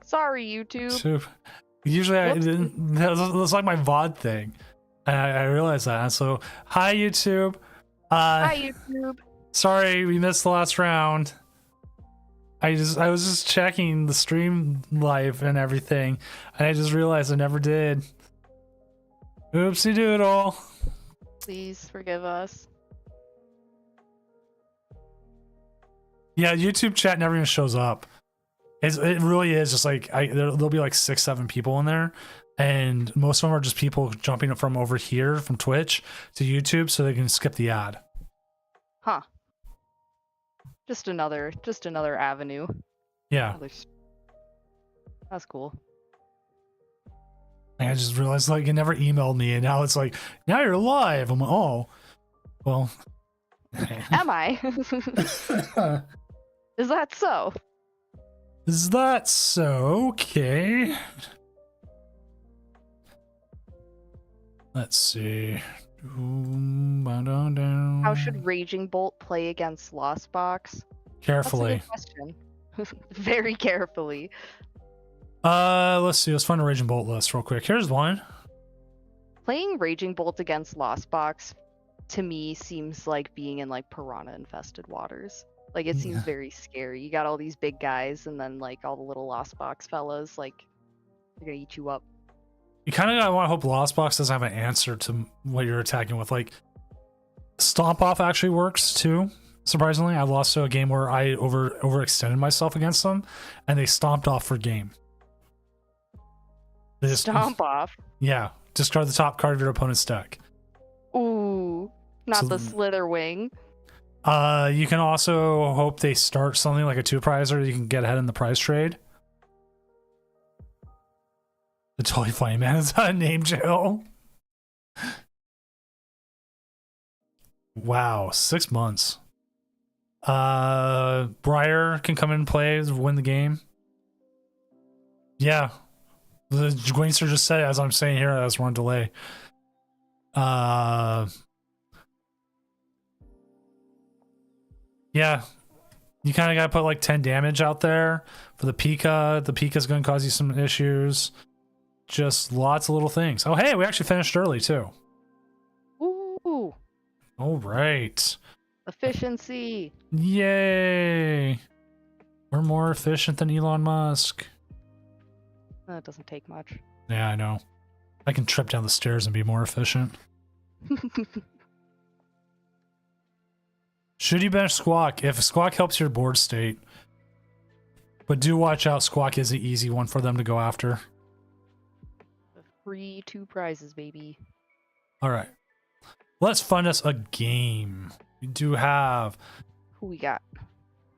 Sorry, YouTube. YouTube. Usually, that's like my VOD thing. And I realized that. And so, hi, YouTube. Hi, YouTube. Sorry, we missed the last round. I was just checking the stream live and everything, and I just realized I never did. Oopsie doodle. Please forgive us. Yeah, YouTube chat never even shows up. It really is just like there'll be like 6-7 people in there, and most of them are just people jumping from over here from Twitch to YouTube so they can skip the ad. Huh. Just another avenue. Yeah. That's cool. I just realized like you never emailed me, and now it's like now you're live. I'm like, oh, well. Am I? Is that so? Is that so? Okay. Let's see. How should Raging Bolt play against Lost Box? Carefully. That's a good question. Very carefully. Let's see. Let's find a Raging Bolt list real quick. Here's one. Playing Raging Bolt against Lost Box to me seems like being in like piranha infested waters. Like it seems very scary. You got all these big guys and then like all the little Lost Box fellas, like they're gonna eat you up. You kind of want to hope Lost Box doesn't have an answer to what you're attacking with. Like Stomp Off actually works too. Surprisingly, I lost to a game where I overextended myself against them, and they stomped off for game. They just, Stomp Off. Yeah, discard the top card of your opponent's deck. Ooh, not the Slitherwing. You can also hope they start something like a 2-prizer. You can get ahead in the prize trade. The Totally Funny Man is a name jail. Wow, 6 months. Briar can come in and play, win the game. Yeah. The Gwinster just said it as I'm saying here as we're on delay. Yeah. You kind of got to put like 10 damage out there for the Pika. The Pika's going to cause you some issues. Just lots of little things. Oh, hey, we actually finished early too. Ooh. All right. Efficiency. Yay. We're more efficient than Elon Musk. That doesn't take much. Yeah, I know. I can trip down the stairs and be more efficient. Should you bench Squawk? If Squawk helps your board state. But do watch out, Squawk is the easy one for them to go after. Free 2 prizes, baby. Alright. Let's find us a game. We do have... Who we got?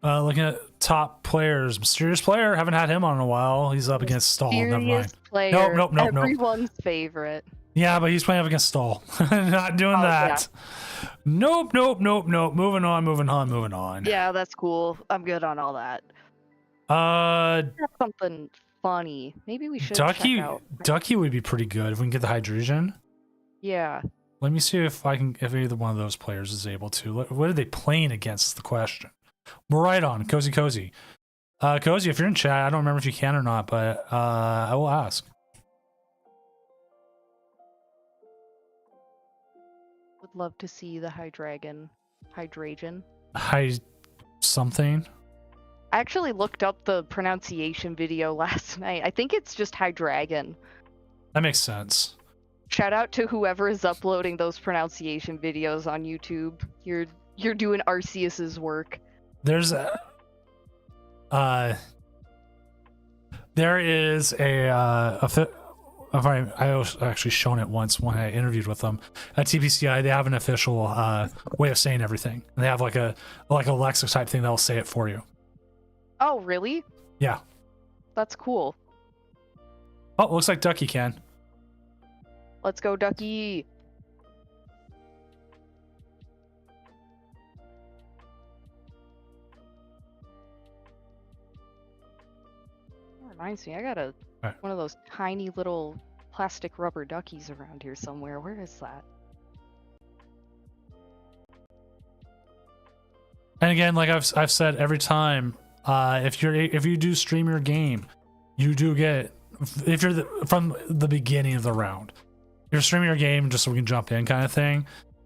Looking at top players. Mysterious Player. Haven't had him on in a while. He's up against Stall. Never mind. Player, nope. Everyone's favorite. Yeah, but he's playing up against Stall. Not doing that. Yeah. Nope. Moving on. Yeah, that's cool. I'm good on all that. Something funny. Maybe we should check out. Ducky would be pretty good if we can get the Hydrogen. Yeah. Let me see if either one of those players is able to. What are they playing against? The question. We're right on. Cozy. Cozy, if you're in chat, I don't remember if you can or not, but I will ask. Would love to see the Hydrogen. Something. I actually looked up the pronunciation video last night. I think it's just Hydrogen. That makes sense. Shout out to whoever is uploading those pronunciation videos on YouTube. You're doing Arceus's work. There is I was actually shown it once when I interviewed with them at TPCI. They have an official way of saying everything. And they have like a Alexa type thing that'll say it for you. Oh, really? Yeah. That's cool. Oh, looks like Ducky can. Let's go, Ducky. Reminds me, I got one of those tiny little plastic rubber duckies around here somewhere. Where is that? And again, like I've said every time, if you do stream your game, you do get, if you're from the beginning of the round, you're streaming your game just so we can jump in kind of thing,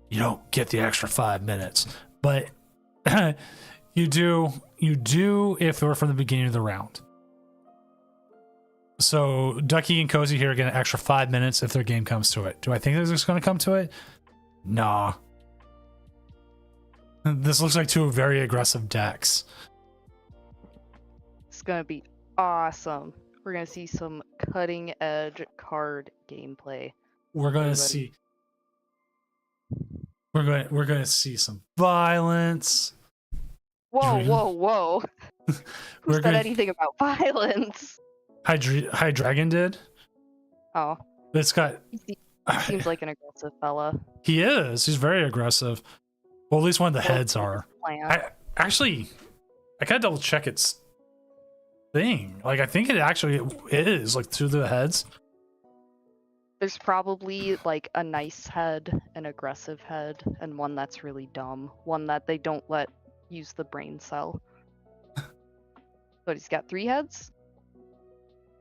you don't get the extra 5 minutes, but you do if we're from the beginning of the round. So Ducky and Cozy here get an extra 5 minutes if their game comes to it. Do I think this is going to come to it? Nah. This looks like two very aggressive decks. It's gonna be awesome. We're gonna see some cutting edge card gameplay. We're going to see. We're going to see some violence. Whoa! Who said anything about violence? High Dragon did. Oh. It's got. He seems like an aggressive fella. He is. He's very aggressive. Well, at least one of the heads are. I gotta double check its thing. Like, I think it actually is, like, through the heads. There's probably, like, a nice head, an aggressive head, and one that's really dumb. One that they don't let use the brain cell. But he's got 3 heads?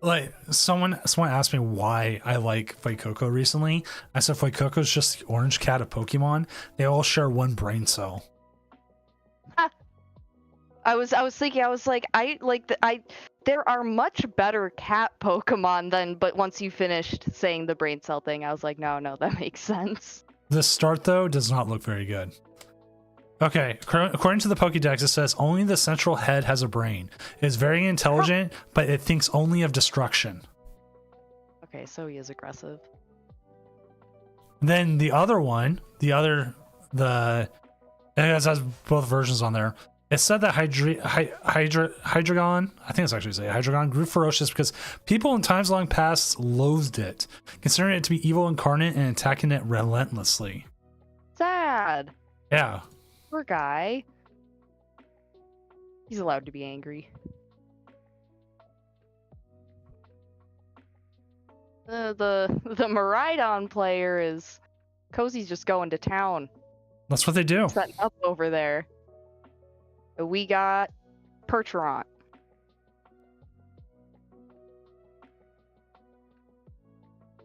Like, someone asked me why I like Fuecoco recently. I said Fuecoco's just the orange cat of Pokemon. They all share one brain cell. I was thinking, I was like, there are much better cat Pokemon than, but once you finished saying the brain cell thing, I was like, no, that makes sense. The start, though, does not look very good. Okay, according to the Pokédex, it says only the central head has a brain. It's very intelligent, but it thinks only of destruction. Okay, so he is aggressive. Then the other one, it has both versions on there. It said that Hydreigon, I think it's actually say Hydreigon, grew ferocious because people in times long past loathed it, considering it to be evil incarnate and attacking it relentlessly. Sad. Yeah. Poor guy. He's allowed to be angry. The Miraidon player is Cozy's just going to town. That's what they do. Setting up over there. We got Percheron.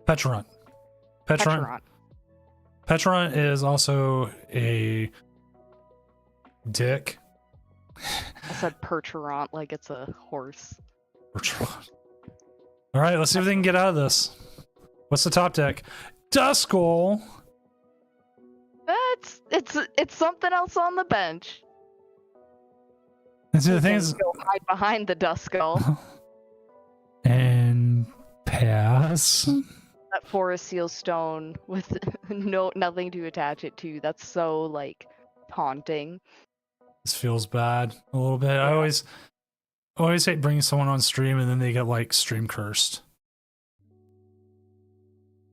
Petron is also a dick. I said Percheron like it's a horse. Percheron. All right, let's see if they can get out of this. What's the top deck? Duskull. It's something else on the bench. And see, the thing is, go hide behind the Duskull. And pass. That Forest Seal Stone with nothing to attach it to. That's so, like, taunting. This feels bad a little bit. Yeah. I always hate bringing someone on stream and then they get, like, stream cursed.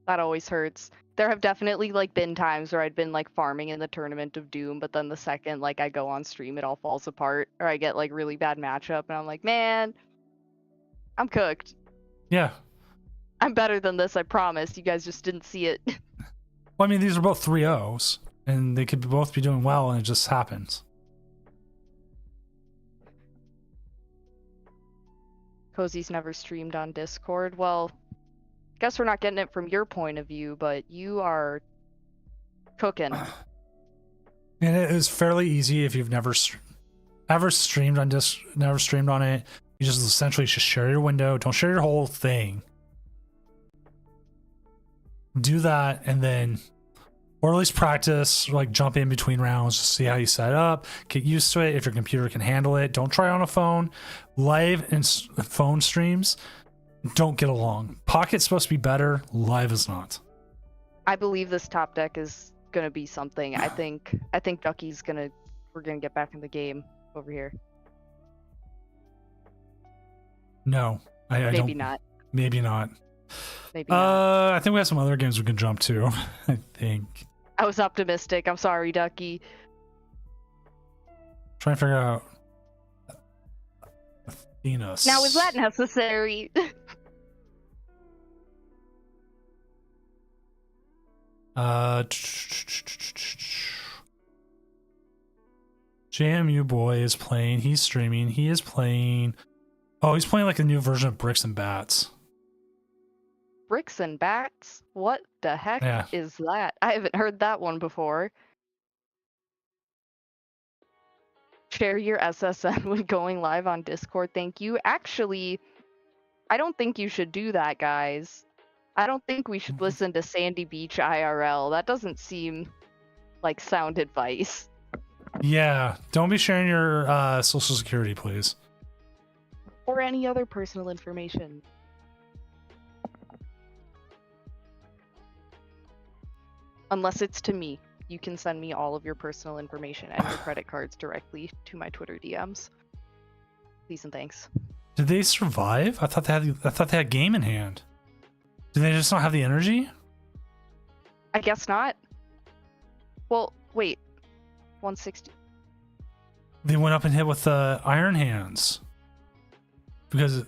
That always hurts. There have definitely, like, been times where I'd been, like, farming in the Tournament of Doom, but then the second, like, I go on stream, it all falls apart, or I get, like, really bad matchup, and I'm like, man, I'm cooked. Yeah. I'm better than this, I promise. You guys just didn't see it. Well, I mean, these are both 3-0s, and they could both be doing well, and it just happens. Cozy's never streamed on Discord. Well, guess we're not getting it from your point of view, but you are cooking. And it is fairly easy if you've never streamed on never streamed on it. You just essentially just share your window. Don't share your whole thing. Do that, and then, or at least practice, like jump in between rounds to see how you set up. Get used to it if your computer can handle it. Don't try on a phone. Live and phone streams don't get along. Pocket's supposed to be better. Live is not. I believe this top deck is gonna be something. I think Ducky's we're gonna get back in the game over here. No, I don't. Maybe not. Maybe not. Maybe not. I think we have some other games we can jump to. I think. I was optimistic. I'm sorry, Ducky. Trying to figure out. Athena. Now, is that necessary? JMU boy is playing. He's streaming. He is playing Oh, he's playing like a new version of Bricks and Bats. Bricks and bats? What the heck Yeah. is that? I haven't heard that one before. Share your SSN when going live on Discord. Thank you. Actually, I don't think you should do that, guys. I don't think we should listen to Sandy Beach IRL. That doesn't seem like sound advice. Yeah. Don't be sharing your social security, please. Or any other personal information. Unless it's to me. You can send me all of your personal information and your credit cards directly to my Twitter DMs. Please and thanks. Did they survive? I thought they had game in hand. Did they just not have the energy? I guess not. Well, wait. 160. They went up and hit with the Iron Hands. Because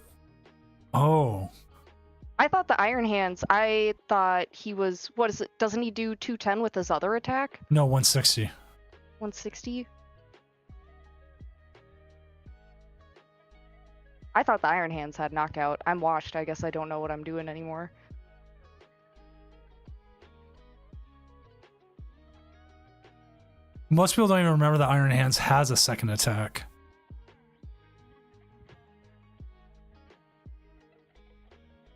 oh. I thought the Iron Hands, I thought he was, what is it? Doesn't he do 210 with his other attack? No, 160. 160? I thought the Iron Hands had knockout. I'm washed. I guess I don't know what I'm doing anymore. Most people don't even remember that Iron Hands has a second attack.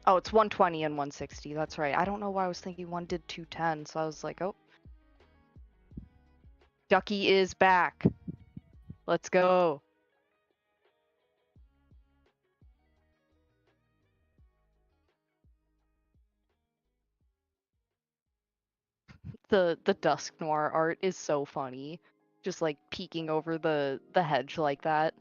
Oh, it's 120 and 160. That's right. I don't know why I was thinking one did 210, so I was like, oh. Ducky is back. Let's go. The Dusk Noir art is so funny. Just like peeking over the hedge like that.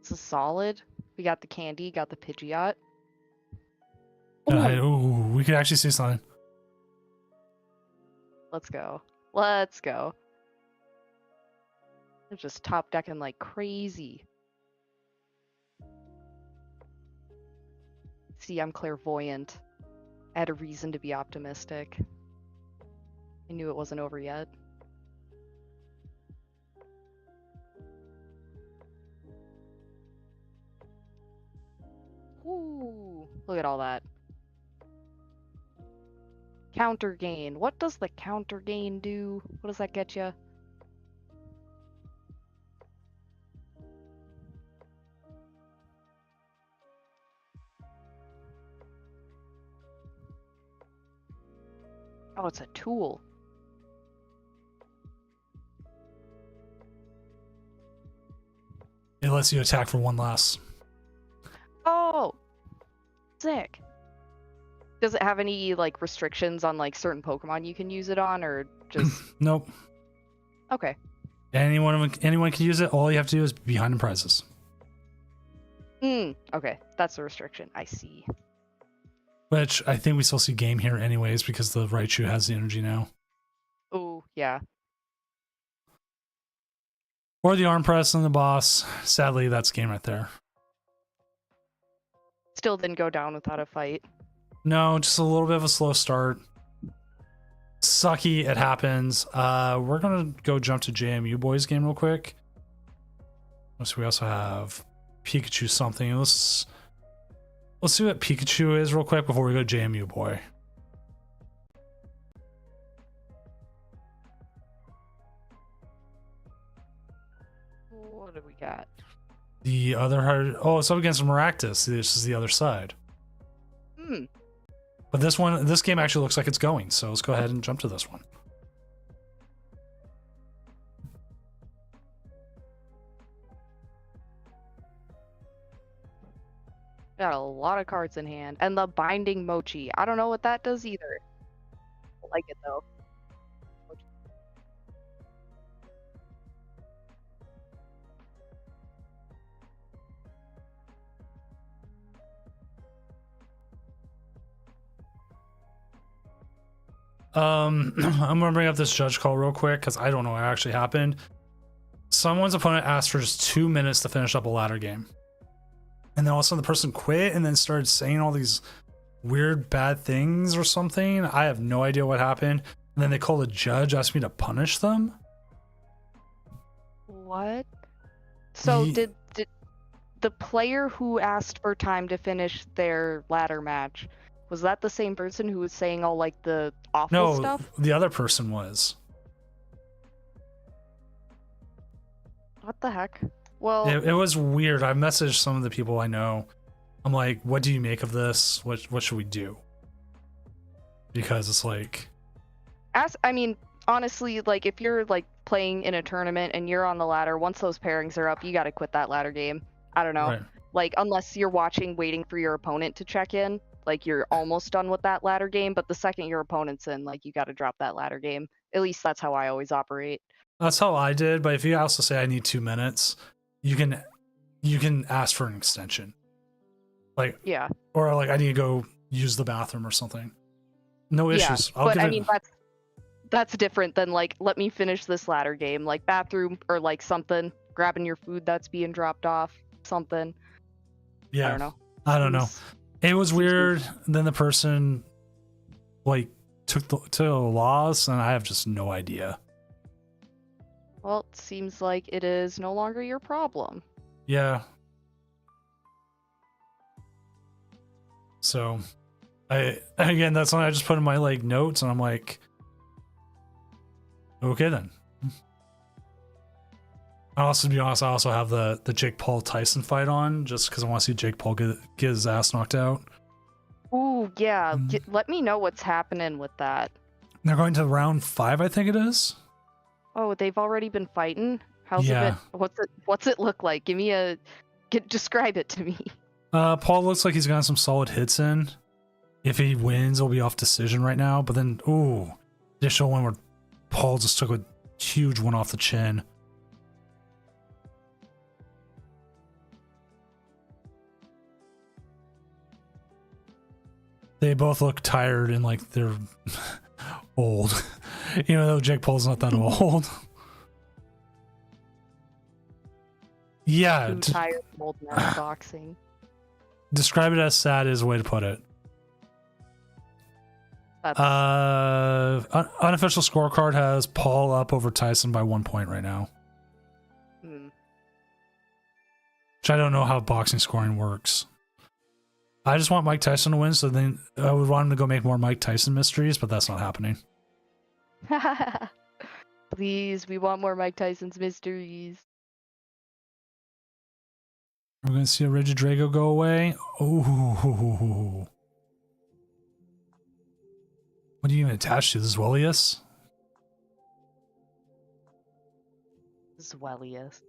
This is solid. We got the candy, got the Pidgeot. Ooh, we could actually see something. Let's go. Let's go. They're just top decking like crazy. See, I'm clairvoyant. I had a reason to be optimistic. I knew it wasn't over yet. Ooh, look at all that. Counter gain. What does the counter gain do? What does that get you? Oh, it's a tool. It lets you attack for one less. Oh, sick. Does it have any like restrictions on like certain Pokemon you can use it on, or just? Nope. Okay. Anyone can use it. All you have to do is be behind the prizes. Okay, that's a restriction. I see. Which I think we still see game here anyways because the Raichu has the energy now. Oh, yeah. Or the arm press and the boss. Sadly, that's game right there. Still didn't go down without a fight. No, just a little bit of a slow start. Sucky, it happens. We're gonna go jump to JMU boys game real quick. So we also have Pikachu something. Let's see what Pikachu is real quick before we go JMU boy. What do we got? The other hard. Oh, it's up against Maractus. This is the other side. But this game actually looks like it's going. So let's go ahead and jump to this one. Got a lot of cards in hand. And the Binding Mochi. I don't know what that does either. I like it though. I'm gonna bring up this judge call real quick because I don't know what actually happened. Someone's opponent asked for just 2 minutes to finish up a ladder game. And then all of a sudden the person quit and then started saying all these weird bad things or something. I have no idea what happened. And then they called a judge, asked me to punish them. What? So Ye- did the player who asked for time to finish their ladder match, was that the same person who was saying all like the awful No, stuff? the other person was. What the heck? Well, It was weird. I messaged some of the people I know. I'm like, what do you make of this? What should we do? Because it's like, I mean, honestly, like if you're like playing in a tournament and you're on the ladder, once those pairings are up, you got to quit that ladder game. I don't know. right. Like unless you're watching, waiting for your opponent to check in, like you're almost done with that ladder game. But the second your opponent's in, like you got to drop that ladder game. At least that's how I always operate. That's how I did. But if you also say I need 2 minutes, you can ask for an extension. Like, Yeah. or like I need to go use the bathroom or something. No Yeah. issues. I'll But give I it. mean, that's different than like let me finish this ladder game, like bathroom or like something, grabbing your food that's being dropped off, something. Yeah. I don't know. I don't know. Seems- It was seems weird. Then the person like took the loss, and I have just no idea. Well, it seems like it is no longer your problem. Yeah. So, that's when I just put in my like notes, and I'm like, okay then. I also, to be honest, I also have the Jake Paul Tyson fight on just because I want to see Jake Paul get his ass knocked out. Ooh, yeah. Mm. Let me know what's happening with that. They're going to round 5, I think it is. Oh, they've already been fighting? How's Yeah. what's it look like? Describe it to me. Paul looks like he's gotten some solid hits in. If he wins, it'll be off decision right now. But then, ooh, additional one where Paul just took a huge one off the chin. They both look tired and like they're old. Even though Jake Paul's not that old. Yeah. Too tired of old man boxing. Describe it as sad is a way to put it. That's Unofficial scorecard has Paul up over Tyson by 1 point right now. hmm. Which I don't know how boxing scoring works. I just want Mike Tyson to win, so then I would want him to go make more Mike Tyson mysteries, but that's not happening. Please, we want more Mike Tyson's mysteries. We're going to see a Rigid Drago go away. Oh. What are you even attached to? This Wellius? Zwellius.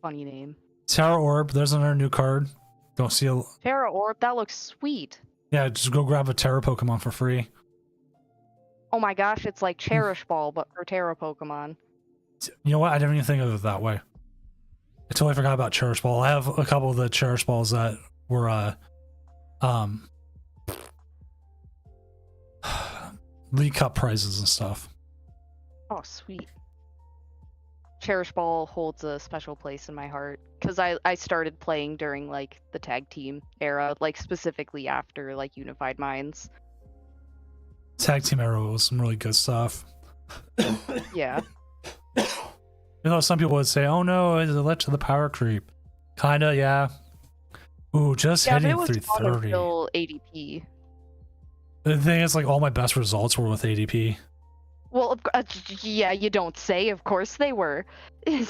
Funny name. Terra Orb. There's another new card. Don't see a... Terra Orb, that looks sweet. Yeah, just go grab a Terra Pokemon for free. Oh my gosh, it's like Cherish Ball, but for Terra Pokemon. You know what? I didn't even think of it that way. I totally forgot about Cherish Ball. I have a couple of the Cherish Balls that were League Cup prizes and stuff. Oh, sweet. Cherish Ball holds a special place in my heart because I started playing during like the tag team era, like specifically after like Unified Minds. Tag Team Arrow was some really good stuff. Yeah. Even though some people would say, oh no, it led to the power creep. Kinda, yeah. Ooh, just Yeah, but hitting it was fun 330. until ADP. The thing is, like, all my best results were with ADP. Well, yeah, you don't say. Of course they were. Well,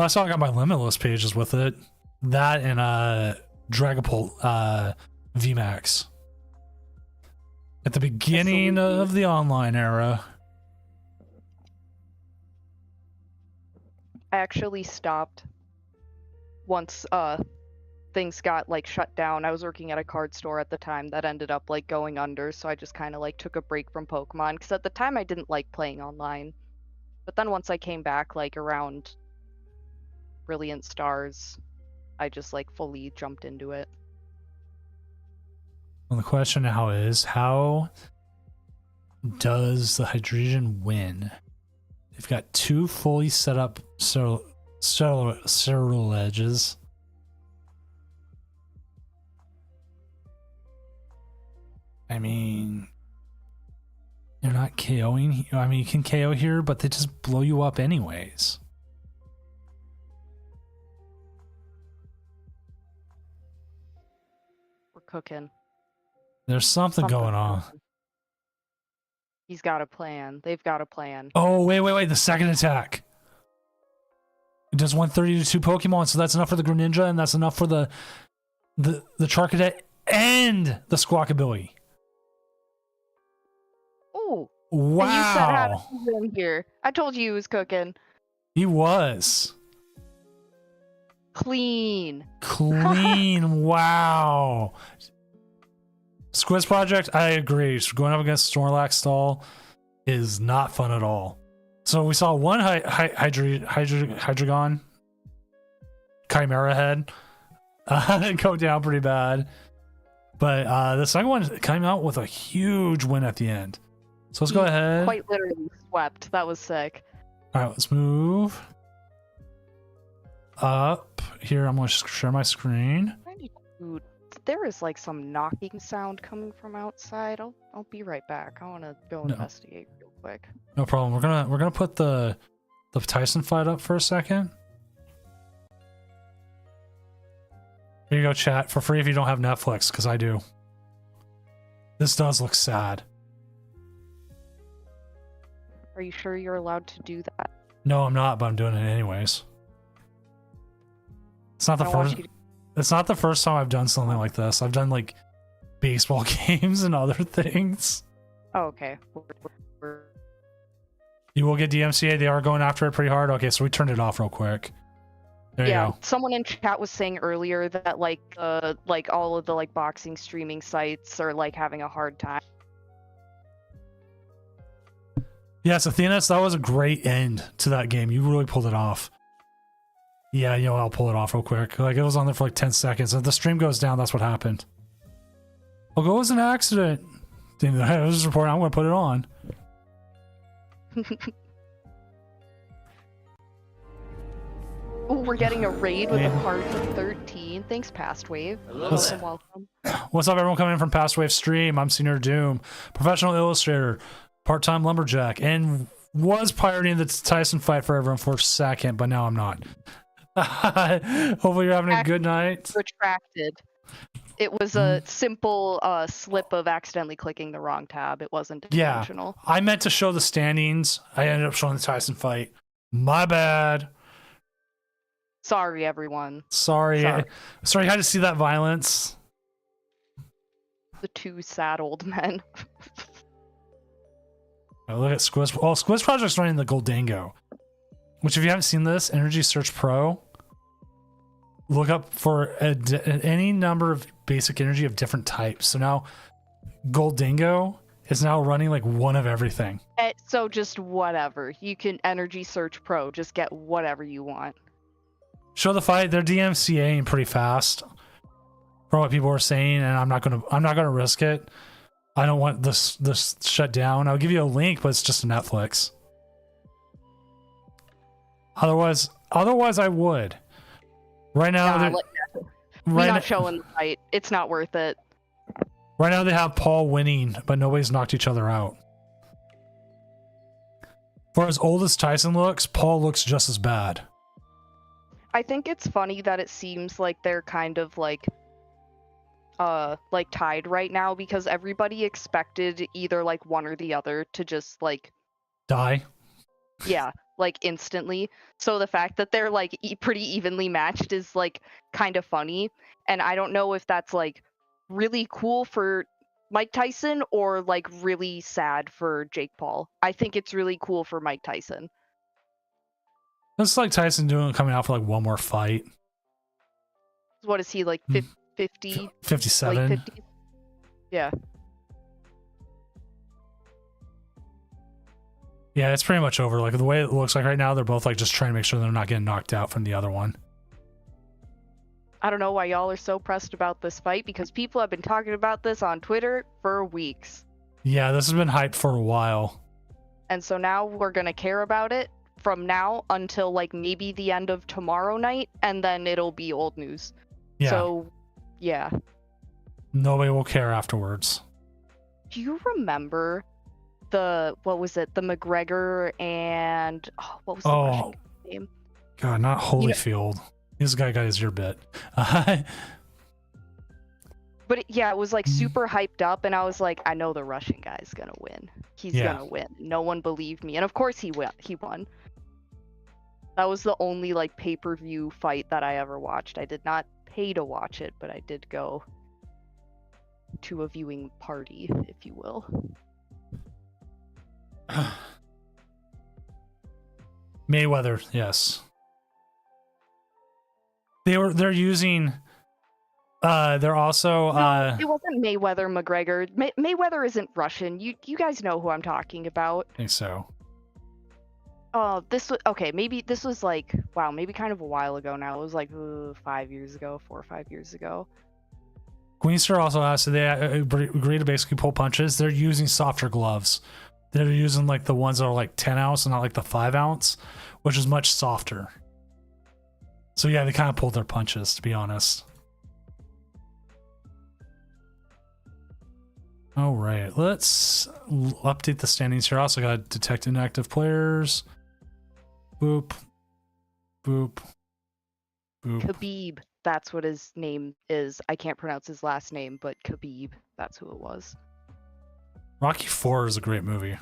that's how I got my Limitless pages with it. That and Dragapult VMAX. At the beginning of the online era. I actually stopped once things got like shut down. I was working at a card store at the time that ended up like going under, so I just kind of like took a break from Pokemon because at the time I didn't like playing online. But then once I came back like around Brilliant Stars, I just like fully jumped into it. Well, the question now is, how does the Hydreigon win? They've got 2 fully set up Ceruledges. I mean, you're not KOing. I mean, you can KO here, but they just blow you up anyways. We're cooking. There's something going on. Cooking. He's got a plan. They've got a plan. Oh, wait. The second attack. It does 130 to 2 Pokemon, so that's enough for the Greninja, and that's enough for the Charcadet and the Squawkabilly. Oh. Wow. And you said how to do in here. I told you he was cooking. He was. Clean. Wow. Squiz Project, I agree. Going up against Snorlax Stall is not fun at all. So we saw one Hydreigon Chimera head go down pretty bad. But the second one came out with a huge win at the end. So let's go ahead. Quite literally swept. That was sick. All right, let's move up here. I'm going to share my screen. There is like some knocking sound coming from outside. I'll be right back. I want to go investigate real quick. No problem. We're gonna put the Tyson fight up for a second. Here you go, chat, for free if you don't have Netflix, because I do. This does look sad. Are you sure you're allowed to do that? No, I'm not, but I'm doing it anyways. It's not the first. It's not the first time I've done something like this. I've done like baseball games and other things. Oh, okay. You will get DMCA. They are going after it pretty hard. Okay, so we turned it off real quick. There you go. Someone in chat was saying earlier that like all of the like boxing streaming sites are like having a hard time. Yes, Athenas, that was a great end to that game. You really pulled it off. Yeah, you know, I'll pull it off real quick. Like, it was on there for like 10 seconds. If the stream goes down, that's what happened. I'll go, it was an accident. I was just reporting, I'm going to put it on. Oh, we're getting a raid with a party of 13. Thanks, Past Wave. Welcome. What's up, everyone coming in from Past Wave Stream? I'm Senior Doom, professional illustrator, part-time lumberjack, and was pirating the Tyson fight for everyone for a second, but now I'm not. Hopefully you're having a good night. Retracted. It was a simple slip of accidentally clicking the wrong tab. It wasn't intentional. Yeah, I meant to show the standings. I ended up showing the Tyson fight. My bad. Sorry, everyone. Sorry, I had to see that violence. The two sad old men. Oh, look at Squiz. Well, Squiz Project's running the Goldango. Which, if you haven't seen this, Energy Search Pro, look up for any number of basic energy of different types. So now, Goldango is now running like one of everything. So just whatever. You can Energy Search Pro. Just get whatever you want. Show the fight. They're DMCAing pretty fast, from what people are saying, and I'm not gonna risk it. I don't want this shut down. I'll give you a link, but it's just a Netflix. Otherwise I would. Right now, we're not showing the fight. It's not worth it. Right now they have Paul winning, but nobody's knocked each other out. For as old as Tyson looks, Paul looks just as bad. I think it's funny that it seems like they're kind of like tied right now, because everybody expected either like one or the other to just like die. Yeah, like instantly. So the fact that they're like pretty evenly matched is like kind of funny, and I don't know if that's like really cool for Mike Tyson or like really sad for Jake Paul. I think it's really cool for Mike Tyson. It's like Tyson coming out for like one more fight. What is he, like 50? 57. Late 50s? Yeah. Yeah, it's pretty much over. Like, the way it looks like right now, they're both like just trying to make sure they're not getting knocked out from the other one. I don't know why y'all are so pressed about this fight, because people have been talking about this on Twitter for weeks. Yeah, this has been hyped for a while. And so now we're going to care about it from now until like maybe the end of tomorrow night, and then it'll be old news. Yeah. So, yeah. Nobody will care afterwards. Do you remember what was it? The McGregor and what was the Russian name? God, not Holyfield. This guy got his ear bit. But yeah, it was like super hyped up, and I was like, I know the Russian guy's gonna win. He's gonna win. No one believed me, and of course he won. That was the only like pay-per-view fight that I ever watched. I did not pay to watch it, but I did go to a viewing party, if you will. Mayweather, yes. They're using. They're also. No, it wasn't Mayweather McGregor. Mayweather isn't Russian. You guys know who I'm talking about. I think so. Oh, this was okay. Maybe this was like maybe kind of a while ago now. It was like 5 years ago, 4 or 5 years ago. Queenster also asked, they agree to basically pull punches. They're using softer gloves. They're using like the ones that are like 10 ounce and not like the 5 ounce, which is much softer. So yeah, they kind of pulled their punches, to be honest. All right, let's update the standings here. Also got detect inactive players. Boop, boop, boop. Khabib, that's what his name is. I can't pronounce his last name, but Khabib, that's who it was. Rocky 4 is a great movie.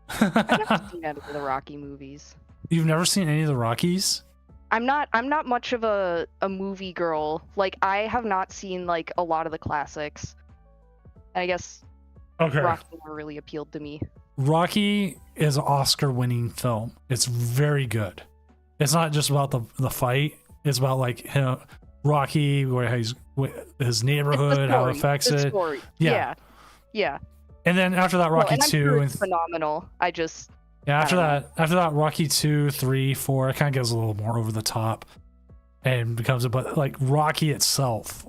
I've never seen any of the Rocky movies. You've never seen any of the Rockies? I'm not much of a movie girl. Like, I have not seen like a lot of the classics. And I guess Rocky never really appealed to me. Rocky is an Oscar-winning film. It's very good. It's not just about the fight. It's about like Rocky, where he's his neighborhood, how it affects it. Story. Yeah. And then after that, Rocky 2 sure and phenomenal. after that, Rocky 2, 3, 4, it kind of gets a little more over the top and becomes but like Rocky itself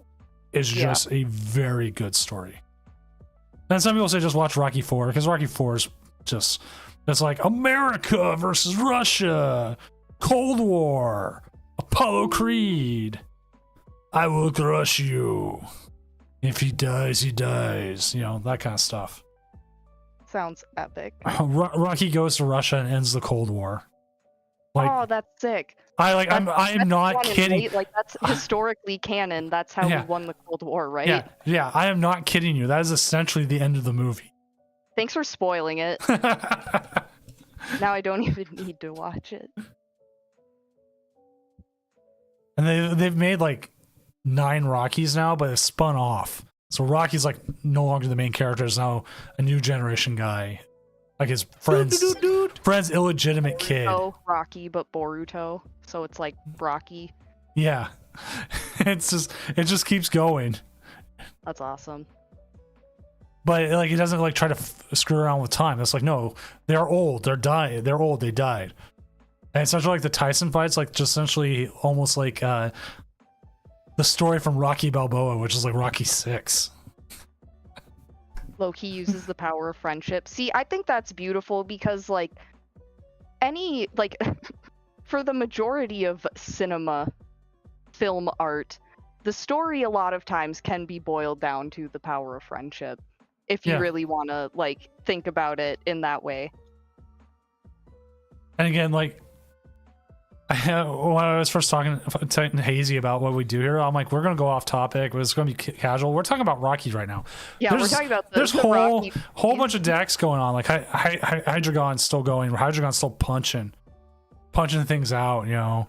is just a very good story. And some people say just watch Rocky 4 because Rocky 4 is just, it's like America versus Russia, Cold War, Apollo Creed, I will crush you. If he dies, he dies. You know, that kind of stuff. Sounds epic. Rocky goes to Russia and ends the Cold War. Like, oh, that's sick. I'm not kidding. Right? Like, that's historically canon. That's how we won the Cold War, right? Yeah, I am not kidding you. That is essentially the end of the movie. Thanks for spoiling it. Now I don't even need to watch it. And they've made like 9 Rockies now, but it's spun off. So Rocky's like no longer the main character. It's now a new generation guy. Like his friend's illegitimate kid. Oh, Rocky, but Boruto. So it's like Rocky. Yeah. It just keeps going. That's awesome. But like, he doesn't like try to screw around with time. It's like, no, they're old. They're old. They died. And essentially like the Tyson fights, like just essentially almost like the story from Rocky Balboa, which is like Rocky 6. Loki uses the power of friendship. See, I think that's beautiful because like for the majority of cinema, film art, the story a lot of times can be boiled down to the power of friendship if you really want to like think about it in that way. And again, like when I was first talking to Hazy about what we do here, I'm like, we're gonna go off topic, but it's gonna be casual. We're talking about Rockies right now. Yeah, we're talking about there's whole bunch of decks going on. Like Hydreigon's still going. Hydreigon's still punching things out. You know,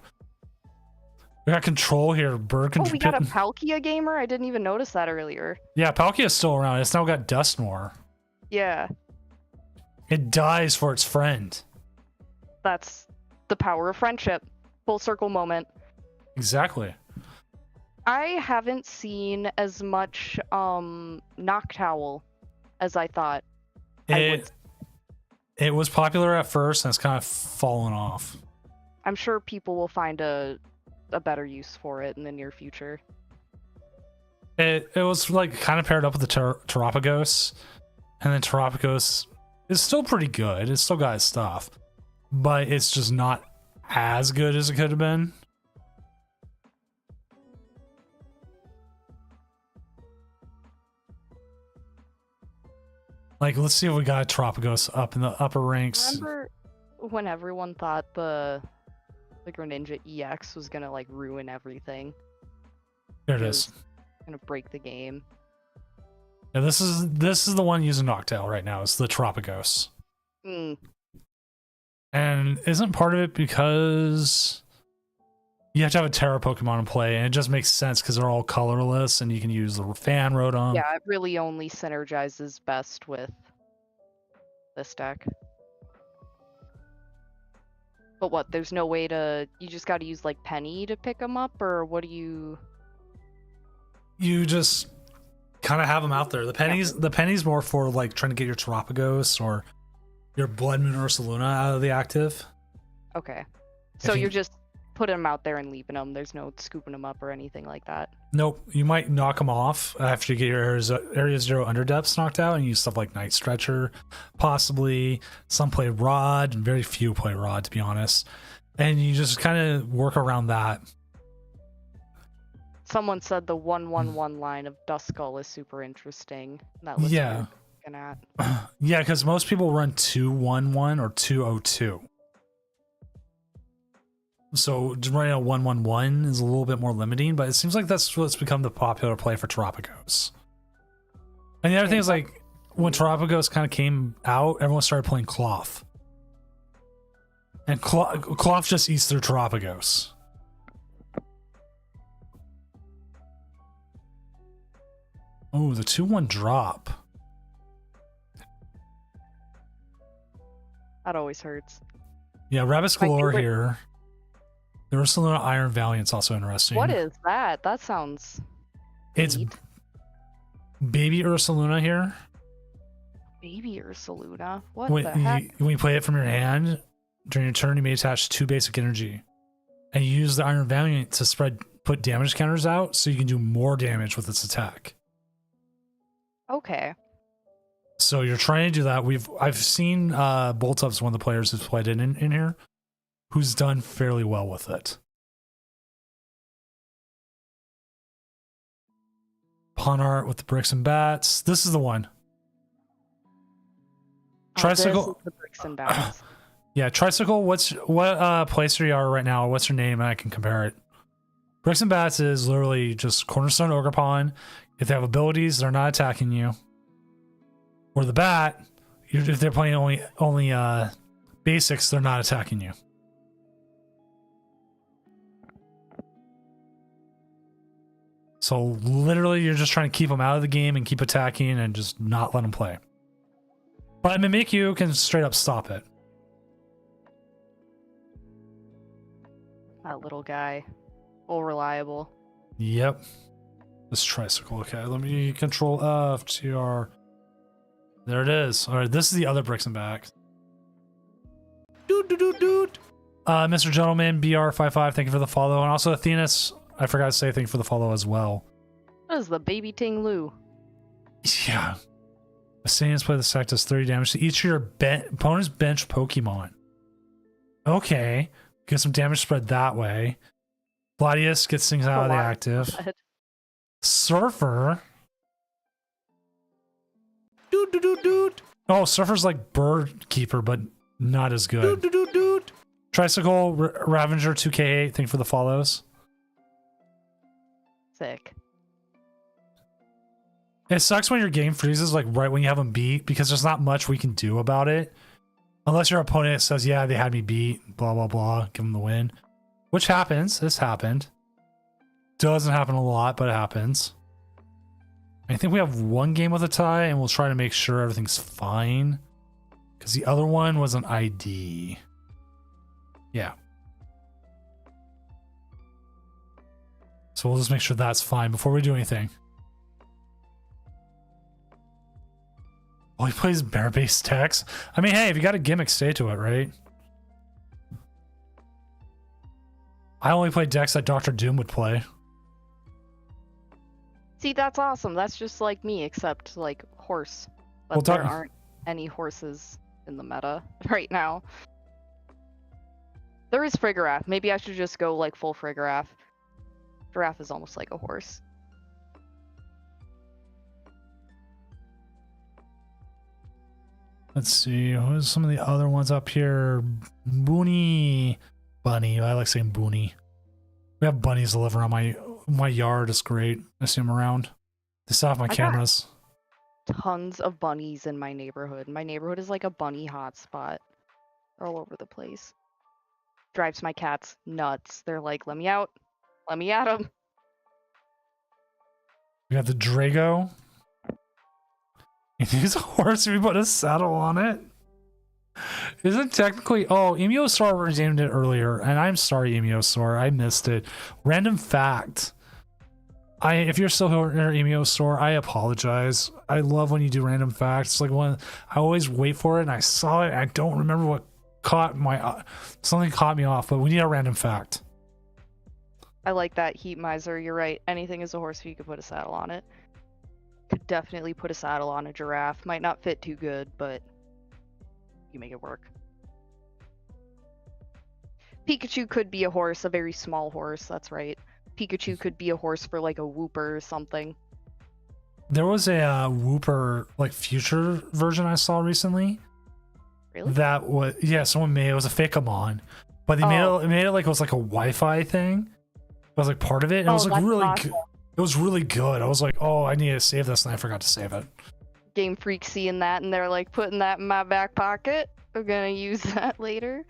we got control here. Bird control. Oh, we got a Palkia gamer. I didn't even notice that earlier. Yeah, Palkia is still around. It's now got Dusknoir. Yeah. It dies for its friend. That's the power of friendship. Full circle moment. Exactly. I haven't seen as much Noctowl as I thought. It was popular at first and it's kind of fallen off. I'm sure people will find a better use for it in the near future. It was like kind of paired up with the Terapagos, and then Terapagos is still pretty good. It's still got its stuff, but it's just not as good as it could have been. Like, let's see if we got Tropicos up in the upper ranks. Remember when everyone thought the Greninja EX was gonna like ruin everything? There it It is. was gonna break the game. Yeah, this is the one using Noctowl right now. It's the Tropicos. Mm. And isn't part of it because you have to have a Terra Pokemon in play, and it just makes sense because they're all colorless, and you can use the fan Rotom. Yeah, it really only synergizes best with this deck. But what? There's no way to. You just got to use like Penny to pick them up, or what do you? You just kind of have them out there. The penny's more for like trying to get your Terapagos or your Blood Moon Ursaluna out of the active. Okay. So you're just putting them out there and leaving them. There's no scooping them up or anything like that. Nope. You might knock them off after you get your Area Zero Underdepths knocked out and use stuff like Night Stretcher, possibly. Some play Rod, and very few play Rod, to be honest. And you just kind of work around that. Someone said the 1-1-1 line of Duskull is super interesting. That looks Yeah. looking at. Yeah, because most people run 2-1-1 or 2-0-2. So just running a 1-1-1 is a little bit more limiting, but it seems like that's what's become the popular play for Tropicos. And the other thing is, like, when Tropicos kind of came out, everyone started playing Cloth. And Cloth just eats through Tropicos. Oh, the 2-1 drop. That always hurts. Yeah, Rabbit's Galore here. The Ursaluna Iron Valiant's also interesting. What is that? That sounds. It's neat. Baby Ursaluna here. Baby Ursaluna? What When the heck? when you play it from your hand, during your turn, you may attach 2 basic energy. And you use the Iron Valiant to put damage counters out so you can do more damage with its attack. Okay. So you're trying to do that. I've seen Boltup's one of the players who's played it in here, who's done fairly well with it. Pawn art with the bricks and bats. This is the one. Tricycle. The bricks and bats. Yeah, Tricycle. What place are you are right now? What's your name? And I can compare it. Bricks and bats is literally just Cornerstone Ogerpon. If they have abilities, they're not attacking you. Or the bat, if they're playing only basics, they're not attacking you. So literally, you're just trying to keep them out of the game and keep attacking and just not let them play. But Mimikyu can straight up stop it. That little guy. All reliable. Yep. This Tricycle. Okay, let me control F, TR. There it is. All right, this is the other bricks and backs. Mr. Gentleman, BR55, thank you for the follow. And also Athenas, I forgot to say thank you for the follow as well. What is the Baby Ting Lu? Yeah. Assassins play the sect does 30 damage to each of your opponent's bench Pokemon. Okay. Get some damage spread that way. Gladius gets things out of the active. Surfer. Oh, Surfer's like Bird Keeper, but not as good. Tricycle, Ravager 2K8, thank you for the follows. Sick. It sucks when your game freezes like right when you have them beat because there's not much we can do about it. Unless your opponent says, yeah, they had me beat, blah, blah, blah, give them the win. Which happens. This happened. Doesn't happen a lot, but it happens. I think we have one game with a tie, and we'll try to make sure everything's fine. Because the other one was an ID. Yeah. So we'll just make sure that's fine before we do anything. Oh, he plays bear-based decks? I mean, hey, if you got a gimmick, stay to it, right? I only play decks that Dr. Doom would play. See, that's awesome. That's just like me, except like horse. But there aren't any horses in the meta right now. There is Frigoraph. Maybe I should just go like full Frigoraph. Giraffe is almost like a horse. Well, 'Cause, like, talk. horse. Let's see. Who's some of the other ones up here? Bunny. Bunny. I like saying Bunny. We have bunnies that live around my yard. It's great. I see them around. They set off my I got cameras. tons of bunnies in my neighborhood. My neighborhood is like a bunny hotspot. They're all over the place. Drives my cats nuts. They're like, let me out. Let me at them. We got the Drago. He's a horse. We put a saddle on it. Isn't technically... Oh, Emiosaur redeemed it earlier. And I'm sorry, Emiosaur. I missed it. Random fact. If you're still here, Emiosaur, I apologize. I love when you do random facts. Like when I always wait for it and I saw it. I don't remember what caught my... something caught me off, but we need a random fact. I like that, Heat Miser. You're right. Anything is a horse if you could put a saddle on it. Could definitely put a saddle on a giraffe. Might not fit too good, but you make it work. Pikachu could be a horse, a very small horse. That's right. Pikachu could be a horse for like a Wooper or something. There was a Wooper like future version I saw recently. Really? That was someone made it. It was a Fakeamon, but they made it like it was like a Wi-Fi thing. It was like part of it. And it was like really good. It was really good. I was like, oh, I need to save this, and I forgot to save it. Game Freak seeing that, and they're like, putting that in my back pocket. We're gonna use that later.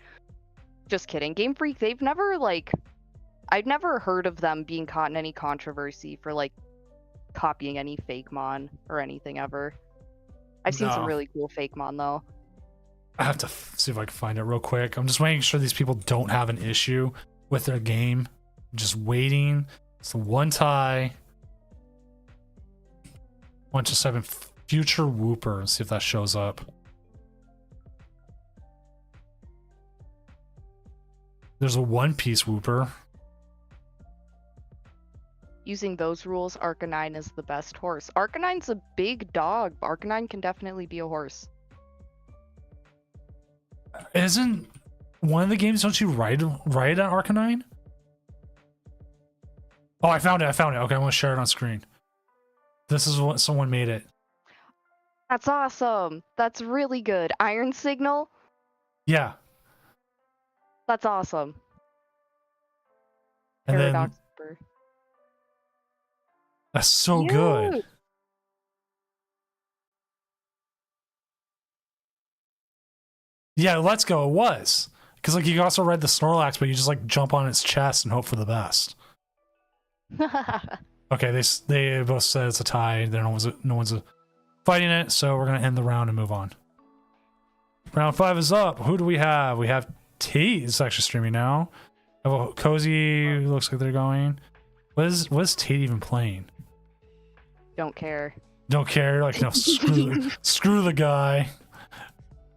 Just kidding. Game Freak, they've never like, I've never heard of them being caught in any controversy for like copying any Fakemon or anything ever. I've seen some really cool Fakemon though. I have to see if I can find it real quick. I'm just making sure these people don't have an issue with their game. I'm just waiting. It's the one tie. Want to type in future Wooper and see if that shows up. There's a One Piece Wooper. Using those rules, Arcanine is the best horse. Arcanine's a big dog. Arcanine can definitely be a horse. Isn't one of the games, don't you ride an Arcanine? Oh, I found it. Okay, I'm going to share it on screen. This is what someone made it. That's awesome. That's really good. Iron Signal? Yeah. That's awesome. And Paradox then, Wooper. that's so good. Yeah, let's go. It was. Because like you also read the Snorlax, but you just like jump on its chest and hope for the best. Okay, they both said it's a tie. No one's fighting it, so we're gonna end the round and move on. Round 5 is up. Who do we have? We have Tate. It's actually streaming now. Cozy looks like they're going. What is Tate even playing? Don't care. Don't care. Like no, screw the guy.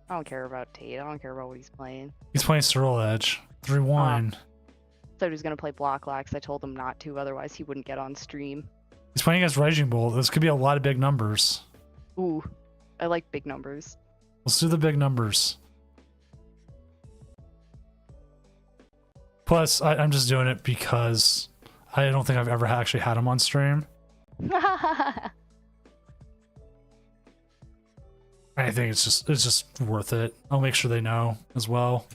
I don't care about Tate. I don't care about what he's playing. He's playing Sterile Edge. 3-1. Said he was gonna play Blocklax. I told him not to, otherwise he wouldn't get on stream. He's playing against Raging Bolt. This could be a lot of big numbers. Ooh, I like big numbers. Let's do the big numbers. Plus, I'm just doing it because I don't think I've ever actually had him on stream. I think it's just worth it. I'll make sure they know as well.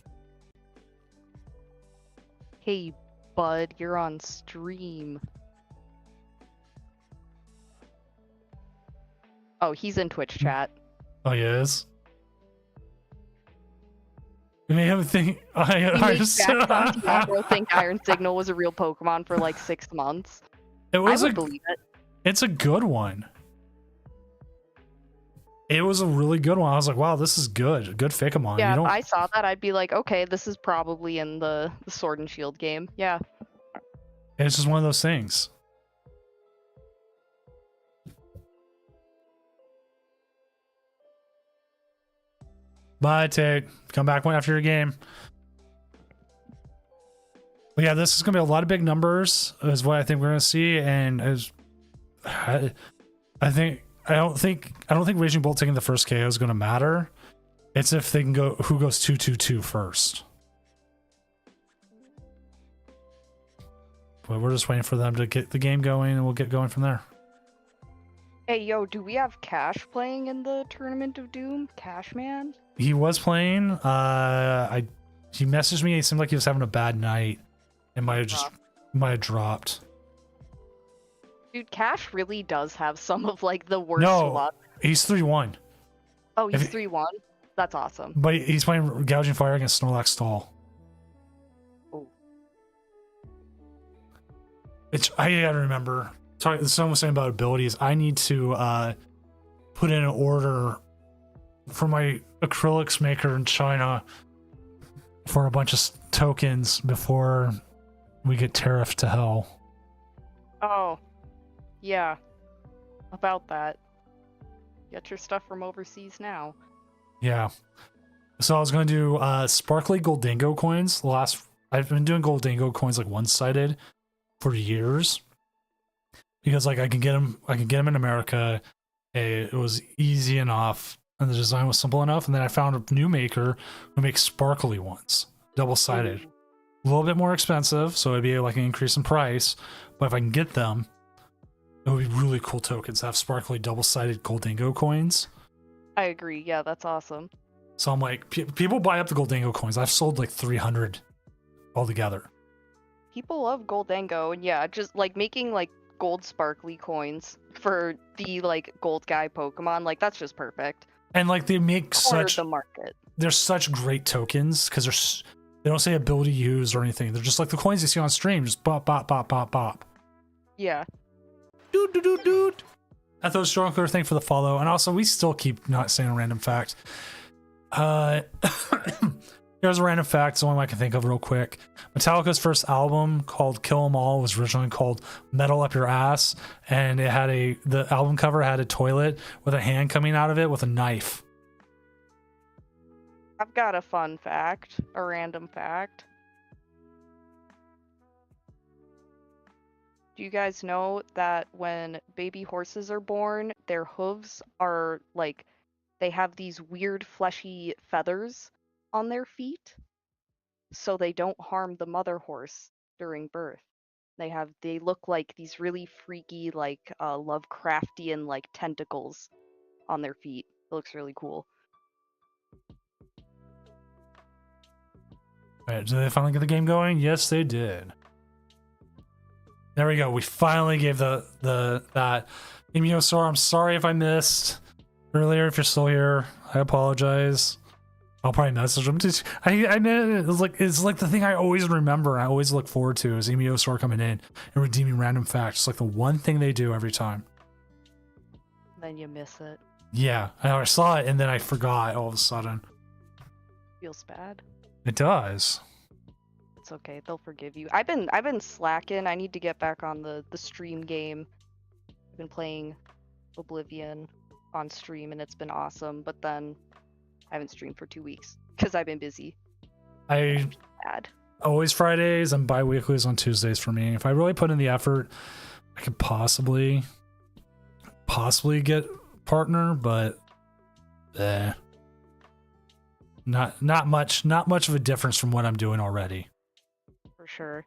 Hey, bud, you're on stream. Oh, he's in Twitch chat. Oh, he is? You may have a thing. I think Iron Signal was a real Pokemon for like 6 months. I would believe it. It's a good one. It was a really good one. I was like, wow, this is good. Good Fakeamon. Yeah, if I saw that, I'd be like, okay, this is probably in the Sword and Shield game. Yeah. It's just one of those things. Bye, Tate. Come back one after your game. But yeah, this is gonna be a lot of big numbers, is what I think we're gonna see, and I don't think Raging Bolt taking the first KO is gonna matter. It's if they can go who goes 2-2-2 first. But we're just waiting for them to get the game going, and we'll get going from there. Hey, yo, do we have Cash playing in the Tournament of Doom? Cash Man? He was playing. He messaged me. It seemed like he was having a bad night. It might have dropped. Dude, Cash really does have some of like the worst No, luck. he's 3-1. Oh, he's 3-1? That's awesome. But he's playing Gouging Fire against Snorlax Stall. Oh. I gotta remember. Someone was saying about abilities. I need to put in an order for my acrylics maker in China for a bunch of tokens before we get tariffed to hell. Oh. Yeah. About that. Get your stuff from overseas now. Yeah. So I was going to do sparkly Goldingo coins. I've been doing Goldingo coins like one-sided for years because like I can get them in America. It was easy enough and the design was simple enough. And then I found a new maker who makes sparkly ones, double-sided. A little bit more expensive, so it'd be like an increase in price. But if I can get them, it would be really cool tokens to have sparkly double-sided Goldingo coins. I agree. Yeah, that's awesome. So I'm like, people buy up the Goldingo coins. I've sold like 300 altogether. People love Goldango, and yeah, just like making like gold sparkly coins for the like gold guy Pokemon, like that's just perfect. And like they make such the market. They're such great tokens because they don't say ability used or anything. They're just like the coins you see on stream, just bop bop bop bop bop. Yeah. Doot doot doot doot. Ethos Drunkler, thank you for the follow. And also, we still keep not saying a random fact. Here's a random fact, it's the one I can think of real quick. Metallica's first album called Kill 'Em All was originally called Metal Up Your Ass, and it had the album cover had a toilet with a hand coming out of it with a knife. I've got a fun fact, a random fact. Do you guys know that when baby horses are born, their hooves are like, they have these weird fleshy feathers on their feet so they don't harm the mother horse during birth. They look like these really freaky like Lovecraftian like tentacles on their feet. It looks really cool. Alright, did they finally get the game going? Yes, they did. There we go. We finally gave that Immunosaur. I'm sorry if I missed earlier. If you're still here, I apologize. I'll probably message them. I mean, it's like the thing I always remember. I always look forward to is Immunosaur coming in and redeeming random facts. It's like the one thing they do every time. Then you miss it. Yeah, I saw it and then I forgot all of a sudden. Feels bad. It does. It's okay. They'll forgive you. I've been slacking. I need to get back on the stream game. I've been playing Oblivion on stream and it's been awesome. But then I haven't streamed for 2 weeks because I've been busy. Bad. Always Fridays and bi-weeklies on Tuesdays for me. If I really put in the effort, I could possibly get partner, but not much of a difference from what I'm doing already. For sure.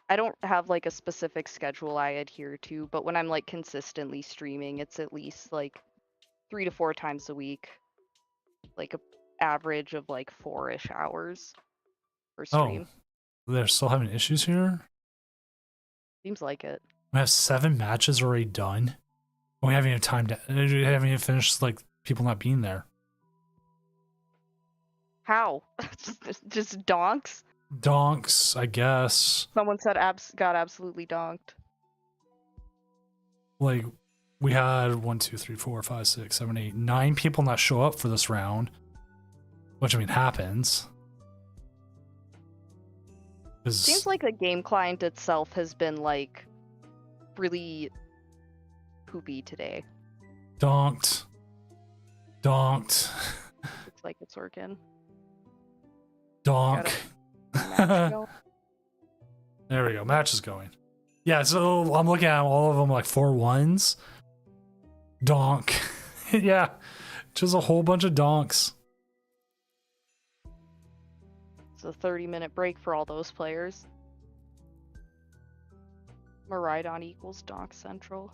I don't have like a specific schedule I adhere to, but when I'm like consistently streaming, it's at least like 3 to 4 times a week. Like a average of like 4-ish hours per stream. Oh, they're still having issues here? Seems like it. We have 7 matches already done. We haven't even haven't even finished like people not being there. How? just donks? Donks, I guess. Someone said got absolutely donked. Like, we had 1, 2, 3, 4, 5, 6, 7, 8, 9 people not show up for this round. Which, I mean, happens. Seems like the game client itself has been, like, really poopy today. Donked. Looks like it's working. Donk. There we go. Match is going. Yeah, so I'm looking at all of them like 4 1s. Donk. Yeah, just a whole bunch of donks. It's a 30-minute break for all those players. Maridon equals Donk Central.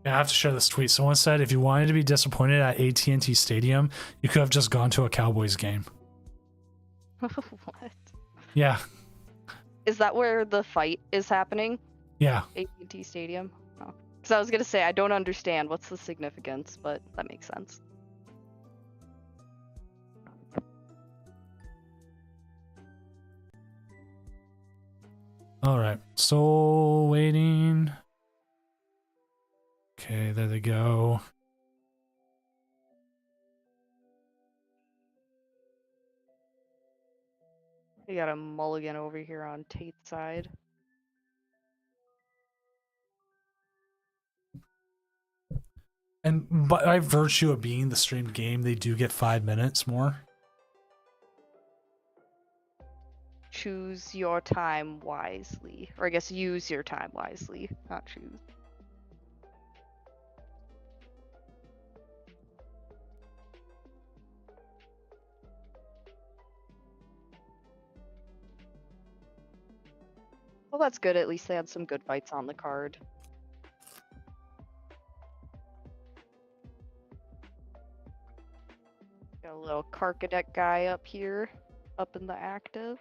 I have to share this tweet. Someone said if you wanted to be disappointed at AT&T Stadium, you could have just gone to a Cowboys game. What? Yeah. Is that where the fight is happening? Yeah. AT&T Stadium? Oh. Because I was gonna say I don't understand what's the significance, but that makes sense. All right. Still waiting. Okay, there they go. You got a mulligan over here on Tate's side. And by virtue of being the streamed game, they do get 5 minutes more. Choose your time wisely. Or I guess use your time wisely, not choose. Well, that's good. At least they had some good fights on the card. Got a little Karkadek guy up here, up in the active.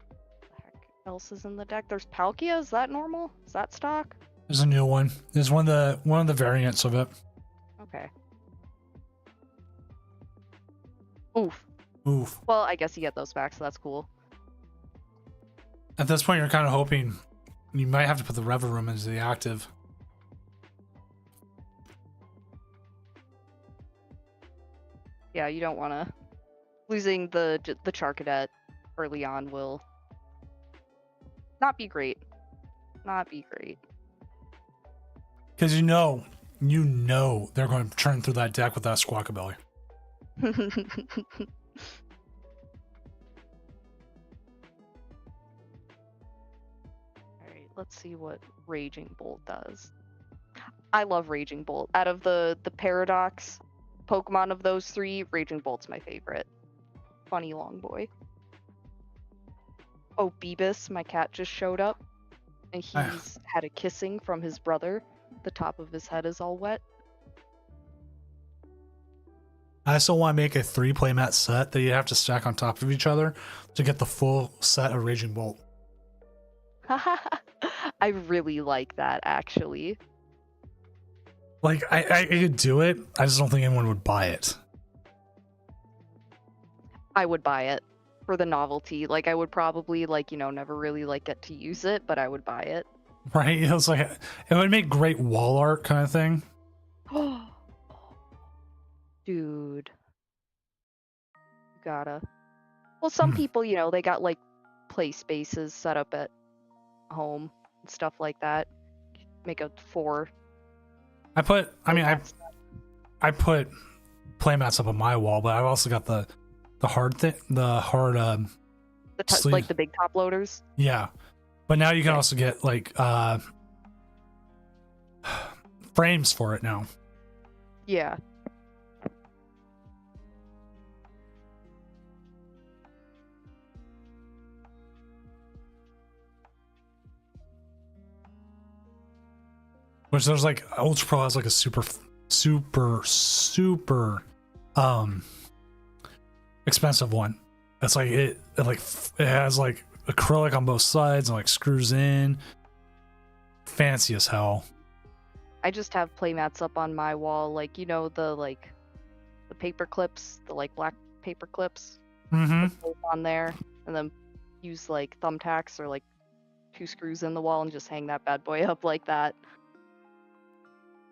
What the heck else is in the deck? There's Palkia. Is that normal? Is that stock? There's a new one. There's one of the variants of it. Okay. Oof. Oof. Well, I guess you get those back, so that's cool. At this point, you're kind of hoping you might have to put the Reverum into the active. Yeah, you don't want to. Losing the Charcadet early on will not be great. Not be great. Because you know they're going to turn through that deck with that Squawkabilly. Alright, let's see what Raging Bolt does. I love Raging Bolt. Out of the Paradox Pokemon of those three, Raging Bolt's my favorite. Funny long boy. Oh, Beebus, my cat just showed up. And he's had a kissing from his brother. The top of his head is all wet. I still want to make a 3 playmat set that you have to stack on top of each other to get the full set of Raging Bolt. I really like that, actually. Like, I could do it. I just don't think anyone would buy it. I would buy it for the novelty. Like, I would probably, like, you know, never really, like, get to use it, but I would buy it. Right? It was like, it would make great wall art kind of thing. Dude. You gotta. Well, some people, you know, they got, like, play spaces set up at home and stuff like that. Make a 4. I put playmats up on my wall, but I've also got the hard thing, like the big top loaders. Yeah, but now you can also get like frames for it now. Yeah. Which there's like Ultra Pro has like a super expensive one. It's like it has like acrylic on both sides and like screws in. Fancy as hell. I just have playmats up on my wall, like, you know, the paper clips, the like black paper clips. On there, and then use like thumbtacks or like 2 screws in the wall and just hang that bad boy up like that.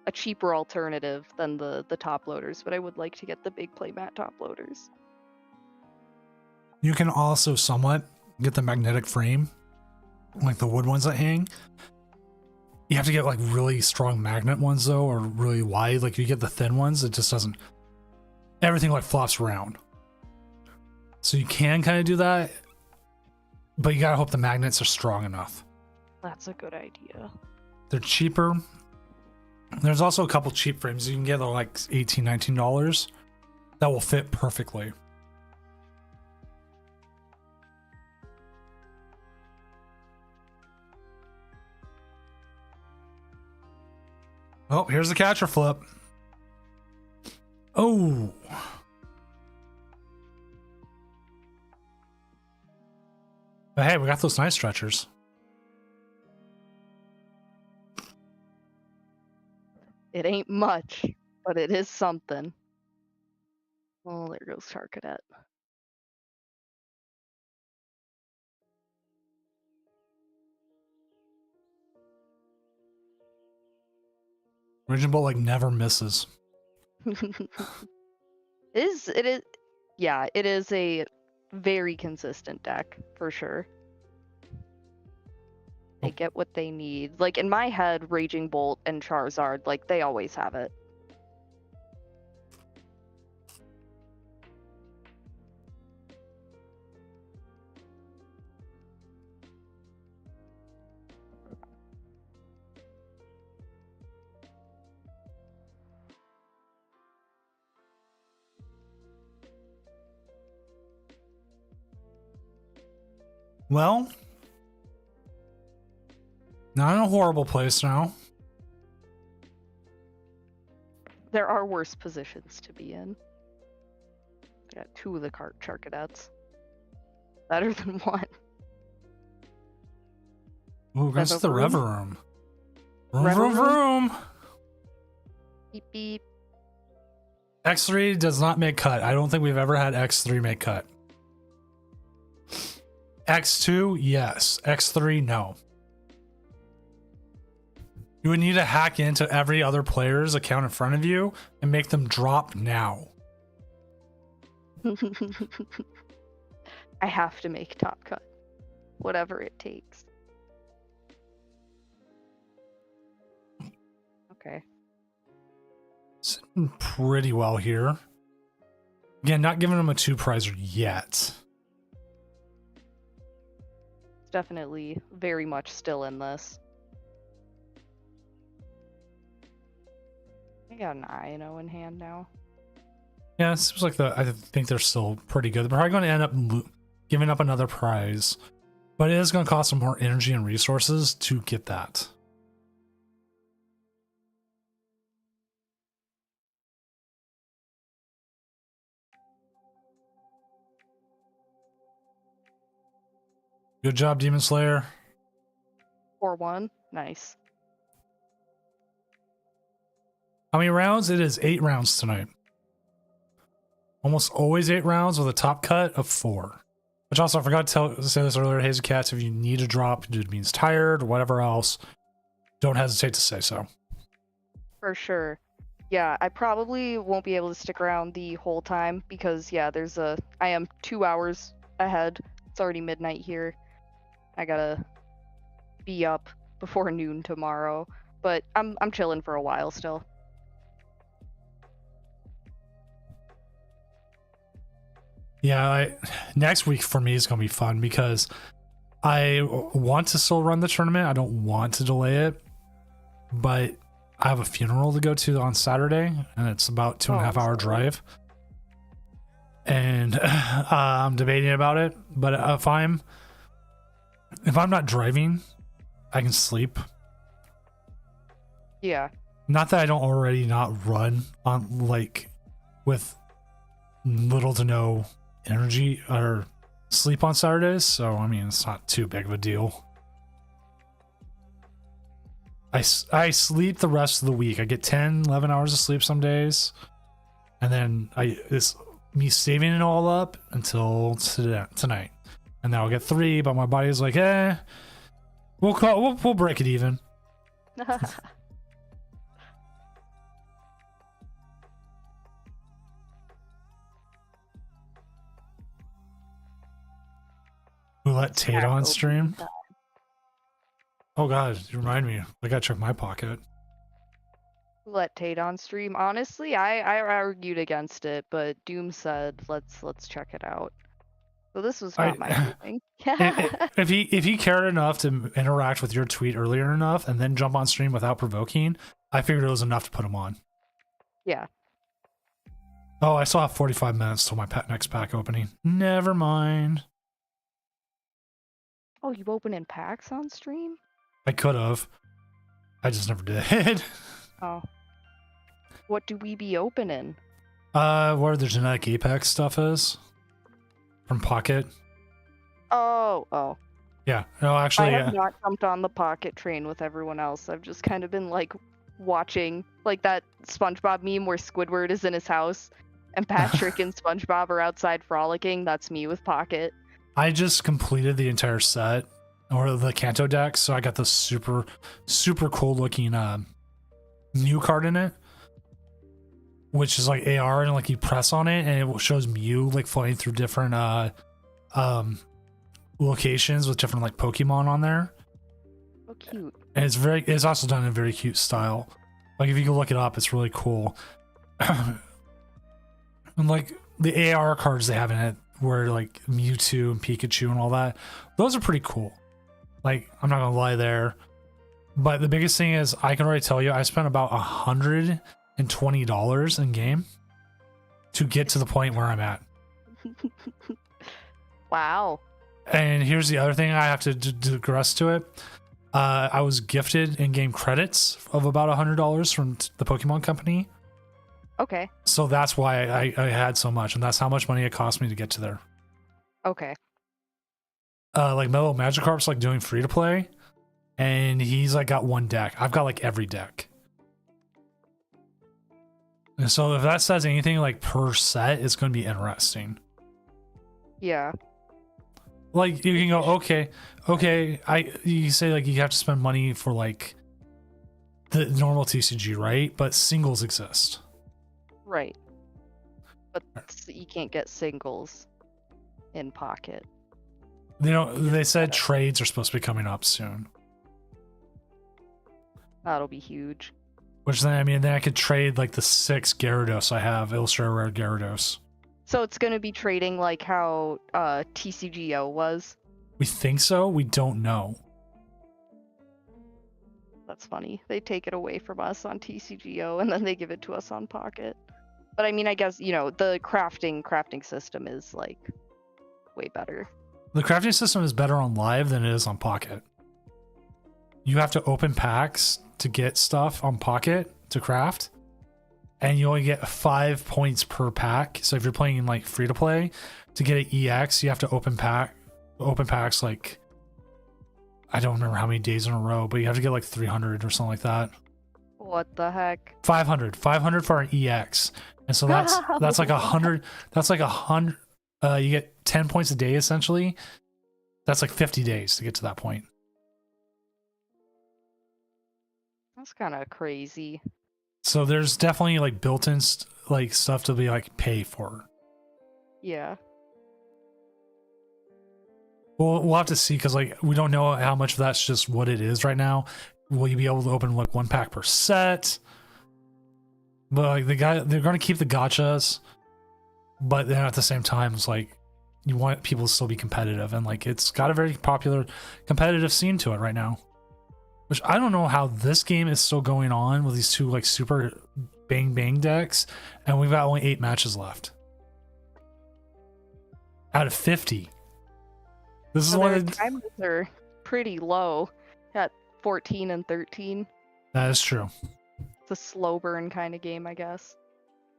A cheaper alternative than the top loaders, but I would like to get the big playmat top loaders. You can also somewhat get the magnetic frame, like the wood ones that hang. You have to get like really strong magnet ones though, or really wide. Like you get the thin ones, it just doesn't. Everything like flops around. So you can kind of do that, but you gotta hope the magnets are strong enough. That's a good idea. They're cheaper. There's also a couple cheap frames you can get. They're like $18, $19 that will fit perfectly. Oh, here's the catcher flip. Oh. But hey, we got those nice stretchers. It ain't much, but it is something. Oh, there goes Charcadet. Raging Bolt like never misses. It is, yeah, it is a very consistent deck for sure. They get what they need. Like in my head, Raging Bolt and Charizard, like they always have it. Well, not in a horrible place now. There are worse positions to be in. I got 2 of the Charcadets. Better than 1. Ooh, that's the Rev Reverum. Vroom, Rev vroom, vroom. Beep beep. X3 does not make cut. I don't think we've ever had X3 make cut. X2, yes. X3, no. You would need to hack into every other player's account in front of you and make them drop now. I have to make top cut. Whatever it takes. Okay. Sitting pretty well here. Again, not giving him a 2-prizer yet. It's definitely very much still in this. I got an I-No in hand now. Yeah, it seems like I think they're still pretty good. They're probably going to end up giving up another prize, but it is going to cost them more energy and resources to get that. Good job, Demon Slayer. 4-1. Nice. How many rounds? It is 8 rounds tonight. Almost always 8 rounds with a top cut of 4. Which also, I forgot to say this earlier, Hazy Cats, if you need to drop, it means tired or whatever else, don't hesitate to say so. For sure. Yeah, I probably won't be able to stick around the whole time because, yeah, I am 2 hours ahead. It's already midnight here. I gotta be up before noon tomorrow, but I'm chilling for a while still. Yeah, next week for me is going to be fun because I want to still run the tournament. I don't want to delay it, but I have a funeral to go to on Saturday, and it's about 2.5 hour drive. And I'm debating about it, but if I'm not driving, I can sleep. Yeah. Not that I don't already not run on like with little to no energy or sleep on Saturdays, so I mean it's not too big of a deal. I sleep the rest of the week. I get 10 11 hours of sleep some days, and then it's me saving it all up until tonight, and then I'll get 3, but my body's like we'll break it even. We let Tate on stream. Oh god, you remind me. I gotta check my pocket. Let Tate on stream. Honestly, I argued against it, but Doom said let's check it out. So this was not my doing. If he cared enough to interact with your tweet earlier enough and then jump on stream without provoking, I figured it was enough to put him on. Yeah. Oh, I still have 45 minutes till my next pack opening. Never mind. Oh, you open in packs on stream? I could have. I just never did. Oh. What do we be opening? Where the genetic apex stuff is from Pocket. Oh. Yeah. No, I actually, have not jumped on the Pocket train with everyone else. I've just kind of been like watching like that SpongeBob meme where Squidward is in his house and Patrick and SpongeBob are outside frolicking. That's me with Pocket. I just completed the entire set or the Kanto deck, so I got the super cool looking Mew card in it, which is like AR, and like you press on it and it shows Mew like flying through different locations with different like Pokemon on there. So cute. And it's also done in a very cute style. Like if you can look it up, it's really cool. And like the AR cards they have in it, where like Mewtwo and Pikachu and all that, those are pretty cool. Like I'm not gonna lie there, but the biggest thing is I can already tell you I spent about $120 in game to get to the point where I'm at. Wow. And here's the other thing I have to digress to it. I was gifted in-game credits of about $100 from the Pokemon Company. Okay. So that's why I had so much, and that's how much money it cost me to get to there. Okay. Like Mellow Magikarp's like doing free to play, and he's like got one deck. I've got like every deck. And so if that says anything like per set, it's going to be interesting. Yeah. Like you can go, okay. You say like you have to spend money for like the normal TCG, right? But singles exist. Right. But you can't get singles in Pocket. They said trades are supposed to be coming up soon. That'll be huge. Which then I could trade like the 6 Gyarados I have, Illustrator Rare Gyarados. So it's gonna be trading like how TCGO was. We think so. We don't know. That's funny. They take it away from us on TCGO and then they give it to us on Pocket. But I mean, I guess the crafting system is like way better. The crafting system is better on live than it is on Pocket. You have to open packs to get stuff on Pocket to craft, and you only get 5 points per pack. So if you're playing in like free to play, to get an EX, you have to open packs like I don't remember how many days in a row, but you have to get like 300 or something like that. What the heck? 500 for an EX, and so that's like 100. That's like 100. You get 10 points a day essentially. That's like 50 days to get to that point. That's kind of crazy. So there's definitely like built-in like stuff to be like pay for. Yeah. We'll have to see, because like we don't know how much of that's just what it is right now. Will you be able to open like 1 pack per set? But like they're going to keep the gachas, but then at the same time it's like you want people to still be competitive, and like it's got a very popular competitive scene to it right now. Which I don't know how this game is still going on with these 2 like super bang decks, and we've got only 8 matches left out of 50. This is one of the timers are pretty low at 14 and 13. That is true. It's a slow burn kind of game, I guess.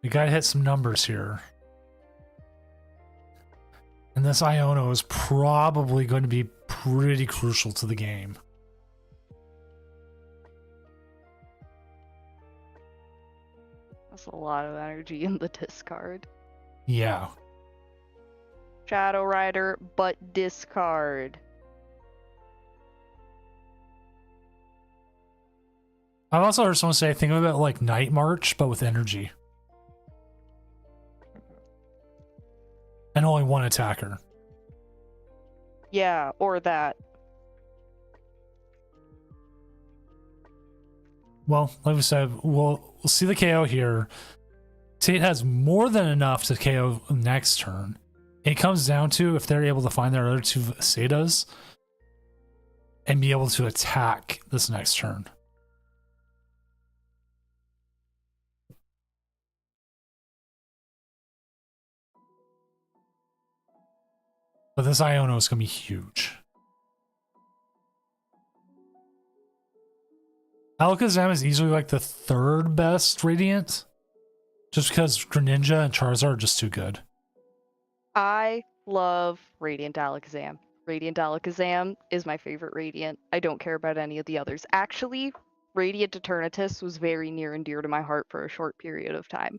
We gotta hit some numbers here. And this Iono is probably going to be pretty crucial to the game. That's a lot of energy in the discard. Yeah. Shadow Rider, but discard. I've also heard someone say, think of it like Night March, but with energy. And only 1 attacker. Yeah, or that. Well, like we said, we'll see the KO here. Tate has more than enough to KO next turn. It comes down to if they're able to find their other 2 Setas and be able to attack this next turn. But this Iono is going to be huge. Alakazam is easily like the third best Radiant, just because Greninja and Charizard are just too good. I love Radiant Alakazam. Radiant Alakazam is my favorite Radiant. I don't care about any of the others. Actually, Radiant Eternatus was very near and dear to my heart for a short period of time.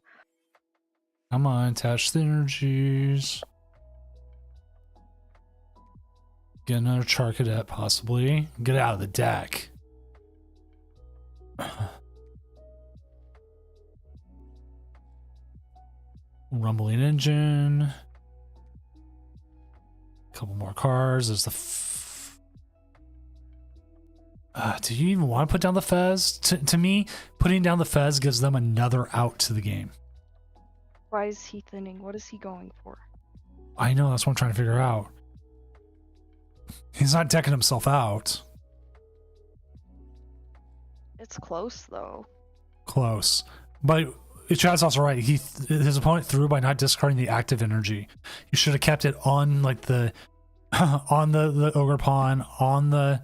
Come on, attach the energies. Get another Charcadet, possibly. Get out of the deck. Rumbling engine. A couple more cards. There's the. Do you even want to put down the Fez? To me, putting down the Fez gives them another out to the game. Why is he thinning? What is he going for? I know, that's what I'm trying to figure out. He's not decking himself out. It's close, though. Close. But Chad's also right. His opponent threw by not discarding the active energy. You should have kept it on like the on the Ogre Pawn, on the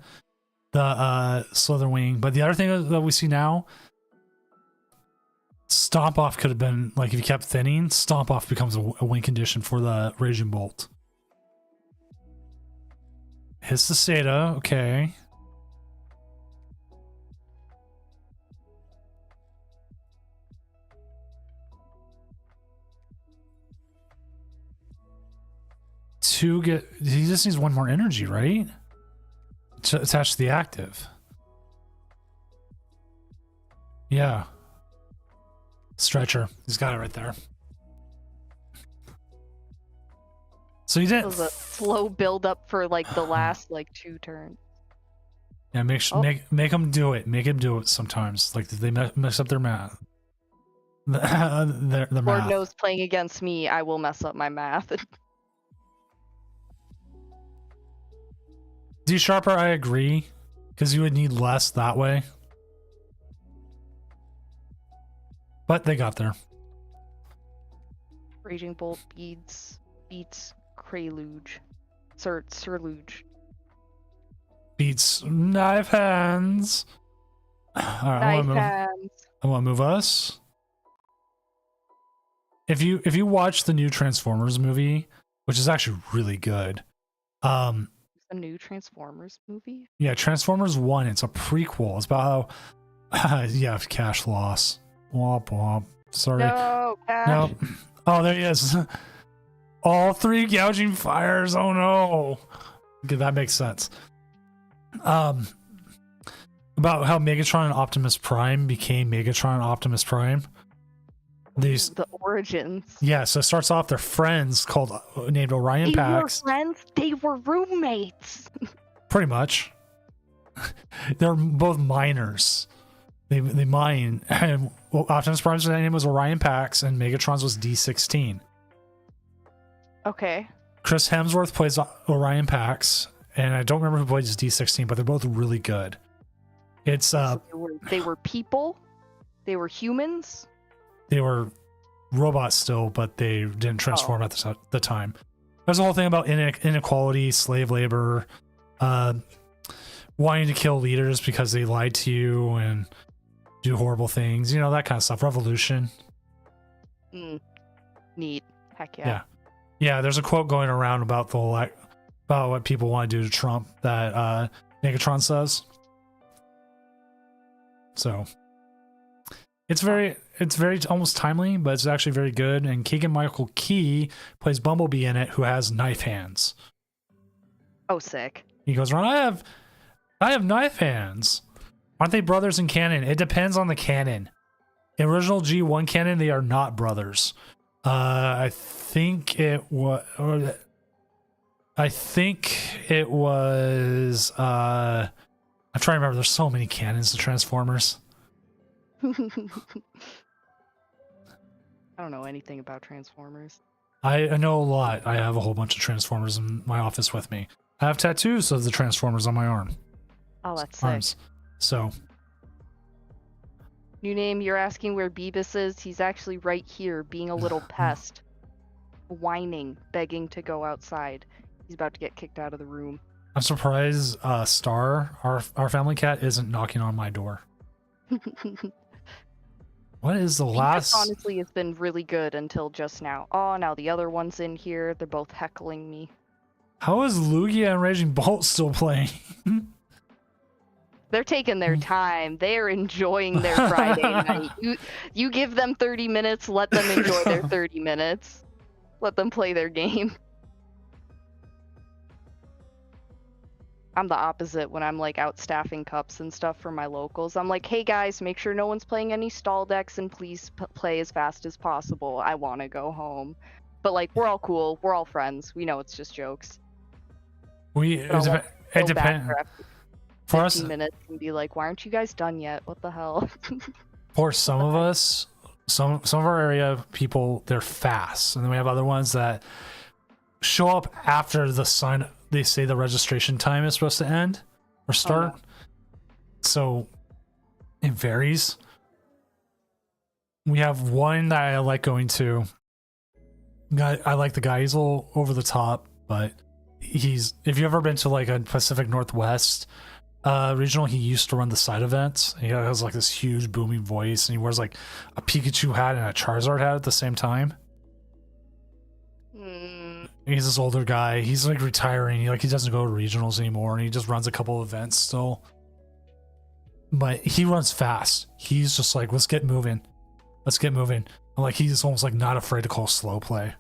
Slitherwing. But the other thing that we see now, Stomp Off could have been, like, if you kept thinning, Stomp Off becomes a win condition for the Raging Bolt. Hits the Seda, okay. He just needs one more energy, right? To attach to the active. Yeah. Stretcher. He's got it right there. So he didn't. It was a slow build up for like the last like 2 turns. Yeah, make him do it. Make him do it sometimes. Like they mess up their math. their Lord math. knows, playing against me, I will mess up my math. D Sharper, I agree, because you would need less that way. But they got there. Raging Bolt beats Kraluge. Sirluge. Beats Knife Hands. Alright, I want to move us. If you watch the new Transformers movie, which is actually really good. A new Transformers movie? Yeah, Transformers 1. It's a prequel. It's about how yeah, cash loss. Womp womp. Sorry. No, Cash. Nope. Oh, there he is. All 3 gouging fires. Oh no. Okay, that makes sense. About how Megatron and Optimus Prime became Megatron and Optimus Prime. The origins. Yeah, so it starts off, they're friends named Orion Pax. They were friends? They were roommates. Pretty much. They're both miners. They mine. And Optimus Prime's name was Orion Pax, and Megatron's was D16. Okay. Chris Hemsworth plays Orion Pax, and I don't remember who plays D16, but they're both really good. It's So they were people. They were humans. They were robots still, but they didn't transform at the time. There's a whole thing about inequality, slave labor, wanting to kill leaders because they lied to you and do horrible things. You know, that kind of stuff. Revolution. Neat. Heck yeah. Yeah, there's a quote going around about about what people want to do to Trump that Megatron says. So it's very almost timely, but it's actually very good. And Keegan-Michael Key plays Bumblebee in it, who has knife hands. Oh, sick. He goes around, I have knife hands. Aren't they brothers in canon? It depends on the canon. In original G1 canon, they are not brothers. I think it was. I'm trying to remember. There's so many canons to Transformers. I don't know anything about Transformers. I know a lot. I have a whole bunch of Transformers in my office with me. I have tattoos of the Transformers on my arm. Oh, that's arms. sick. So. New name, you're asking where Beavis is? He's actually right here, being a little pest. Whining, begging to go outside. He's about to get kicked out of the room. I'm surprised Star, our family cat, isn't knocking on my door. What is the Phoenix last? honestly has been really good until just now. Oh, now the other one's in here. They're both heckling me. How is Lugia and Raging Bolt still playing? They're taking their time. They're enjoying their Friday night. You give them 30 minutes, let them enjoy their 30 minutes. Let them play their game. I'm the opposite when I'm like out staffing cups and stuff for my locals. I'm like, hey guys, make sure no one's playing any stall decks and please play as fast as possible. I want to go home. But like, we're all cool. We're all friends. We know it's just jokes. It depends. For us, 15 minutes and be like, why aren't you guys done yet? What the hell? for some of us, some of our area people, they're fast, and then we have other ones that show up after the sign. They say the registration time is supposed to end or start. Oh, no. So it varies. We have one that I like going to. I like the guy. He's a little over the top, but he's. If you've ever been to like a Pacific Northwest regional, he used to run the side events. He has like this huge booming voice, and he wears like a Pikachu hat and a Charizard hat at the same time. He's this older guy. He's like retiring. He doesn't go to regionals anymore, and he just runs a couple of events still. But he runs fast. He's just like, let's get moving. Let's get moving. And like he's almost like not afraid to call slow play.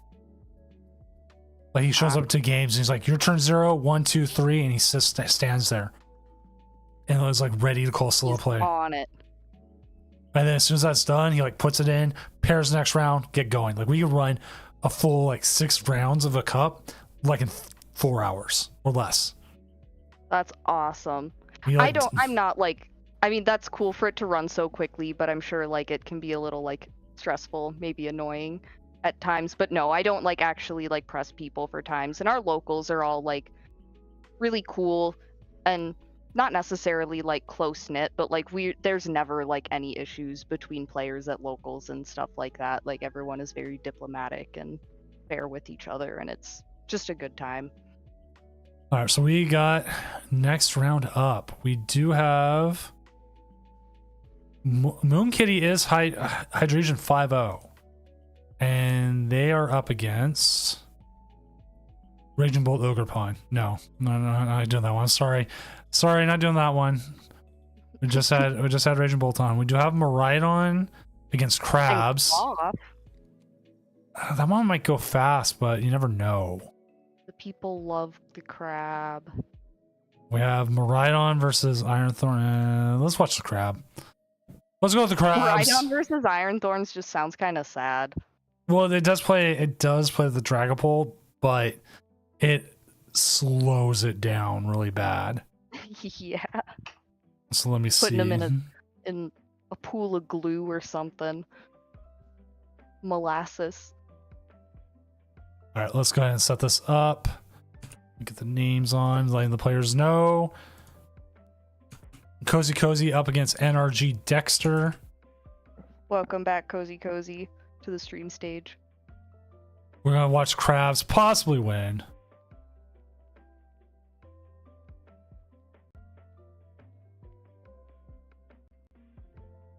Like he shows up to games and he's like, your turn 0, 1, 2, 3, and he stands there. And was like ready to call slow play. On it. And then as soon as that's done, he like puts it in, pairs next round, get going. Like we can run a full like 6 rounds of a cup like in 4 hours or less. That's awesome. Like, I'm not like, I mean, that's cool for it to run so quickly, but I'm sure like it can be a little like stressful, maybe annoying at times. But no, I don't like actually like press people for times. And our locals are all like really cool and not necessarily like close knit, but like there's never like any issues between players at locals and stuff like that. Like everyone is very diplomatic and fair with each other, and it's just a good time. All right, so we got next round up. We do have Moon Kitty is Hydration 5-0, and they are up against Raging Bolt Ogre Pawn. No, not doing that one. Sorry, not doing that one. We just had Raging Bolt on. We do have Miraidon against Crabs. That one might go fast, but you never know. The people love the crab. We have Miraidon versus Ironthorn. Let's watch the crab. Let's go with the crabs. Miraidon versus Ironthorns just sounds kind of sad. Well, it does play the Dragapult, but it slows it down really bad. Yeah. So let me see. Putting them in a pool of glue or something. Molasses. All right, let's go ahead and set this up. Get the names on, letting the players know. Cozy up against NRG Dexter. Welcome back, Cozy, to the stream stage. We're gonna watch Crabs possibly win.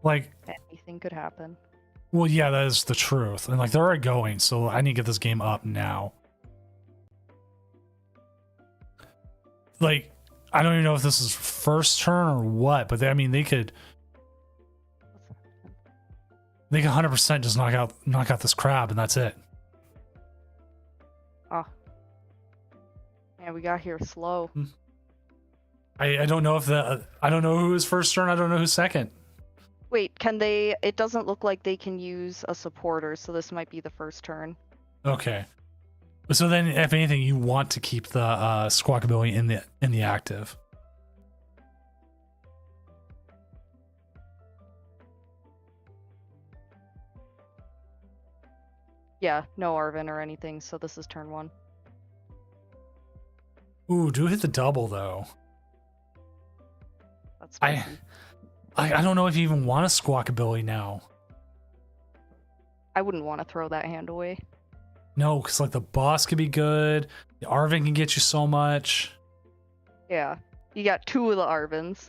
Like anything could happen. Well, yeah, that is the truth. And like they're already going, so I need to get this game up now. Like, I don't even know if this is first turn or what, but they could 100% just knock out this crab and that's it. Oh. Yeah, we got here slow. I don't know if I don't know who is first turn, I don't know who's second. Wait, can they? It doesn't look like they can use a supporter, so this might be the first turn. Okay. So then, if anything, you want to keep the Squawkabilly in the active. Yeah, no Arven or anything, so this is turn 1. Ooh, do hit the double though. That's I don't know if you even want a Squawkabilly now. I wouldn't want to throw that hand away. No, because like the boss could be good. The Arven can get you so much. Yeah, you got 2 of the Arvens.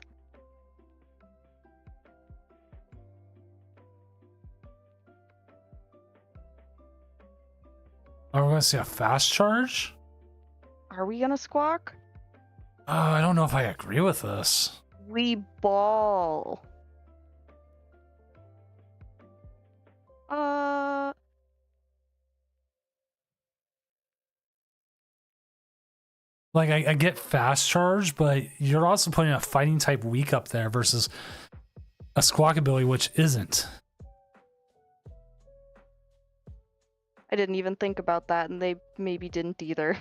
Are we gonna see a fast charge? Are we gonna squawk? I don't know if I agree with this. We ball. Like I get fast charge, but you're also putting a fighting type weak up there versus a squawk ability, which isn't. I didn't even think about that, and they maybe didn't either.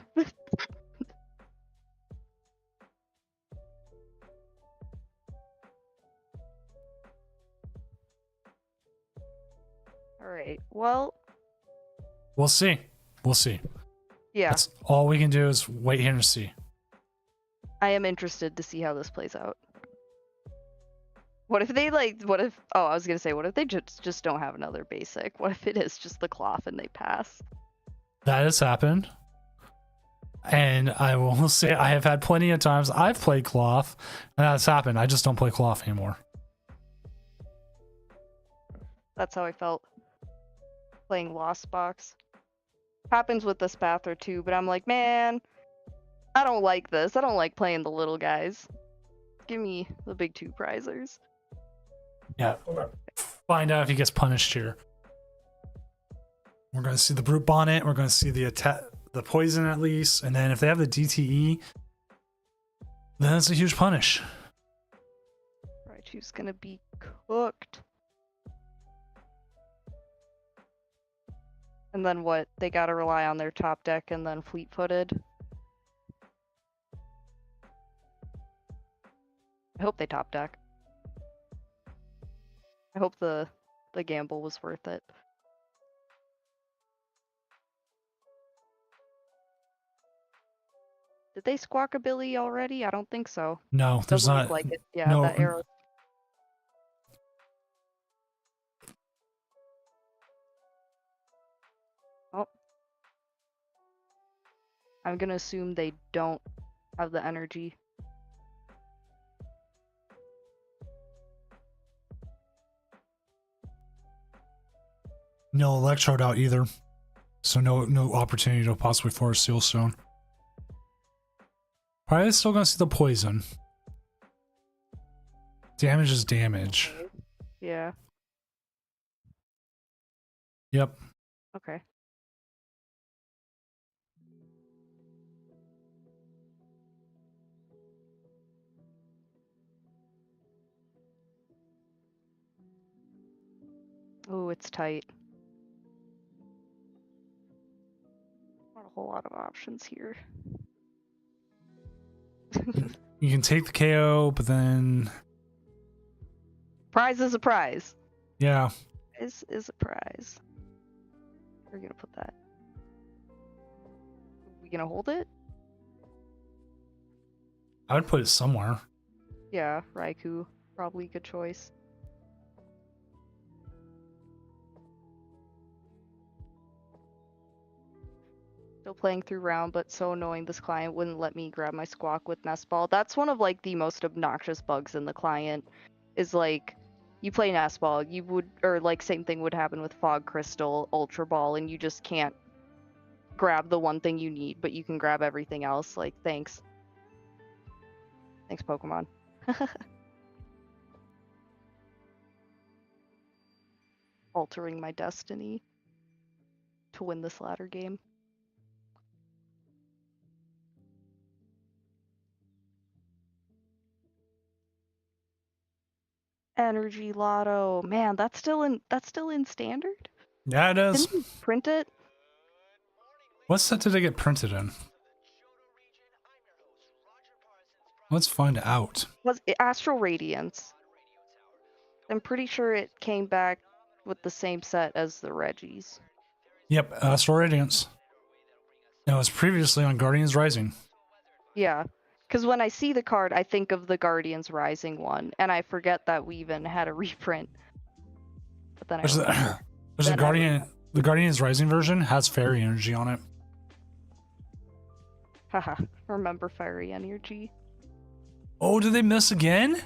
Alright, well, We'll see. We'll see. yeah. That's all we can do is wait here and see. I am interested to see how this plays out. What if they oh, I was gonna say, what if they just don't have another basic? What if it is just the cloth and they pass? That has happened. And I will say I have had plenty of times I've played cloth and that's happened. I just don't play cloth anymore. That's how I felt playing Lost Box. Happens with this Bather too, but I'm like, man, I don't like this. I don't like playing the little guys. Give me the big two prizers. Yeah. Find out if he gets punished here. We're going to see the Brute Bonnet. We're going to see the attack, the poison at least. And then if they have the DTE, then it's a huge punish. Raichu's gonna be cooked. And then what? They gotta rely on their top deck and then fleet-footed. I hope they top deck. I hope the gamble was worth it. Did they squawk a Billy already? I don't think so. No, there's Doesn't not. look like it. Yeah, no, that arrow. Oh. I'm gonna assume they don't have the energy. No electrode out either. So no opportunity to possibly force Seal Stone. Probably still gonna see the poison. Damage is damage. Yeah. Yep. Okay. Oh, it's tight. Not a whole lot of options here. You can take the KO, but then Prize is a prize. yeah. Is a prize. We're gonna put that. We gonna hold it? I would put it somewhere. Yeah, Raikou. Probably a good choice. Still playing through round, but so annoying this client wouldn't let me grab my squawk with Nest Ball. That's one of like the most obnoxious bugs in the client. Is like you play Nest Ball, you would, or like same thing would happen with Fog Crystal, Ultra Ball, and you just can't grab the one thing you need, but you can grab everything else. Like, thanks. Thanks, Pokemon. Altering my destiny to win this ladder game. Energy Lotto. Man, that's still in standard? Yeah, it is. Didn't you print it? What set did it get printed in? Let's find out. Was it Astral Radiance? I'm pretty sure it came back with the same set as the Reggies. Yep, Astral Radiance. It was previously on Guardians Rising. Yeah, because when I see the card, I think of the Guardians Rising one, and I forget that we even had a reprint. But then There's a Guardian. The Guardians Rising version has fairy energy on it. Haha, remember Fiery Energy? Oh, did they miss again?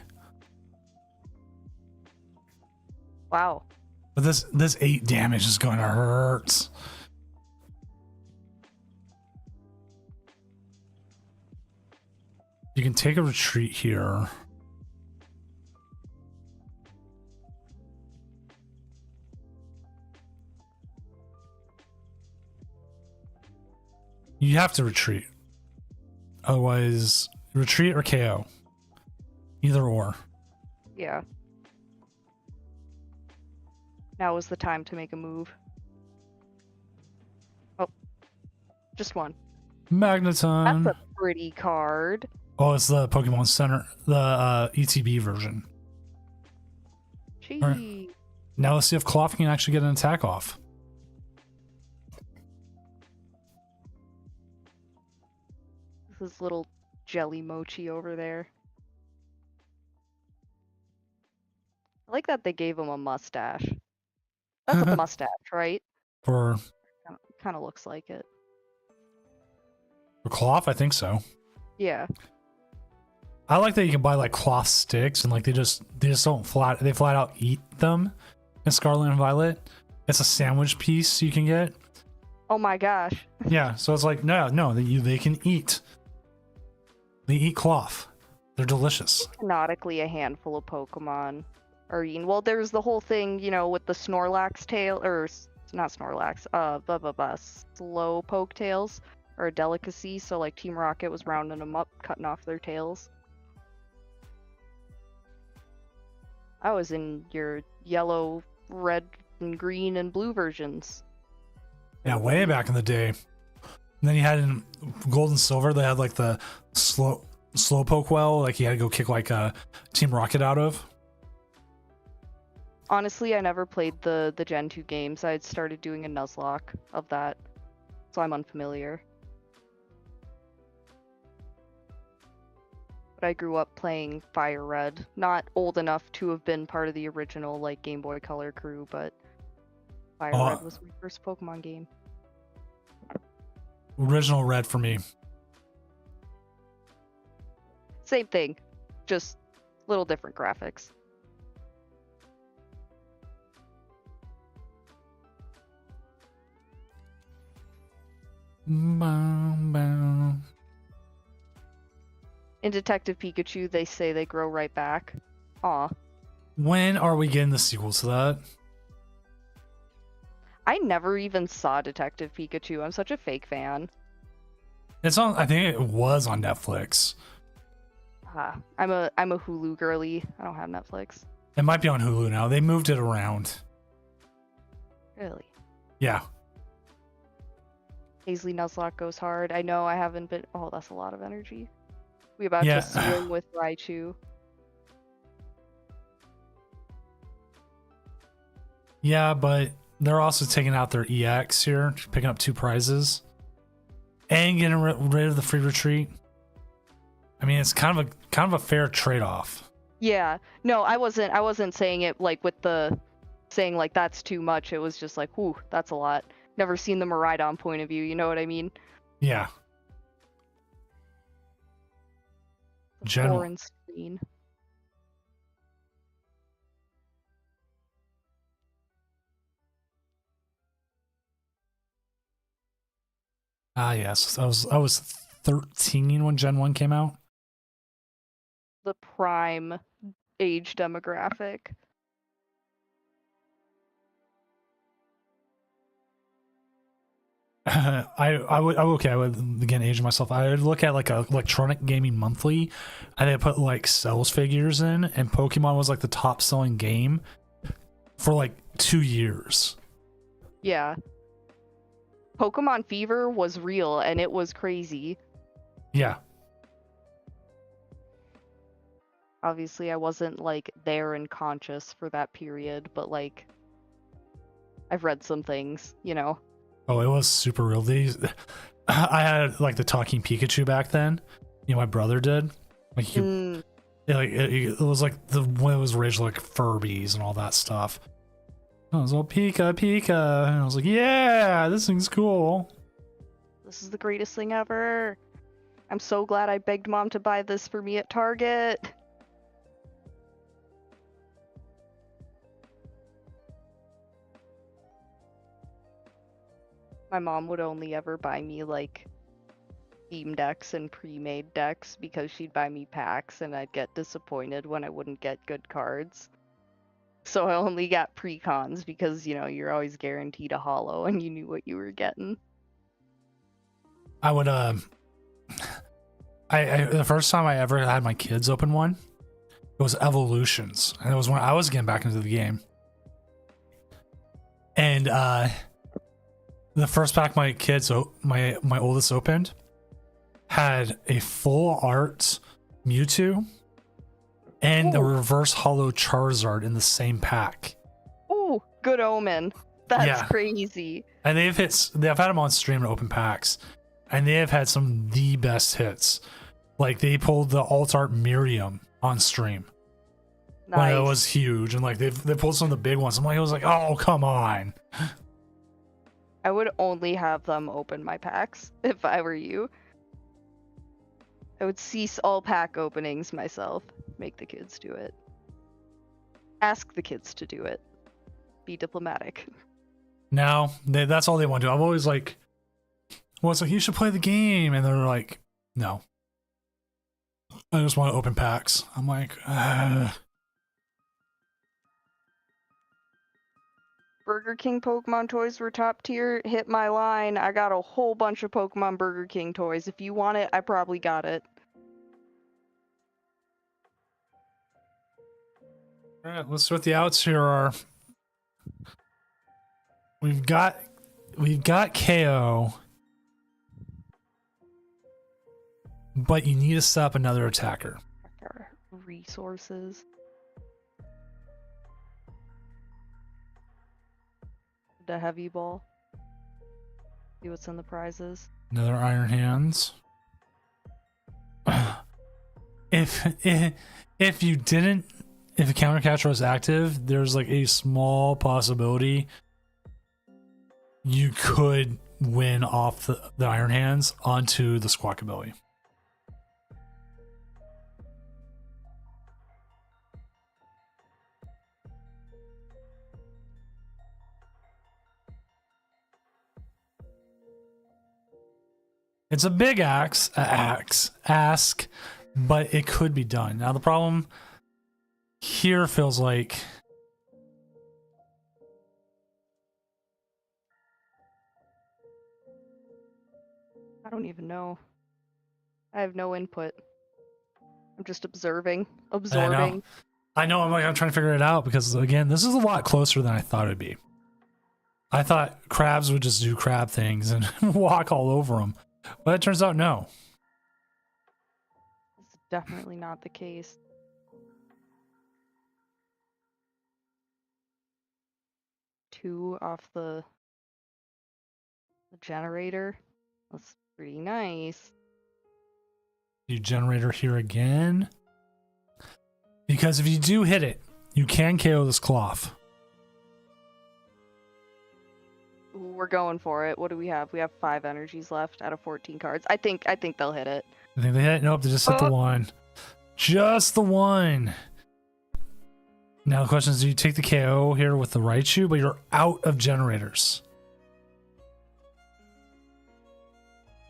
Wow. But this 8 damage is going to hurt. You can take a retreat here. You have to retreat. Otherwise, retreat or KO. Either or. Yeah. Now is the time to make a move. Oh, just one. Magneton. That's a pretty card. Oh, it's the Pokemon Center, the ETB version. Gee. All right. Now let's see if Cloth can actually get an attack off. This is little jelly mochi over there. I like that they gave him a mustache. That's a mustache, right? For Kind of looks like it. Cloth, I think so. Yeah. I like that you can buy like cloth sticks and like they just don't flat out eat them in Scarlet and Violet. It's a sandwich piece you can get. Oh my gosh. Yeah, so it's like no, they can eat. They eat cloth. They're delicious. Canonically, a handful of Pokemon are eaten. Well, there's the whole thing, you know, with the Snorlax tail, or not Snorlax, slow poke tails are a delicacy. So like Team Rocket was rounding them up, cutting off their tails. I was in your yellow, red, and green and blue versions. Yeah, way back in the day. And then you had in Gold and Silver, they had like the slow poke well, like you had to go kick like a Team Rocket out of. Honestly, I never played the Gen 2 games. I had started doing a Nuzlocke of that, so I'm unfamiliar. But I grew up playing Fire Red. Not old enough to have been part of the original like Game Boy Color crew, but Fire Red was my first Pokemon game. Original Red for me. Same thing, just little different graphics. In Detective Pikachu, they say they grow right back. Aw. When are we getting the sequel to that? I never even saw Detective Pikachu. I'm such a fake fan. It's on. I think it was on Netflix. I'm a Hulu girly. I don't have Netflix. It might be on Hulu now. They moved it around. Really? Yeah. Paisley Nuzlocke goes hard. I know I haven't been. Oh, that's a lot of energy. We about to swing with Raichu. Yeah, but they're also taking out their EX here, picking up 2 prizes, and getting rid of the free retreat. I mean, it's kind of a fair trade-off. Yeah. No, I wasn't saying it like with the saying like that's too much. It was just like, whew, that's a lot. Never seen the Miraidon point of view. You know what I mean? Yeah. Foreign screen. Yes. I was 13 when Gen 1 came out. The prime age demographic. I would again age myself. I would look at like a Electronic Gaming Monthly, and they put like sales figures in, and Pokemon was like the top selling game for like 2 years. Yeah. Pokemon fever was real and it was crazy. Yeah. Obviously, I wasn't like there and conscious for that period, but like I've read some things, you know. Oh, it was super real. I had like the talking Pikachu back then. You know, my brother did. Like it was like when it was raised like Furbies and all that stuff. I was all Pika, and I was like, yeah, this thing's cool. This is the greatest thing ever. I'm so glad I begged Mom to buy this for me at Target. My mom would only ever buy me like Steam decks and pre-made decks because she'd buy me packs and I'd get disappointed when I wouldn't get good cards. So I only got pre-cons because, you're always guaranteed a holo and you knew what you were getting. I would the first time I ever had my kids open one, it was Evolutions, and it was when I was getting back into the game. And the first pack my kids, my oldest opened, had a full art Mewtwo and a reverse holo Charizard in the same pack. Ooh, good omen. That's crazy. And they've had them on stream to open packs, and they have had some of the best hits. Like they pulled the alt art Miriam on stream. Nice. When it was huge, and like they pulled some of the big ones. I was like, oh come on. I would only have them open my packs if I were you. I would cease all pack openings myself. Make the kids do it. Ask the kids to do it. Be diplomatic. No, that's all they want to do. I'm always like, well, it's like, you should play the game. And they're like, no. I just want to open packs. I'm like, Burger King Pokemon toys were top tier. Hit my line. I got a whole bunch of Pokemon Burger King toys. If you want it, I probably got it. all right, let's see what the outs here are. We've got KO, but you need to set up another attacker. Our resources. The heavy ball. See what's in the prizes. Another Iron Hands. If a counter catcher was active, there's like a small possibility you could win off the Iron Hands onto the Squawkabilly. It's a big ask, but it could be done. Now the problem here feels like I don't even know. I have no input. I'm just absorbing. I know. I'm trying to figure it out because again, this is a lot closer than I thought it'd be. I thought crabs would just do crab things and walk all over them, but it turns out no. It's definitely not the case. Two off the generator. That's pretty nice. You generator here again. Because if you do hit it, you can KO this cloth. Ooh, we're going for it. What do we have? We have 5 energies left out of 14 cards. I think they'll hit it. I think they hit. Nope, they just hit the one. Just the one. Now the question is, do you take the KO here with the Raichu, but you're out of generators?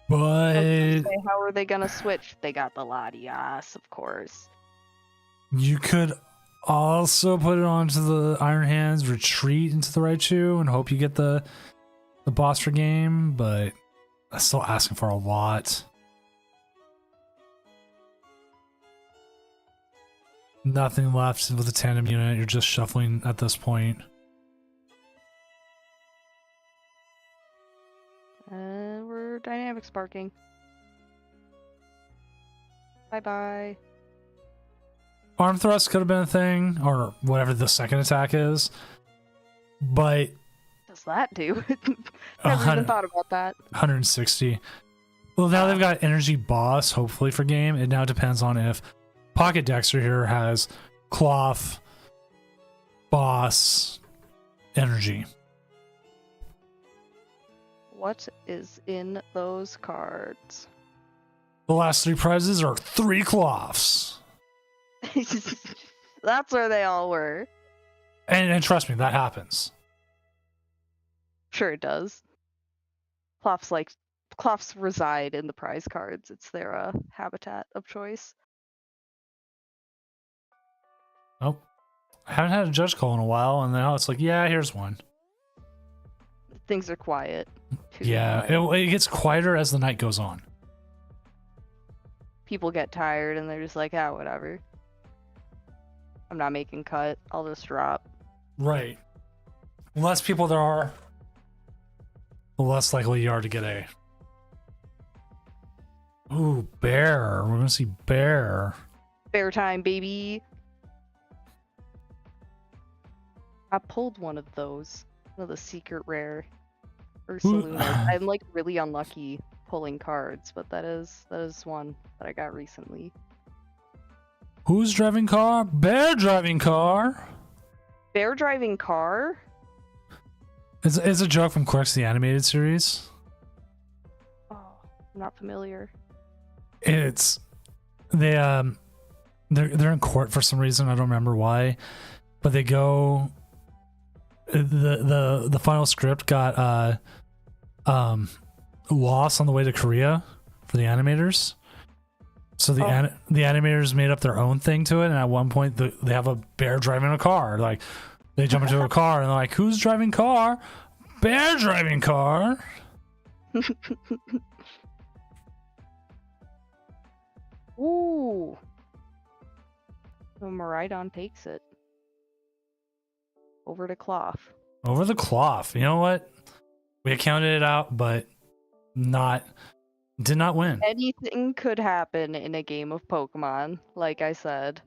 But how are they gonna switch? They got the Latias, of course. You could also put it onto the Iron Hands, retreat into the Raichu, and hope you get the boss for game, but I'm still asking for a lot. Nothing left with the tandem unit. You're just shuffling at this point. We're dynamic sparking. Bye-bye. Arm thrust could have been a thing, or whatever the second attack is. But what does that do? Never even thought about that. 160. Well, now they've got energy boss, hopefully, for game. It now depends on if Pocket Dexter here has cloth, boss, energy. What is in those cards? The last 3 prizes are 3 cloths. That's where they all were. And trust me, that happens. Sure it does. Cloths like Cloths reside in the prize cards. It's their habitat of choice. Oh, I haven't had a judge call in a while, and now it's like, yeah, here's one. Things are quiet. Yeah, it gets quieter as the night goes on. People get tired and they're just like, ah, whatever. I'm not making cut. I'll just drop. Right. The less people there are, the less likely you are to get a. Ooh, bear. We're gonna see bear. Bear time, baby. I pulled one of those. One of the secret rare Ursalunas. I'm like really unlucky pulling cards, but that is one that I got recently. Who's driving car? Bear driving car. Bear driving car? It's a joke from Quirks the animated series. Oh, I'm not familiar. It's they're in court for some reason. I don't remember why, but they go. The final script got lost on the way to Korea for the animators. So the animators made up their own thing to it, and at one point they have a bear driving a car. Like they jump into a car and they're like, "Who's driving car? Bear driving car." Ooh. So Maridon takes it. Over to cloth. Over the cloth. You know what? We accounted it out, but did not win. Anything could happen in a game of Pokemon, like I said.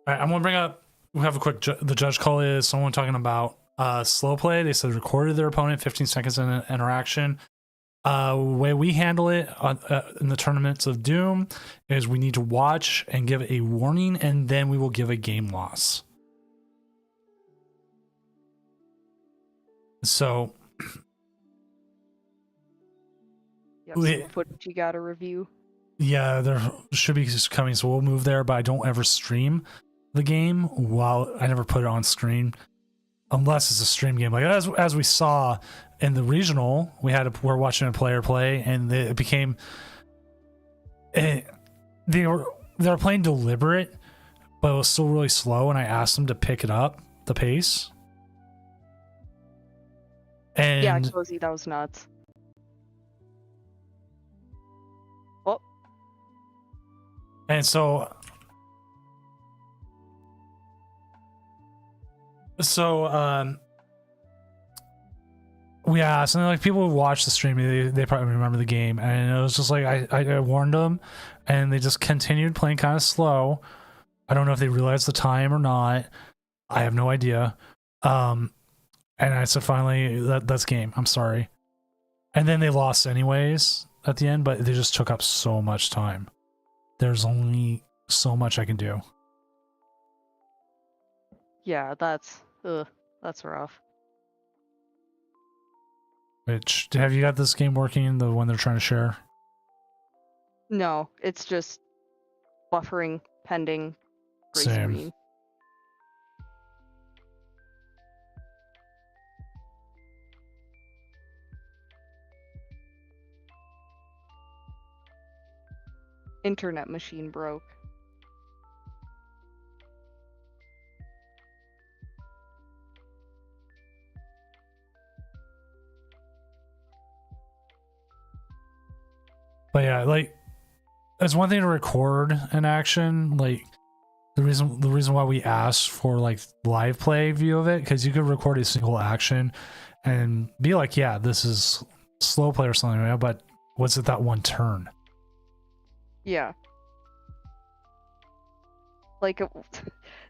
All right, I'm gonna bring up. We have a quick. The judge call is someone talking about slow play. They said recorded their opponent 15 seconds in an interaction. Way we handle it in the tournaments of Doom is we need to watch and give a warning, and then we will give a game loss. So, Yep, some footage you gotta review. Yeah, there should be coming, so we'll move there. But I don't ever stream the game while I never put it on screen, unless it's a stream game. Like as we saw in the regional, we're watching a player play, and it became they were playing deliberate, but it was still really slow. And I asked them to pick it up the pace. And yeah, Cozy, that was nuts. Oh. And so we asked, and like people who watch the stream, they probably remember the game, and it was just like I warned them, and they just continued playing kind of slow. I don't know if they realized the time or not. I have no idea. And I said, finally, that's game. I'm sorry. And then they lost anyways at the end, but they just took up so much time. There's only so much I can do. Yeah, that's rough. Which, have you got this game working, the one they're trying to share? No, it's just buffering, pending, gray Same. screen. Internet machine broke. But yeah, like, it's one thing to record an action. Like, the reason why we asked for like live play view of it, because you could record a single action and be like, yeah, this is slow play or something, but what's it that one turn? Yeah. Like,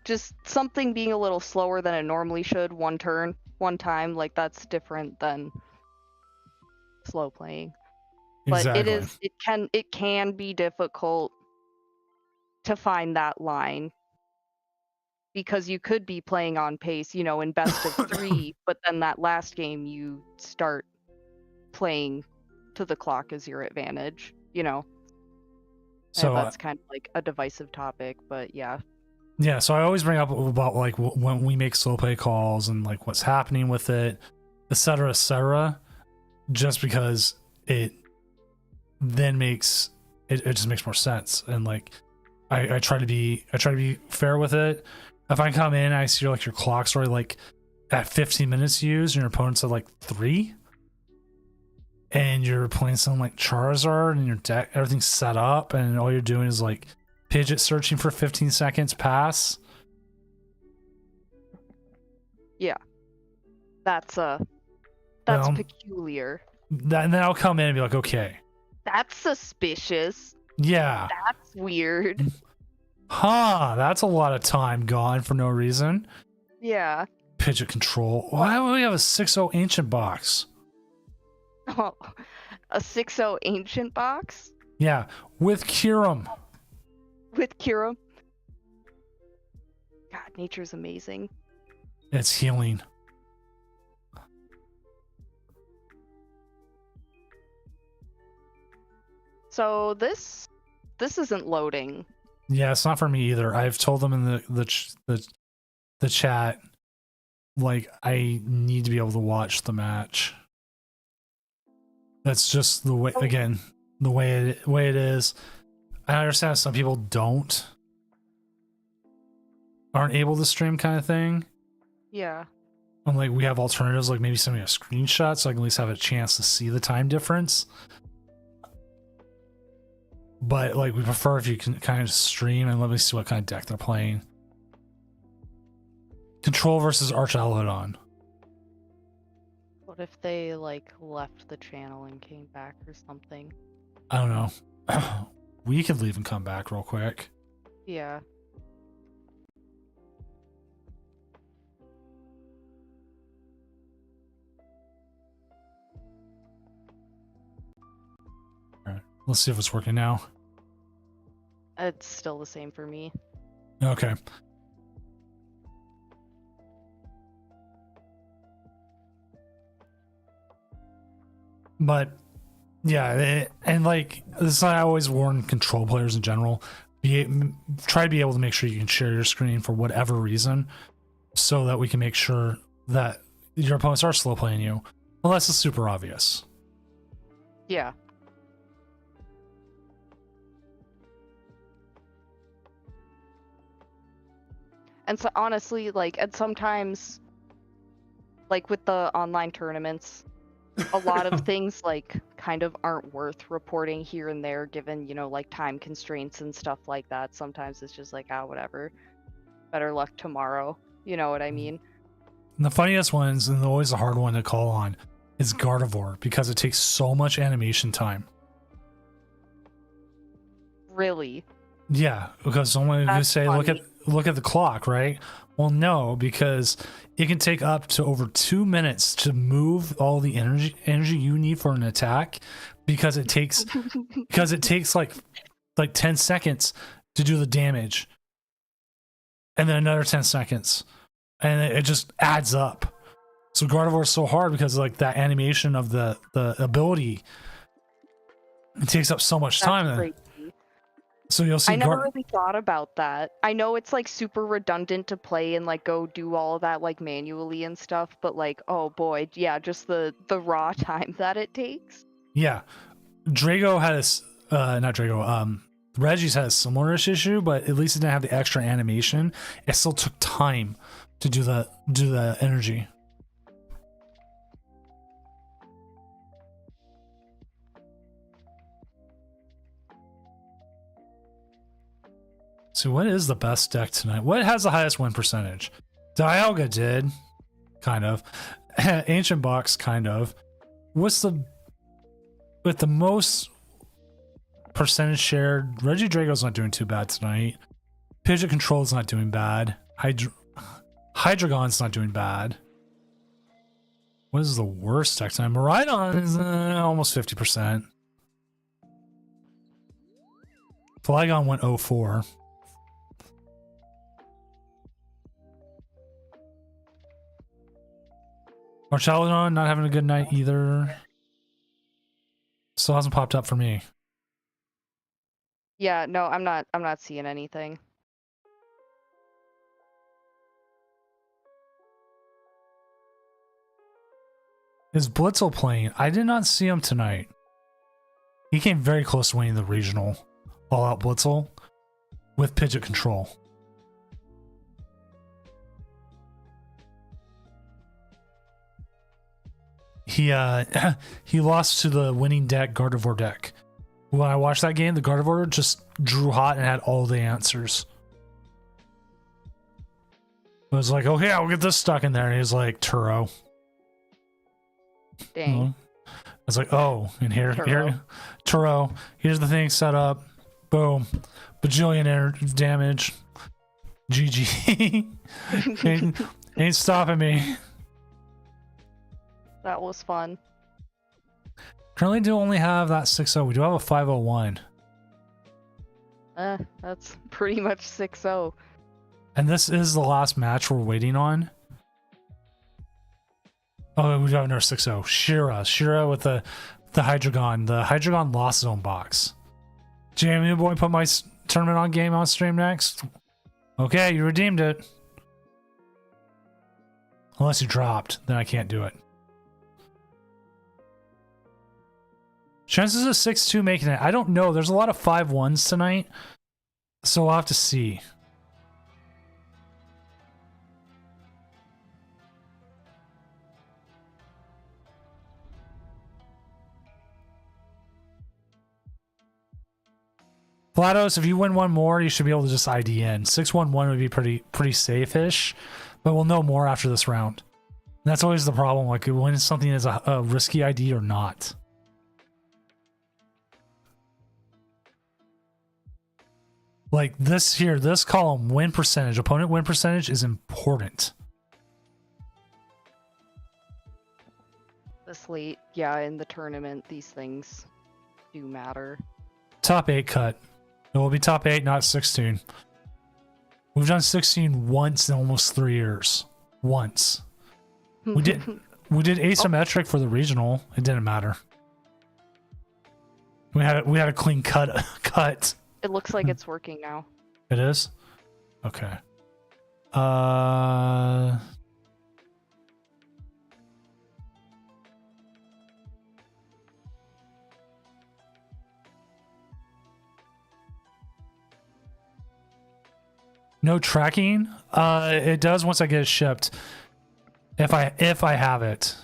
just something being a little slower than it normally should, one turn, one time, like that's different than slow playing. But Exactly. it can be difficult to find that line, because you could be playing on pace, in best of 3, but then that last game you start playing to the clock as your advantage, So and that's kind of like a divisive topic, but yeah. Yeah, so I always bring up about like when we make slow play calls and like what's happening with it, etc., etc. just because it then makes it just makes more sense. And like I try to be fair with it. If I come in, I see like your clock's already like at 15 minutes used, and your opponent's at like 3, and you're playing something like Charizard, and your deck everything's set up, and all you're doing is like Pidget searching for 15 seconds pass. Yeah. That's Well, peculiar. and then I'll come in and be like, okay, That's suspicious. yeah, That's weird. that's a lot of time gone for no reason. Yeah. Pidget control. Why do we have a 6-0 ancient box? Oh, a 6-0 ancient box Yeah, with Kyurem. with Kira. God, nature's amazing. It's healing. So this isn't loading. Yeah, it's not for me either. I've told them in the chat, like, I need to be able to watch the match. That's just the way. Again, the way it is. I understand some people aren't able to stream, kind of thing. Yeah. And like we have alternatives, like maybe sending a screenshot so I can at least have a chance to see the time difference. But like we prefer if you can kind of stream and let me see what kind of deck they're playing. Control versus Archalodon. What if they like left the channel and came back or something? I don't know. We could leave and come back real quick. Yeah. All right, let's see if it's working now. It's still the same for me. Okay. But yeah, and like this, I always warn control players in general: try to be able to make sure you can share your screen for whatever reason, so that we can make sure that your opponents are slow playing you, unless it's super obvious. Yeah. And so honestly, like, and sometimes, like with the online tournaments, a lot of things like kind of aren't worth reporting here and there, given, you know, like time constraints and stuff like that. Sometimes it's just like, whatever. Better luck tomorrow. You know what I mean? And the funniest ones, and always the hard one to call on, is Gardevoir, because it takes so much animation time. Really? Yeah, because someone would say, funny. look at the clock, right? Well, no, because it can take up to over 2 minutes to move all the energy you need for an attack, because it takes like 10 seconds to do the damage, and then another 10 seconds, and it just adds up. So Gardevoir is so hard because like that animation of the ability, it takes up so much time. Crazy. So you'll see. I never really thought about that. I know it's like super redundant to play and like go do all of that like manually and stuff, but like, oh boy, yeah, just the raw time that it takes. Yeah, Drago has not Drago. Reggie's had a similar-ish issue, but at least it didn't have the extra animation. It still took time to do the energy. So what is the best deck tonight? What has the highest win percentage? Dialga did, kind of. Ancient Box, kind of. What's the with the most percentage shared? Regidrago's not doing too bad tonight. Pidget Control's not doing bad. Hydreigon's not doing bad. What is the worst deck tonight? Miraidon is almost 50%. Flygon went 0-4. Marchalodon not having a good night either. Still hasn't popped up for me. Yeah, no, I'm not seeing anything. Is Blitzel playing? I did not see him tonight. He came very close to winning the regional all out Blitzel with Pidget control. He he lost to the winning deck Gardevoir deck. When I watched that game, the Gardevoir just drew hot and had all the answers. I was like, okay, I'll get this stuck in there. And he was like, Turo. Dang. I was like, oh, and here, Turo. Here's the thing set up. Boom. Bajillionaire damage. GG. ain't stopping me. That was fun. Currently do only have that 6-0. We do have a 501. That's pretty much 6-0. And this is the last match we're waiting on. Oh, we have another 6-0. Shira with the Hydreigon. The Hydreigon Lost Zone box. Jamie boy, put my tournament on game on stream next. Okay, you redeemed it. Unless you dropped, then I can't do it. Chances of 6-2 making it. I don't know. There's a lot of 5-1s tonight. So we'll have to see. Flatos, if you win one more, you should be able to just ID in. 6-1-1 would be pretty safe-ish, but we'll know more after this round. And that's always the problem, like when something is a risky ID or not. Like this here, this column, win percentage, opponent win percentage is important. This late, yeah, in the tournament, these things do matter. Top 8 cut. It will be top 8, not 16. We've done 16 once in almost 3 years. Once. We did asymmetric for the regional. It didn't matter. We had a clean cut. It looks like it's working now. It is? Okay. No tracking? It does once I get it shipped. If I have it.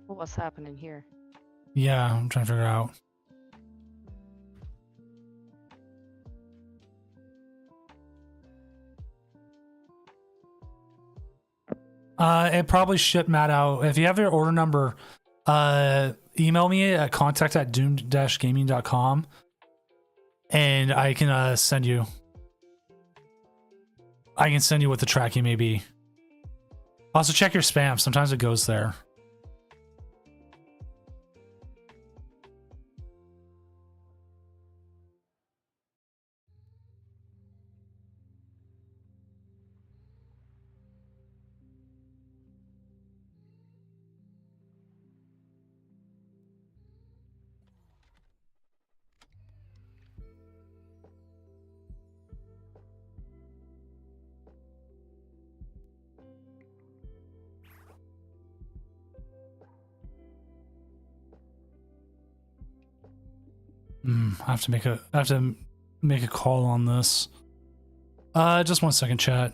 What's happening here? Yeah, I'm trying to figure out. It probably shipped Matt out. If you have your order number, email me at contact@doom-gaming.com and I can send you. I can send you what the tracking may be. Also check your spam. Sometimes it goes there. I have to make a call on this. Just 1 second, chat.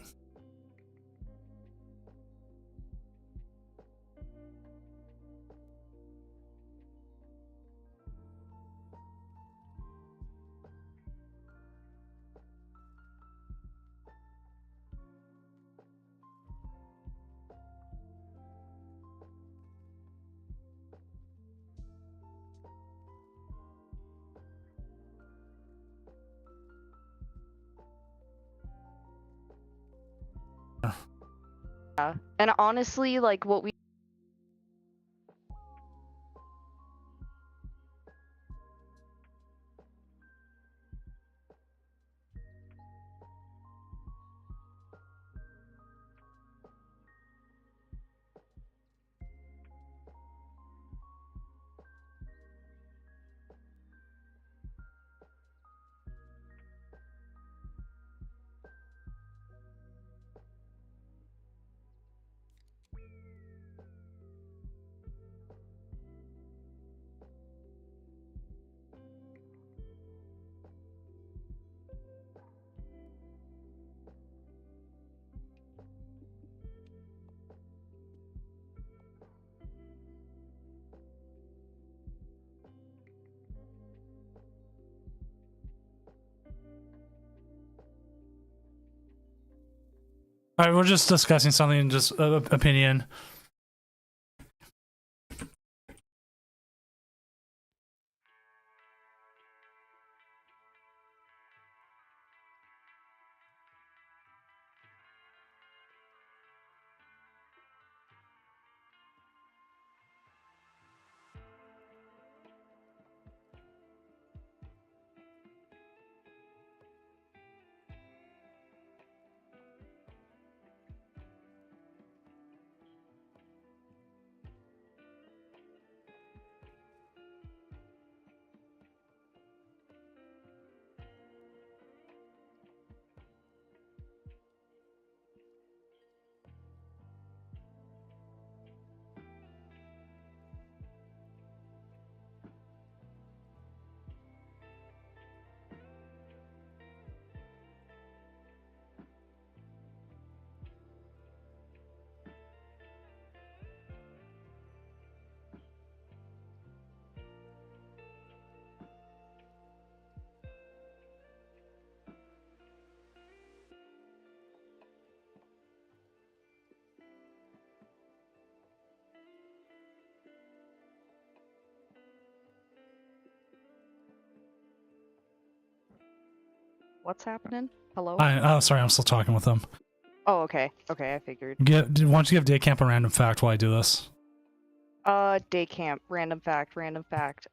Yeah. And honestly, like what we All right, we're just discussing something, just opinion. what's happening? Hello? Oh, sorry, I'm still talking with them. Oh, okay. Okay, I figured. Why don't you give Day Camp a random fact while I do this? Day camp, random fact, random fact.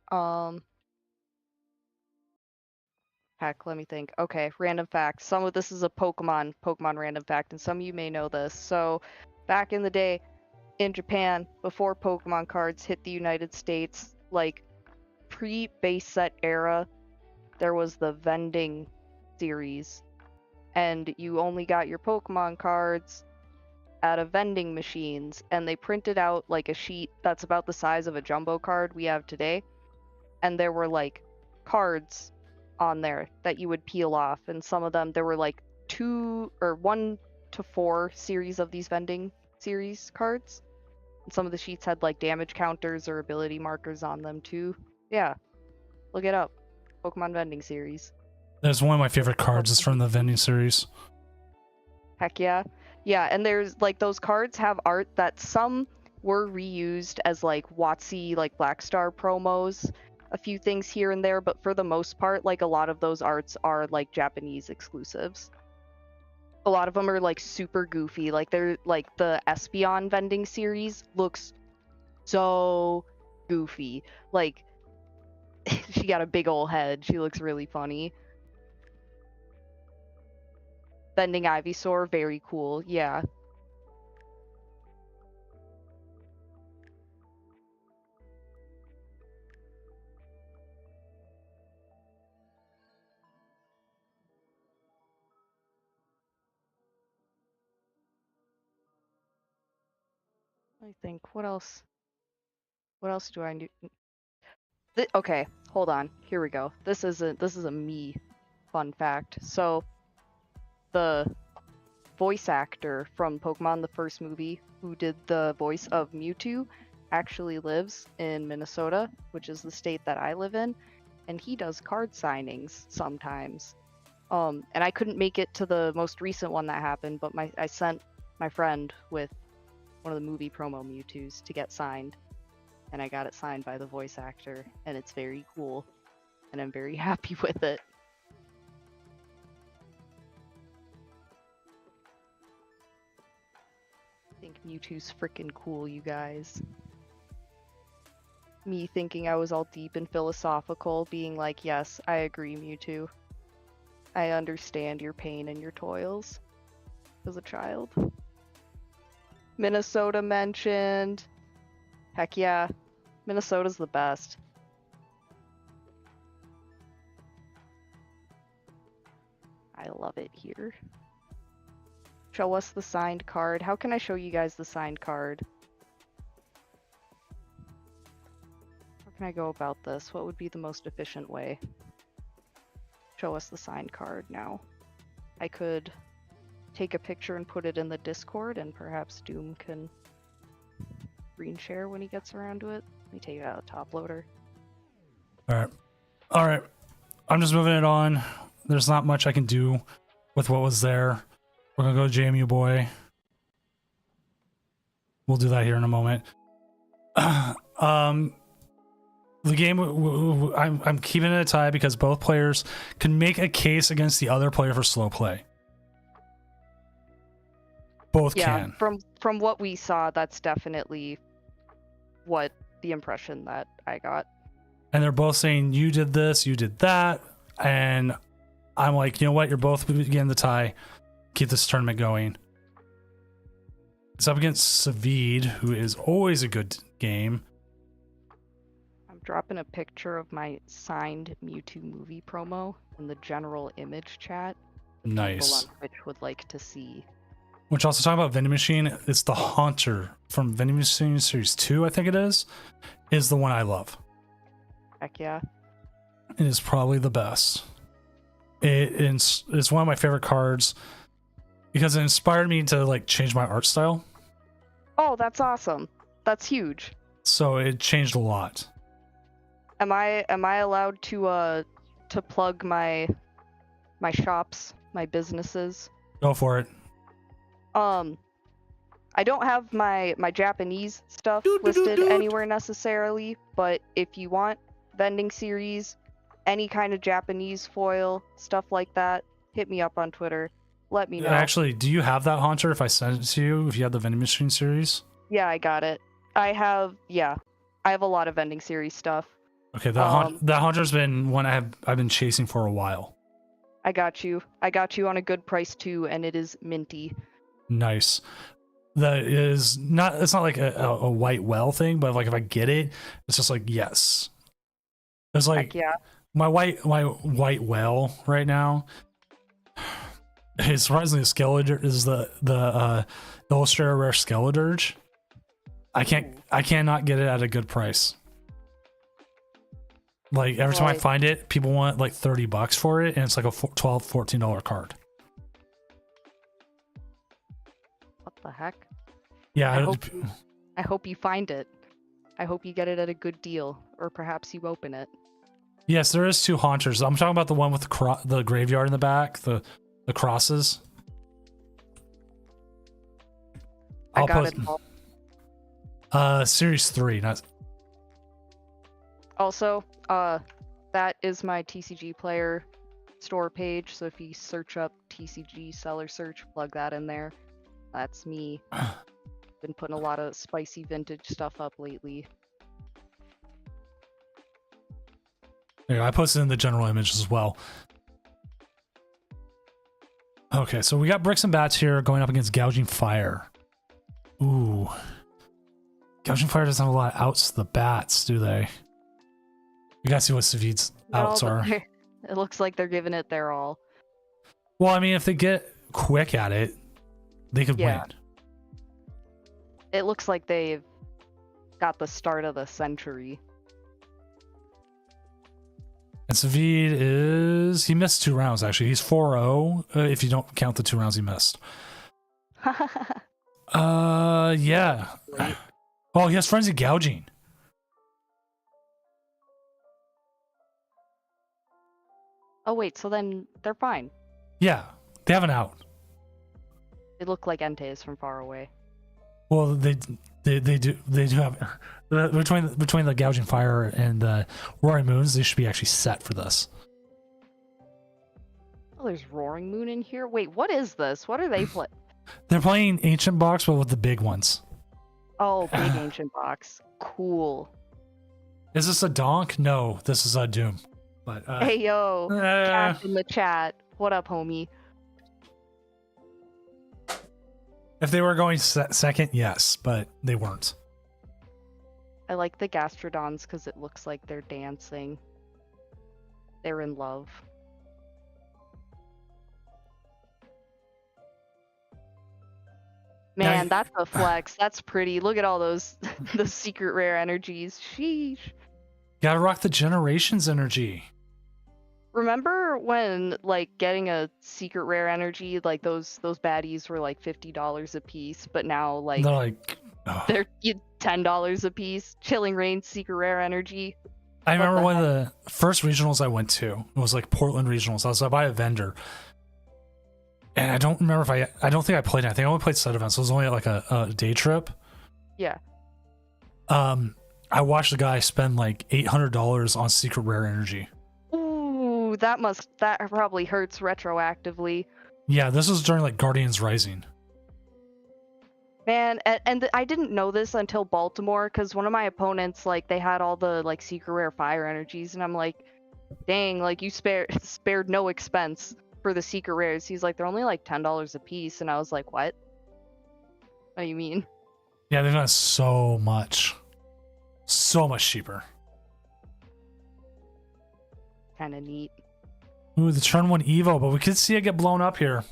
Heck, let me think. Okay, random fact. Some of this is a Pokemon random fact, and some of you may know this. So, back in the day, in Japan, before Pokemon cards hit the United States, like pre-base set era, there was the vending series, and you only got your Pokemon cards out of vending machines, and they printed out like a sheet that's about the size of a jumbo card we have today, and there were like cards on there that you would peel off, and some of them there were like 1 to 4 series of these vending series cards, and some of the sheets had like damage counters or ability markers on them too. Yeah, look it up. Pokemon vending series. There's one of my favorite cards is from the vending series. Heck yeah. Yeah, and there's like those cards have art that some were reused as like WotC, like Black Star promos, a few things here and there, but for the most part, like a lot of those arts are like Japanese exclusives. A lot of them are like super goofy. Like they're like the Espeon vending series looks so goofy. Like she got a big old head. She looks really funny. Vending Ivysaur, very cool. Yeah. I think what else? What else do I need? Okay, hold on. Here we go. This is a me fun fact. So the voice actor from Pokemon the first movie who did the voice of Mewtwo actually lives in Minnesota, which is the state that I live in, and he does card signings sometimes. And I couldn't make it to the most recent one that happened, but I sent my friend with one of the movie promo Mewtwo's to get signed, and I got it signed by the voice actor, and it's very cool, and I'm very happy with it. Mewtwo's freaking cool, you guys. Me thinking I was all deep and philosophical, being like, yes, I agree, Mewtwo. I understand your pain and your toils as a child. Minnesota mentioned. Heck yeah, Minnesota's the best. I love it here. Show us the signed card. How can I show you guys the signed card? How can I go about this? What would be the most efficient way? Show us the signed card now. I could take a picture and put it in the Discord, and perhaps Doom can screen share when he gets around to it. Let me take it out of top loader. All right. I'm just moving it on. There's not much I can do with what was there. We're gonna go JMU boy. We'll do that here in a moment. The game, I'm keeping it a tie because both players can make a case against the other player for slow play. Both can. From what we saw, that's definitely what the impression that I got. And they're both saying, you did this, you did that. And I'm like, you know what? You're both getting the tie. Keep this tournament going. It's up against Savid, who is always a good game. I'm dropping a picture of my signed Mewtwo movie promo in the general image chat. Nice. People on Twitch would like to see. Which, also talking about Vending Machine, it's the Haunter from Vending Machine Series 2, I think it is the one I love. Heck yeah. It is probably the best. It's one of my favorite cards because it inspired me to like change my art style. Oh, that's awesome. That's huge. So it changed a lot. Am I allowed to plug my shops, my businesses? Go for it. I don't have my Japanese stuff listed anywhere necessarily, but if you want vending series, any kind of Japanese foil, stuff like that, hit me up on Twitter. Let me know. Actually, do you have that Haunter if I send it to you, if you have the Vending Machine series? Yeah, I got it. I have a lot of vending series stuff. Okay, that Haunter's been one I've been chasing for a while. I got you on a good price too, and it is minty. Nice. That is not, it's not like a white well thing, but like if I get it, it's just like, yes. It's like, yeah. my white well right now is surprisingly a Skeledirge, is the Illustrator Rare Skeledirge. I cannot get it at a good price. Like every time I find it, people want like $30 for it, and it's like a $12-14 card. What the heck? Yeah, I hope you find it. I hope you get it at a good deal, or perhaps you open it. yes, there is two Haunters. I'm talking about the one with the graveyard in the back, the crosses. I got it all. Series 3, not. Also, that is my TCG player store page. So if you search up TCG seller search, plug that in there. That's me. Been putting a lot of spicy vintage stuff up lately. Yeah, I posted in the general image as well. Okay, so we got Bricks and Bats here going up against Gouging Fire. Ooh. Gouging Fire doesn't have a lot of outs to the bats, do they? We gotta see what Savid's outs are. It looks like they're giving it their all. Well, I mean, if they get quick at it, they could win. It looks like they've got the start of the century. And Savid he missed 2 rounds actually. He's 4-0 if you don't count the 2 rounds he missed. Yeah. Oh, he has Frenzy Gouging. Oh wait, so then they're fine. Yeah, they have an out. They look like Entei from far away. Well, they do have between the Gouging Fire and the Roaring Moons, they should be actually set for this. Oh, there's Roaring Moon in here. Wait, what is this? What are they They're playing Ancient Box, but with the big ones. Oh, big ancient box. Cool. Is this a donk? No, this is a Doom. But Hey yo, Cash in the chat. What up, homie? if they were going second, yes, but they weren't. I like the Gastrodons because it looks like they're dancing. They're in love. Man, that's a flex. That's pretty. Look at all those the secret rare energies. Sheesh. Gotta rock the Generations energy. Remember when like getting a secret rare energy, like those baddies were like $50 a piece, but now like They're like, oh. they're $10 a piece. Chilling Reign secret rare energy. I remember one of the first regionals I went to. It was like Portland regionals. I was by a vendor. And I don't remember if I don't think I played it. I think I only played set events. So it was only like a day trip. Yeah. I watched the guy spend like $800 on secret rare energy. Ooh, that probably hurts retroactively. Yeah, this was during like Guardians Rising. Man, and I didn't know this until Baltimore, because one of my opponents, like, they had all the like secret rare fire energies, and I'm like, dang, like you spared no expense for the secret rares. He's like, they're only like $10 a piece, and I was like, what do you mean? Yeah, they've done so much cheaper. Kind of neat. Ooh, the turn 1 Evo, but we could see it get blown up here.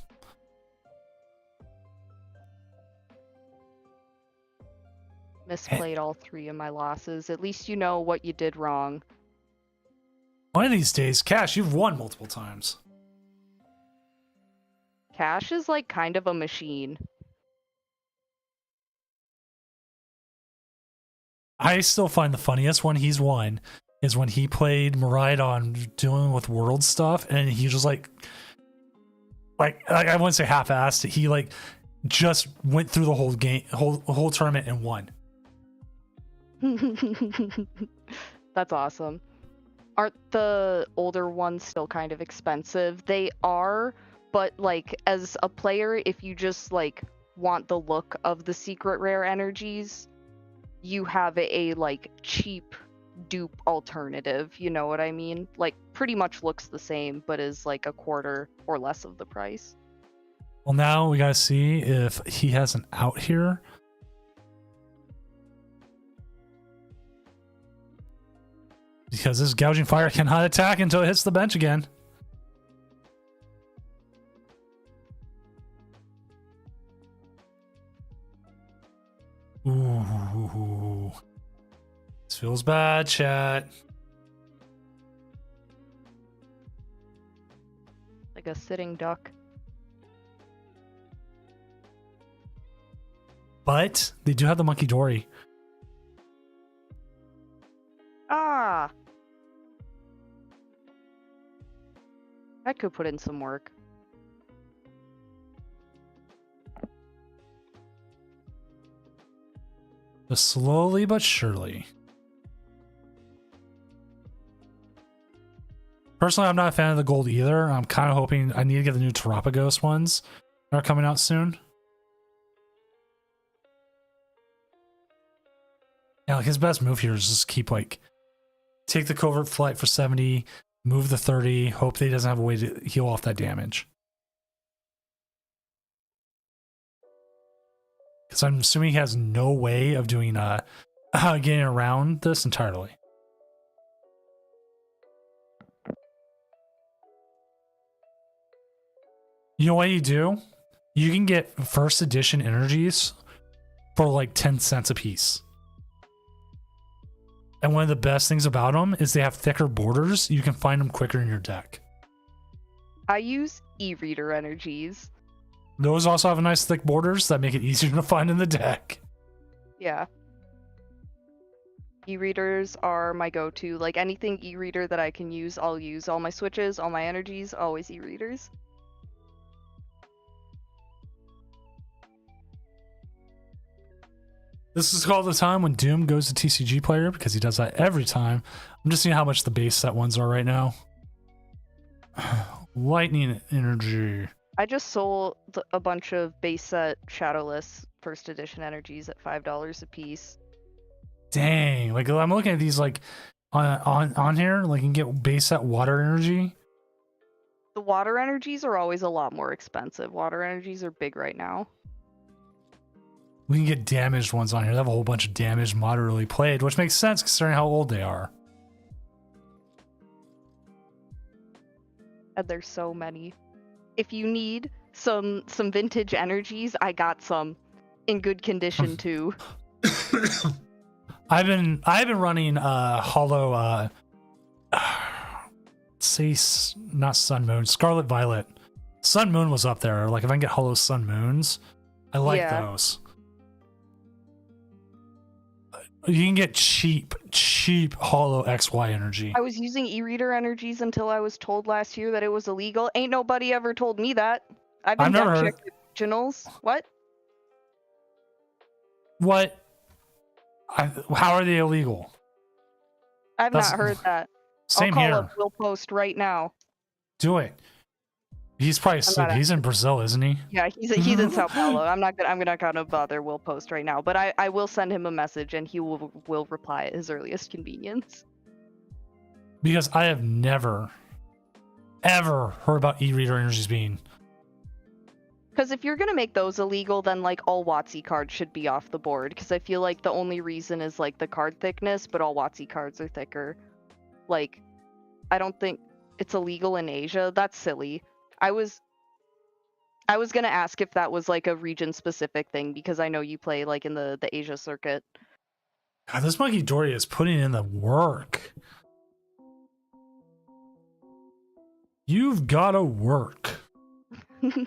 Misplayed all 3 of my losses. At least you know what you did wrong. One of these days, Cash, you've won multiple times. Cash is like kind of a machine. I still find the funniest one he's won is when he played Miraidon dealing with world stuff, and he just like I wouldn't say half-assed. He like just went through the whole game, whole tournament and won. That's awesome. Aren't the older ones still kind of expensive? They are, but like as a player, if you just like want the look of the secret rare energies, you have a like cheap dupe alternative, you know what I mean? Like pretty much looks the same, but is like a quarter or less of the price. Well, now we gotta see if he has an out here. Because this gouging fire cannot attack until it hits the bench again. Ooh. This feels bad, chat. Like a sitting duck. But they do have the Monkey Dory. Ah! That could put in some work. Just slowly but surely. Personally, I'm not a fan of the gold either. I'm kind of hoping I need to get the new Terapagos ones that are coming out soon. Yeah, like his best move here is just keep like take the covert flight for 70, move the 30, hope that he doesn't have a way to heal off that damage. Because I'm assuming he has no way of doing getting around this entirely. You know what you do? You can get first edition energies for like 10 cents a piece. And one of the best things about them is they have thicker borders. You can find them quicker in your deck. I use e-reader energies. Those also have nice thick borders that make it easier to find in the deck. Yeah. E-readers are my go-to. Like anything e-reader that I can use, I'll use. All my switches, all my energies, always e-readers. This is called the time when Doom goes to TCG player because he does that every time. I'm just seeing how much the base set ones are right now. Lightning energy. I just sold a bunch of base set Shadowless first edition energies at $5 a piece. Dang, like I'm looking at these like on here, like you can get base set water energy. The water energies are always a lot more expensive. Water energies are big right now. We can get damaged ones on here. They have a whole bunch of damaged, moderately played, which makes sense considering how old they are. And there's so many. If you need some vintage energies, I got some in good condition too. I've been running hollow say not Sun Moon, Scarlet Violet. Sun Moon was up there. Like if I can get hollow Sun Moons, I like those. You can get cheap hollow XY energy. I was using e-reader energies until I was told last year that it was illegal. Ain't nobody ever told me that. I've never heard originals. What? What? How are they illegal? I've not heard that. Same I'll here. call up Will Post right now. Do it. He's probably sleeping. He's in Brazil, isn't he? Yeah, he's in Sao Paulo. I'm not gonna bother Will Post right now, but I will send him a message and he will reply at his earliest convenience. Because I have never ever heard about e-reader energies being. Because if you're gonna make those illegal, then like all WotC cards should be off the board. Because I feel like the only reason is like the card thickness, but all WotC cards are thicker. Like, I don't think it's illegal in Asia. That's silly. I was gonna ask if that was like a region specific thing because I know you play like in the Asia circuit. God, this Monkey Dory is putting in the work. You've gotta work. He's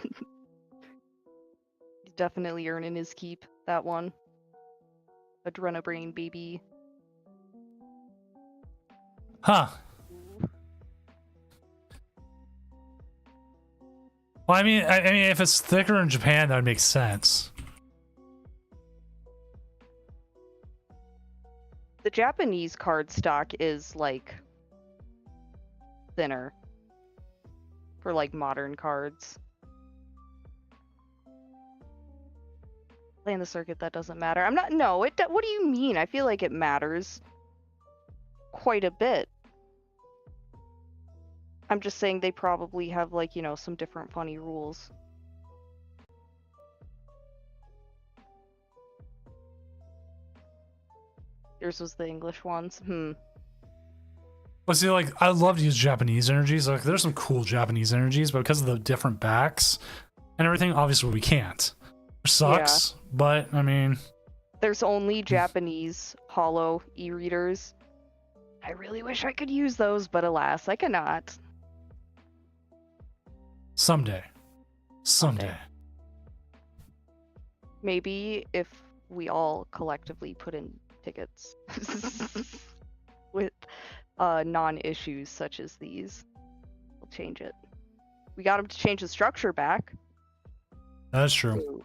definitely earning his keep, that one. Adrenabrain, baby. Huh. Well, I mean, if it's thicker in Japan, that would make sense. The Japanese card stock is like thinner for like modern cards. Playing the circuit, that doesn't matter. I'm not. No, it. What do you mean? I feel like it matters quite a bit. I'm just saying they probably have like, you know, some different funny rules. Yours was the English ones. But see, like, I love to use Japanese energies. Like, there's some cool Japanese energies, but because of the different backs and everything, obviously we can't. Which sucks, but I mean... There's only Japanese hollow e-readers. I really wish I could use those, but alas, I cannot. Someday. Maybe if we all collectively put in tickets with non-issues such as these, we'll change it. We got him to change the structure back. That's true. So...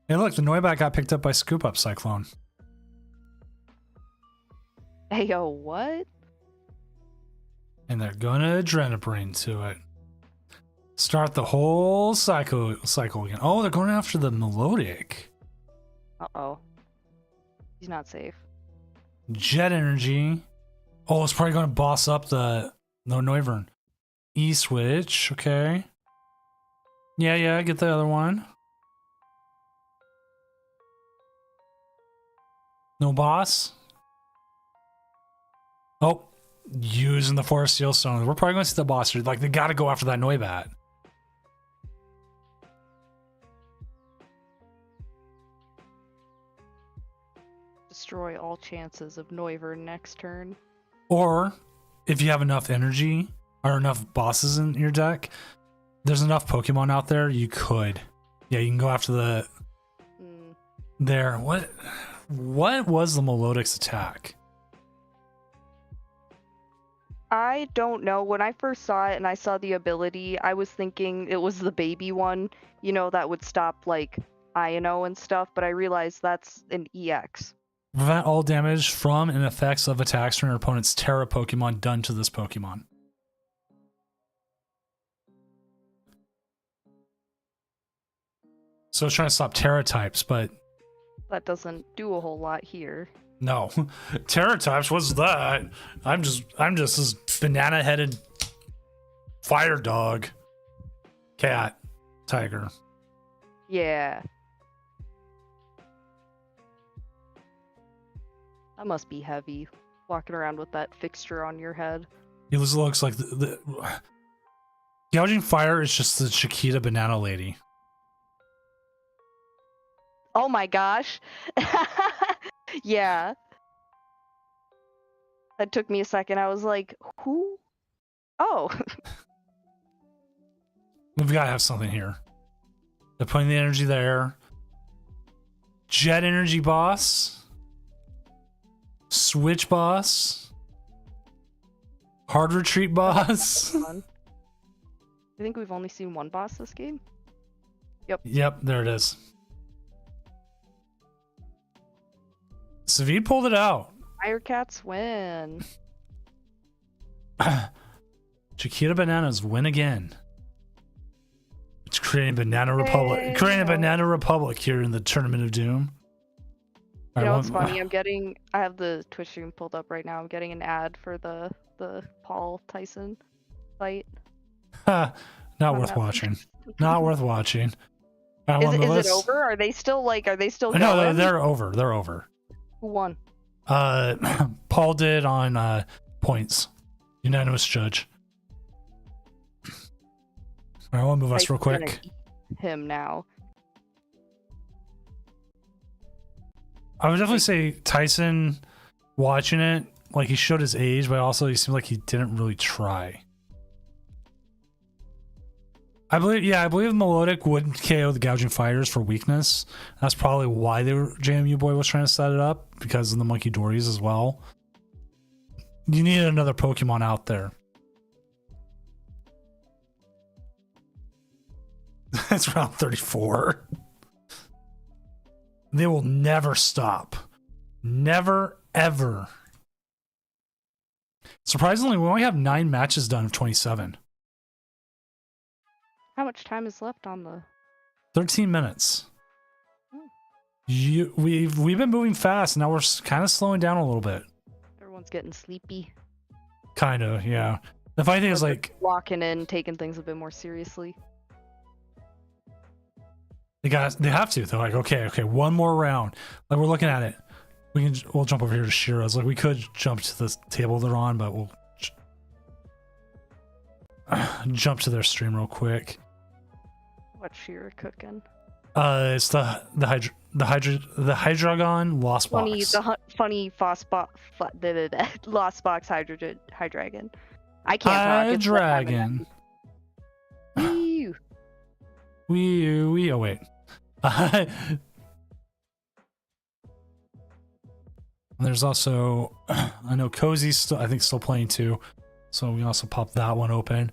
Hey, look, the Noibat got picked up by Scoop Up Cyclone. Hey, yo, what? And they're gonna Adrenabrain to it. Start the whole cycle again. Oh, they're going after the Melodic. Uh-oh. He's not safe. Jet Energy. Oh, it's probably going to boss up the Noivern. E-Switch, okay. Yeah, get the other one. No boss. Oh, using the Forest Seal Stone. We're probably going to see the boss. Like, they got to go after that Noibat. Destroy all chances of Noivern next turn. Or, if you have enough energy or enough bosses in your deck, there's enough Pokemon out there, you could. Yeah, you can go after the... There. What was the Melodic's attack? I don't know. When I first saw it and I saw the ability, I was thinking it was the baby one, you know, that would stop, like, Iono and stuff, but I realized that's an EX. Prevent all damage from and effects of attacks from your opponent's Terra Pokemon done to this Pokemon. So it's trying to stop Terra types, but That doesn't do a whole lot here. no. Terra types, what's that? I'm just this banana headed fire dog. Cat. Tiger. Yeah. That must be heavy, walking around with that fixture on your head. It looks like the gouging fire is just the Chiquita banana lady. Oh my gosh. Yeah. That took me a second. I was like, who? Oh. We've got to have something here. They're putting the energy there. Jet energy boss. Switch boss. Hard retreat boss. I think we've only seen one boss this game. Yep, there it is. Savid pulled it out. Firecats win. Chiquita Bananas win again. It's creating Banana Republic. Hey, Creating a Banana Republic here in the Tournament of Doom. You All know right, what's funny? I have the Twitch stream pulled up right now. I'm getting an ad for the Paul Tyson fight. Not worth watching. Not worth watching. Is it over? Are they still going? No, they're over. They're over. Who won? Paul did on points. Unanimous judge. All right, I want to move us real quick. Him now. I would definitely say Tyson, watching it, like he showed his age, but also he seemed like he didn't really try. I believe Melodic would KO the Gouging Fighters for weakness. That's probably why JMU Boy was trying to set it up, because of the Monkey Dories as well. You need another Pokemon out there. That's round 34. They will never stop. Never, ever. Surprisingly, we only have 9 matches done of 27. How much time is left on the 13 minutes. We've been moving fast. Now we're kind of slowing down a little bit. Everyone's getting sleepy. Kind of, yeah. The funny thing is, like, walking in, taking things a bit more seriously. they have to. They're like, okay, one more round. Like, we're looking at it. We'll jump over here to Shira's. Like, we could jump to the table they're on, but we'll jump to their stream real quick. What's Shira cooking? It's the Hydreigon Lost Box. Funny Lost Box Hydreigon. I can't talk. Hydreigon. We oh wait. There's also, I know Cozy's still playing too, so we also pop that one open.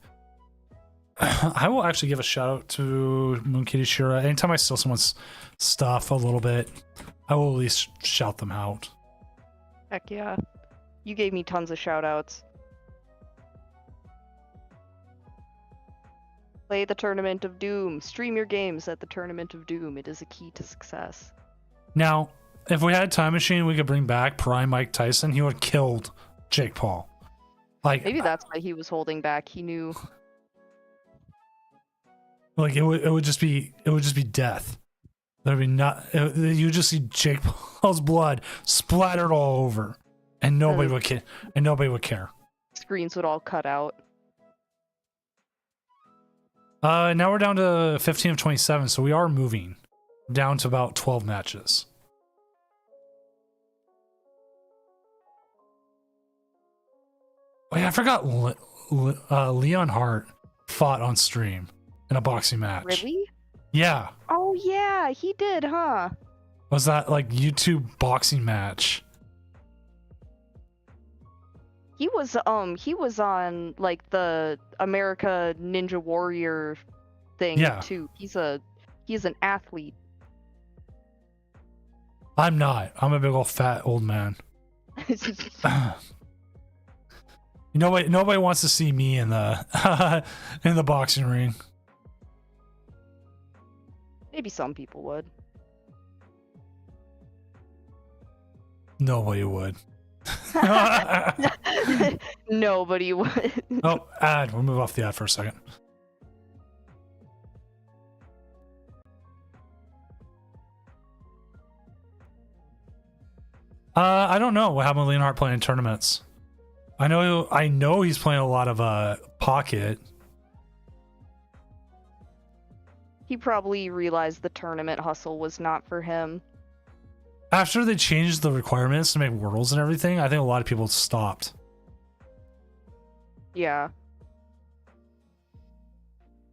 I will actually give a shout out to Moonkitty Shira. Anytime I steal someone's stuff a little bit, I will at least shout them out. Heck yeah. You gave me tons of shout outs. Play the Tournament of Doom. Stream your games at the Tournament of Doom. It is a key to success. Now, if we had a time machine, we could bring back Prime Mike Tyson. He would have killed Jake Paul. Like, maybe that's why he was holding back. He knew. Like, it would just be death. There'd be you would just see Jake Paul's blood splattered all over, and nobody would care. And nobody would care. Screens would all cut out. Now we're down to 15 of 27, so we are moving down to about 12 matches. Oh yeah, I forgot Leon Hart fought on stream in a boxing match. Really? Yeah. Oh yeah, he did, huh? Was that like YouTube boxing match? He was on like the America Ninja Warrior thing too. He's an athlete. I'm not. I'm a big old fat old man. Nobody wants to see me in the in the boxing ring. Maybe some people would. Nobody would. Nobody would. Oh, ad. We'll move off the ad for a second. I don't know what happened with Leonhardt playing in tournaments. I know he's playing a lot of Pocket. He probably realized the tournament hustle was not for him. After they changed the requirements to make worlds and everything, I think a lot of people stopped. Yeah.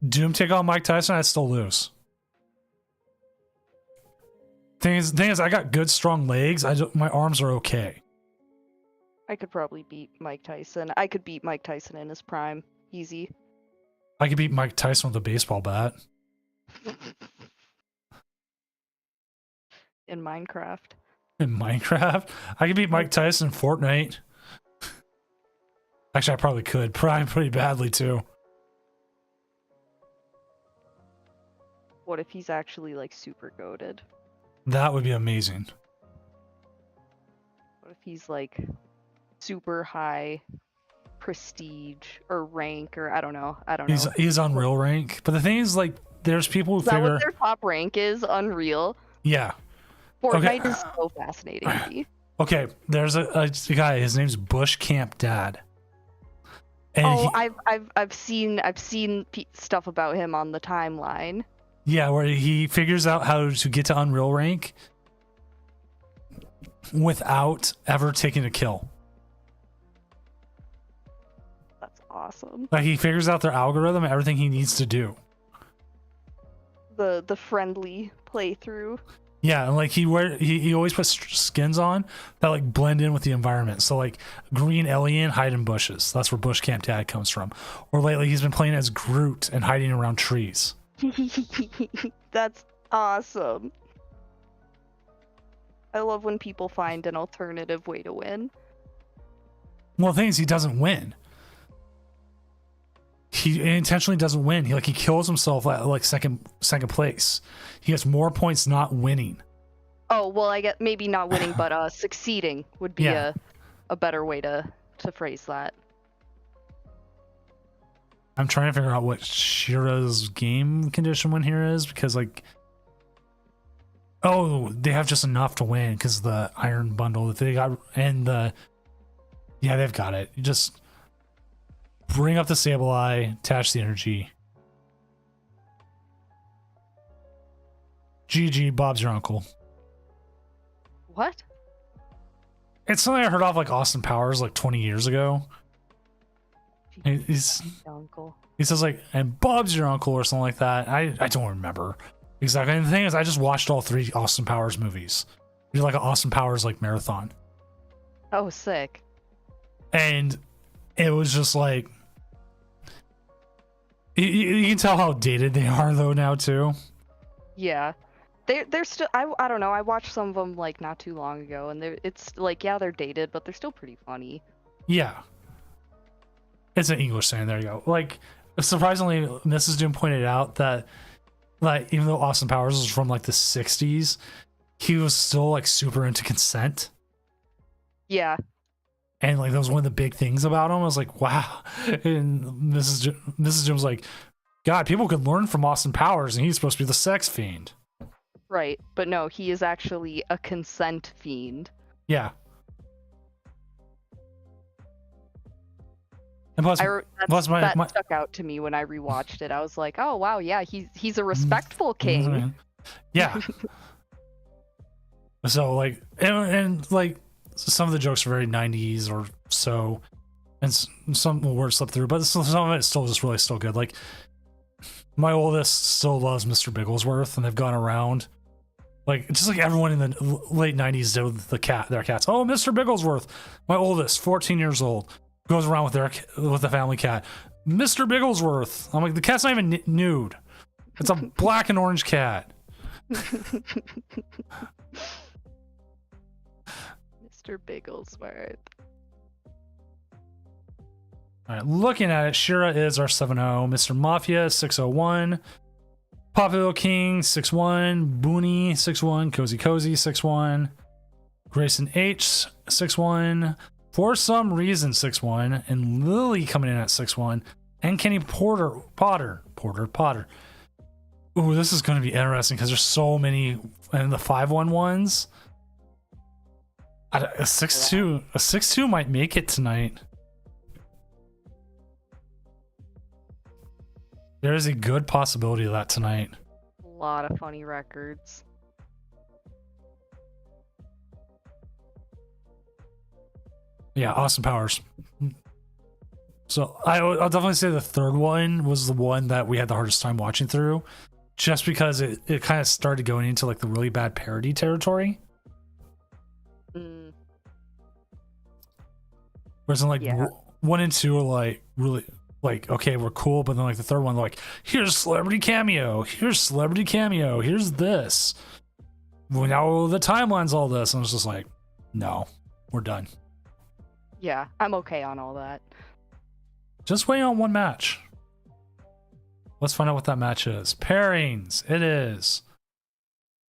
Doom take on Mike Tyson, I'd still lose. Thing is, I got good, strong legs. My arms are okay. I could probably beat Mike Tyson. I could beat Mike Tyson in his prime. Easy. I could beat Mike Tyson with a baseball bat. In Minecraft. In Minecraft? I could beat Mike Tyson in Fortnite. Actually, I probably could. Probably pretty badly, too. What if he's actually, like, super goated? That would be amazing. What if he's, like, super high prestige or rank or I don't know. He's Unreal rank. But the thing is, like, there's people who is that figure... what their top rank is? Unreal? Yeah. Fortnite is so fascinating to me. Okay, there's a guy, his name's Bush Camp Dad. And I've seen stuff about him on the timeline. Yeah, where he figures out how to get to Unreal rank without ever taking a kill. That's awesome. Like, he figures out their algorithm and everything he needs to do. The friendly playthrough. Yeah, and like he always puts skins on that like blend in with the environment. So like green alien hide in bushes. That's where Bush Camp Dad comes from. Or lately he's been playing as Groot and hiding around trees. That's awesome. I love when people find an alternative way to win. Well, the thing is, he doesn't win. He intentionally doesn't win. He kills himself at like second place. He gets more points not winning. Oh well, I get maybe not winning, but succeeding would be a better way to phrase that. I'm trying to figure out what Shira's game condition win here is because like, oh, they have just enough to win because the iron bundle that they got and they've got it. You just bring up the Sableye, attach the energy. GG, Bob's your uncle. What? It's something I heard off like Austin Powers like 20 years ago. He's uncle. He says like, and Bob's your uncle or something like that. I don't remember exactly. And the thing is, I just watched all 3 Austin Powers movies. We did like an Austin Powers like marathon. Oh, sick. And it was just like, you can tell how dated they are though now too. Yeah. They're still, I don't know, I watched some of them like not too long ago and it's like, yeah, they're dated, but they're still pretty funny. Yeah. It's an English saying, there you go. Like, surprisingly, Mrs. Doom pointed out that like even though Austin Powers was from like the 60s, he was still like super into consent. Yeah. And like that was one of the big things about him. I was like, wow. And Mrs. Doom was like, God, people could learn from Austin Powers and he's supposed to be the sex fiend. Right, but no, he is actually a consent fiend. Yeah. And plus, that stuck out to me when I rewatched it. I was like, oh wow, yeah, he's a respectful king. Yeah. So like, and like some of the jokes are very 90s or so, and some words slip through, but some of it's still just really still good. Like my oldest still loves Mr. Bigglesworth, and they've gone around. Like, just like everyone in the late 90s did with their cats. Oh, Mr. Bigglesworth, my oldest, 14 years old, goes around with the family cat. Mr. Bigglesworth. I'm like, the cat's not even nude. It's a black and orange cat. Mr. Bigglesworth. All right, looking at it, Shira is our 7-0. Mr. Mafia is 601. Popular King 6-1, Booney 6-1, Cozy Cozy 6-1, Grayson H 6-1, for some reason 6-1, and Lily coming in at 6-1, and Kenny Potter. Ooh, this is going to be interesting because there's so many, and the 5-1 ones. A 6-2 might make it tonight. There is a good possibility of that tonight. A lot of funny records. Yeah, Austin Powers. So I'll definitely say the third one was the one that we had the hardest time watching through, just because it kind of started going into like the really bad parody territory. Whereas in like 1 and 2 are like really like, okay, we're cool, but then like the third one, like, here's celebrity cameo, here's this. Well, now the timeline's all this, and it's just like, no, we're done. Yeah, I'm okay on all that. Just waiting on one match. Let's find out what that match is. Pairings. It is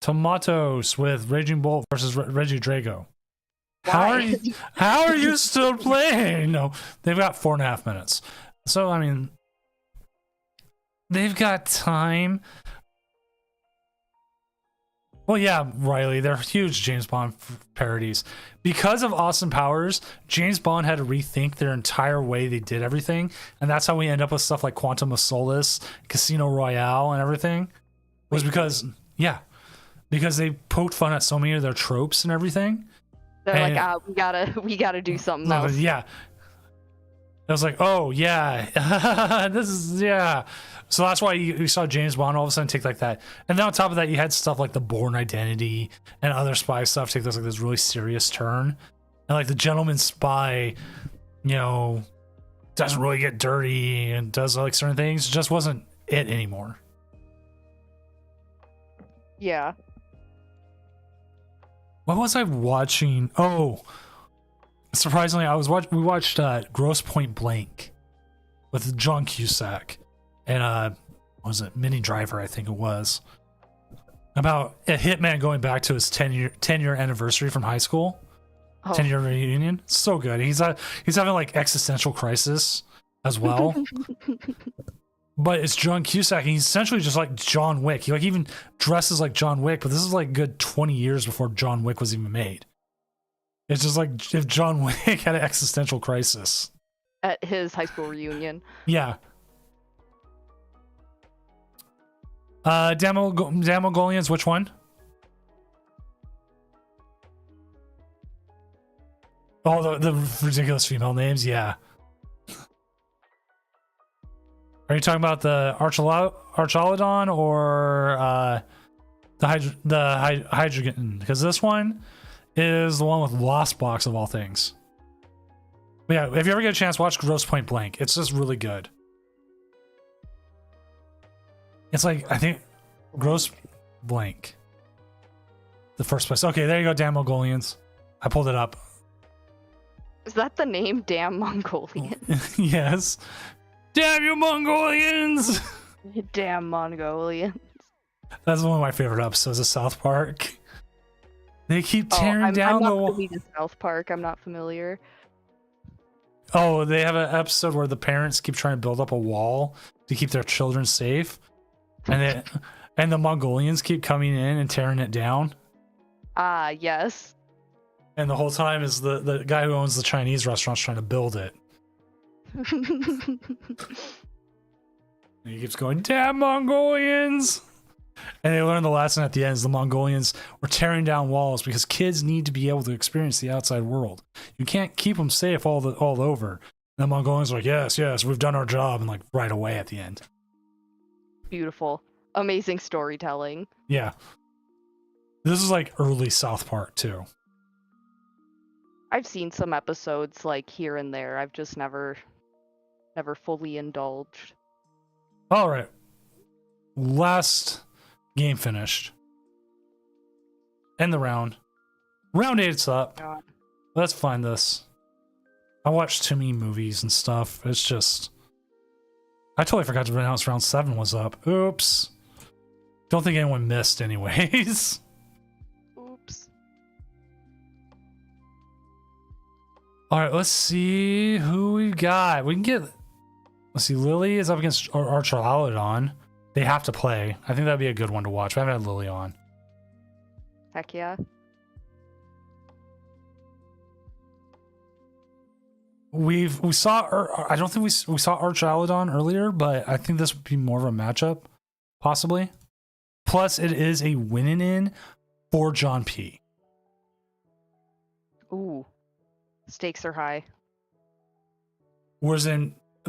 Tomatos with Raging Bolt versus Reggie Drago. How are you still playing? No, they've got 4.5 minutes. So, I mean, they've got time. Well, yeah, Riley, they're huge James Bond parodies. Because of Austin Powers, James Bond had to rethink their entire way they did everything. And that's how we end up with stuff like Quantum of Solace, Casino Royale, and everything. Was because they poked fun at so many of their tropes and everything. They're like, we gotta do something else. Yeah. I was like, oh yeah, this is So that's why you saw James Bond all of a sudden take like that, and then on top of that, you had stuff like the Bourne Identity and other spy stuff take this really serious turn, and like the Gentleman Spy, doesn't really get dirty and does like certain things. It just wasn't it anymore. Yeah. What was I watching? Oh. Surprisingly, we watched Gross Point Blank with John Cusack and what was it, Minnie Driver, I think it was, about a hitman going back to his 10-year anniversary from high school. 10-year reunion. So good. He's having like existential crisis as well. But it's John Cusack, and he's essentially just like John Wick. He like even dresses like John Wick, but this is like a good 20 years before John Wick was even made. It's just like if John Wick had an existential crisis at his high school reunion. Yeah. Damn Mongolians, which one? Oh, the ridiculous female names, yeah. Are you talking about the Archalodon or the Hydrogen? Because this one is the one with Lost Box of all things. But yeah, if you ever get a chance, watch Gross Point Blank. It's just really good. It's like, I think, Gross Blank. The first place. Okay, there you go, Damn Mongolians. I pulled it up. Is that the name, Damn Mongolians? Yes. Damn you Mongolians! Damn Mongolians. That's one of my favorite episodes of South Park. They keep tearing down the wall. South Park. I'm not familiar. Oh, they have an episode where the parents keep trying to build up a wall to keep their children safe, and the Mongolians keep coming in and tearing it down. Ah, yes. And the whole time is the guy who owns the Chinese restaurant's trying to build it. And he keeps going, "Damn Mongolians!" And they learn the lesson at the end is the Mongolians were tearing down walls because kids need to be able to experience the outside world. You can't keep them safe all over. And the Mongolians are like, yes, we've done our job, and like right away at the end. Beautiful. Amazing storytelling. Yeah. This is like early South Park too. I've seen some episodes like here and there. I've just never fully indulged. All right. Last game finished. End the round. Round 8's up. God. Let's find this. I watched too many movies and stuff. It's just... I totally forgot to announce round 7 was up. Oops. Don't think anyone missed anyways. Oops. All right, let's see who we got. We can get. Let's see. Lily is up against Archalodon. They have to play. I think that'd be a good one to watch. We haven't had Lily on. Heck yeah. We saw. I don't think we saw Archalodon earlier, but I think this would be more of a matchup, possibly. Plus, it is a winning in for John P. Ooh. Stakes are high. Whereas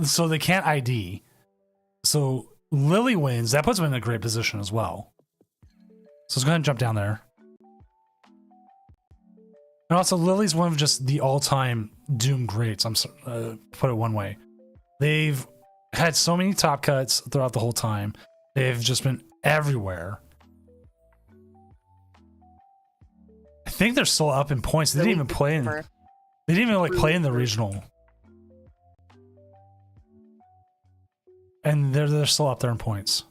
so they can't ID. So Lily wins. That puts them in a great position as well. So let's go ahead and jump down there. And also, Lily's one of just the all-time Doom greats. Put it one way. They've had so many top cuts throughout the whole time. They've just been everywhere. I think they're still up in points. They didn't even play in. They didn't even play in the regional. And they're still up there in points.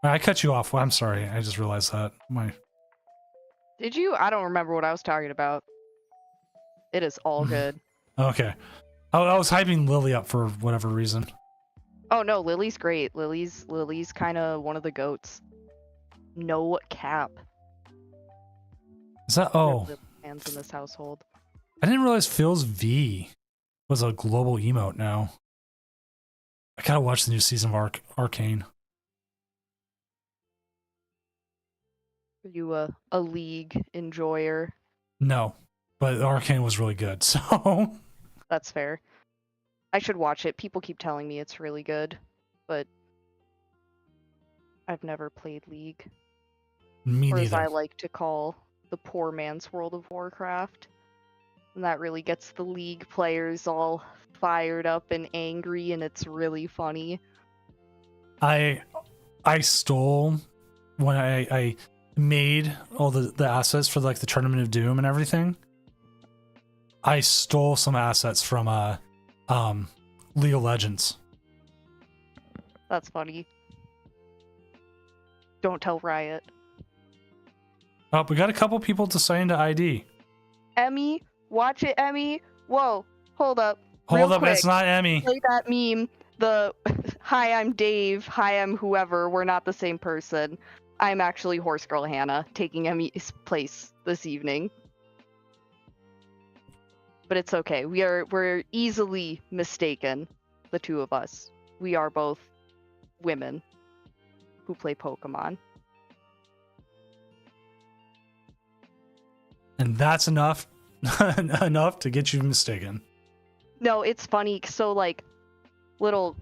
I cut you off. Well, I'm sorry. I just realized that. Did you? I don't remember what I was talking about. It is all good. Okay. I was hyping Lily up for whatever reason. Oh no, Lily's great. Lily's kind of one of the goats. No cap. Is that? Oh. Fans in this household. I didn't realize Phil's V was a global emote now. I gotta watch the new season of Arcane. Are you a League enjoyer? No, but Arcane was really good, so. That's fair. I should watch it. People keep telling me it's really good, but I've never played League. Me or neither. as I like to call the poor man's World of Warcraft. And that really gets the League players all fired up and angry, and it's really funny. I stole when I made all the assets for like the Tournament of Doom and everything. I stole some assets from League of Legends. That's funny. Don't tell Riot. Oh, we got a couple people to sign into ID. Emmy, watch it, Emmy. Whoa, hold up. Hold up, quick. it's not Emmy. Play that meme. The hi, I'm Dave. Hi, I'm whoever. We're not the same person. I'm actually Horse Girl Hannah, taking Emmy's place this evening. But it's okay. We're easily mistaken, the two of us. We are both women who play Pokemon. And that's enough enough to get you mistaken. No, it's funny. So like, little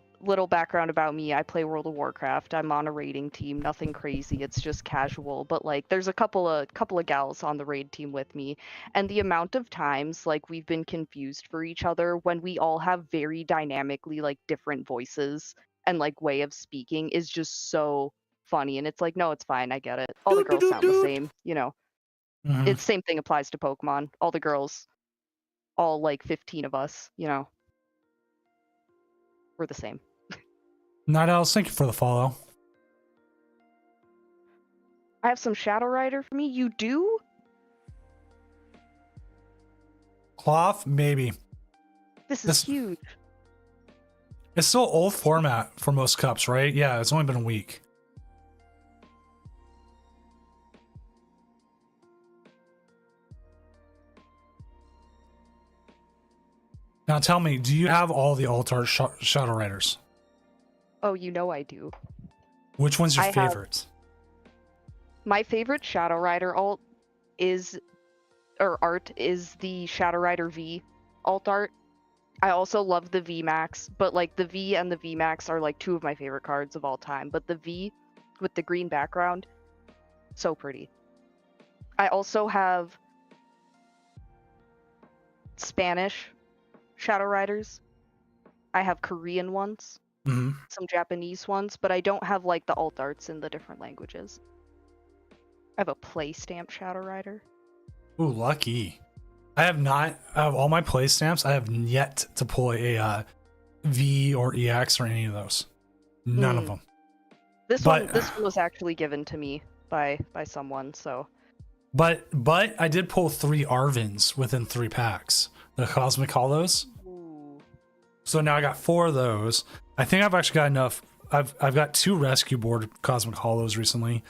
background about me. I play World of Warcraft. I'm on a raiding team. Nothing crazy. It's just casual. But like, there's a couple of gals on the raid team with me, and the amount of times like we've been confused for each other when we all have very dynamically like different voices and like way of speaking is just so funny. And it's like, no, it's fine. I get it. All the girls sound the same. You know, It's same thing applies to Pokemon. All the girls, all like 15 of us. You know, we're the same. Night Owls, thank you for the follow. I have some Shadow Rider for me. You do? Cloth, maybe. This is huge. It's still old format for most cups, right? Yeah, it's only been a week. Now tell me, do you have all the alt-art Shadow Riders? Oh, you know I do. Which one's your favorite? My favorite Shadow Rider art is the Shadow Rider V alt art. I also love the V Max, but like the V and the V Max are like two of my favorite cards of all time. But the V with the green background, so pretty. I also have Spanish Shadow Riders. I have Korean ones. Some Japanese ones, but I don't have like the alt arts in the different languages. I have a play stamp Shadow Rider. Ooh, lucky. I have not. Out of all my play stamps, I have yet to pull a V or EX or any of those. None of them. This But one was actually given to me by someone, so. but I did pull 3 Arvins within 3 packs. The Cosmic Hollows. Ooh. So now I got 4 of those. I think I've actually got enough. I've got 2 Rescue Board Cosmic Hollows recently.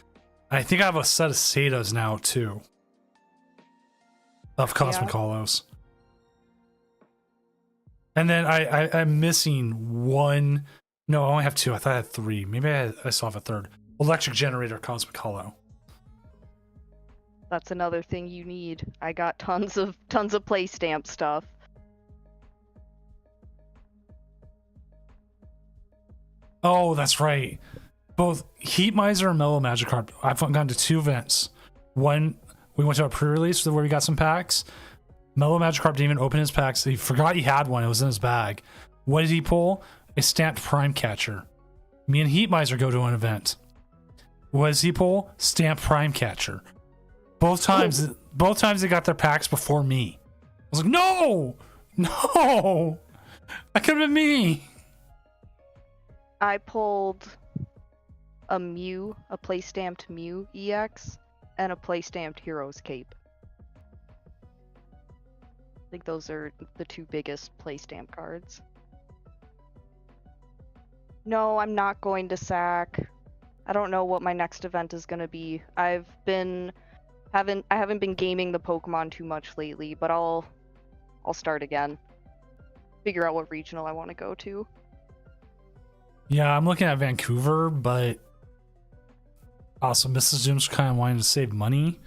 I think I have a set of Setas now too. Of Cosmic Hollows. And then I'm missing 1. No, I only have 2. I thought I had 3. Maybe I still have a 3rd. Electric Generator Cosmic Hollow. That's another thing you need. I got tons of play stamp stuff. Oh, that's right. Both Heat Miser and Mellow Magikarp. I've gone to 2 events. One, we went to a pre-release where we got some packs. Mellow Magikarp didn't even open his packs. He forgot he had one. It was in his bag. What did he pull? A stamped Prime Catcher. Me and Heat Miser go to an event. What does he pull? Stamped Prime Catcher. Both times they got their packs before me. I was like, no! That could have been me. I pulled a Mew, a play stamped Mew EX, and a play stamped Hero's Cape. I think those are the 2 biggest play stamp cards. No, I'm not going to SAC. I don't know what my next event is gonna be. I haven't been gaming the Pokemon too much lately, but I'll start again. Figure out what regional I want to go to. Yeah, I'm looking at Vancouver, but also Mrs. Jim's kind of wanting to save money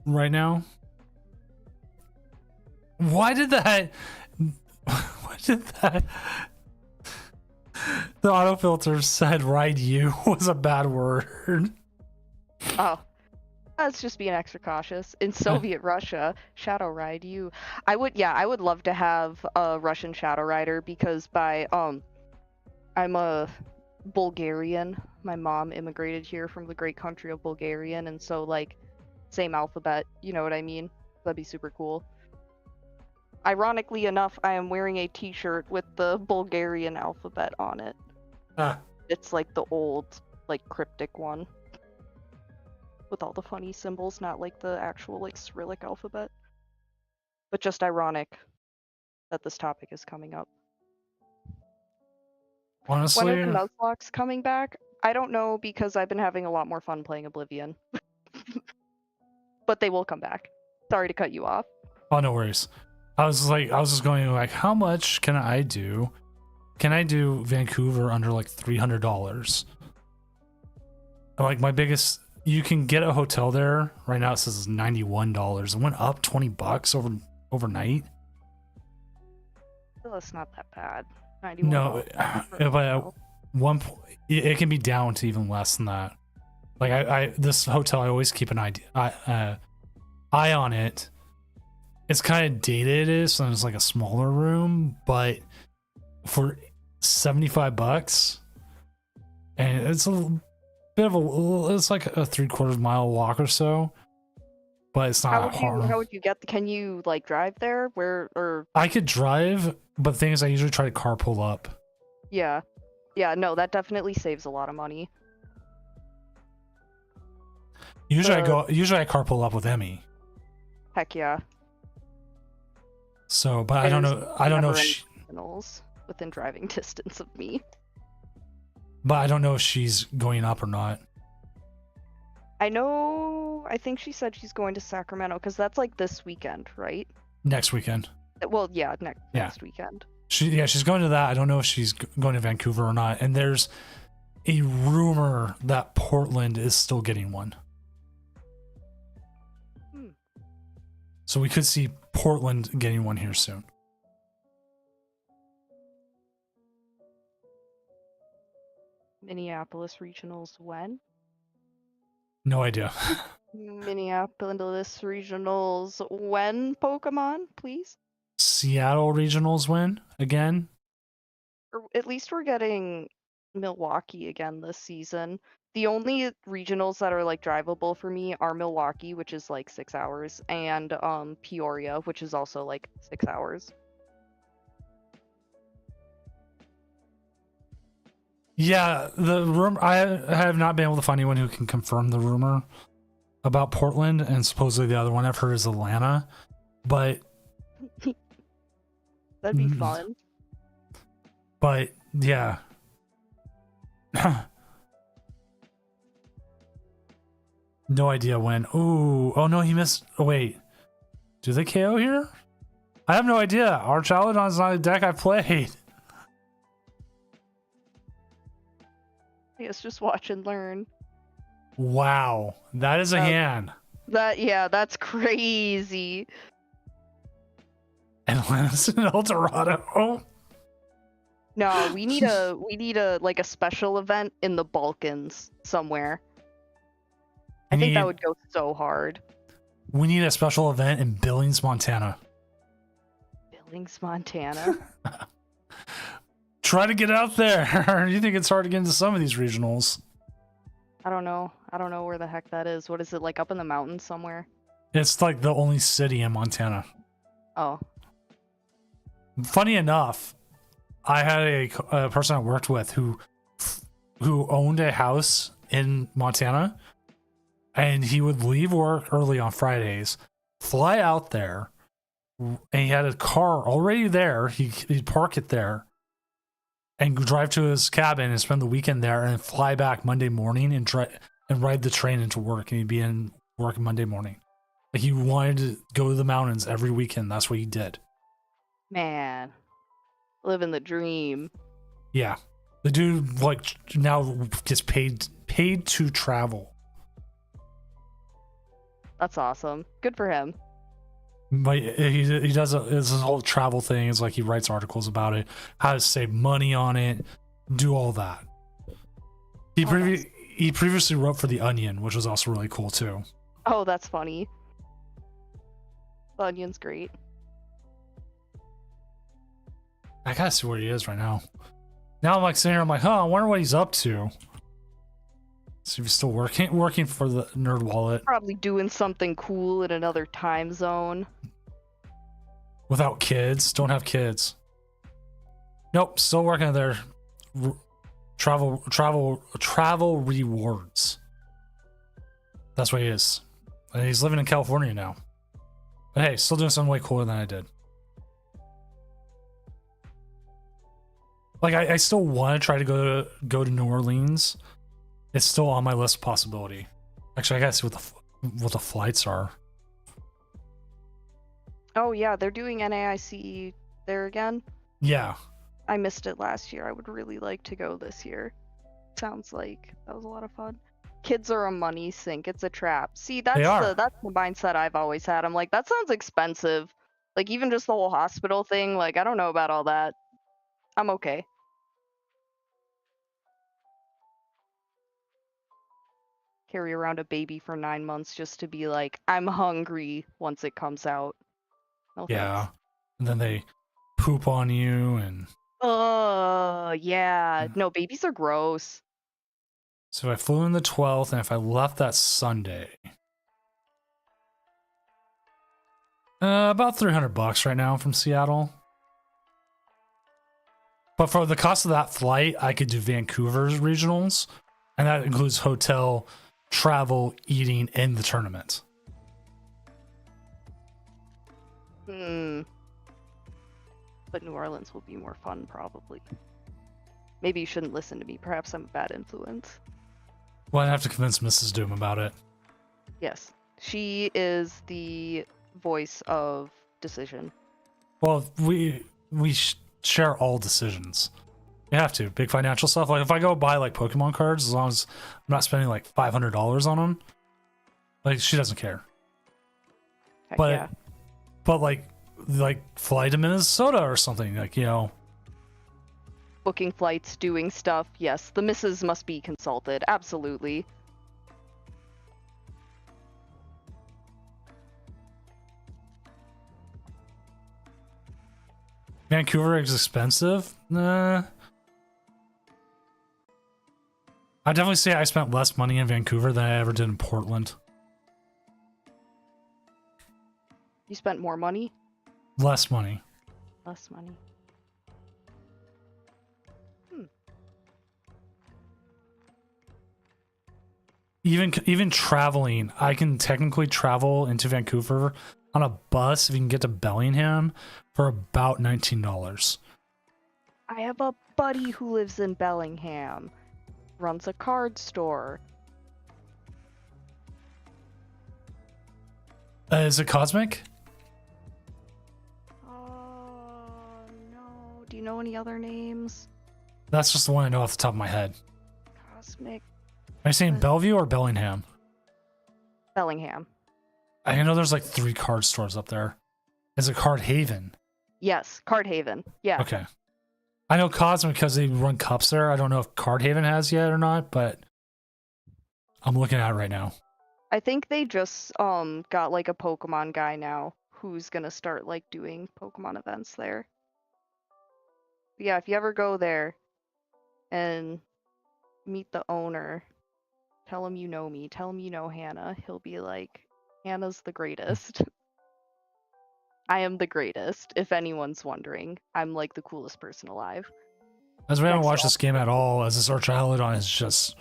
right now. Why did that? The autofilter said "ride you" was a bad word. Oh, let's just being extra cautious. In Soviet Russia, Shadow Ride you. I would love to have a Russian Shadow Rider because I'm a Bulgarian. My mom immigrated here from the great country of Bulgarian, and so like same alphabet, you know what I mean? That'd be super cool. Ironically enough, I am wearing a t-shirt with the Bulgarian alphabet on it. It's like the old, like cryptic one. With all the funny symbols, not like the actual like Cyrillic alphabet. But just ironic that this topic is coming up. Honestly, when are the Nuzlocke coming back? I don't know because I've been having a lot more fun playing Oblivion. But they will come back. Sorry to cut you off. Oh, no worries. I was just going like, how much can I do? Can I do Vancouver under like $300? Like my biggest, you can get a hotel there right now. It says it's $91. It went up $20 overnight. Well, it's not that bad. No, but at one point it can be down to even less than that. Like I this hotel, I always keep an eye on it. It's kind of dated, so it's like a smaller room, but for $75, and it's a bit of it's like a 3/4 mile walk or so, but it's not hard. How would you get? Can you like drive there? I could drive, but the thing is, I usually try to carpool up. Yeah, no, that definitely saves a lot of money. Usually I carpool up with Emmy. Heck yeah. So, but I don't know if she, within driving distance of me. But I don't know if she's going up or not. I think she said she's going to Sacramento because that's like this weekend, right? Next weekend. Well, yeah, next weekend. She's going to that. I don't know if she's going to Vancouver or not. And there's a rumor that Portland is still getting one. So we could see Portland getting one here soon. Minneapolis regionals when? No idea. Minneapolis regionals when, Pokemon, please? Seattle regionals when again? Or at least we're getting Milwaukee again this season. The only regionals that are like drivable for me are Milwaukee, which is like 6 hours, and Peoria, which is also like 6 hours. Yeah, the rumor. I have not been able to find anyone who can confirm the rumor about Portland, and supposedly the other one I've heard is Atlanta. But, That'd be fun. but yeah. No idea when. Ooh, oh no, he missed. Oh wait, do they KO here? I have no idea. Our Chaladon is not a deck I've played. I guess just watch and learn. Wow, that is a hand. That's crazy. Atlantis and El Dorado. Oh. No, we need a like a special event in the Balkans somewhere. I think that would go so hard. We need a special event in Billings, Montana. Billings, Montana. Try to get out there. You think it's hard to get into some of these regionals? I don't know. I don't know where the heck that is. What is it, like up in the mountains somewhere? It's like the only city in Montana. Oh. Funny enough, I had a person I worked with who owned a house in Montana, and he would leave work early on Fridays, fly out there, and he had a car already there. He'd park it there and drive to his cabin and spend the weekend there, and fly back Monday morning and ride the train into work, and he'd be in work Monday morning. Like, he wanted to go to the mountains every weekend. That's what he did. Man, living the dream. Yeah, the dude like now gets paid to travel. That's awesome. Good for him. But he does his whole travel thing. Is like he writes articles about it, how to save money on it, do all that. He previously wrote for The Onion, which was also really cool too. Oh, that's funny. The Onion's great. I gotta see where he is right now. Now I'm like sitting here, I'm like, I wonder what he's up to. See if he's still working for the Nerd Wallet. Probably doing something cool in another time zone. Without kids. Don't have kids. Nope, still working at their travel rewards. That's what he is. And he's living in California now. But hey, still doing something way cooler than I did. Like, I still want to try to go to New Orleans. It's still on my list of possibility. Actually, I gotta see what the flights are. Oh yeah, they're doing NAIC there again. Yeah. I missed it last year. I would really like to go this year. Sounds like that was a lot of fun. Kids are a money sink. It's a trap. See, that's the mindset I've always had. I'm like, that sounds expensive. Like, even just the whole hospital thing, like, I don't know about all that. I'm okay. Carry around a baby for 9 months just to be like, I'm hungry once it comes out. No yeah. thanks. And then they poop on you and... yeah. No, babies are gross. So if I flew in the 12th, and if I left that Sunday... about $300 right now from Seattle. But for the cost of that flight, I could do Vancouver's regionals, and that includes hotel, travel, eating, and the tournament. But New Orleans will be more fun, probably. Maybe you shouldn't listen to me. Perhaps I'm a bad influence. Well, I'd have to convince Mrs. Doom about it. Yes. She is the voice of decision. Well, we share all decisions. You have to. Big financial stuff. Like, if I go buy, like, Pokemon cards, as long as I'm not spending, like, $500 on them, like, she doesn't care. Heck But, yeah. but like, fly to Minnesota or something, like, you know. Booking flights, doing stuff. Yes, the missus must be consulted. Absolutely. Vancouver is expensive? Nah. I'd definitely say I spent less money in Vancouver than I ever did in Portland. You spent more money? Less money. Less money. even traveling, I can technically travel into Vancouver on a bus if you can get to Bellingham for about $19. I have a buddy who lives in Bellingham, runs a card store. Is it Cosmic? No. Do you know any other names? That's just the one I know off the top of my head. Cosmic. Are you saying Bellevue or Bellingham? Bellingham. I know there's like 3 card stores up there. Is it Card Haven? Yes, Card Haven. Yeah. Okay. I know Cosmic because they run cups there. I don't know if Card Haven has yet or not, but I'm looking at it right now. I think they just got like a Pokemon guy now who's gonna start like doing Pokemon events there. But yeah, if you ever go there and meet the owner, tell him you know me, tell him you know Hannah. He'll be like, Hannah's the greatest. I am the greatest, if anyone's wondering. I'm like the coolest person alive. As we haven't Next watched up. this game at all, as this Archaludon is just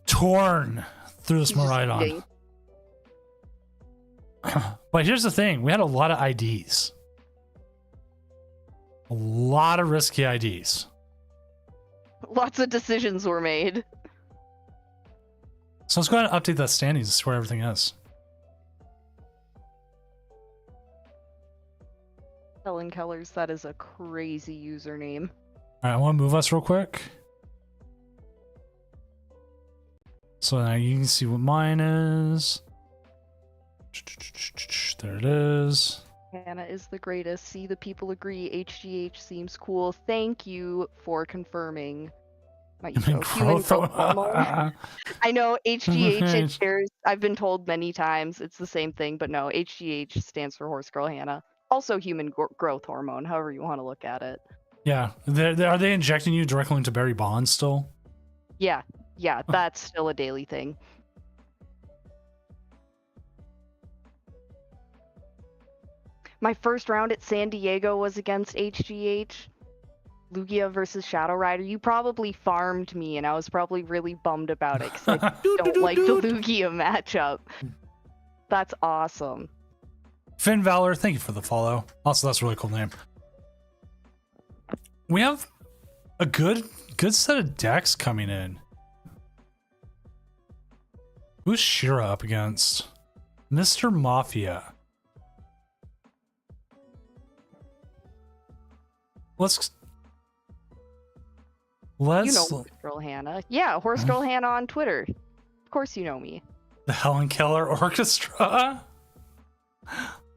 torn through this He's just Miraidon. eating. But here's the thing. We had a lot of IDs. A lot of risky IDs. Lots of decisions were made. So let's go ahead and update that standings and see where everything is. Helen Keller's, that is a crazy username. All right, I want to move us real quick. So now you can see what mine is. There it is. Hannah is the greatest. See, the people agree. HGH seems cool. Thank you for confirming my ego. Human growth hormone. I know HGH, it shares, I've been told many times it's the same thing, but no, HGH stands for Horse Girl Hannah. Also human growth hormone, however you want to look at it. Yeah. Are they injecting you directly into Barry Bonds still? Yeah, that's still a daily thing. My first round at San Diego was against HGH. Lugia versus Shadow Rider. You probably farmed me, and I was probably really bummed about it because I don't like the Lugia matchup. That's awesome. Finn Valor, thank you for the follow. Also, that's a really cool name. We have a good set of decks coming in. Who's Shira up against? Mr. Mafia. Let's You know Horse Girl Hannah. Yeah, Horse Girl Hannah on Twitter. Of course you know me. The Helen Keller Orchestra.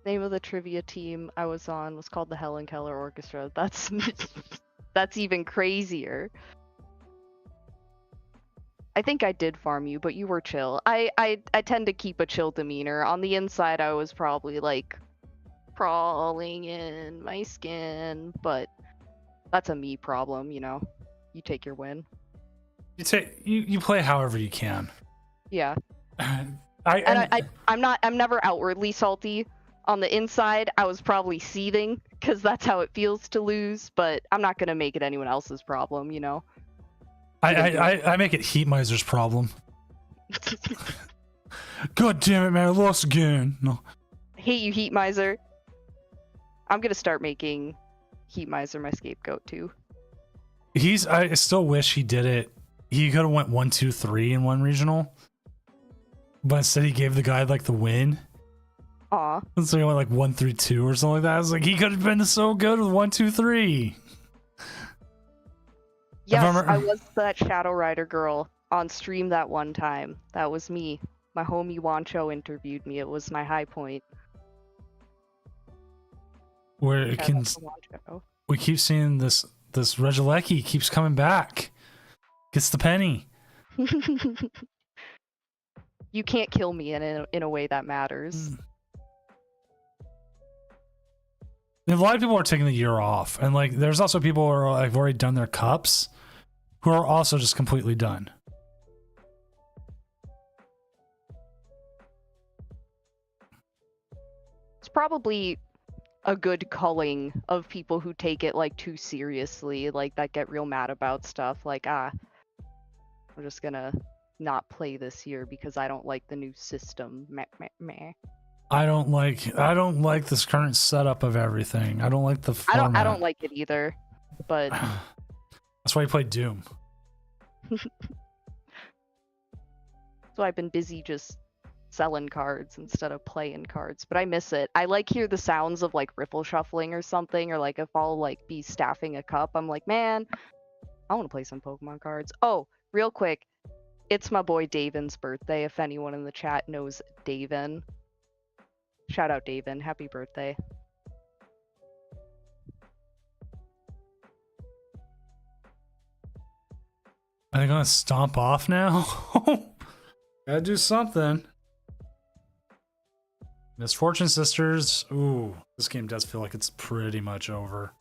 Name of the trivia team I was on was called the Helen Keller Orchestra. That's that's even crazier. I think I did farm you, but you were chill. I tend to keep a chill demeanor. On the inside, I was probably like crawling in my skin, but that's a me problem, you know. You take your win. You play however you can. Yeah. I'm never outwardly salty. On the inside, I was probably seething because that's how it feels to lose, but I'm not gonna make it anyone else's problem, you know. I make it Heat Miser's problem. God damn it, man! I lost again. No. I hate you, Heat Miser. I'm gonna start making Heat Miser my scapegoat too. I still wish he did it. He could have went 1, 2, 3 in one regional, but instead he gave the guy like the win. Aw. So he went like 1 through 2 or something like that. I was like, he could have been so good with 1, 2, 3. Yes, I was that Shadow Rider girl on stream that one time. That was me. My homie Wancho interviewed me. It was my high point. Where it can, we keep seeing this Regieleki keeps coming back. Gets the penny. You can't kill me in a way that matters. A lot of people are taking the year off, and like there's also people who are like already done their cups who are also just completely done. It's probably a good culling of people who take it like too seriously, like that get real mad about stuff like I'm just gonna not play this year because I don't like the new system. Meh, meh, meh. I don't like this current setup of everything. I don't like the format. I don't like it either. But that's why you play Doom. so I've been busy just selling cards instead of playing cards, but I miss it. I like hear the sounds of like riffle shuffling or something, or like if I'll like be staffing a cup, I'm like, man, I want to play some Pokemon cards. Oh, real quick, it's my boy Davin's birthday. If anyone in the chat knows Davin, shout out Davin, happy birthday. Are they gonna stomp off now? Gotta do something. Misfortune Sisters. Ooh, this game does feel like it's pretty much over.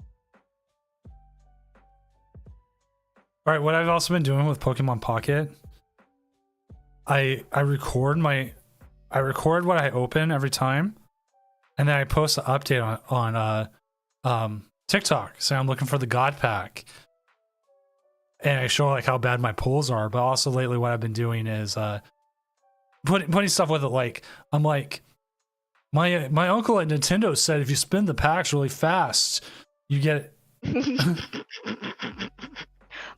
All right, what I've also been doing with Pokemon Pocket, I record what I open every time, and then I post an update on TikTok. So I'm looking for the God Pack, and I show like how bad my pulls are. But also lately, what I've been doing is putting stuff with it. Like I'm like, my uncle at Nintendo said if you spin the packs really fast, you get it.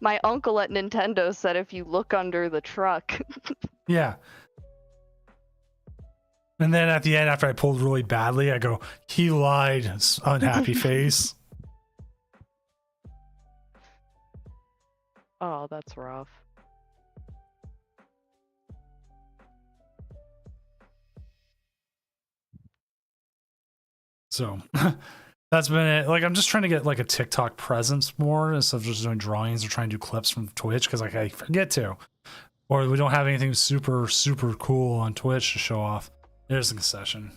My uncle at Nintendo said if you look under the truck. Yeah. And then at the end, after I pulled really badly, I go, he lied, unhappy face. Oh, that's rough. So that's been it. Like, I'm just trying to get like a TikTok presence more instead of just doing drawings or trying to do clips from Twitch because like I forget to, or we don't have anything super cool on Twitch to show off. There's the concession,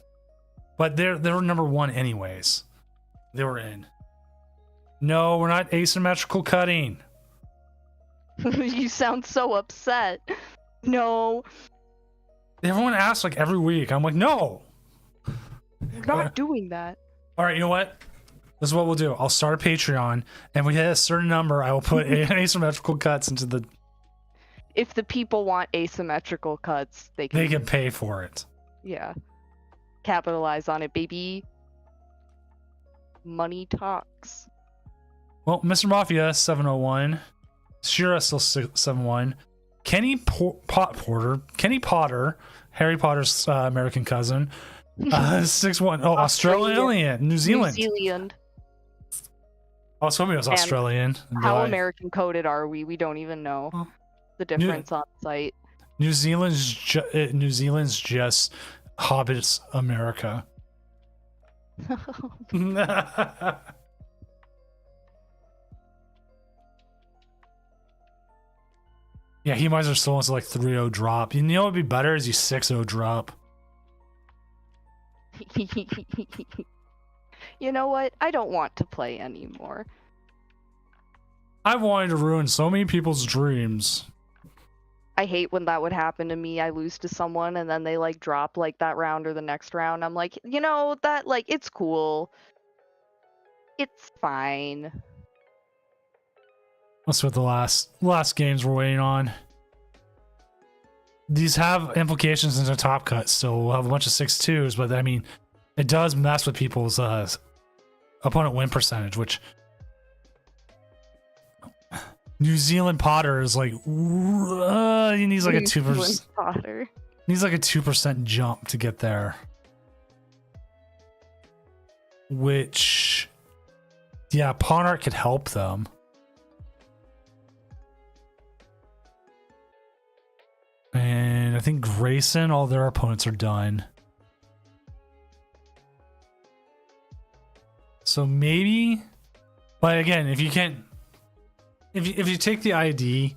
but they were number one anyways. They were in. No, we're not asymmetrical cutting. You sound so upset. No. Everyone asks like every week. I'm like, no. We're not doing that. All right, you know what? This is what we'll do. I'll start a Patreon, and we hit a certain number, I will put asymmetrical cuts into the... If the people want asymmetrical cuts, they can pay for it. Yeah. Capitalize on it, baby. Money talks. Well, Mr. Mafia 701, Shira still 71, Kenny Potter, Harry Potter's American cousin, 61. Oh, Australian, New Zealand. I was hoping it was Australian. How American coded are we? We don't even know the difference on site. New Zealand's just Hobbits America. Yeah, he might have still wants to like 3-0 drop. You know what would be better is you 6-0 drop. You know what? I don't want to play anymore. I've wanted to ruin so many people's dreams. I hate when that would happen to me. I lose to someone and then they like drop like that round or the next round. I'm like, you know, that like it's cool. It's fine. That's what the last games we're waiting on. These have implications into Top Cut, so we'll have a bunch of 6-2s, but I mean, it does mess with people's opponent win percentage, which New Zealand Potter is like, he needs like a 2%. Potter Needs like a 2% jump to get there. Which, yeah, Pawn Art could help them. And I think Grayson, all their opponents are done. So maybe, but again, if you can't, if you take the ID,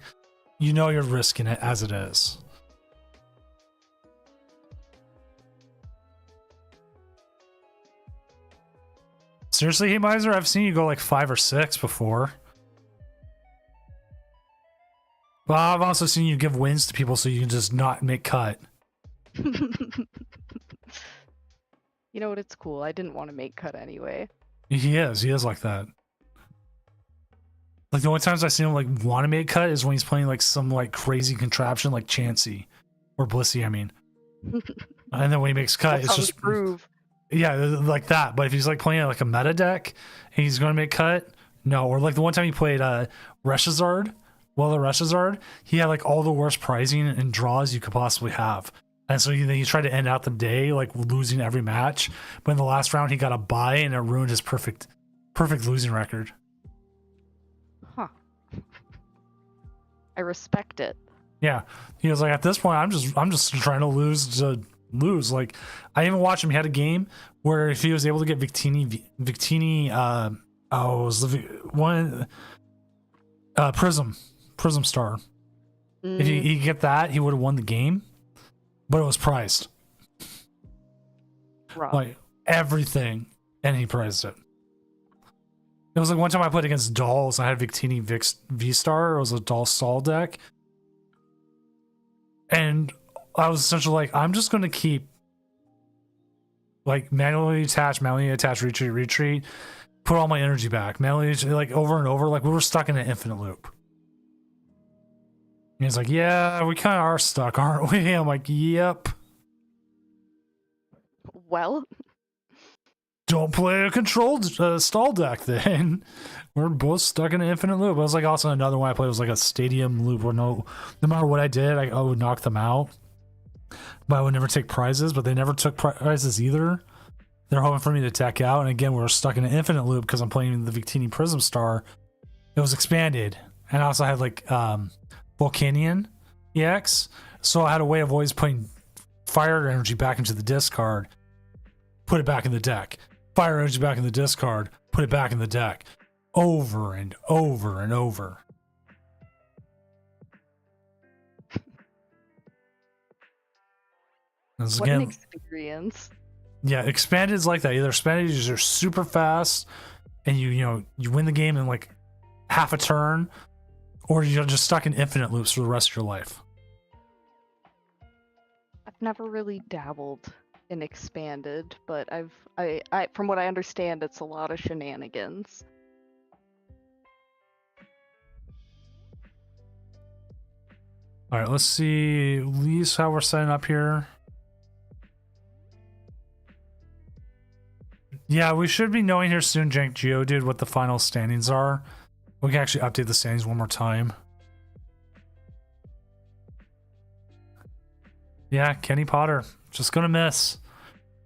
you know you're risking it as it is. Seriously, Hey Miser, I've seen you go like 5 or 6 before. Well, I've also seen you give wins to people so you can just not make cut. You know what? It's cool. I didn't want to make cut anyway. He is like that. Like the only times I see him like want to make a cut is when he's playing like some like crazy contraption like Chansey or Blissey, I mean. And then when he makes a cut, it's just groove. Yeah, like that. But if he's like playing like a meta deck and he's going to make cut, no. Or like the one time he played Reshazard, the Reshazard, he had like all the worst pricing and draws you could possibly have. And so he tried to end out the day like losing every match. But in the last round, he got a bye and it ruined his perfect losing record. Huh. I respect it. Yeah, he was like, at this point, I'm just trying to lose. Like, I even watched him. He had a game where if he was able to get Victini, it was the one Prism Star. If he could get that, he would have won the game, but it was priced. Rough. Like everything, and he prized it. It was like one time I played against Dolls. I had Victini V Star. It was a Doll Stall deck. And I was essentially like, I'm just going to keep like manually attach, retreat, put all my energy back, manually, like over and over. Like we were stuck in an infinite loop. And he's like, yeah, we kind of are stuck, aren't we? I'm like, yep. Well, don't play a controlled stall deck then. We're both stuck in an infinite loop. It was like also another one I played was like a stadium loop where no matter what I did, I would knock them out. But I would never take prizes, but they never took prizes either. They're hoping for me to tech out. And again, we're stuck in an infinite loop because I'm playing the Victini Prism Star. It was expanded. And I also had like Volcanion EX. So I had a way of always putting fire energy back into the discard, put it back in the deck. Fire energy back in the discard, put it back in the deck. Over and over and over. What an experience. Yeah, expanded is like that. Either expanded is you're super fast and you win the game in like half a turn, or you're just stuck in infinite loops for the rest of your life. I've never really dabbled in expanded, but I from what I understand, it's a lot of shenanigans. All right, let's see at least how we're setting up here. Yeah, we should be knowing here soon, Jank Geodude, what the final standings are. We can actually update the standings one more time. Yeah, Kenny Potter. Just gonna miss.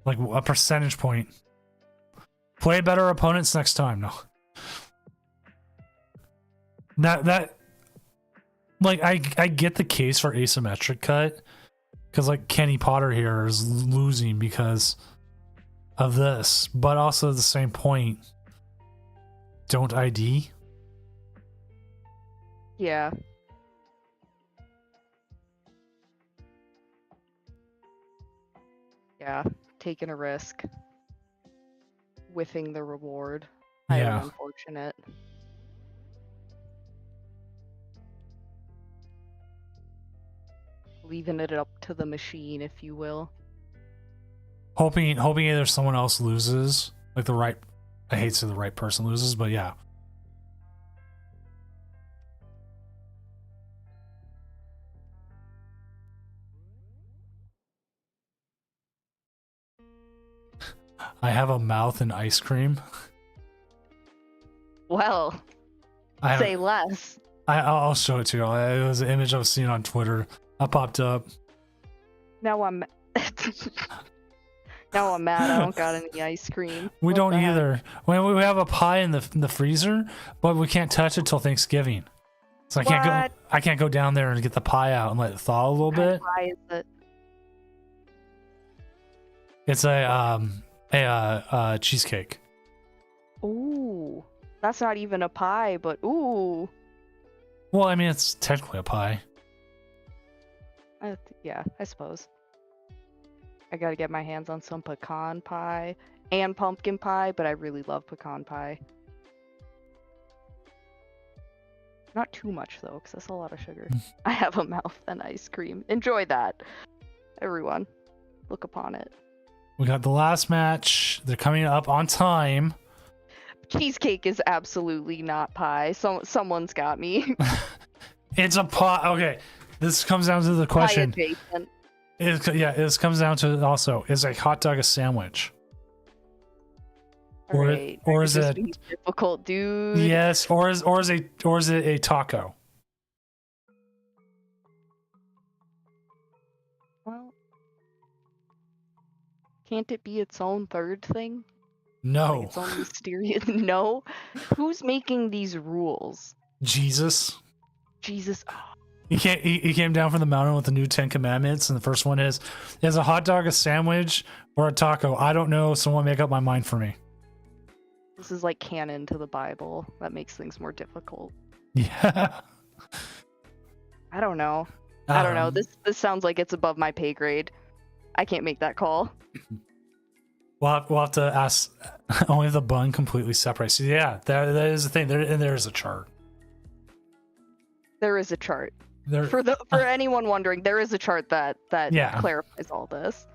Like a percentage point. Play better opponents next time. No. That like I get the case for asymmetric cut. Because like Kenny Potter here is losing because of this. But also at the same point, don't ID. Yeah. Yeah, taking a risk. Whiffing the reward. Yeah. Unfortunate. Leaving it up to the machine, if you will. Hoping either someone else loses. Like the right, I hate to say the right person loses, but yeah. I have a mouth and ice cream. Well, say less. I'll show it to you. It was an image I was seeing on Twitter. I popped up. Now I'm now I'm mad. I don't got any ice cream. We don't either. We have a pie in the freezer, but we can't touch it till Thanksgiving. So I can't go down there and get the pie out and let it thaw a little bit. What pie is it? It's a cheesecake. Ooh, that's not even a pie, but ooh. Well, I mean, it's technically a pie. Yeah, I suppose. I gotta get my hands on some pecan pie and pumpkin pie, but I really love pecan pie. Not too much though, because that's a lot of sugar. I have a mouth and ice cream. Enjoy that, everyone. Look upon it. We got the last match. They're coming up on time. Cheesecake is absolutely not pie. Someone's got me. It's a pot. Okay, this comes down to the Pie question. adjacent. This comes down to also, is a hot dog a sandwich? Or Alright, or you're is just it being difficult, dude? yes, or is it a taco? Well, can't it be its own third thing? Like No. its own mysterious. No? Who's making these rules? Jesus. Jesus. He came down from the mountain with the new 10 commandments, and the first one is a hot dog a sandwich or a taco? I don't know, someone make up my mind for me. This is like canon to the Bible. That makes things more difficult. Yeah. I don't know. I don't know. This sounds like it's above my pay grade. I can't make that call. We'll have to ask only if the bun completely separates. So yeah, that is the thing. There is a chart. There is a chart. There, For anyone wondering, there is a chart that Yeah. clarifies all this.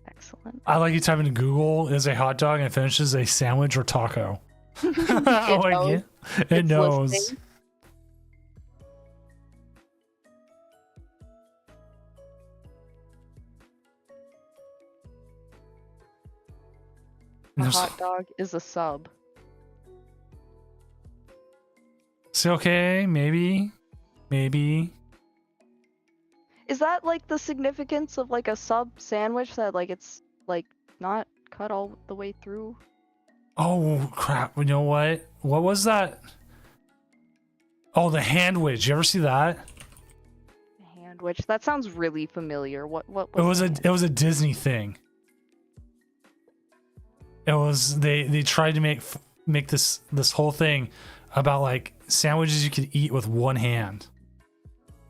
Excellent. I like you type into Google is a hot dog and it finishes a sandwich or taco. It It It's knows. listening. A hot dog is a sub. See, okay, maybe. Is that like the significance of like a sub sandwich that like it's like not cut all the way through? Oh crap! You know what? What was that? Oh, the hand wedge. You ever see that? Handwich. That sounds really familiar. What It was that? a Disney thing. It was they tried to make this whole thing about like sandwiches you could eat with one hand.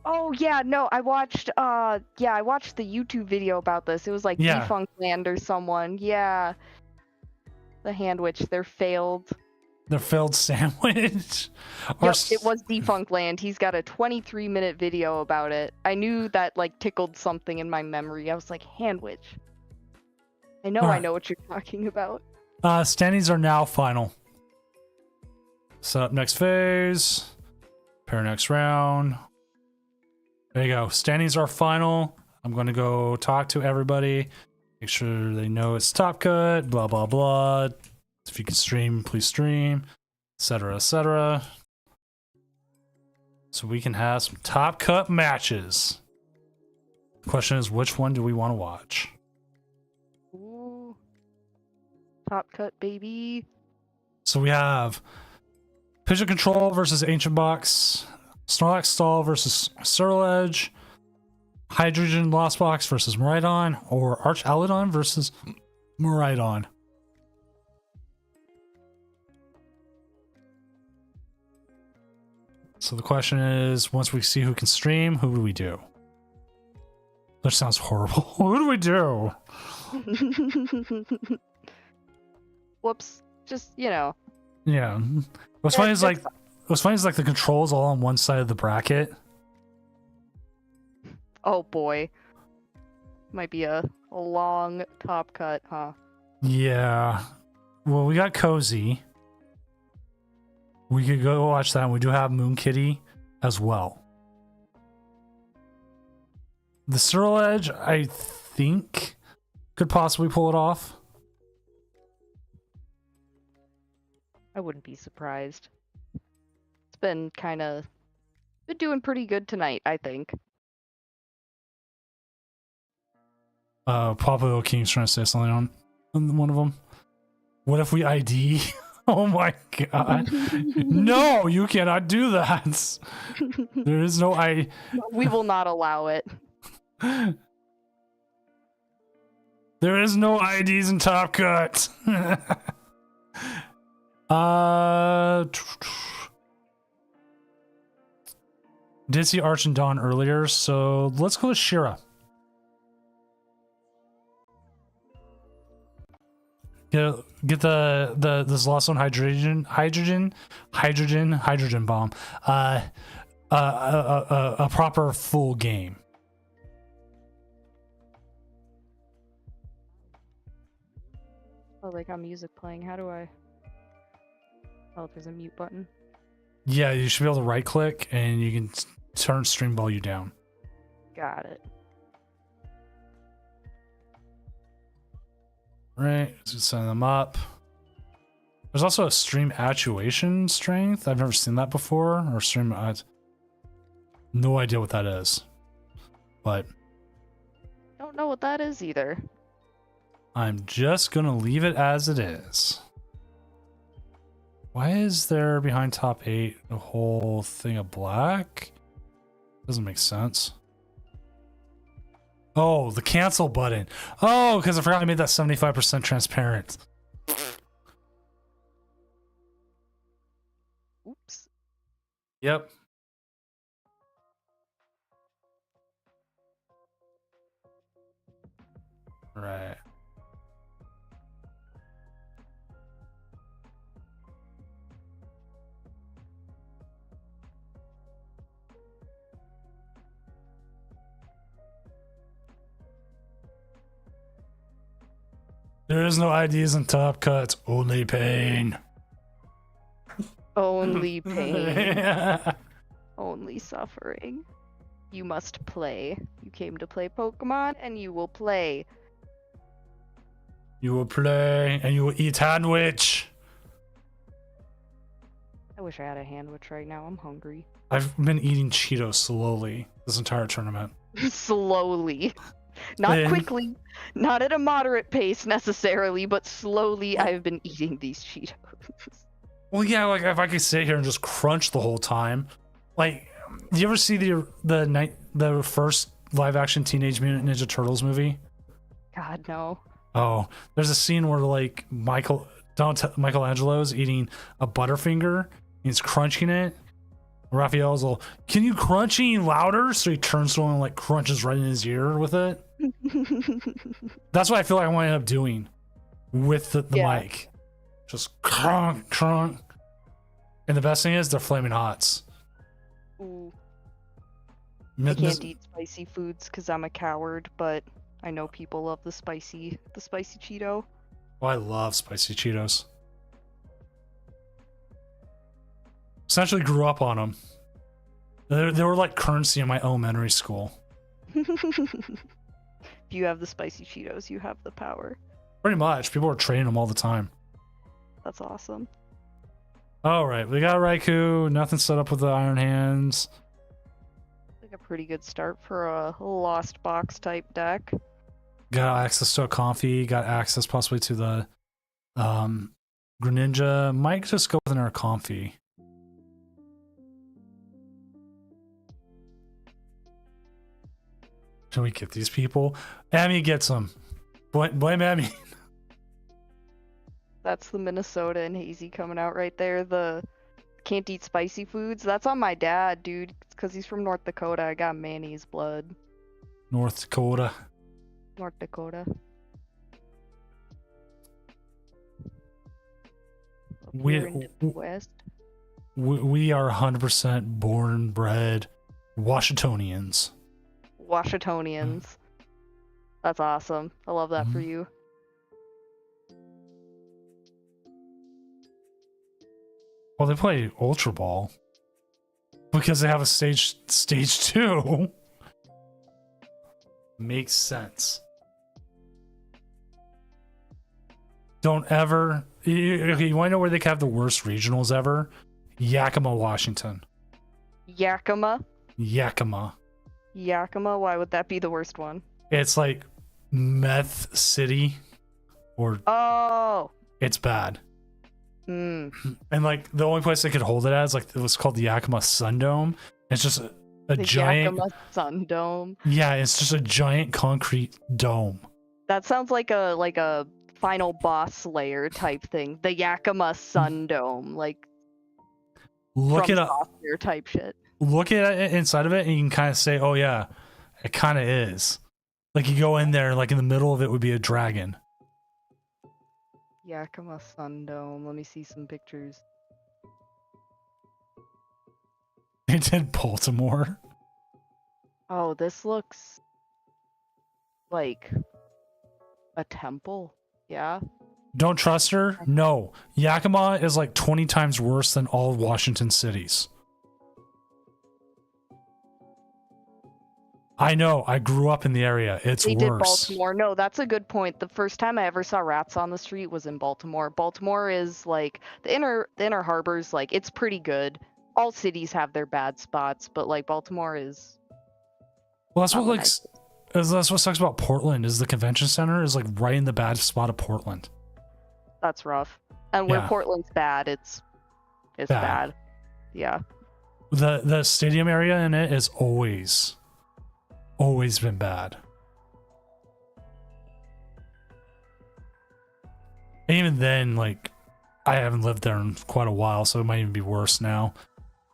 Oh yeah, no, I watched I watched the YouTube video about this. It was like Yeah. Defunctland or someone. Yeah. The handwich, their failed. Their failed sandwich. Yep, it was Defunctland. He's got a 23-minute video about it. I knew that like tickled something in my memory. I was like, handwich. I know Alright. what you're talking about. Standings are now final. Set up next phase. Prepare next round. There you go. Standings are final. I'm going to go talk to everybody. Make sure they know it's Top Cut. Blah, blah, blah. If you can stream, please stream. Etc. Etc. So we can have some Top Cut matches. The question is, which one do we want to watch? Ooh. Top cut, baby. So we have Pigeon Control versus Ancient Box, Snorlax Stall versus Surledge, Hydrogen Lost Box versus Miraidon, or Arch Alidon versus Miraidon. So the question is, once we see who can stream, who do we do? That sounds horrible. Who do we do? Whoops. Just, Yeah. What's funny is like the controls all on one side of the bracket. Oh boy. Might be a long top cut, huh? Yeah. Well, we got Cozy. We could go watch that. And we do have Moon Kitty as well. The Surledge, I think, could possibly pull it off. I wouldn't be surprised. It's been doing pretty good tonight, I think. Pablo King's trying to say something on one of them. What if we ID? Oh my god. No, you cannot do that. There is no We will not allow it. There is no IDs in Top Cut. Did see Arch and Dawn earlier, so let's go with Shira. Get this lost on hydrogen bomb. A proper full game. Oh, they got music playing. How do I? Oh, there's a mute button. Yeah, you should be able to right click and you can turn stream volume down. Got it. Right, just setting them up. There's also a stream actuation strength. I've never seen that before. Or stream, no idea what that is. But Don't know what that is either. I'm just gonna leave it as it is. Why is there behind top 8 a whole thing of black? Doesn't make sense. Oh, the cancel button. Oh, because I forgot I made that 75% transparent. Oops. Yep. Right. There is no IDs in Top Cuts, only pain. Only pain. Only suffering. You must play. You came to play Pokemon, and you will play. You will play, and you will eat sandwich. I wish I had a handwich right now. I'm hungry. I've been eating Cheetos slowly this entire tournament. Slowly. Not quickly. Not at a moderate pace necessarily, but slowly I've been eating these Cheetos. Well, yeah, like if I could sit here and just crunch the whole time. Like, do you ever see the first live action Teenage Mutant Ninja Turtles movie? God, no. Oh, there's a scene where like Michelangelo's eating a Butterfinger. He's crunching it. Raphael's all, can you crunch any louder? So he turns to him and like crunches right in his ear with it. That's what I feel like I want to end up doing with the mic. Just crunk, crunk. And the best thing is they're flaming hots. Ooh. I can't eat spicy foods because I'm a coward, but I know people love the spicy Cheeto. Oh, I love spicy Cheetos. Essentially grew up on them. They were like currency in my elementary school. If you have the spicy Cheetos, you have the power. Pretty much. People are trading them all the time. That's awesome. All right, we got Raikou. Nothing set up with the Iron Hands. Like a pretty good start for a Lost Box type deck. Got access to a Comfy. Got access possibly to the Greninja. Might just go with an Comfy. Should we get these people? Emmy gets them. Blame Emmy. That's the Minnesota and Hazy coming out right there. The can't eat spicy foods. That's on my dad, dude. It's because he's from North Dakota. I got mayonnaise blood. North Dakota. North Dakota. We are 100% born bred Washingtonians. Washingtonians. That's awesome. I love that for you. Well, they play Ultra Ball because they have a stage 2. Makes sense. Don't ever. Okay, you want to know where they could have the worst regionals ever? Yakima, Washington. Yakima? Yakima. Yakima? Why would that be the worst one? It's like Meth City, or it's bad. And like the only place they could hold it as, like, it was called the Yakima Sun Dome. It's just a giant Yakima Sun Dome. Yeah, it's just a giant concrete dome. That sounds like a final boss slayer type thing. The Yakima Sun Dome, like look it up. Software type shit. Look at it inside of it, and you can kind of say, "Oh yeah, it kind of is." Like you go in there, like in the middle of it would be a dragon. Yakima Sun Dome. Let me see some pictures. It's in Baltimore. Oh, this looks like a temple. Yeah. Don't trust her? No. Yakima is like 20 times worse than all of Washington cities. I know. I grew up in the area. It's They did worse. Baltimore. No, that's a good point. The first time I ever saw rats on the street was in Baltimore. Baltimore is like the inner harbor's like it's pretty good. All cities have their bad spots, but like Baltimore is Well, that's what on the like nice. that's what sucks about Portland is the convention center is like right in the bad spot of Portland. That's rough. And where Yeah, Portland's bad, it's bad. bad. Yeah. The stadium area in it is always been bad. And even then, like I haven't lived there in quite a while, so it might even be worse now.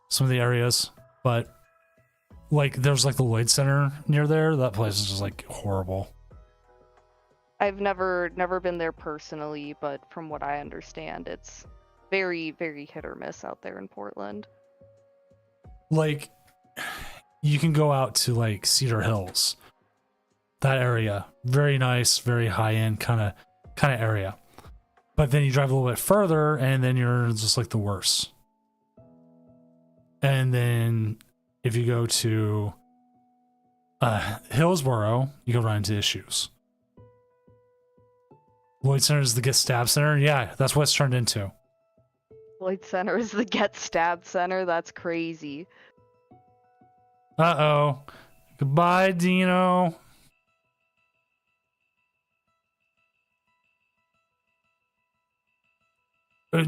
Some of the areas, but like there's like the Lloyd Center near there. That place is just like horrible. I've never been there personally, but from what I understand, it's very, very hit or miss out there in Portland. Like you can go out to like Cedar Hills, that area, very nice, very high end kind of area. But then you drive a little bit further, and then you're just like the worst. And then if you go to Hillsboro, you can run into issues. Lloyd Center is the get stabbed center. Yeah, that's what it's turned into. Lloyd Center is the get stabbed center. That's crazy. Uh-oh. Goodbye, Dino.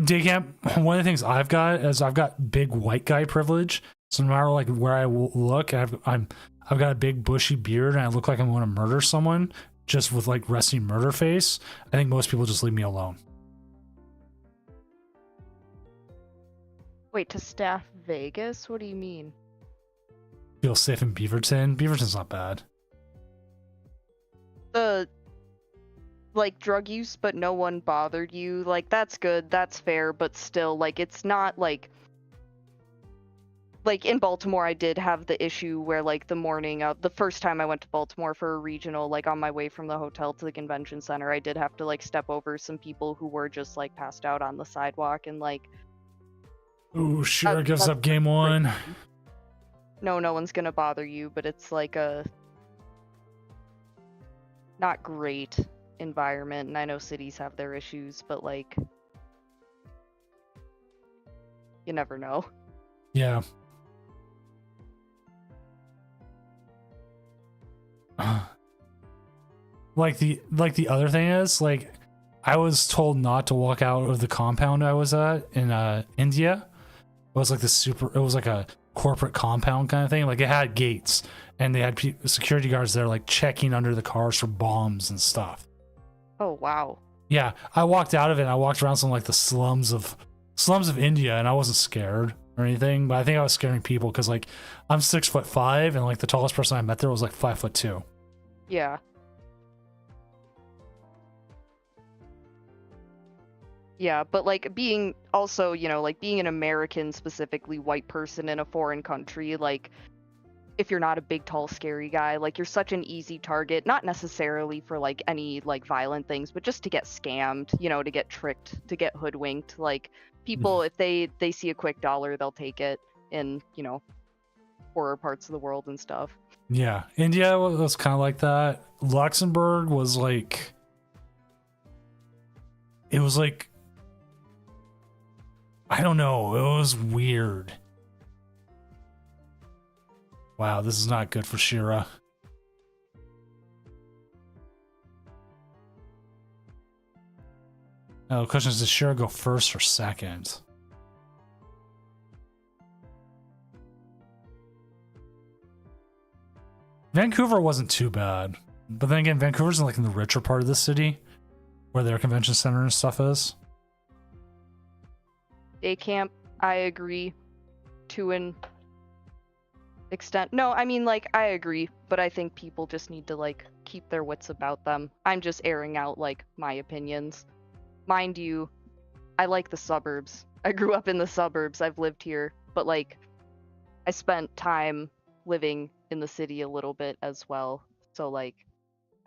Day camp, one of the things I've got is I've got big white guy privilege. So no matter like where I look, I've got a big bushy beard and I look like I'm going to murder someone just with like resting murder face. I think most people just leave me alone. Wait, to staff Vegas? What do you mean? Feel safe in Beaverton. Beaverton's not bad. The like drug use, but no one bothered you. Like that's good. That's fair, but still, like it's not like in Baltimore, I did have the issue where like the morning of the first time I went to Baltimore for a regional, like on my way from the hotel to the convention center, I did have to like step over some people who were just like passed out on the sidewalk and like Ooh, sure gives that's up game one. no one's gonna bother you, but it's like a not great environment. And I know cities have their issues, but like you never know. Yeah. Like the other thing is like I was told not to walk out of the compound I was at in India. It was like it was like a corporate compound kind of thing. Like it had gates and they had security guards there like checking under the cars for bombs and stuff. Oh wow. Yeah, I walked out of it and I walked around some like the slums of India and I wasn't scared or anything, but I think I was scaring people because like I'm 6'5" and like the tallest person I met there was like 5'2". Yeah. Yeah, but like being also, like being an American, specifically white person in a foreign country, like if you're not a big, tall, scary guy, like you're such an easy target, not necessarily for like any like violent things, but just to get scammed, to get tricked, to get hoodwinked. Like people, if they see a quick dollar, they'll take it in, poorer parts of the world and stuff. Yeah, India was kind of like that. Luxembourg was like, it was like, I don't know, it was weird. Wow, this is not good for Shira. Oh, the question is, does Shira go first or second? Vancouver wasn't too bad. But then again, Vancouver's in the richer part of the city, where their convention center and stuff is. Day camp, I agree to an extent. No, I mean, like, I agree, but I think people just need to, like, keep their wits about them. I'm just airing out, like, my opinions. Mind you, I like the suburbs. I grew up in the suburbs. I've lived here, but, like, I spent time living in the city a little bit as well. So, like,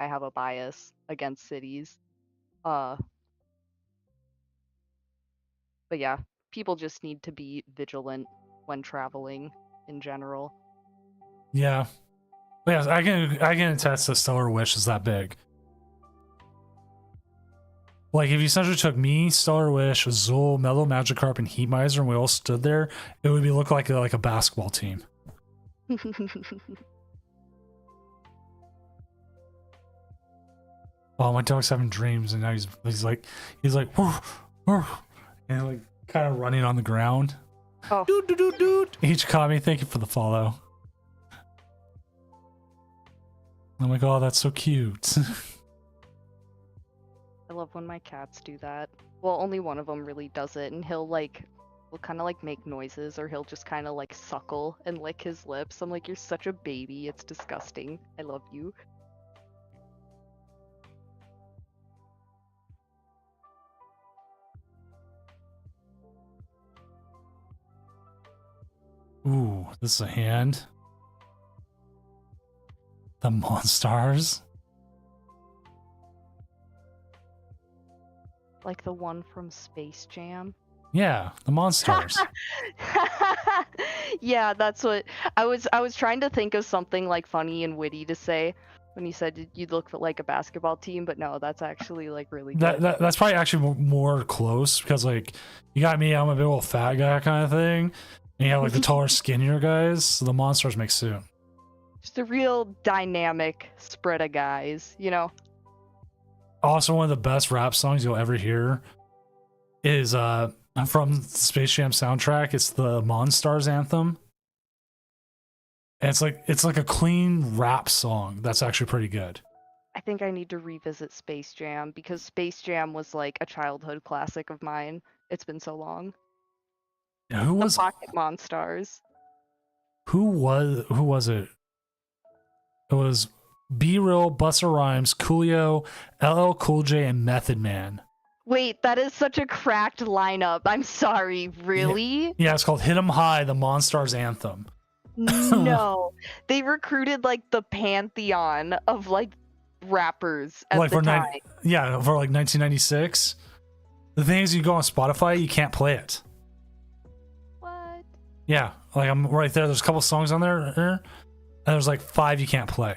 I have a bias against cities. But yeah, people just need to be vigilant when traveling in general. Yeah. But yes, I can attest that Stellar Wish is that big. Like if you essentially took me, Stellar Wish, Azul, Mellow Magikarp, and Heat Miser, and we all stood there, it would be look like a basketball team. Oh, my dog's having dreams, and now he's like woof, woof, and like kind of running on the ground. Oh, Doot, doot, doot, doot. Ichikami, thank you for the follow. I'm like, oh, that's so cute. I love when my cats do that. Well, only one of them really does it, and will kind of like make noises, or he'll just kind of like suckle and lick his lips. I'm like, you're such a baby. It's disgusting. I love you. Ooh, this is a hand. The Monstars. Like the one from Space Jam. Yeah, the Monstars. Yeah, that's what I was trying to think of something like funny and witty to say when you said you'd look like a basketball team, but no, that's actually like really good. That's probably actually more close because like you got me, I'm a big old fat guy kind of thing, and you have like the taller, skinnier guys. So the Monstars make suit. Just a real dynamic spread of guys, you know. Also, one of the best rap songs you'll ever hear is from the Space Jam soundtrack. It's the Monstars anthem. And it's like a clean rap song that's actually pretty good. I think I need to revisit Space Jam because Space Jam was like a childhood classic of mine. It's been so long. Yeah, The Pocket Monstars. who was it? It was B Real, Busta Rhymes, Coolio, LL Cool J, and Method Man. Wait, that is such a cracked lineup. I'm sorry, really? Yeah, it's called Hit 'em High, the Monstars anthem. No. They recruited like the pantheon of like rappers at like the for time. for like 1996. The thing is, you go on Spotify, you can't play it. What? Yeah, like I'm right there. There's a couple songs on there, and there's like 5 you can't play.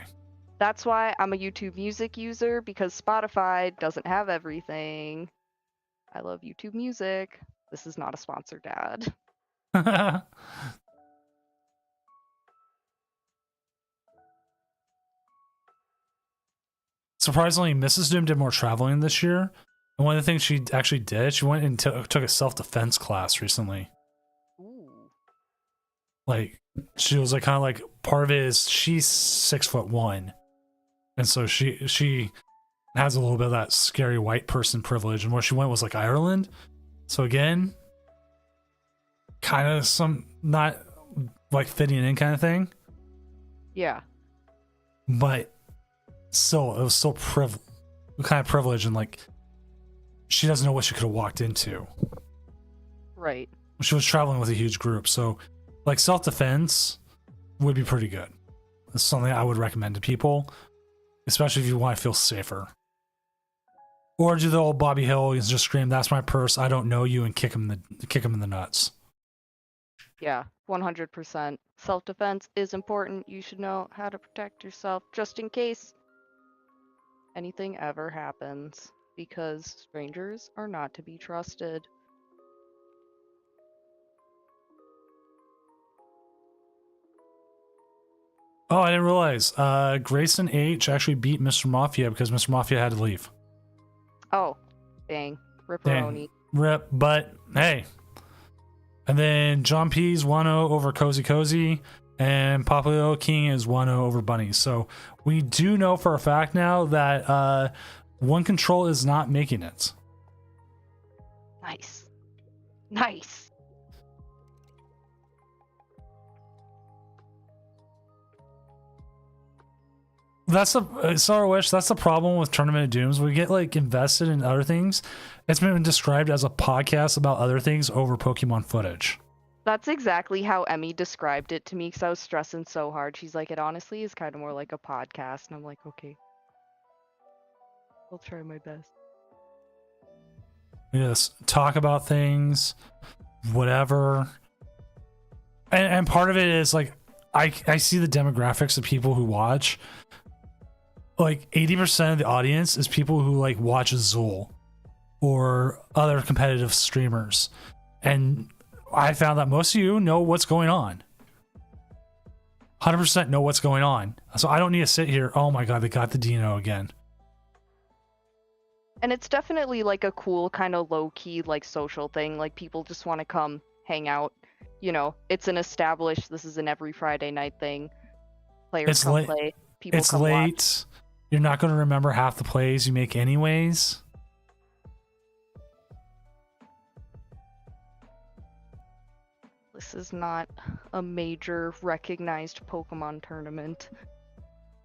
That's why I'm a YouTube Music user, because Spotify doesn't have everything. I love YouTube Music. This is not a sponsored ad. Surprisingly, Mrs. Doom did more traveling this year. And one of the things she actually did, she went and took a self-defense class recently. Ooh. Like, she was like kind of like part of it is she's 6'1", and so she has a little bit of that scary white person privilege. And where she went was like Ireland. So again, kind of some not like fitting in kind of thing. Yeah. But still, it was still kind of privilege, and like she doesn't know what she could have walked into. Right. She was traveling with a huge group, so like self-defense would be pretty good. It's something I would recommend to people, especially if you want to feel safer. Or do the old Bobby Hill and just scream, "That's my purse, I don't know you," and kick him in the nuts. Yeah, 100%. Self-defense is important. You should know how to protect yourself just in case anything ever happens, because strangers are not to be trusted. Oh, I didn't realize. Grayson H actually beat Mr. Mafia because Mr. Mafia had to leave. Oh, dang. Ripperoni. Rip, but hey. And then John P's 1-0 over Cozy Cozy, and Papio King is 1-0 over Bunny. So we do know for a fact now that One Control is not making it. Nice. Nice. That's a Star Wish. That's the problem with Tournament of Dooms. We get like invested in other things. It's been described as a podcast about other things over Pokemon footage. That's exactly how Emmy described it to me, because I was stressing so hard. She's like, it honestly is kind of more like a podcast. And I'm like, okay. I'll try my best. We just talk about things, whatever. And part of it is like I see the demographics of people who watch. Like 80% of the audience is people who like watch Zool or other competitive streamers. And I found that most of you know what's going on. 100% know what's going on. So I don't need to sit here. Oh my God, they got the Dino again. And it's definitely like a cool kind of low-key like social thing. Like people just want to come hang out. You know, it's an established, this is an every Friday night thing. Players It's come late. play. People It's come late. watch. You're not going to remember half the plays you make anyways. This is not a major recognized Pokemon tournament.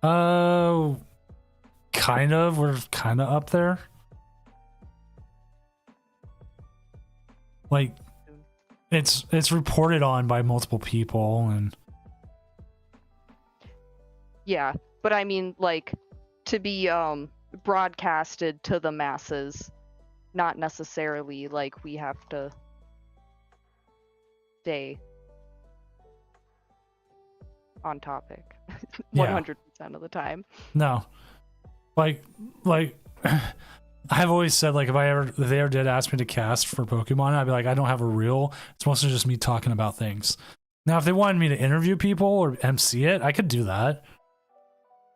Kind of. We're kind of up there. Like, it's reported on by multiple people, and Yeah, but I mean, like, to be broadcasted to the masses, not necessarily like we have to stay on topic 100% of the time. no, like I've always said, like, if they ever did ask me to cast for Pokemon, I'd be like, I don't have a reel. It's mostly just me talking about things. Now, if they wanted me to interview people or MC it, I could do that.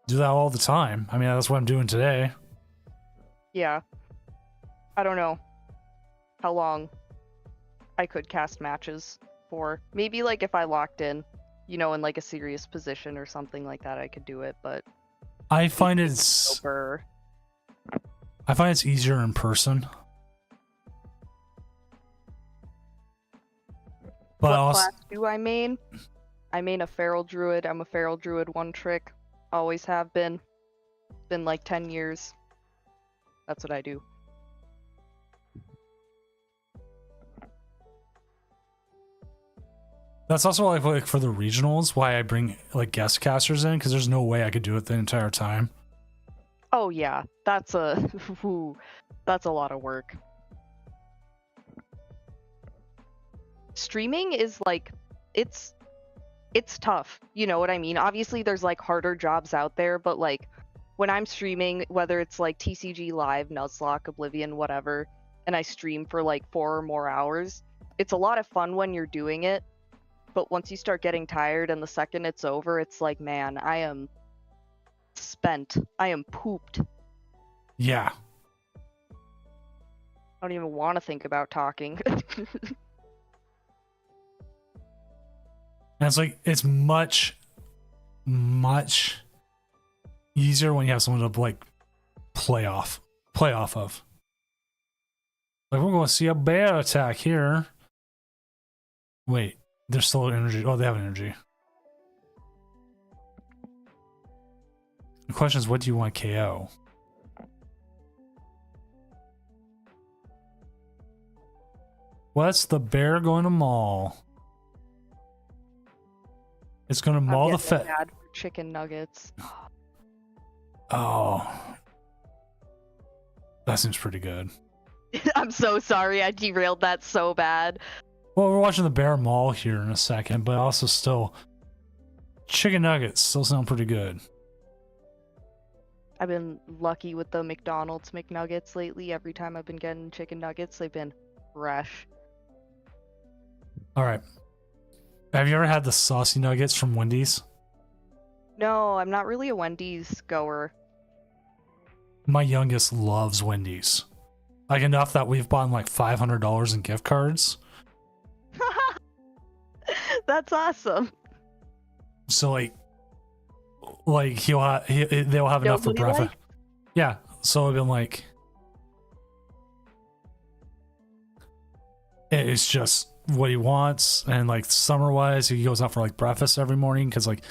Do that all the time. I mean, that's what I'm doing today. Yeah. I don't know how long I could cast matches for. Maybe, like, if I locked in, you know, in, like, a serious position or something like that, I could do it, but... I find it's easier in person. But what also, class do I main? I main a Feral Druid. I'm a Feral Druid one trick. Always have been. Been like 10 years. That's what I do. that's also like for the regionals, why I bring like guest casters in, because there's no way I could do it the entire time. Oh yeah, that's a that's a lot of work. Streaming is like it's tough, you know what I mean? Obviously there's like harder jobs out there, but like when I'm streaming, whether it's like TCG Live, Nuzlocke, Oblivion, whatever, and I stream for like 4 or more hours, it's a lot of fun when you're doing it, but once you start getting tired and the second it's over, it's like, man, I am spent. I am pooped. Yeah. I don't even want to think about talking. And it's like, it's much easier when you have someone to like play off of. Like, we're going to see a bear attack here. Wait, there's still energy. Oh, they have an energy. The question is, what do you want KO? What's the bear going to maul? It's going to maul the fat. Bad for chicken nuggets. Oh, that seems pretty good. I'm so sorry. I derailed that so bad. Well, we're watching the bear maul here in a second, but also still, chicken nuggets still sound pretty good. I've been lucky with the McDonald's McNuggets lately. Every time I've been getting chicken nuggets, they've been fresh. All right. Have you ever had the saucy nuggets from Wendy's? No, I'm not really a Wendy's goer. My youngest loves Wendy's. Like, enough that we've bought like $500 in gift cards. That's awesome. So like they'll have enough for breakfast. Like? Yeah. So I've been like, it's just what he wants. And like summer wise, he goes out for like breakfast every morning because like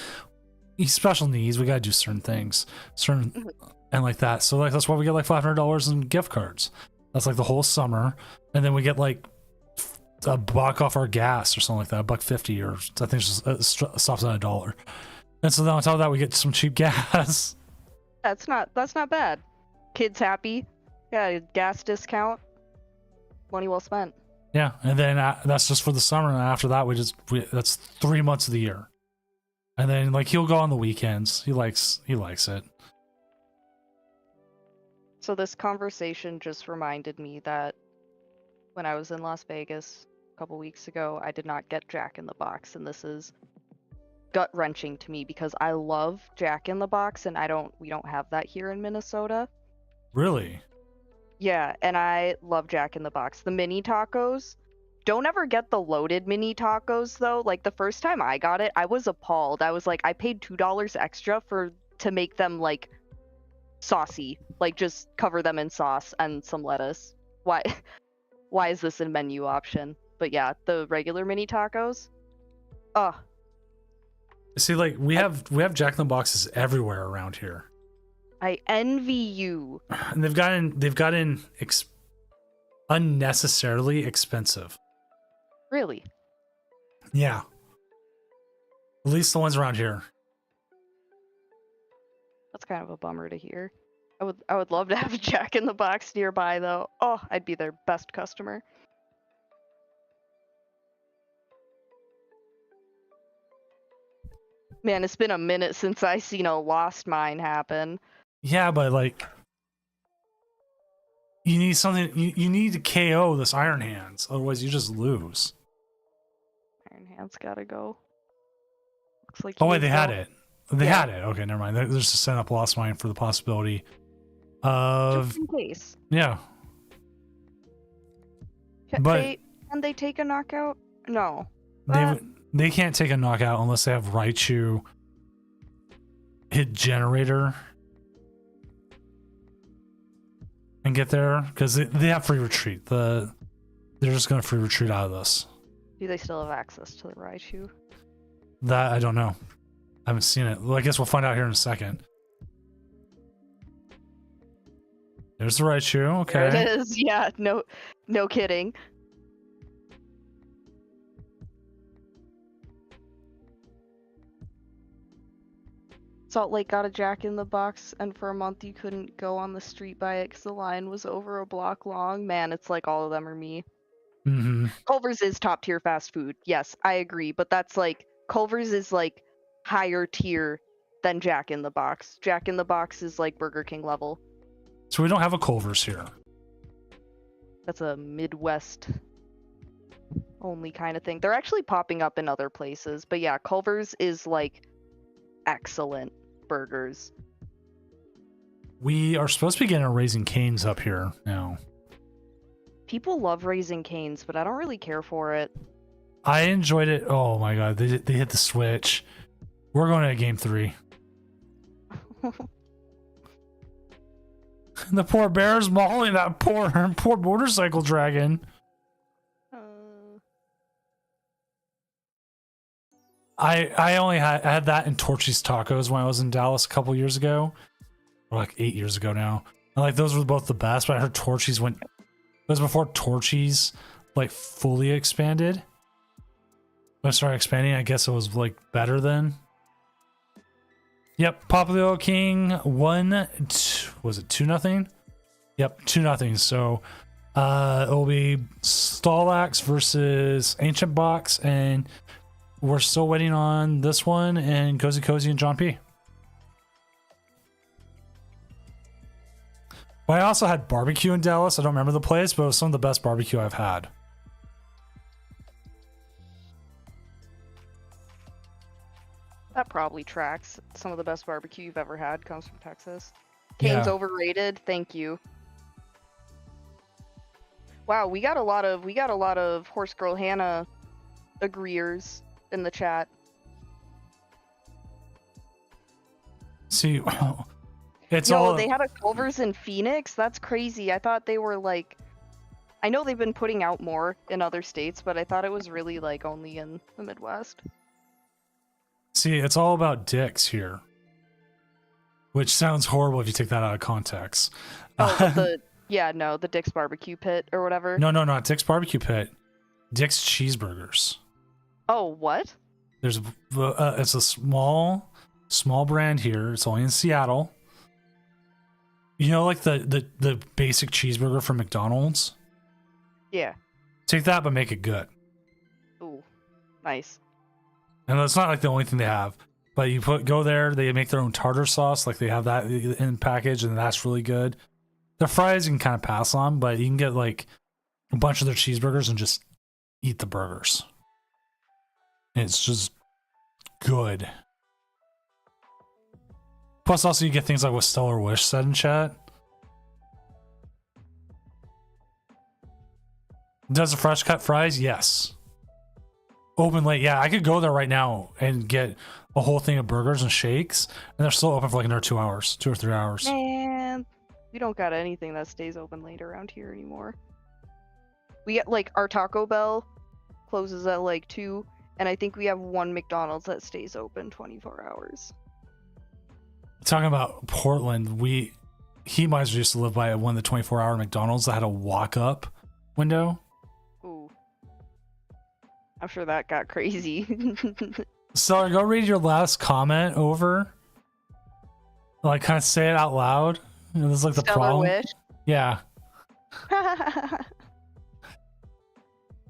he's special needs. We gotta do certain things, and like that. So like that's why we get like $500 in gift cards. That's like the whole summer, and then we get like a buck off our gas or something like that, $1.50, or I think it stops at $1. And so then on top of that, we get some cheap gas. That's not bad. Kids happy. Yeah, gas discount. Money well spent. Yeah, and then that's just for the summer, and after that that's 3 months of the year. And then like he'll go on the weekends. He likes it. So this conversation just reminded me that when I was in Las Vegas a couple weeks ago, I did not get Jack in the Box, and this is gut-wrenching to me because I love Jack in the Box, and we don't have that here in Minnesota. Really? Yeah, and I love Jack in the Box. The mini tacos, don't ever get the loaded mini tacos though. Like the first time I got it, I was appalled. I was like, I paid $2 extra to make them like saucy, like just cover them in sauce and some lettuce. Why why is this a menu option? But yeah, the regular mini tacos. Oh, See, like we have Jack in the Boxes everywhere around here. I envy you. And they've gotten unnecessarily expensive. Really? Yeah. At least the ones around here. That's kind of a bummer to hear. I would love to have a Jack in the Box nearby though. Oh, I'd be their best customer. Man, it's been a minute since I seen a Lost Mine happen. Yeah, but like you need something. You need to KO this Iron Hands, otherwise you just lose. Iron Hand's gotta go. Looks like. Oh wait, they had go. it. They had it. Okay, never mind. There's just set up Lost Mine for the possibility of just in case. Yeah. Can But they take a knockout? No. they can't take a knockout unless they have Raichu hit generator and get there, because they have free retreat. They're just gonna free retreat out of this. Do they still have access to the Raichu? That I don't know. I haven't seen it. Well, I guess we'll find out here in a second. There's the Raichu. Okay. There it is. Yeah. No kidding. Salt Lake got a Jack in the Box, and for a month you couldn't go on the street by it because the line was over a block long. Man, it's like all of them are me. Mm-hmm. Culver's is top tier fast food. Yes, I agree, but that's like Culver's is like higher tier than Jack in the Box. Jack in the Box is like Burger King level. So we don't have a Culver's here. That's a Midwest only kind of thing. They're actually popping up in other places, but yeah, Culver's is like excellent burgers. We are supposed to be getting a Raising Cane's up here now. People love Raising Cane's, but I don't really care for it. I enjoyed it. Oh my god, they hit the switch. We're going to game 3. The poor bear's mauling that poor motorcycle dragon. I only had that in Torchy's Tacos when I was in Dallas a couple years ago, or like 8 years ago now. And like those were both the best, but I heard Torchy's it was before Torchy's like fully expanded. When I started expanding, I guess it was like better then. Yep, Papaleo King won. Was it 2-0? Yep, 2-0. So it will be Stallax versus Ancient Box, and we're still waiting on this one and Cozy and John P. But I also had barbecue in Dallas. I don't remember the place, but it was some of the best barbecue I've had. That probably tracks. Some of the best barbecue you've ever had comes from Texas. Cane's overrated. Thank you. Wow, we got a lot of Horse Girl Hannah agreeers in the chat. See, it's Yo, all they had a Culver's in Phoenix? That's crazy. I thought they were like, I know they've been putting out more in other states, but I thought it was really like only in the Midwest. See, it's all about dicks here. Which sounds horrible if you take that out of context. Oh, but the Dick's Barbecue Pit or whatever. No, not Dick's Barbecue Pit. Dick's Cheeseburgers. Oh, what? There's it's a small brand here. It's only in Seattle. You know, like the basic cheeseburger from McDonald's. Yeah. Take that, but make it good. Ooh, nice. And that's not like the only thing they have. But you go there, they make their own tartar sauce, like they have that in package, and that's really good. The fries you can kind of pass on, but you can get like a bunch of their cheeseburgers and just eat the burgers. It's just good. Plus, also you get things like what Stellar Wish said in chat. Does the fresh cut fries? Yes. Open late, yeah. I could go there right now and get a whole thing of burgers and shakes, and they're still open for like another 2 hours, 2 or 3 hours. Man, we don't got anything that stays open late around here anymore. We get like our Taco Bell closes at like 2, and I think we have one McDonald's that stays open 24 hours. Talking about Portland, he might have used to live by one of the 24-hour McDonald's that had a walk-up window. Ooh. I'm sure that got crazy. So go read your last comment over. Like, kind of say it out loud. This is like the Stellar problem. Wish. Yeah.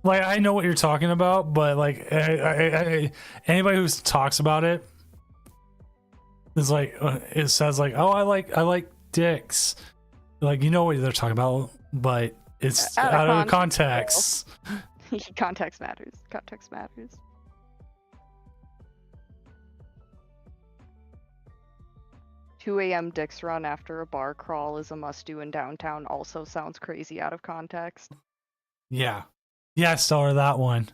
Like, I know what you're talking about, but like, anybody who talks about it is like, it says like, oh, I like dicks. Like, you know what they're talking about, but it's out of context. Context matters. Context matters. "2 a.m. Dick's Run after a bar crawl is a must-do in downtown" also sounds crazy out of context. Yeah. Yeah, Stellar, that one.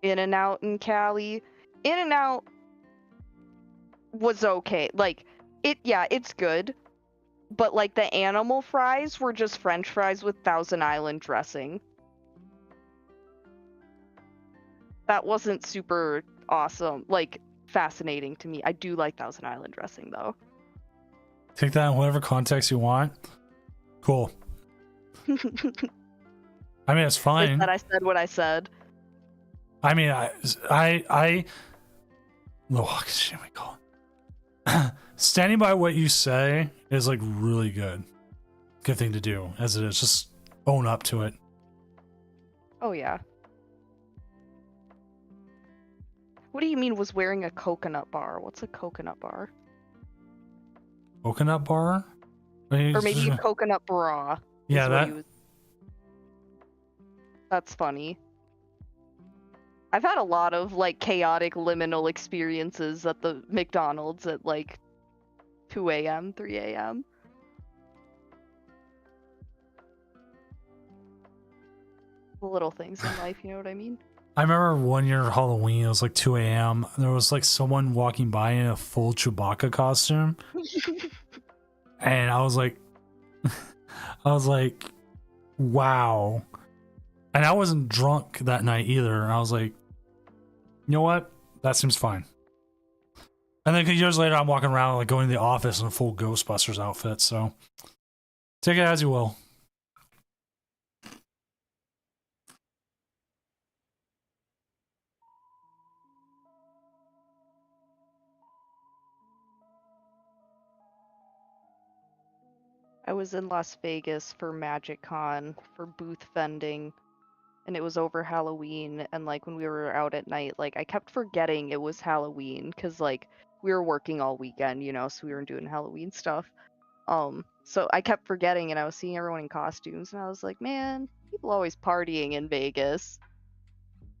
In-N-Out in Cali. In-N-Out was okay. Like, it's good. But, like, the animal fries were just French fries with Thousand Island dressing. That wasn't super awesome. Like, fascinating to me. I do like Thousand Island dressing, though. Take that in whatever context you want. Cool. I mean, it's fine. That I said what I said. I mean, oh, shit, my God. Standing by what you say is like really good. Good thing to do, as it is. Just own up to it. Oh, yeah. What do you mean was wearing a coconut bar? What's a coconut bar? Coconut bar? Or maybe a coconut bra. Yeah, that. That's funny. I've had a lot of like chaotic liminal experiences at the McDonald's at like 2 a.m., 3 a.m. The little things in life, you know what I mean? I remember one year Halloween, it was like 2 a.m. There was like someone walking by in a full Chewbacca costume. And I was like, wow. And I wasn't drunk that night either. And I was like, you know what? That seems fine. And then years later, I'm walking around like going to the office in a full Ghostbusters outfit. So take it as you will. I was in Las Vegas for MagicCon for booth vending, and it was over Halloween, and like when we were out at night, like I kept forgetting it was Halloween because like we were working all weekend, you know, so we weren't doing Halloween stuff. So I kept forgetting, and I was seeing everyone in costumes, and I was like, man, people always partying in Vegas.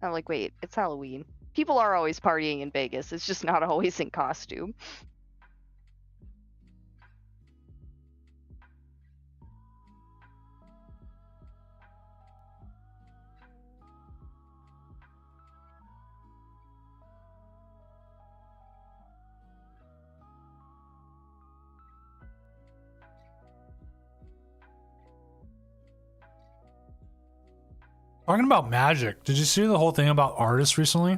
And I'm like, wait, it's Halloween. People are always partying in Vegas. It's just not always in costume. Talking about magic, did you see the whole thing about artists recently?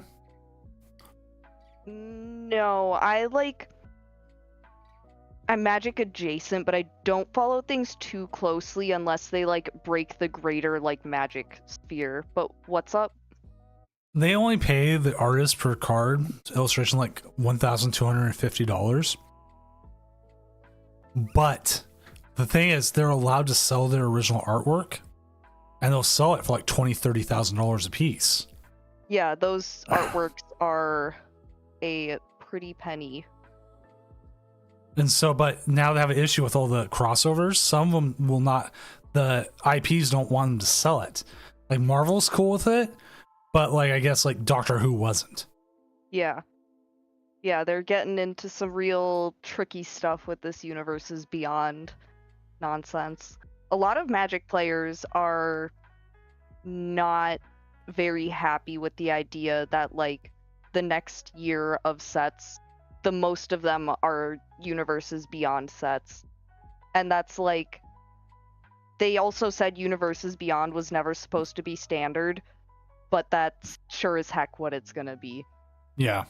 No, I'm magic adjacent, but I don't follow things too closely unless they like break the greater like magic sphere. But what's up? They only pay the artist per card illustration like $1,250. But The thing is, they're allowed to sell their original artwork, and they'll sell it for like $20,000-$30,000 a piece. Yeah, those artworks are a pretty penny. And so, but now they have an issue with all the crossovers. Some of them will not, the IPs don't want them to sell it. Like Marvel's cool with it, but like I guess like Doctor Who wasn't. Yeah. Yeah, they're getting into some real tricky stuff with this Universes Beyond nonsense. A lot of Magic players are not very happy with the idea that like the next year of sets, the most of them are Universes Beyond sets. And that's like, they also said Universes Beyond was never supposed to be standard, but that's sure as heck what it's gonna be. Yeah.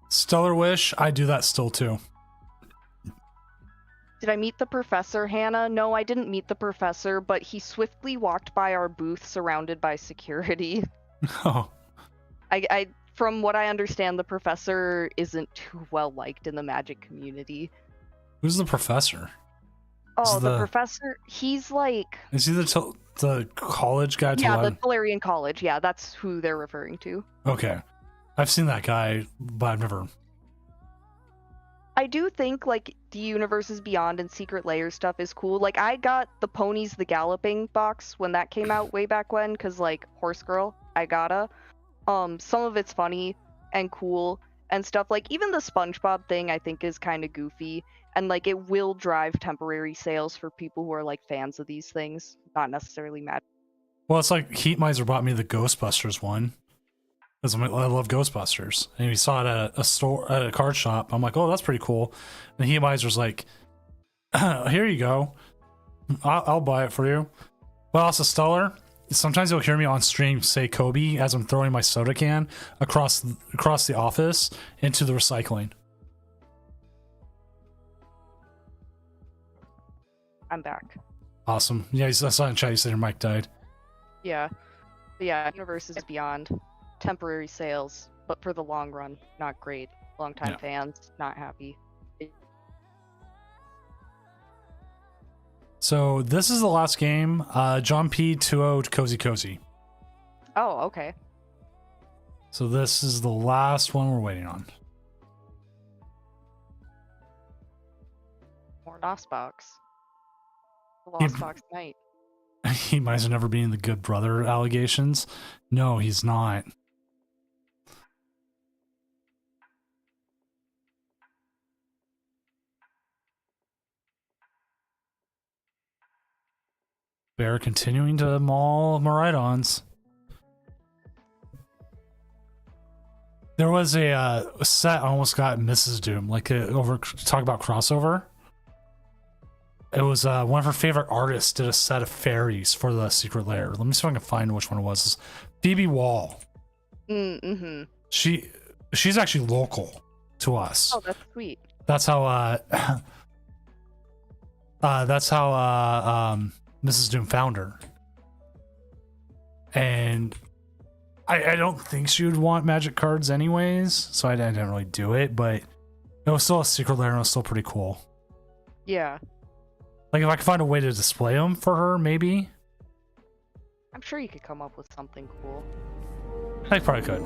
Stellar Wish, I do that still too. Did I meet the professor, Hannah? No, I didn't meet the professor, but he swiftly walked by our booth surrounded by security. Oh. I from what I understand, the professor isn't too well liked in the Magic community. Who's the professor? Oh, the professor, he's like... Is he the college guy? Yeah, the Valerian College. Yeah, that's who they're referring to. Okay. I've seen that guy, but I've never... I do think, like, the Universes Beyond and Secret Layer stuff is cool. Like, I got the Ponies the Galloping box when that came out way back when, because, like, Horse Girl, I gotta. Some of it's funny and cool and stuff. Like, even the SpongeBob thing I think is kind of goofy. And, like, it will drive temporary sales for people who are, like, fans of these things. Not necessarily mad. Well, it's like Heat Miser bought me the Ghostbusters one. Because I love Ghostbusters. And we saw it at a store, at a card shop. I'm like, oh, that's pretty cool. And Heat Miser's like, here you go. I'll buy it for you. Well, also Stellar. Sometimes you'll hear me on stream say Kobe as I'm throwing my soda can across the office into the recycling. I'm back. Awesome. Yeah, I saw in chat you said your mic died. Yeah. But yeah, Universes Beyond. Temporary sales, but for the long run, not great. Longtime fans, not happy. So this is the last game. John P. 2-0 Cozy Cozy. Oh, okay. So this is the last one we're waiting on. More Lost Box. The Lost Box night. He might have never been in the Good Brother allegations. No, he's not. Bear continuing to maul Miraidons. There was a set I almost got Mrs. Doom, like talk about crossover. It was one of her favorite artists did a set of fairies for the Secret Lair. Let me see if I can find which one it was. Phoebe Wall. Mm-hmm. She's actually local to us. Oh, that's sweet. That's how Mrs. Doom found her. And I don't think she would want magic cards anyways, so I didn't really do it, but it was still a Secret Lair and it was still pretty cool. Yeah. Like if I could find a way to display them for her, maybe. I'm sure you could come up with something cool. I probably could.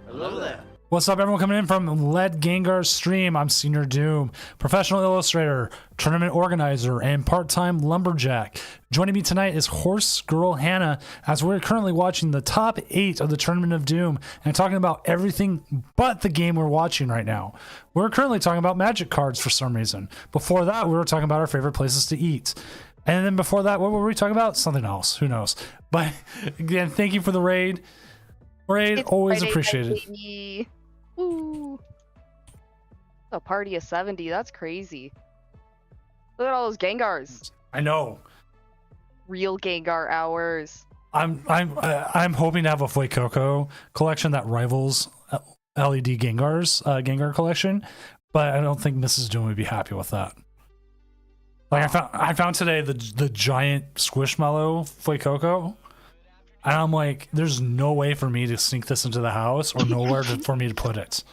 Hello there. What's up, everyone coming in from Led Gengar's stream? I'm Senior Doom, professional illustrator, tournament organizer, and part-time lumberjack. Joining me tonight is Horse Girl Hannah, as we're currently watching the top 8 of the Tournament of Doom and talking about everything but the game we're watching right now. We're currently talking about magic cards for some reason. Before that, we were talking about our favorite places to eat. And then before that, what were we talking about? Something else. Who knows? But again, thank you for the raid. It's always Friday, appreciated. Baby. Woo. A party of 70. That's crazy. Look at all those Gengars. I know. Real Gengar hours. I'm hoping to have a Fuecoco collection that rivals LED Gengar's Gengar collection, but I don't think Mrs. Doom would be happy with that. Like I found today the giant Squishmallow Fuecoco. And I'm like, there's no way for me to sneak this into the house or nowhere for me to put it.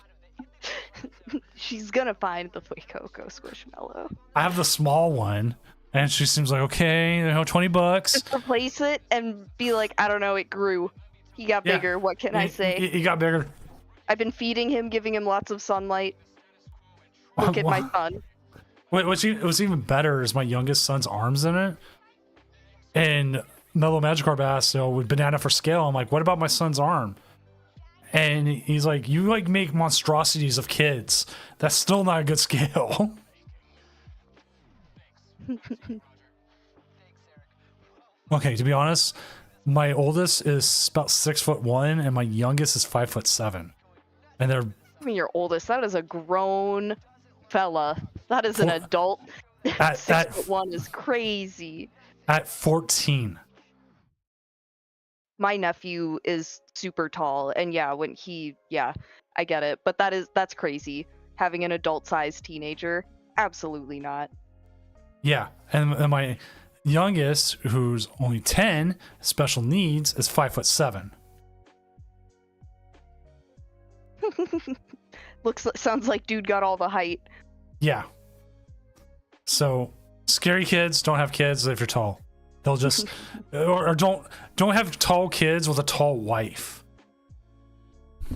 She's gonna find the Fuecoco Squishmallow. I have the small one, and she seems like, okay, $20. Just replace it and be like, I don't know, it grew. He got Yeah. bigger. What can I say? He got bigger. I've been feeding him, giving him lots of sunlight. Look at my son. What's even better is my youngest son's arms in it. And Mellow Magikarp asked, with banana for scale, I'm like, what about my son's arm? And he's like, you like make monstrosities of kids. That's still not a good scale. Okay, to be honest, my oldest is about 6'1", and my youngest is 5'7", and they're. I mean, your oldest. That is a grown fella. That is an adult. 6'1" is crazy. At 14. My nephew is super tall, and yeah, I get it. But that's crazy. Having an adult-sized teenager, absolutely not. Yeah, and my youngest, who's only 10, special needs, is 5'7". Sounds like dude got all the height. Yeah. So scary kids, don't have kids if you're tall. They'll just or don't have tall kids with a tall wife.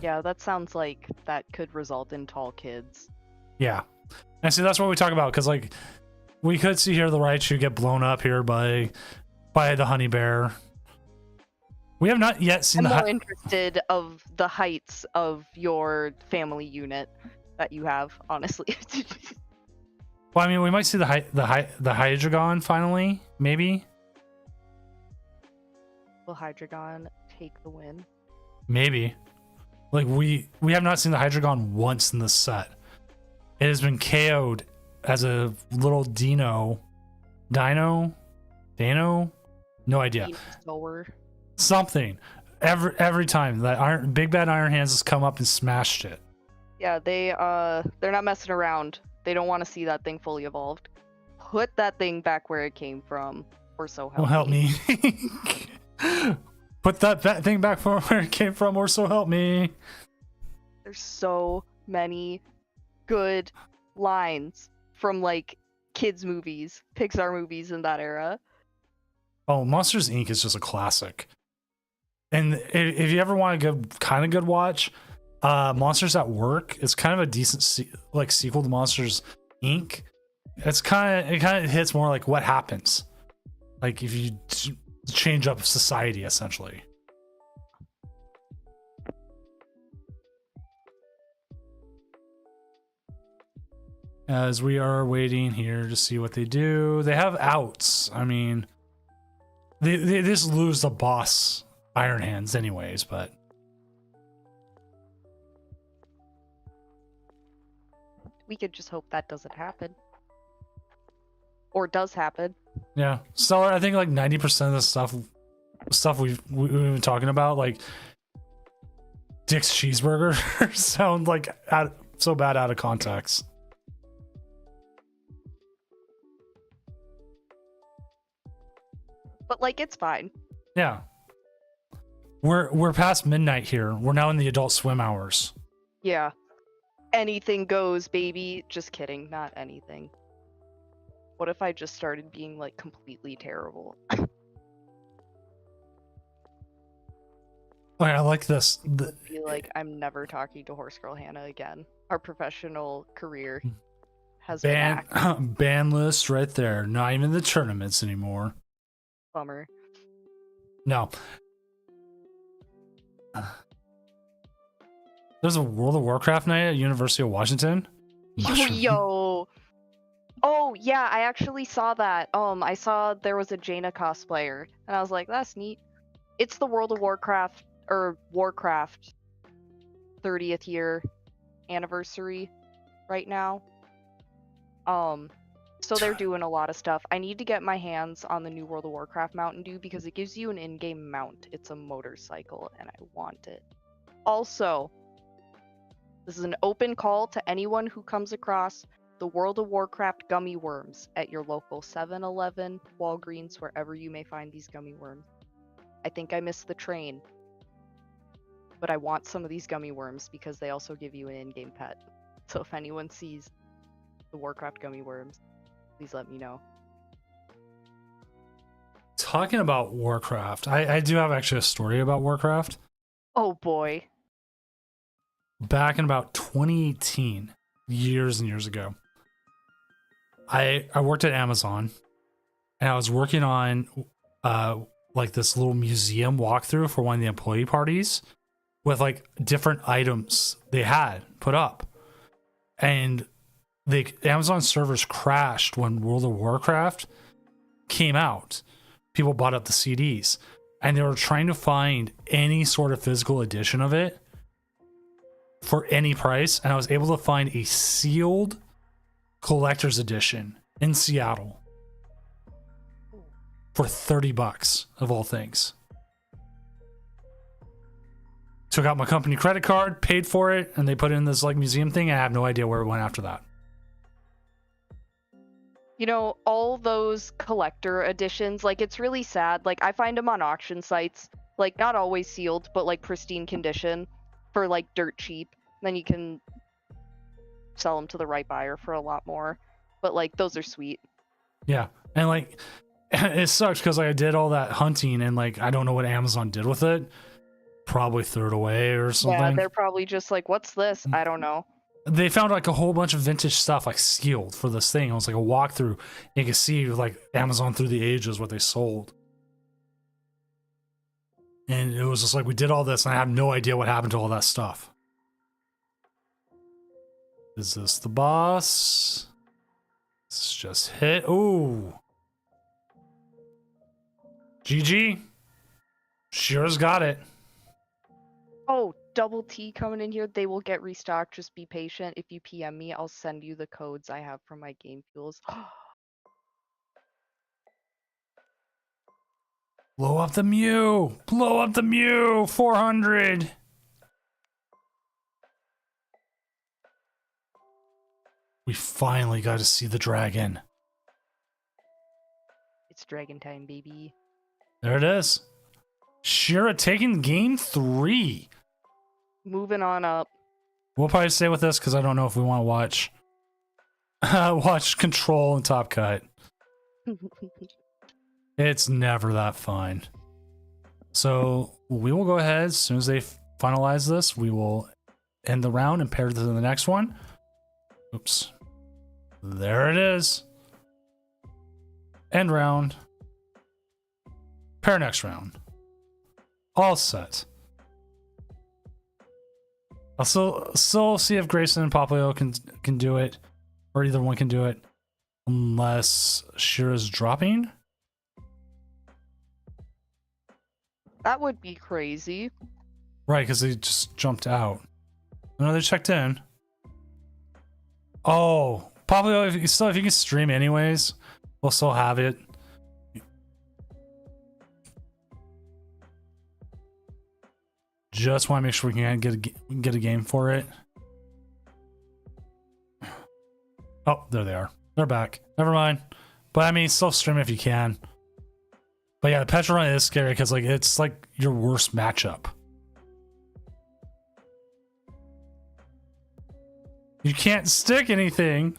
Yeah, that sounds like that could result in tall kids. Yeah. And see, that's what we talk about, because like we could see here the Raichu get blown up here by the honey bear. We have not yet seen I'm more interested of the heights of your family unit that you have, honestly. Well, I mean, we might see the Hydreigon finally, maybe. Will Hydreigon take the win? Maybe. Like we have not seen the Hydreigon once in this set. It has been KO'd as a little Dino, no idea. Something. Every time that Big Bad Iron Hands has come up and smashed it. Yeah, they're not messing around. They don't want to see that thing fully evolved. Put that thing back where it came from, or so help me. Put that thing back from where it came from, or so help me. There's so many good lines from like kids movies, Pixar movies in that era. Oh, Monsters Inc. is just a classic. And if you ever want a good watch, Monsters at Work is kind of a decent sequel to Monsters Inc. It kind of hits more like what happens, like if you change up society, essentially. As we are waiting here to see what they do, they have outs. I mean, they just lose the boss Iron Hands anyways, but we could just hope that doesn't happen, or does happen. Yeah, so I think like 90% of the stuff we've been talking about, like Dick's cheeseburger, sound like so bad out of context. But like, it's fine. Yeah, we're past midnight here. We're now in the Adult Swim hours. Yeah, anything goes, baby. Just kidding, not anything. What if I just started being like completely terrible? Okay, I like this. Be like, I'm never talking to Horse Girl Hannah again. Our professional career has been ban list right there. Not even the tournaments anymore. Bummer. No. There's a World of Warcraft night at University of Washington. Yo. Oh yeah, I actually saw that. I saw there was a Jaina cosplayer, and I was like, that's neat. It's the World of Warcraft or Warcraft 30th year anniversary right now. So they're doing a lot of stuff. I need to get my hands on the new World of Warcraft Mountain Dew because it gives you an in-game mount. It's a motorcycle, and I want it. Also, this is an open call to anyone who comes across the World of Warcraft gummy worms at your local 7-Eleven, Walgreens, wherever you may find these gummy worms. I think I missed the train, but I want some of these gummy worms because they also give you an in-game pet. So if anyone sees the Warcraft gummy worms, please let me know. Talking about Warcraft, I do have actually a story about Warcraft. Oh boy. Back in about 2018, years and years ago, I worked at Amazon, and I was working on like this little museum walkthrough for one of the employee parties with like different items they had put up, and the Amazon servers crashed when World of Warcraft came out. People bought up the CDs, and they were trying to find any sort of physical edition of it for any price, and I was able to find a sealed collector's edition in Seattle for $30 of all things. Took out my company credit card, paid for it, and they put it in this like museum thing. I have no idea where it went after that. You know, all those collector editions, like, it's really sad. Like, I find them on auction sites, like, not always sealed, but like pristine condition for like dirt cheap. Then you can sell them to the right buyer for a lot more. But like, those are sweet. Yeah, and like it sucks because like I did all that hunting and like I don't know what Amazon did with it. Probably threw it away or something. Yeah, they're probably just like, what's this? I don't know. They found like a whole bunch of vintage stuff like sealed for this thing. It was like a walkthrough. You can see like Amazon through the ages what they sold. And it was just like we did all this and I have no idea what happened to all that stuff. Is this the boss? This is just hit. Ooh. GG. Shira's got it. Oh, Double T coming in here. They will get restocked. Just be patient. If you PM me, I'll send you the codes I have from my game fuels. Blow up the Mew. Blow up the Mew. 400. We finally got to see the dragon. It's dragon time, baby. There it is. Shira taking game 3. Moving on up. We'll probably stay with this because I don't know if we want to watch watch Control and Top Cut. It's never that fun. So we will go ahead as soon as they finalize this. We will end the round and pair to the next one. Oops. There it is. End round. Pair next round. All set. I'll still see if Grayson and Papio can do it, or either one can do it, unless Shira's dropping. That would be crazy. Right, because they just jumped out. No, they checked in. Oh, Papio, if you can stream anyways, we'll still have it. Just want to make sure we can get a game for it. Oh, there they are. They're back. Never mind. But I mean, still stream if you can. But yeah, the Petra run is scary because like it's like your worst matchup. You can't stick anything.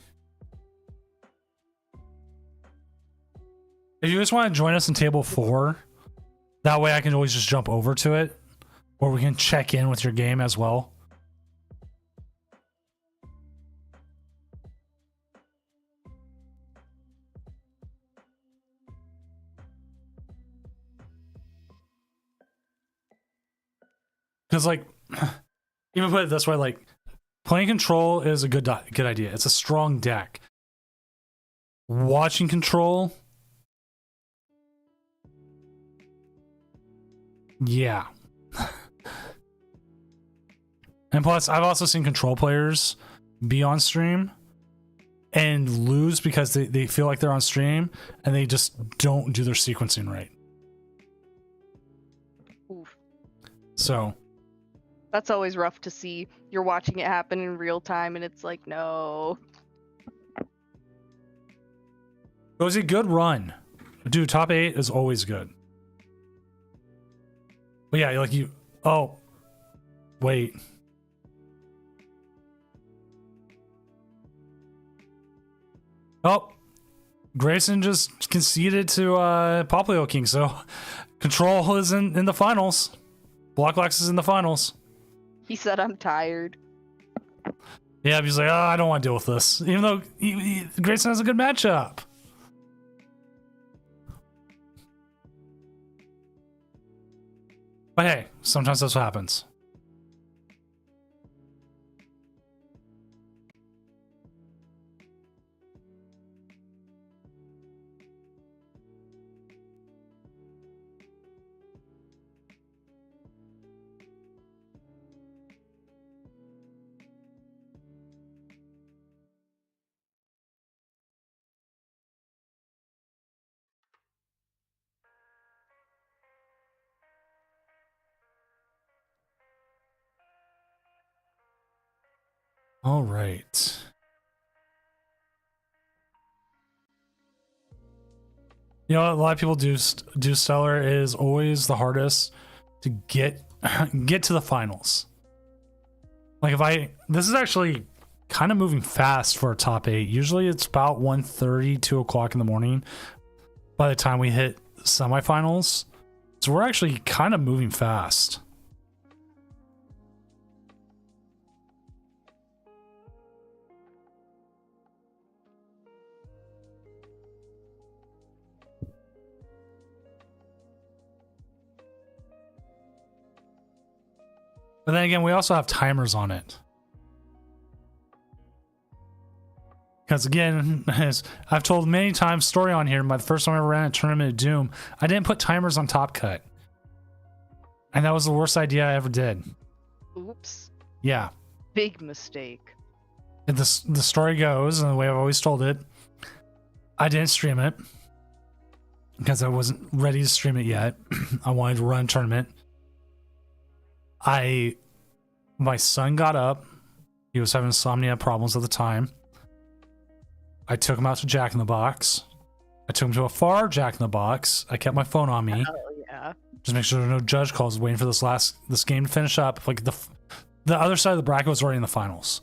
If you just want to join us in table 4, that way I can always just jump over to it. Or we can check in with your game as well. Because like, even put it this way, like playing Control is a good idea. It's a strong deck. Watching Control, yeah. And plus, I've also seen Control players be on stream and lose because they feel like they're on stream and they just don't do their sequencing right. Oof. So that's always rough to see. You're watching it happen in real time and it's like, no. It was a good run. Dude, top 8 is always good. But yeah, like you... Oh. Wait. Oh, Grayson just conceded to Poplio King, so Control is in the finals. Blocklex is in the finals. He said, I'm tired. Yeah, but he's like, oh, I don't want to deal with this. Even though Grayson has a good matchup. But hey, sometimes that's what happens. All right. You know what a lot of people do stellar is always the hardest to get to the finals. Like this is actually kind of moving fast for a top 8. Usually it's about 1:30, 2 o'clock in the morning by the time we hit semifinals. So we're actually kind of moving fast. But then again, we also have timers on it. Because again, as I've told many times, story on here, the first time I ever ran a tournament of Doom, I didn't put timers on Top Cut. And that was the worst idea I ever did. Oops. Yeah. Big mistake. And the story goes, and the way I've always told it, I didn't stream it. Because I wasn't ready to stream it yet. I wanted to run a tournament. My son got up. He was having insomnia problems at the time. I took him out to Jack in the Box. I took him to a far Jack in the Box. I kept my phone on me. Oh yeah. Just make sure there are no judge calls. Waiting for this game to finish up. Like the other side of the bracket was already in the finals.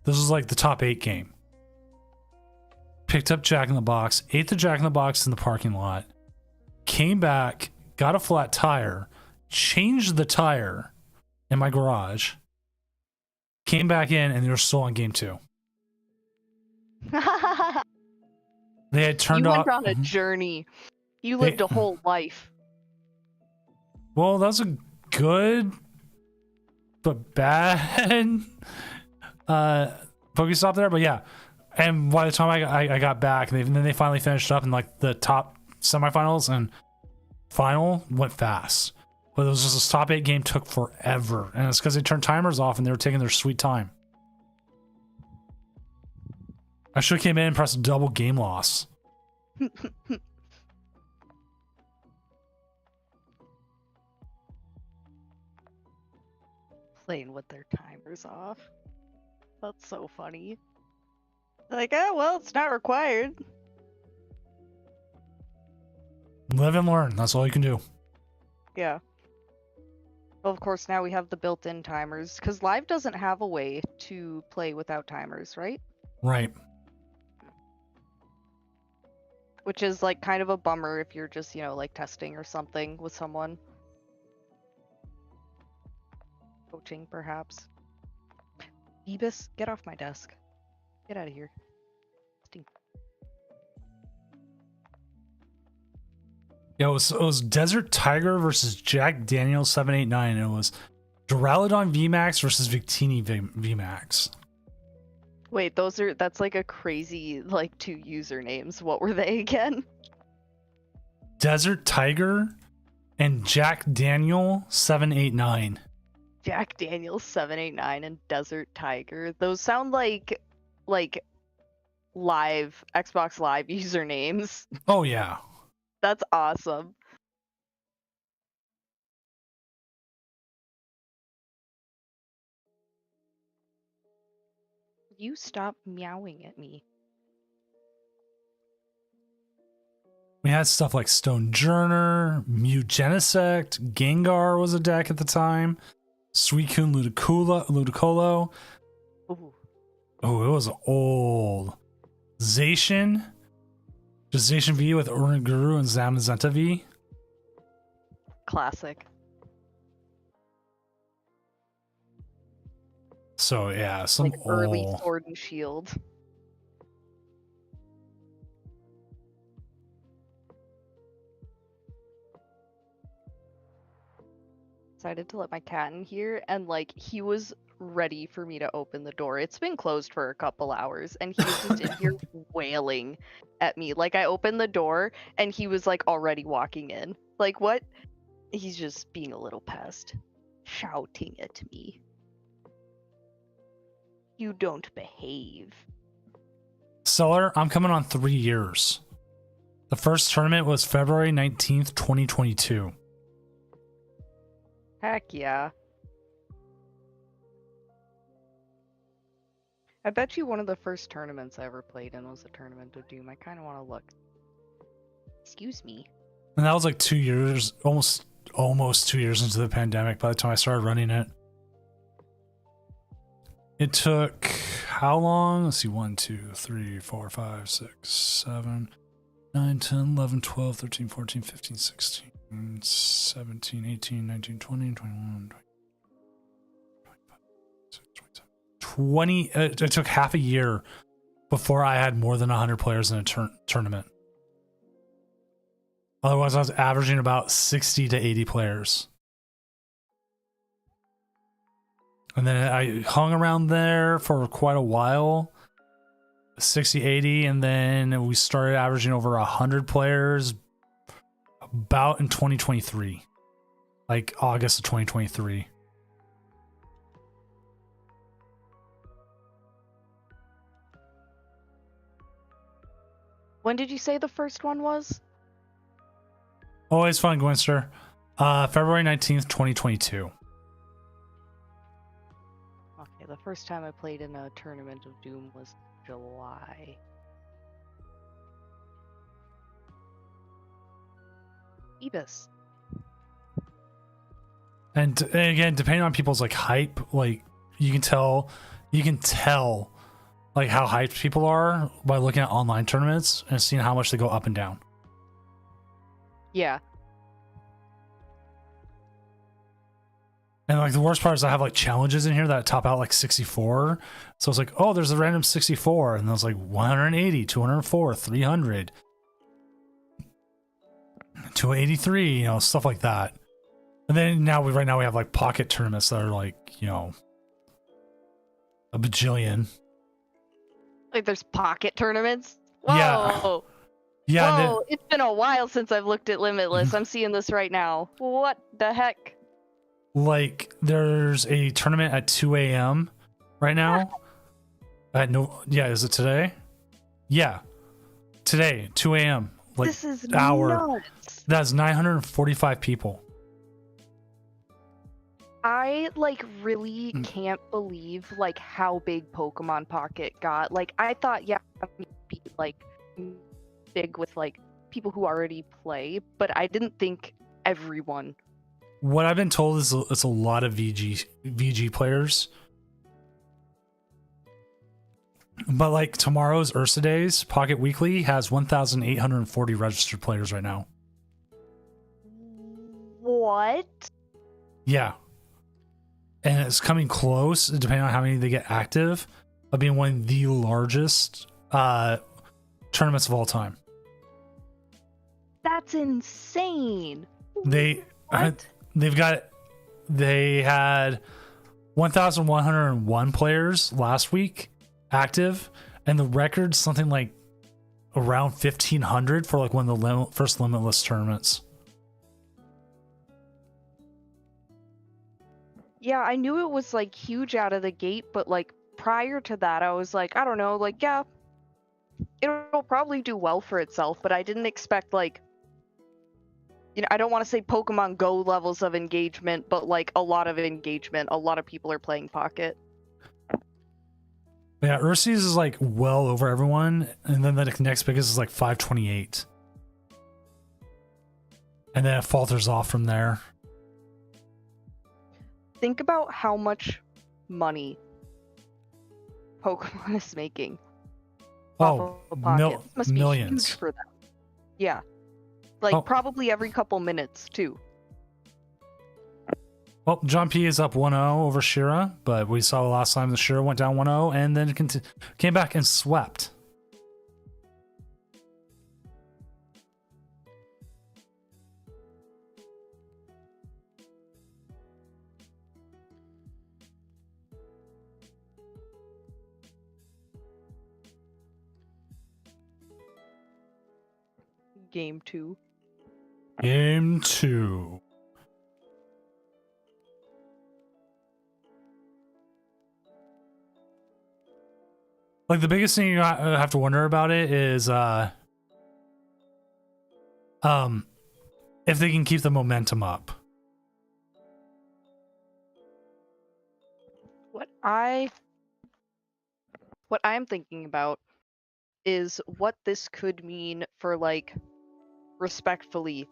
This was like the top 8 game. Picked up Jack in the Box. Ate the Jack in the Box in the parking lot. Came back. Got a flat tire. Changed the tire in my garage. Came back in and they were still on game 2. They had turned off. You went on a journey. You lived a whole life. Well, that was a good but bad Pokestop there, but yeah. And by the time I got back, then they finally finished up in like the top semifinals, and final went fast. But it was just this top 8 game took forever, and it's because they turned timers off and they were taking their sweet time. I should have came in and pressed double game loss. Playing with their timers off. That's so funny. Like, oh, well, it's not required. Live and learn. That's all you can do. Yeah. Well, of course, now we have the built-in timers, because Live doesn't have a way to play without timers, right? Right. Which is, like, kind of a bummer if you're just, like, testing or something with someone. Coaching, perhaps. Phoebus, get off my desk. Get out of here. Stink. Yeah, it was Desert Tiger versus Jack Daniels 789. It was Duraludon VMAX versus Victini VMAX. Wait, that's like a crazy, like, 2 usernames. What were they again? Desert Tiger and Jack Daniel 789. Jack Daniels 789 and Desert Tiger. Those sound like live Xbox Live usernames. Oh yeah. That's awesome. You stop meowing at me. We had stuff like Stone Journer, Mugenisect, Gengar was a deck at the time, Suicune Ludicolo. Ooh. Oh, it was old. Zacian. Just Zacian V with Oranguru and Zamazenta V. Classic. So yeah, some Like early Sword and Shield. Decided to let my cat in here, and like he was ready for me to open the door. It's been closed for a couple hours, and he was just in here wailing at me. Like I opened the door, and he was like already walking in. Like what? He's just being a little pest, shouting at me. You don't behave. Seller, I'm coming on 3 years. The first tournament was February 19th, 2022. Heck yeah. I bet you one of the first tournaments I ever played in was a Tournament of Doom. I kind of want to look. Excuse me. And that was like 2 years, almost 2 years into the pandemic by the time I started running it. It took how long? Let's see, 1, 2, 3, 4, 5, 6, 7, 9, 10, 11, 12, 13, 14, 15, 16, 17, 18, 19, 20, 21, 20. It took half a year before I had more than 100 players in a tournament. Otherwise, I was averaging about 60 to 80 players. And then I hung around there for quite a while, 60, 80, and then we started averaging over 100 players about in 2023, like August of 2023. When did you say the first one was? Always fun, Gwinster. February 19th, 2022. Okay, the first time I played in a Tournament of Doom was July. Ebus. And again, depending on people's like hype, like you can tell like how hyped people are by looking at online tournaments and seeing how much they go up and down. Yeah. And like the worst part is I have like challenges in here that top out like 64. So it's like, oh, there's a random 64. And there's like 180, 204, 300, 283, you know, stuff like that. And then right now we have like pocket tournaments that are like, you know, a bajillion. Like there's pocket tournaments? Whoa! Yeah. Yeah. Whoa, it's been a while since I've looked at Limitless. I'm seeing this right now. What the heck? Like there's a tournament at 2 a.m. right now. Is it today? Yeah. Today, 2 a.m. Like this is hour. nuts. That's 945 people. I like really can't believe like how big Pokemon Pocket got. Like I thought, yeah, it'd be like big with like people who already play, but I didn't think everyone. What I've been told is it's a lot of VG players. But like tomorrow's Ursa Days, Pocket Weekly has 1,840 registered players right now. What? Yeah. And it's coming close, depending on how many they get active, of being one of the largest tournaments of all time. That's insane. They had 1,101 players last week active, and the record's something like around 1,500 for like one of the first Limitless tournaments. Yeah, I knew it was like huge out of the gate, but like prior to that, I was like, I don't know, like, yeah, it'll probably do well for itself, but I didn't expect like, you know, I don't want to say Pokemon Go levels of engagement, but like a lot of engagement. A lot of people are playing Pocket. Yeah, Ursies is like well over everyone, and then the next biggest is like 528. And then it falters off from there. Think about how much money Pokemon is making. off Oh, of Pocket. Must be millions. huge for them. Yeah. Like, Oh. probably every couple minutes, too. Well, John P is up 1-0 over Shira, but we saw last time the Shira went down 1-0 and then came back and swept. Game 2. Game 2. Like, the biggest thing you have to wonder about it is if they can keep the momentum up. What I'm thinking about is what this could mean for, like, respectfully,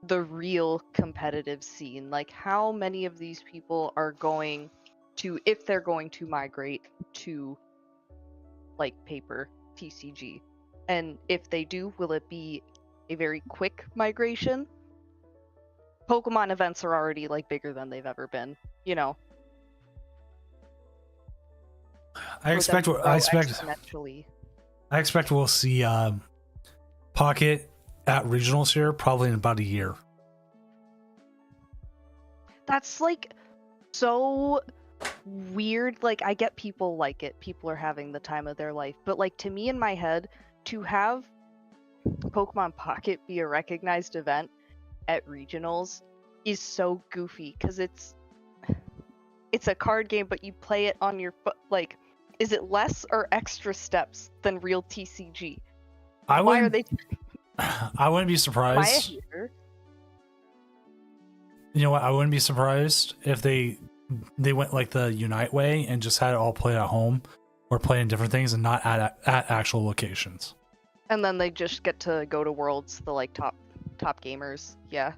the real competitive scene. Like, how many of these people are going to, if they're going to migrate to, like, paper TCG? And if they do, will it be a very quick migration? Pokemon events are already, like, bigger than they've ever been, you know? I expect exponentially. I expect we'll see Pocket at regionals here probably in about a year. That's, like, so weird. Like, I get people like it. People are having the time of their life. But, like, to me in my head, to have Pokemon Pocket be a recognized event at regionals is so goofy because it's a card game, but you play it on your foot. Like, is it less or extra steps than real TCG? Why are they? I wouldn't be surprised. You know what? I wouldn't be surprised if they went like the Unite way and just had it all played at home or play in different things and not at actual locations. And then they just get to go to Worlds, the like top gamers. Yeah.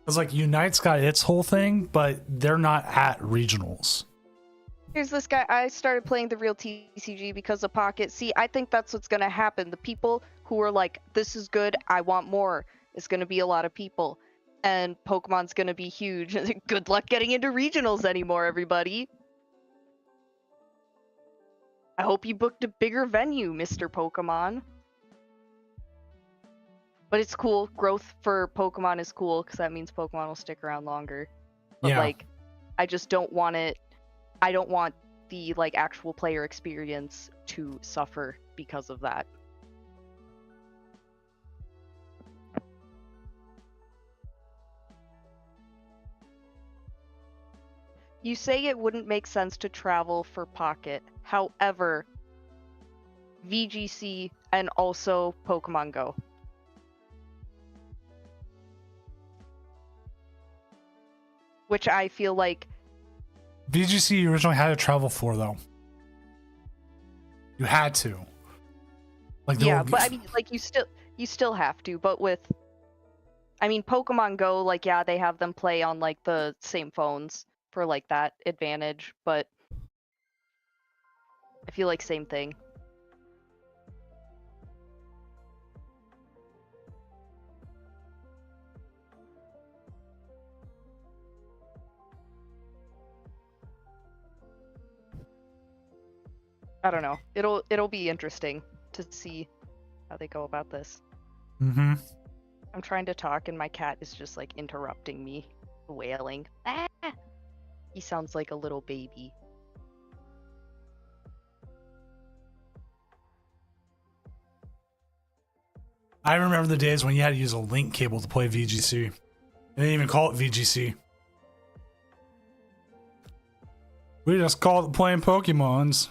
It's like Unite's got its whole thing, but they're not at regionals. Here's this guy. I started playing the real TCG because of Pocket. See, I think that's what's going to happen. The people who are like, this is good, I want more, is going to be a lot of people. And Pokemon's going to be huge. Good luck getting into regionals anymore, everybody. I hope you booked a bigger venue, Mr. Pokemon. But it's cool. Growth for Pokemon is cool because that means Pokemon will stick around longer. But like, I just don't want it. I don't want the like actual player experience to suffer because of that. You say it wouldn't make sense to travel for Pocket. However, VGC and also Pokemon Go. Which I feel like VGC you originally had to travel for, though. You had to. Like, yeah, but I mean, like, you still have to. But with, I mean, Pokemon Go, like, yeah, they have them play on like the same phones for like that advantage, but I feel like same thing. I don't know. It'll be interesting to see how they go about this. Mm-hmm. I'm trying to talk and my cat is just like interrupting me, wailing. Ah! He sounds like a little baby. I remember the days when you had to use a link cable to play VGC. They didn't even call it VGC. We just call it playing Pokemons.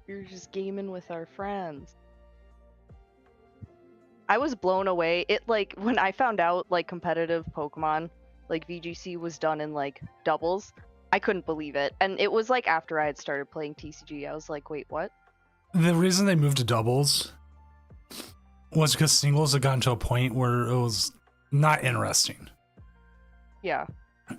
You're just gaming with our friends. I was blown away. It like when I found out like competitive Pokemon, like VGC was done in like doubles, I couldn't believe it. And it was like after I had started playing TCG, I was like, wait, what? The reason they moved to doubles was because singles had gotten to a point where it was not interesting. Yeah.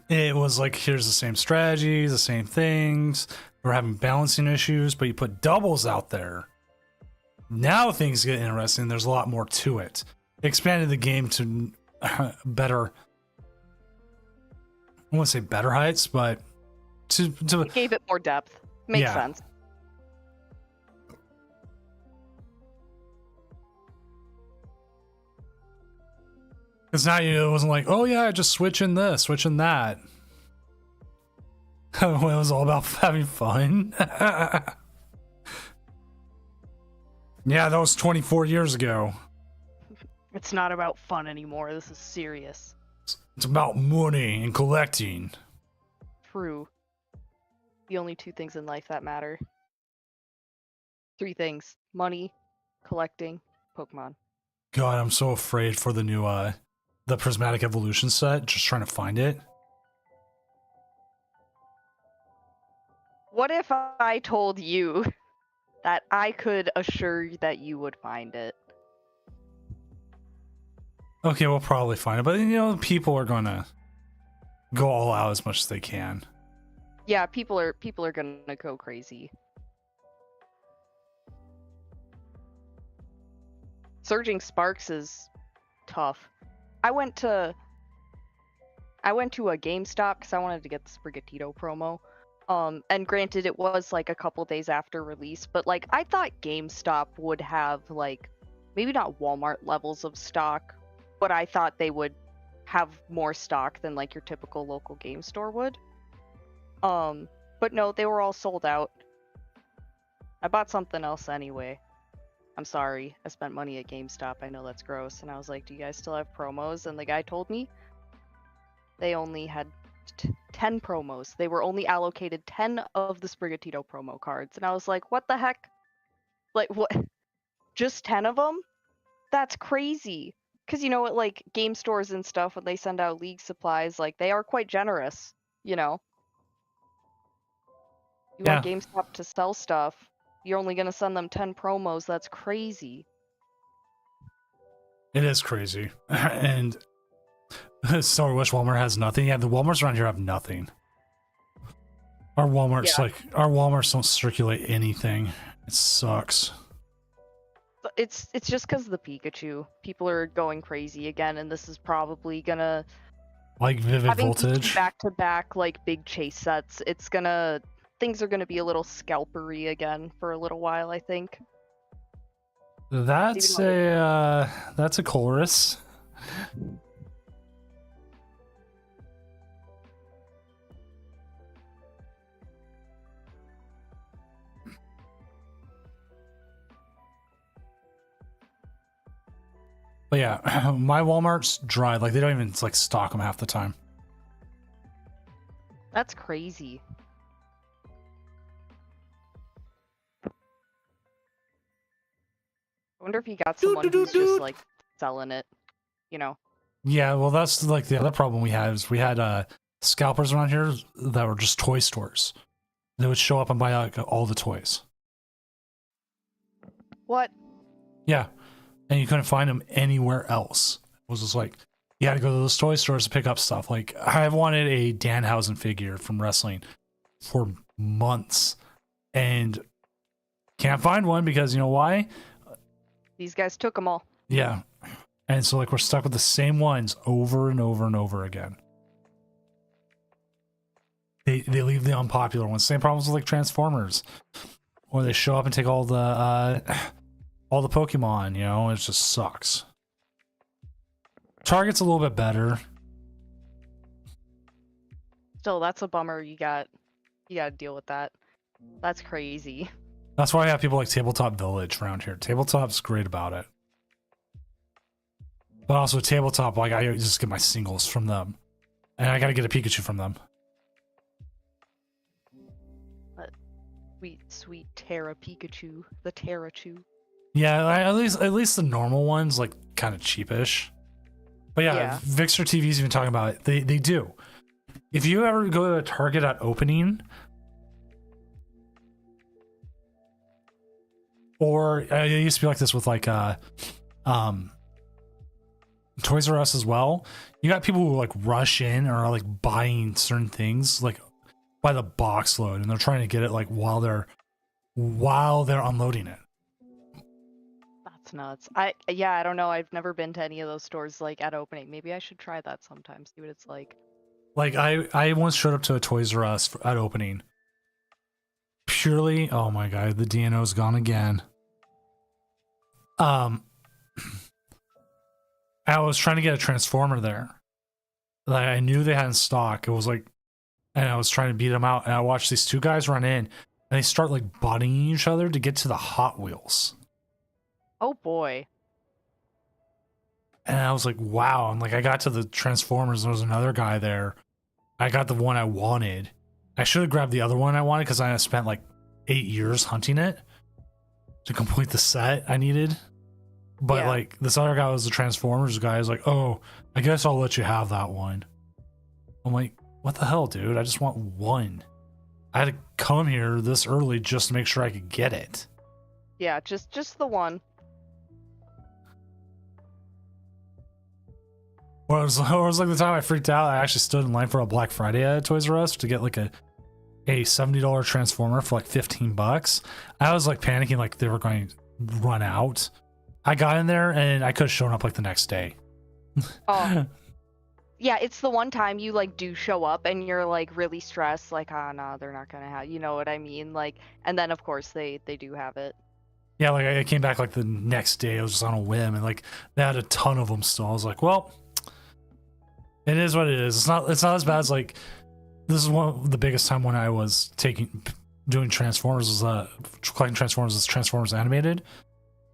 it was like, here's the same strategies, the same things. We're having balancing issues, but you put doubles out there. Now things get interesting. There's a lot more to it. It expanded the game to better, I won't say better heights, but to It gave it more depth. Makes Yeah. sense. Because now it wasn't like, oh yeah, just switching this, switching that. It was all about having fun. Yeah, that was 24 years ago. It's not about fun anymore. This is serious. It's about money and collecting. True. The only two things in life that matter. Three things: money, collecting, Pokemon. God, I'm so afraid for the new the prismatic evolution set, just trying to find it. What if I told you that I could assure that you would find it? Okay, we'll probably find it, but you know, people are gonna go all out as much as they can. Yeah, people are gonna go crazy. Surging Sparks is tough. I went to a GameStop because I wanted to get the Sprigatito promo. And granted, it was like a couple days after release, but like I thought GameStop would have like maybe not Walmart levels of stock, but I thought they would have more stock than like your typical local game store would. But no, they were all sold out. I bought something else anyway. I'm sorry, I spent money at GameStop. I know that's gross. And I was like, do you guys still have promos? And the guy told me they only had 10 promos. They were only allocated 10 of the Sprigatito promo cards. And I was like, what the heck? Like, what? Just 10 of them? That's crazy. Because, you know, at like game stores and stuff, when they send out league supplies, like, they are quite generous, you know? You want GameStop to sell stuff, you're only going to send them 10 promos. That's crazy. It is crazy. And so I wish Walmart has nothing. Yeah, the Walmarts around here have nothing. Our Walmarts our Walmarts don't circulate anything. It sucks. It's just because of the Pikachu. People are going crazy again, and this is probably gonna like Vivid Voltage back to back like big chase sets. Things are gonna be a little scalpery again for a little while, I think. That's a chorus. But yeah, my Walmart's dry. Like they don't even like stock them half the time. That's crazy. I wonder if you got someone who's just like selling it, you know? Yeah, well, that's like the other problem we had is we had scalpers around here that were just toy stores. They would show up and buy like all the toys. What? Yeah, and you couldn't find them anywhere else. It was just like you had to go to those toy stores to pick up stuff. Like I wanted a Danhausen figure from wrestling for months, and can't find one because you know why? These guys took them all. Yeah. And so like we're stuck with the same ones over and over and over again. They leave the unpopular ones. Same problems with like Transformers. Or they show up and take all the Pokemon, you know, it just sucks. Target's a little bit better. Still, that's a bummer. You got to deal with that. That's crazy. That's why I have people like Tabletop Village around here. Tabletop's great about it. But also Tabletop, like I just get my singles from them. And I gotta get a Pikachu from them. Sweet Terra Pikachu. The Terrachu. Yeah, at least the normal ones, like kind of cheapish. But yeah, Vixer TV's even talking about it. They do. If you ever go to a Target at opening, or it used to be like this with like Toys R Us as well. You got people who like rush in or are like buying certain things like by the box load, and they're trying to get it like while they're unloading it. That's nuts. Yeah, I don't know. I've never been to any of those stores like at opening. Maybe I should try that sometime, see what it's like. Like I once showed up to a Toys R Us at opening. Purely, oh my god, the DNO's gone again. I was trying to get a Transformer there. Like I knew they had in stock. It was like, and I was trying to beat them out. And I watched these two guys run in, and they start like bodying each other to get to the Hot Wheels. Oh boy. And I was like, wow. And like I got to the Transformers, and there was another guy there. I got the one I wanted. I should have grabbed the other one I wanted because I had spent like 8 years hunting it to complete the set I needed. But like this other guy was the Transformers guy. I was like, oh, I guess I'll let you have that one. I'm like, what the hell, dude? I just want one. I had to come here this early just to make sure I could get it. Yeah, just the one. Well, it was like the time I freaked out. I actually stood in line for a Black Friday at Toys R Us to get like a $70 Transformer for like $15. I was like panicking like they were going to run out. I got in there and I could have shown up like the next day. Oh. Yeah, it's the one time you like do show up and you're like really stressed, like, oh no, they're not gonna have, you know what I mean? Like, and then of course they do have it. Yeah, like I came back like the next day. I was just on a whim, and like they had a ton of them still. I was like, well, it is what it is. It's not as bad as like this is one of the biggest time when I was doing Transformers was collecting Transformers as Transformers Animated.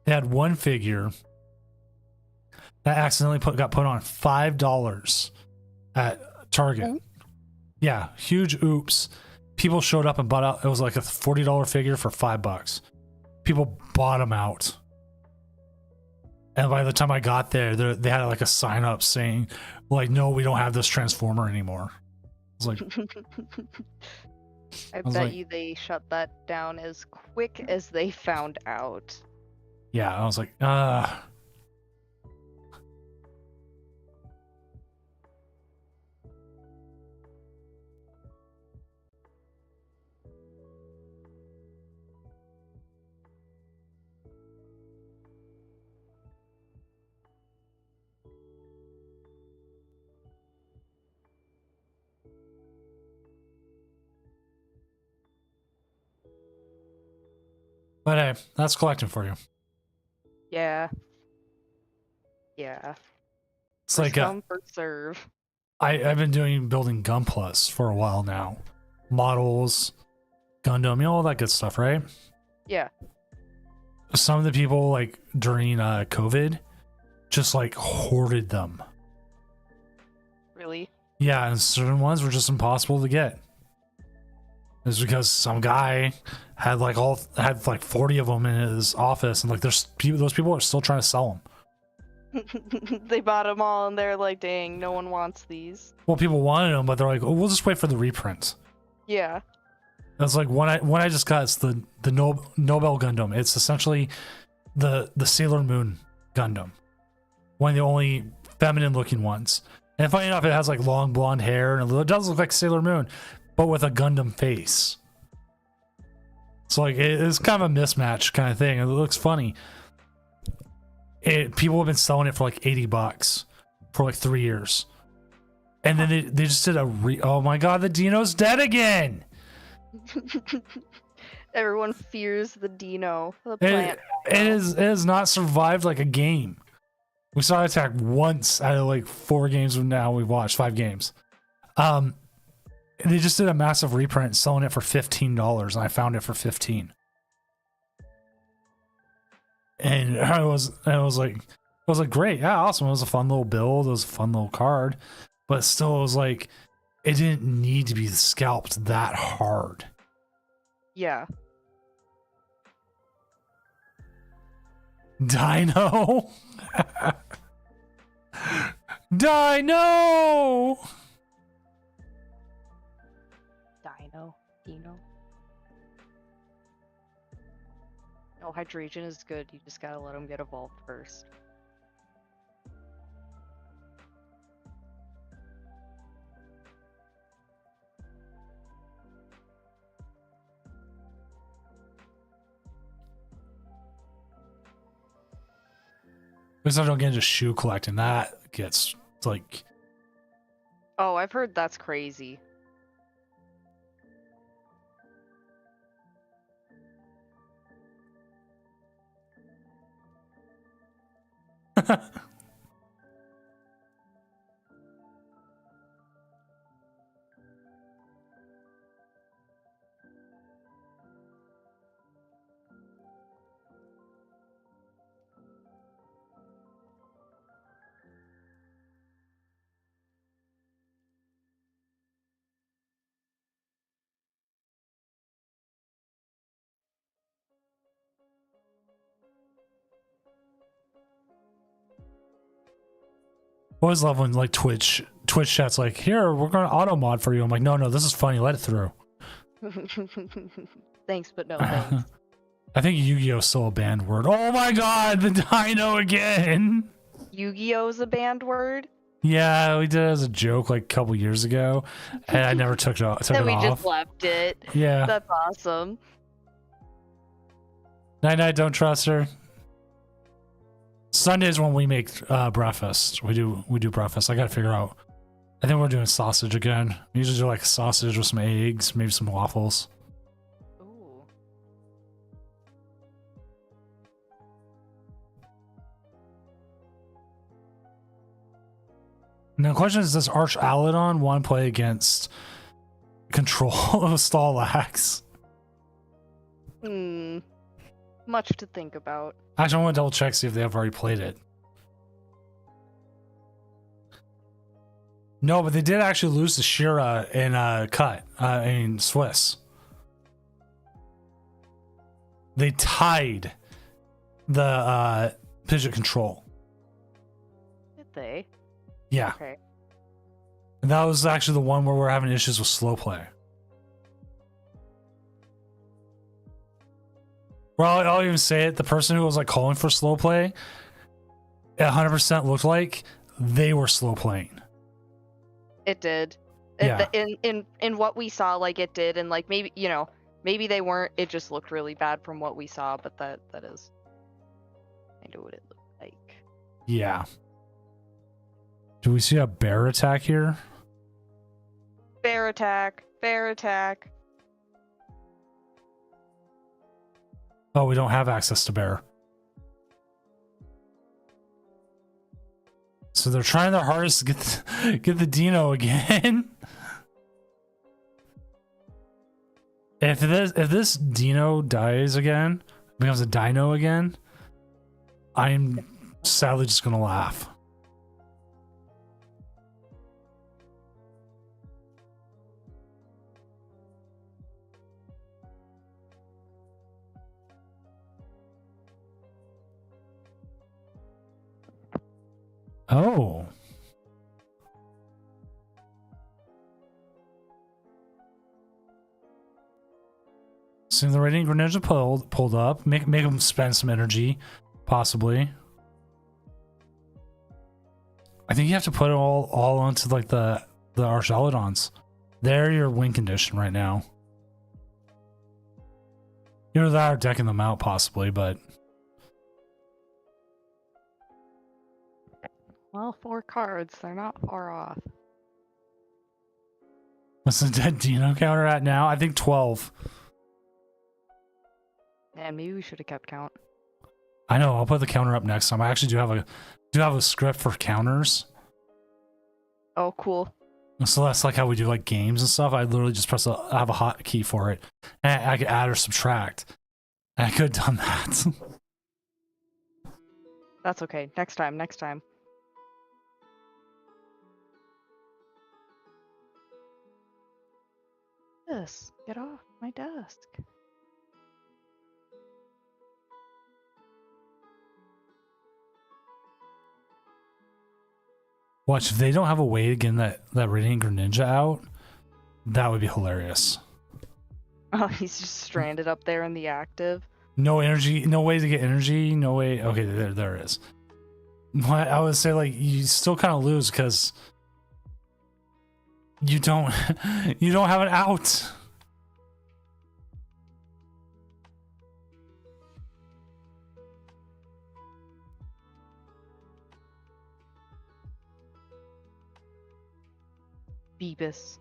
They had one figure that accidentally got put on $5 at Target. Oh. Yeah, huge oops. People showed up and bought out. It was like a $40 figure for $5. People bought them out, and by the time I got there, they had like a sign up saying, "Like, no, we don't have this Transformer anymore." I was like, I was bet like- you they shut that down as quick as they found out. yeah, I was like, but hey, that's collecting for you. Yeah. Yeah. It's First like come, first serve. I've been building Gun Plus for a while now, models, Gundam, you know, all that good stuff, right? Yeah. Some of the people like during COVID just like hoarded them. Really? Yeah, and certain ones were just impossible to get. It's because some guy had like 40 of them in his office, and like those people are still trying to sell them. They bought them all and they're like, dang, no one wants these. Well, people wanted them, but they're like, oh, we'll just wait for the reprint. Yeah. That's like one I just got. It's the Nobel Gundam. It's essentially the Sailor Moon Gundam, one of the only feminine looking ones. And funny enough, it has like long blonde hair, and it does look like Sailor Moon, but with a Gundam face. So like it's kind of a mismatch kind of thing. It looks funny. People have been selling it for like $80 for like 3 years, and then they just did oh my god, the Dino's dead again. Everyone fears the Dino, the plant. It has not survived like a game. We saw it attack once out of like 4 games. Now we've watched 5 games. They just did a massive reprint selling it for $15, and I found it for $15. And I was like, great, yeah, awesome. It was a fun little build. It was a fun little card, but still, it was like, it didn't need to be scalped that hard. Yeah. Dino. Dino. Dino. No, hydration is good. You just gotta let them get evolved first. least I don't get into shoe collecting. That gets like. Oh, I've heard that's crazy. I always love when like Twitch chat's like, here, we're gonna auto mod for you. I'm like, no, this is funny, let it through. Thanks, but no thanks. I think Yu-Gi-Oh! Still a banned word. Oh my god, the dino again! Yu-Gi-Oh's a banned word? Yeah, we did it as a joke like a couple years ago, and I never took it off. Then we just left it. Yeah. That's awesome. Night, don't trust her. Sundays when we make breakfast. We do breakfast. I gotta figure out. I think we're doing sausage again. We usually do like sausage with some eggs, maybe some waffles. Ooh. Now the question is, does Arch Aladon want to play against Control of Stallax? Much to think about. Actually, I want to double check, see if they have already played it. No, but they did actually lose to Shira in cut in Swiss. They tied the Pidgeot Control. Did they? Yeah. Okay. And that was actually the one where we're having issues with slow play. Well, I'll even say it. The person who was like calling for slow play, 100% looked like they were slow playing. It did. Yeah. In what we saw, like it did, and like maybe maybe they weren't. It just looked really bad from what we saw, but that is kind of what it looked like. Yeah. Do we see a bear attack here? Bear attack. Bear attack. Oh, we don't have access to bear. So they're trying their hardest to get the Dino again. If this Dino dies again, becomes a Dino again, I'm sadly just gonna laugh. Oh. So the Radiant Greninja pulled up. Make him spend some energy, possibly. I think you have to put it all onto like the Archelodons. They're your win condition right now. Either that or decking them out, possibly, but Well, 4 cards. They're not far off. what's the dead Dino counter at now? I think 12. Man, maybe we should have kept count. I know. I'll put the counter up next time. I actually do have a script for counters. Oh, cool. So that's like how we do like games and stuff. I literally just I have a hotkey for it, and I could add or subtract. And I could have done that. That's okay. Next time. Yes, get off my desk. Watch, if they don't have a way to get that Radiant Greninja out, that would be hilarious. Oh, he's just stranded up there in the active. No energy, no way to get energy, no way. Okay, there it is. I would say like you still kind of lose because you don't have an out. Beebus.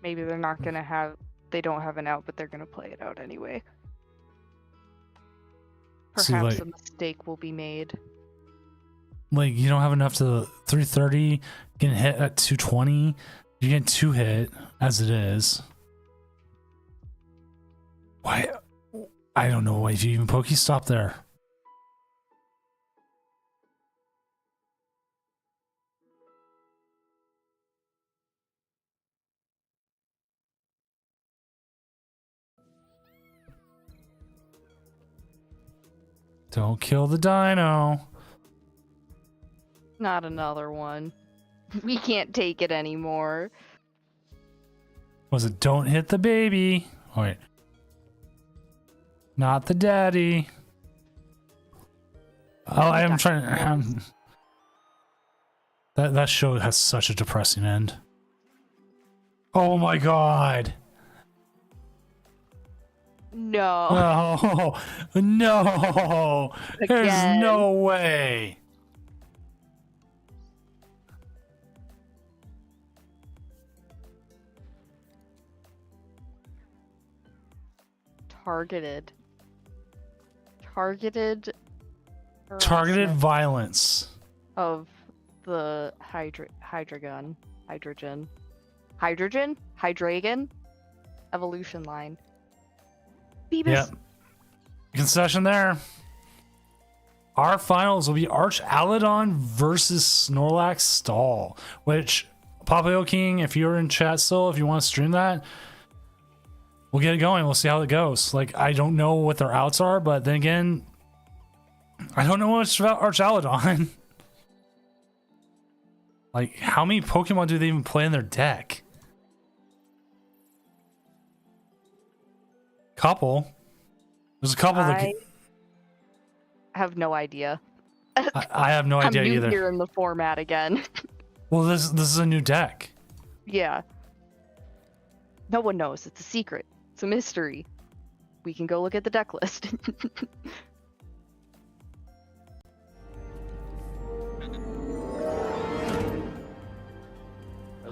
Maybe they're not gonna have. They don't have an out, but they're gonna play it out anyway. See, Perhaps like, a mistake will be made. like you don't have enough to 330, getting hit at 220. You're getting 2 hit as it is. Why? I don't know if you even Pokestop there. Don't kill the dino. Not another one. We can't take it anymore. Was it don't hit the baby? Oh, wait. Not the daddy. Oh, I am trying. That show has such a depressing end. Oh my god. No. No. No. There's Again. no way. Targeted. Targeted Targeted harassment violence. of the hydrogen evolution line. Beebus. Yep. Concession there. Our finals will be Arch Aladon versus Snorlax Stall, which Papio King, if you're in chat still, if you want to stream that, we'll get it going. We'll see how it goes. Like, I don't know what their outs are, but then again, I don't know much about Arch Aladon. Like, how many Pokemon do they even play in their deck? Couple. There's a couple that I have no idea. I have no I'm idea new either. here in the format again. Well, this is a new deck. Yeah. No one knows. It's a secret. It's a mystery. We can go look at the deck list.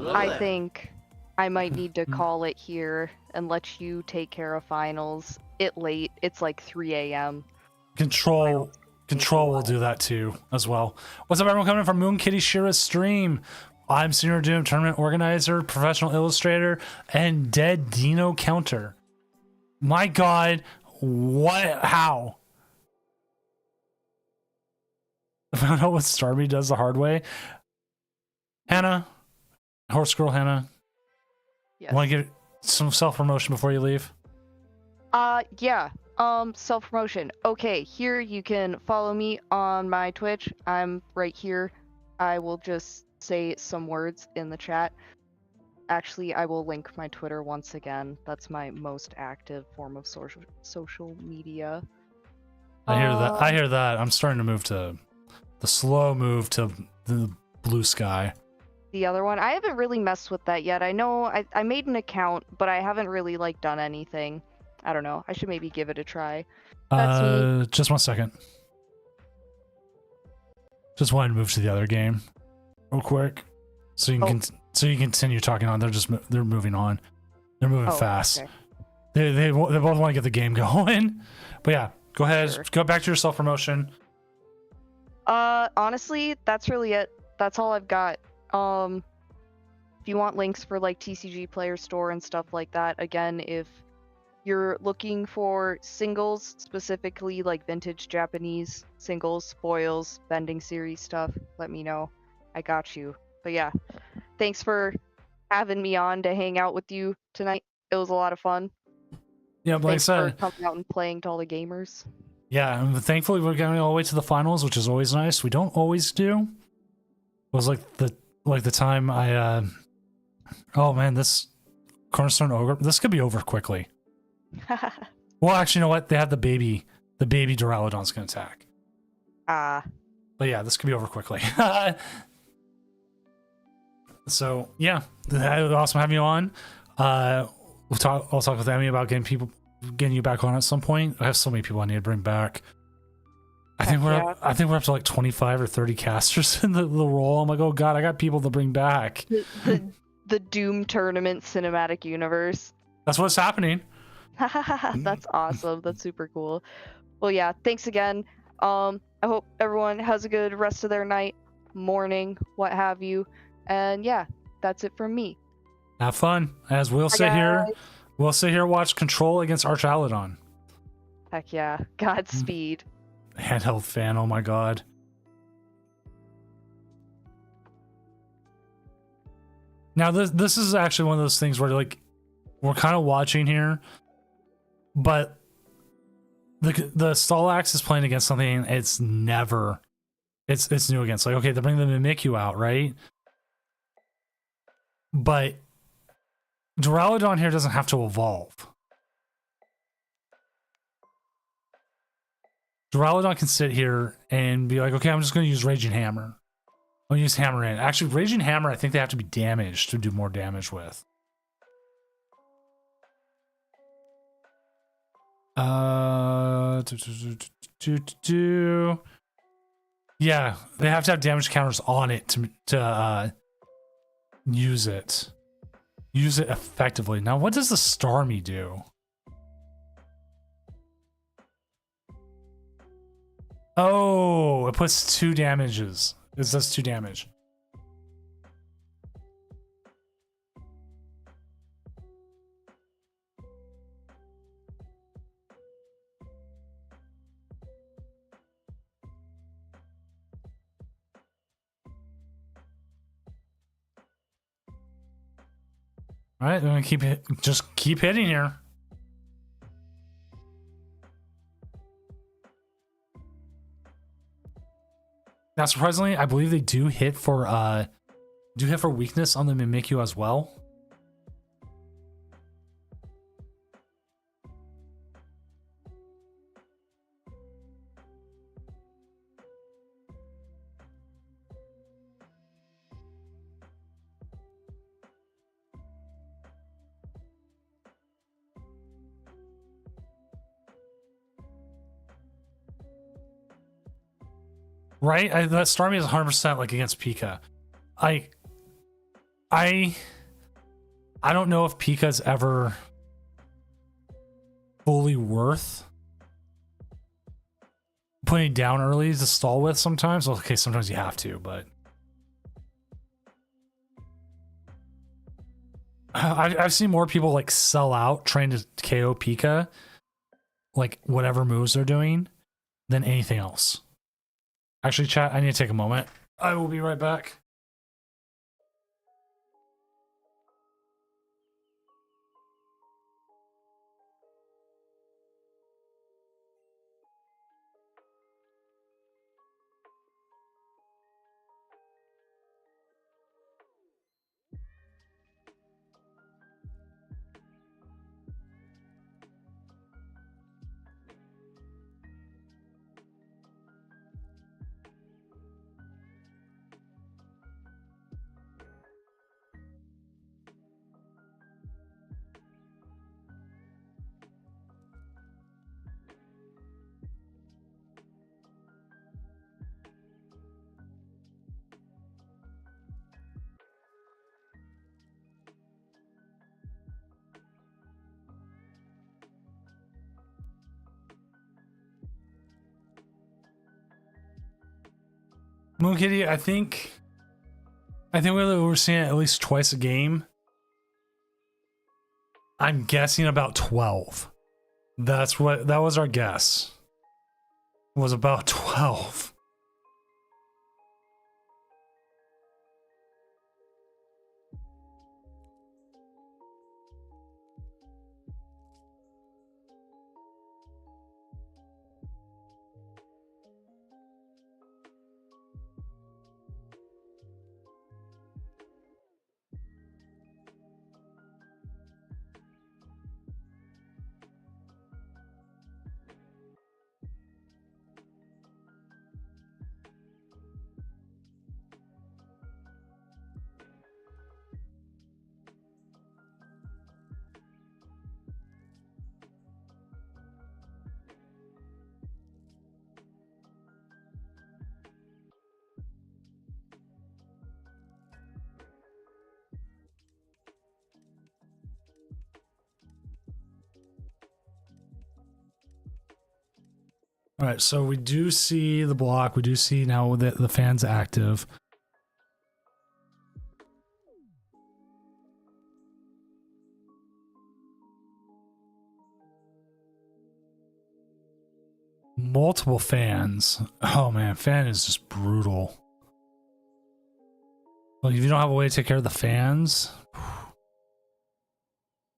I think I might need to call it here and let you take care of finals. It's like 3 a.m. Control will do that too as well. What's up, everyone? Coming in from Moon Kitty Shira's stream. I'm Senior Doom tournament organizer, professional illustrator, and dead Dino counter. My God, what? How? I found out what Starmie does the hard way. Hannah, horse girl Hannah, Yes. want to get some self promotion before you leave? Yeah. Self-promotion. Okay, here you can follow me on my Twitch. I'm right here. I will just say some words in the chat. Actually, I will link my Twitter once again. That's my most active form of social media. I hear that. I hear that. I'm starting to move to the slow move to the blue sky. The other one, I haven't really messed with that yet. I know I made an account, but I haven't really like done anything. I don't know. I should maybe give it a try. That's me. Just 1 second. Just wanted to move to the other game, real quick, so you can continue talking on. They're moving on. They're moving fast. Okay. They both want to get the game going. But yeah, go ahead. Sure. Go back to your self promotion. Honestly, that's really it. That's all I've got. If you want links for like TCG Player Store and stuff like that, again, if you're looking for singles, specifically like vintage Japanese singles, foils, bending series stuff, let me know. I got you. But yeah, thanks for having me on to hang out with you tonight. It was a lot of fun. Yeah, like Thanks I said, for coming out and playing to all the gamers. yeah, and thankfully we're getting all the way to the finals, which is always nice. We don't always do. It was like the time I oh man, this Cornerstone Ogre, this could be over quickly. Well, actually, you know what? They have the baby Duraludon's gonna attack. But yeah, this could be over quickly. So yeah, that was awesome having you on. I'll talk with Emmy about getting you back on at some point. I have so many people I need to bring back. I think we're up to like 25 or 30 casters in the role. I'm like, oh god, I got people to bring back. The Doom Tournament cinematic universe. That's what's happening. That's awesome. That's super cool. Well, yeah, thanks again. I hope everyone has a good rest of their night, morning, what have you. And yeah, that's it from me. Have fun. As we'll sit here, watch Control against Arch Aladon. Heck yeah. Godspeed. Handheld fan, oh my god. Now this is actually one of those things where like we're kind of watching here, but the Stellax is playing against something it's new against. Like, okay, they're bringing the Mimikyu out, right? But Duraludon here doesn't have to evolve. Duraludon can sit here and be like, okay, I'm just going to use Raging Hammer. I'll use Hammer in. Actually, Raging Hammer, I think they have to be damaged to do more damage with. Yeah, they have to have damage counters on it to use it. Use it effectively. Now, what does the Starmie do? Oh, it puts 2 damages. It does 2 damage. All right, I'm gonna just keep hitting here. Now, surprisingly, I believe they do hit for weakness on the Mimikyu as well. Right? That Starmie is 100% like against Pika. I don't know if Pika's ever fully worth putting down early to stall with sometimes. Okay, sometimes you have to, but I've seen more people like sell out trying to KO Pika, like whatever moves they're doing, than anything else. Actually, chat, I need to take a moment. I will be right back. Moon Kitty, I think we're seeing it at least twice a game. I'm guessing about 12. That was our guess. Was about 12. All right, so we do see the block. We do see now the fans active. Multiple fans. Oh man, fan is just brutal. Well, if you don't have a way to take care of the fans,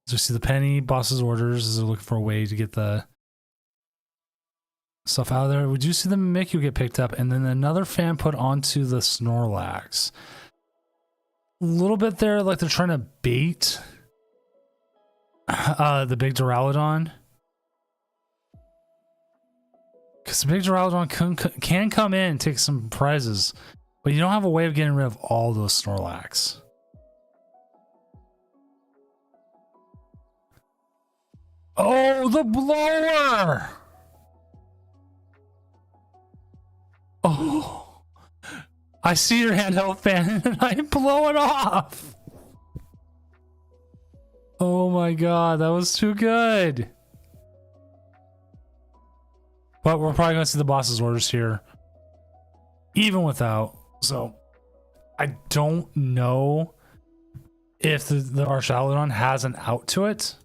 so we see the penny boss's orders as they're looking for a way to get the stuff out of there. We do see the Mimikyu get picked up, and then another fan put onto the Snorlax. A little bit there, like they're trying to bait the big Duraludon. Because the big Duraludon can come in and take some prizes, but you don't have a way of getting rid of all those Snorlax. Oh, the blower! Oh, I see your handheld fan and I blow it off. Oh my god, that was too good. But we're probably going to see the boss's orders here, even without. So I don't know if the Archaludon has an out to it.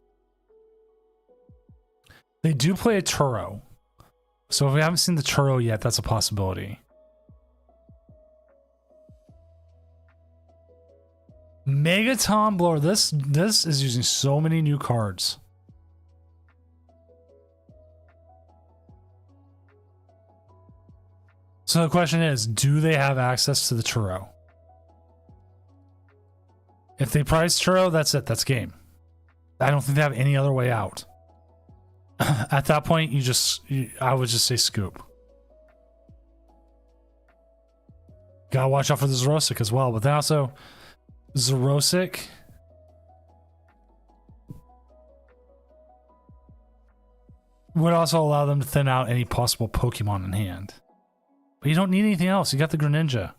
They do play a Turo. So if we haven't seen the Turo yet, that's a possibility. Megaton Blower. This is using so many new cards. So the question is, do they have access to the Turo? If they prize Turo, that's it. That's game. I don't think they have any other way out. At that point, I would just say scoop. Gotta watch out for the Zerosic as well, but then also Zerosic would also allow them to thin out any possible Pokemon in hand. But you don't need anything else. You got the Greninja.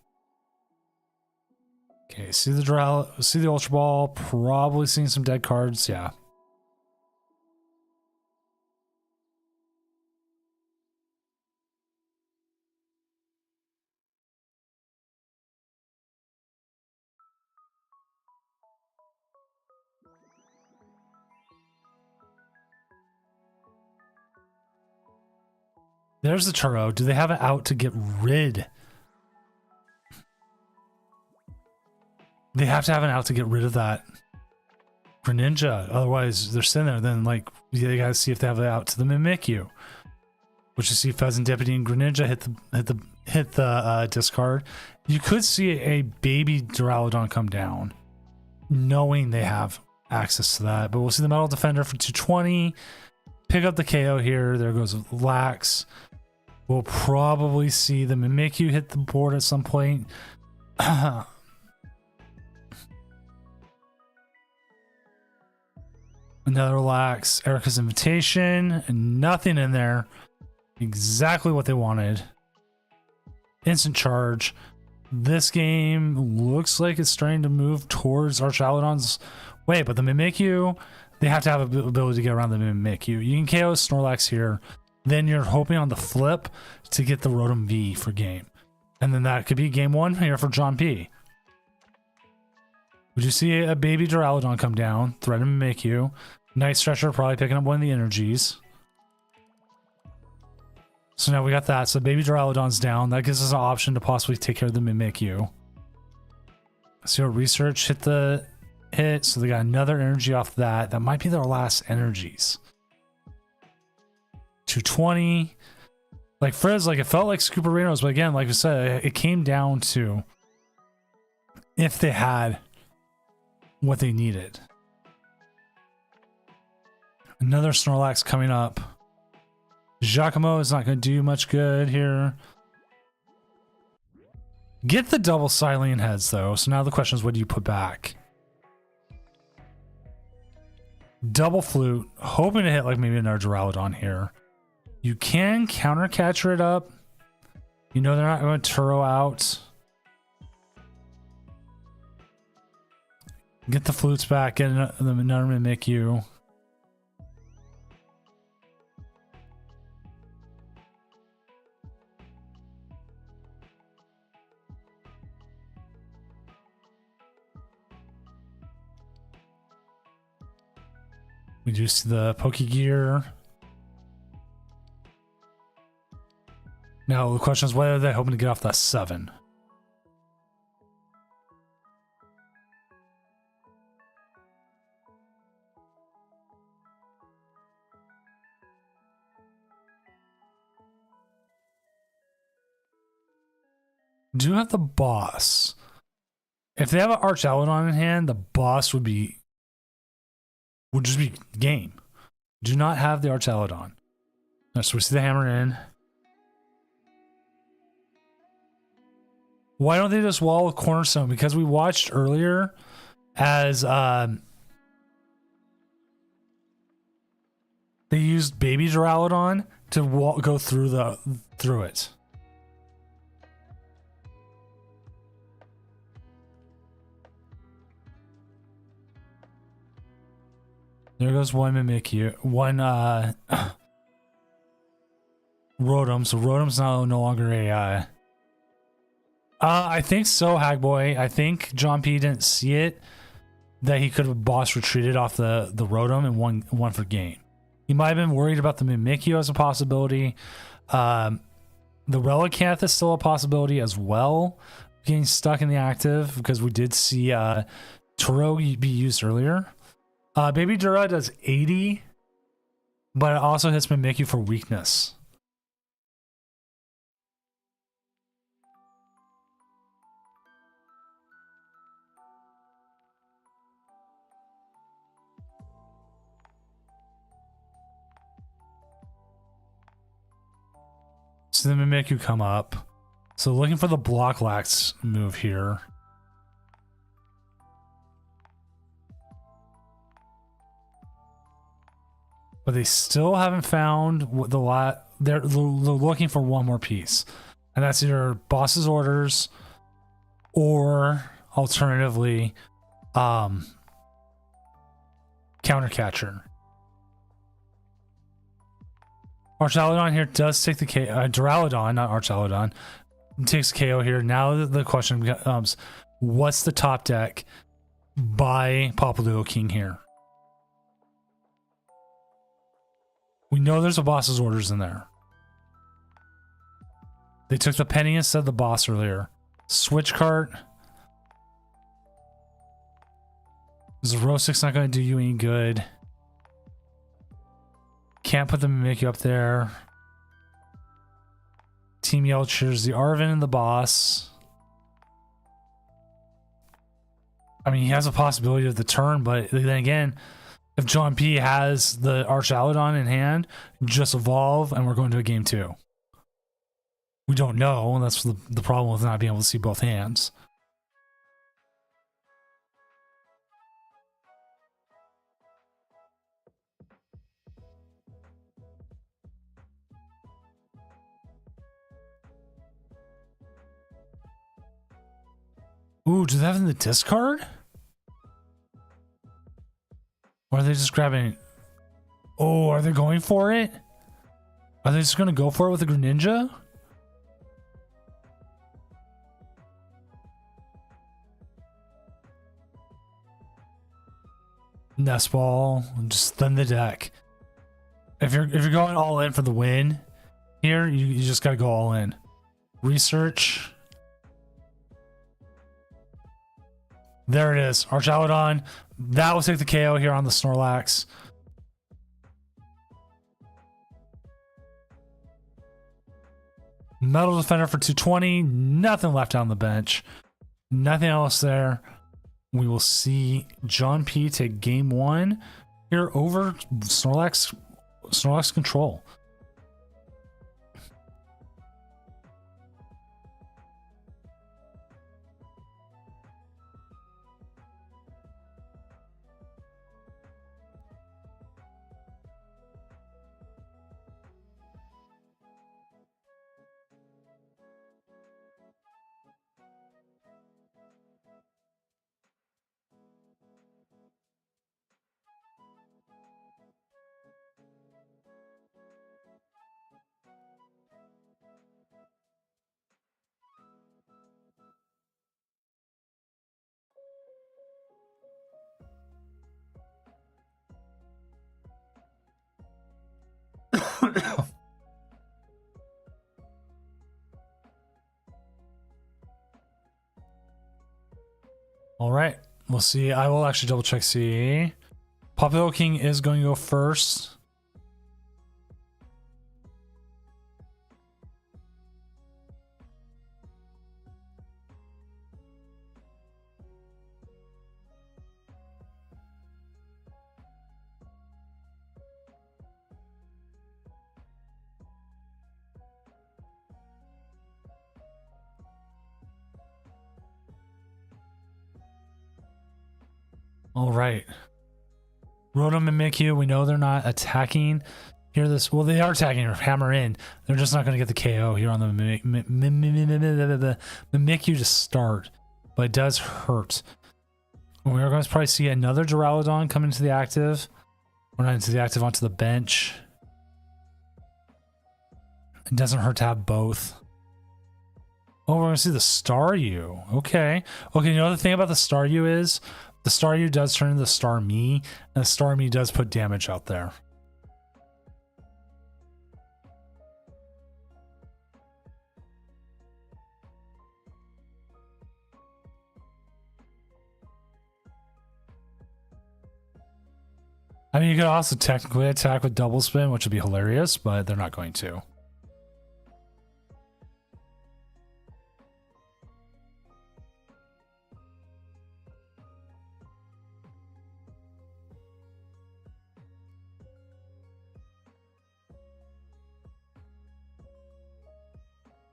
Okay, see the Ultra Ball, probably seeing some dead cards, yeah. There's the Turo. Do they have it out to get rid? They have to have an out to get rid of that Greninja. Otherwise, they're sitting there. Then, like, they gotta see if they have it out to the Mimikyu. Which you see Pheasant Deputy and Greninja hit the discard. You could see a baby Duraludon come down, knowing they have access to that. But we'll see the Metal Defender for 220. Pick up the KO here. There goes Lax. We'll probably see the Mimikyu hit the board at some point. Another Lax. Erica's Invitation. And nothing in there. Exactly what they wanted. Instant charge. This game looks like it's starting to move towards Archaludon's way, but the Mimikyu, they have to have the ability to get around the Mimikyu. You can KO Snorlax here, then you're hoping on the flip to get the Rotom V for game. And then that could be game one here for John P. Would you see a baby Duraludon come down, threaten Mimikyu? Night Stretcher probably picking up one of the energies. So now we got that. So baby Duraludon's down. That gives us an option to possibly take care of the Mimikyu. So research hit the hit. So they got another energy off that. That might be their last energies. 220. Like Frizz, like it felt like Scooperinos, but again, like I said, it came down to if they had what they needed. Another Snorlax coming up. Giacomo is not going to do much good here. Get the double Silene heads though. So now the question is, what do you put back? Double Flute, hoping to hit like maybe another Duraludon here. You can counter catcher it up. You know they're not going to Turo out. Get the flutes back, get another Mimikyu. We do see the Pokegear. Now the question is, whether are they hoping to get off that 7? Do have the boss. If they have an Archaludon in hand, the boss would just be game. Do not have the Archaludon. So we see the hammer in. Why don't they just wall with Cornerstone? Because we watched earlier as they used Baby Duraludon to go through it. There goes one Mimikyu. One Rotom. So Rotom's no longer AI. I think so, Hagboy. I think John P didn't see it, that he could have boss retreated off the Rotom and one for game. He might have been worried about the Mimikyu as a possibility. The Relicanth is still a possibility as well, getting stuck in the active, because we did see Turo be used earlier. Baby Dura does 80, but it also hits Mimikyu for weakness. So the Mimikyu come up. So looking for the Block Lax move here. But they still haven't found what they're looking for one more piece. And that's either boss's orders or alternatively counter catcher. Archaludon here does take the KO. Duraludon, not Archaludon, takes KO here. Now the question becomes, what's the top deck by Papaluo King here? We know there's a boss's orders in there. They took the penny instead of the boss earlier. Switch cart. Zerosic's not going to do you any good. Can't put the Mimikyu up there. Team Yell cheers the Arven and the boss. I mean, he has a possibility of the turn, but then again, if John P has the Archaludon in hand, just evolve and we're going to a game 2. We don't know, and that's the problem with not being able to see both hands. Ooh, do they have in the discard? Or are they just grabbing? Oh, are they going for it? Are they just going to go for it with the Greninja? Nest Ball, just thin the deck. If you're going all in for the win here, you just got to go all in. Research. There it is, Archaludon. That will take the KO here on the Snorlax. Metal Defender for 220. Nothing left on the bench. Nothing else there. We will see John P take game 1 here over Snorlax control. All right, we'll see. I will actually double check. See, Popple King is going to go first. All right. Rotom and Mimikyu, we know they're not attacking. Hear this? Well, they are attacking. Hammer in. They're just not going to get the KO here on the Mimikyu to start, but it does hurt. We're going to probably see another Duraludon come into the active. We're not into the active, onto the bench. It doesn't hurt to have both. Oh, we're going to see the Staryu. Okay. Okay, you know the thing about the Staryu is the Staryu does turn into the Starmie, and the Starmie does put damage out there. I mean, you could also technically attack with double spin, which would be hilarious, but they're not going to.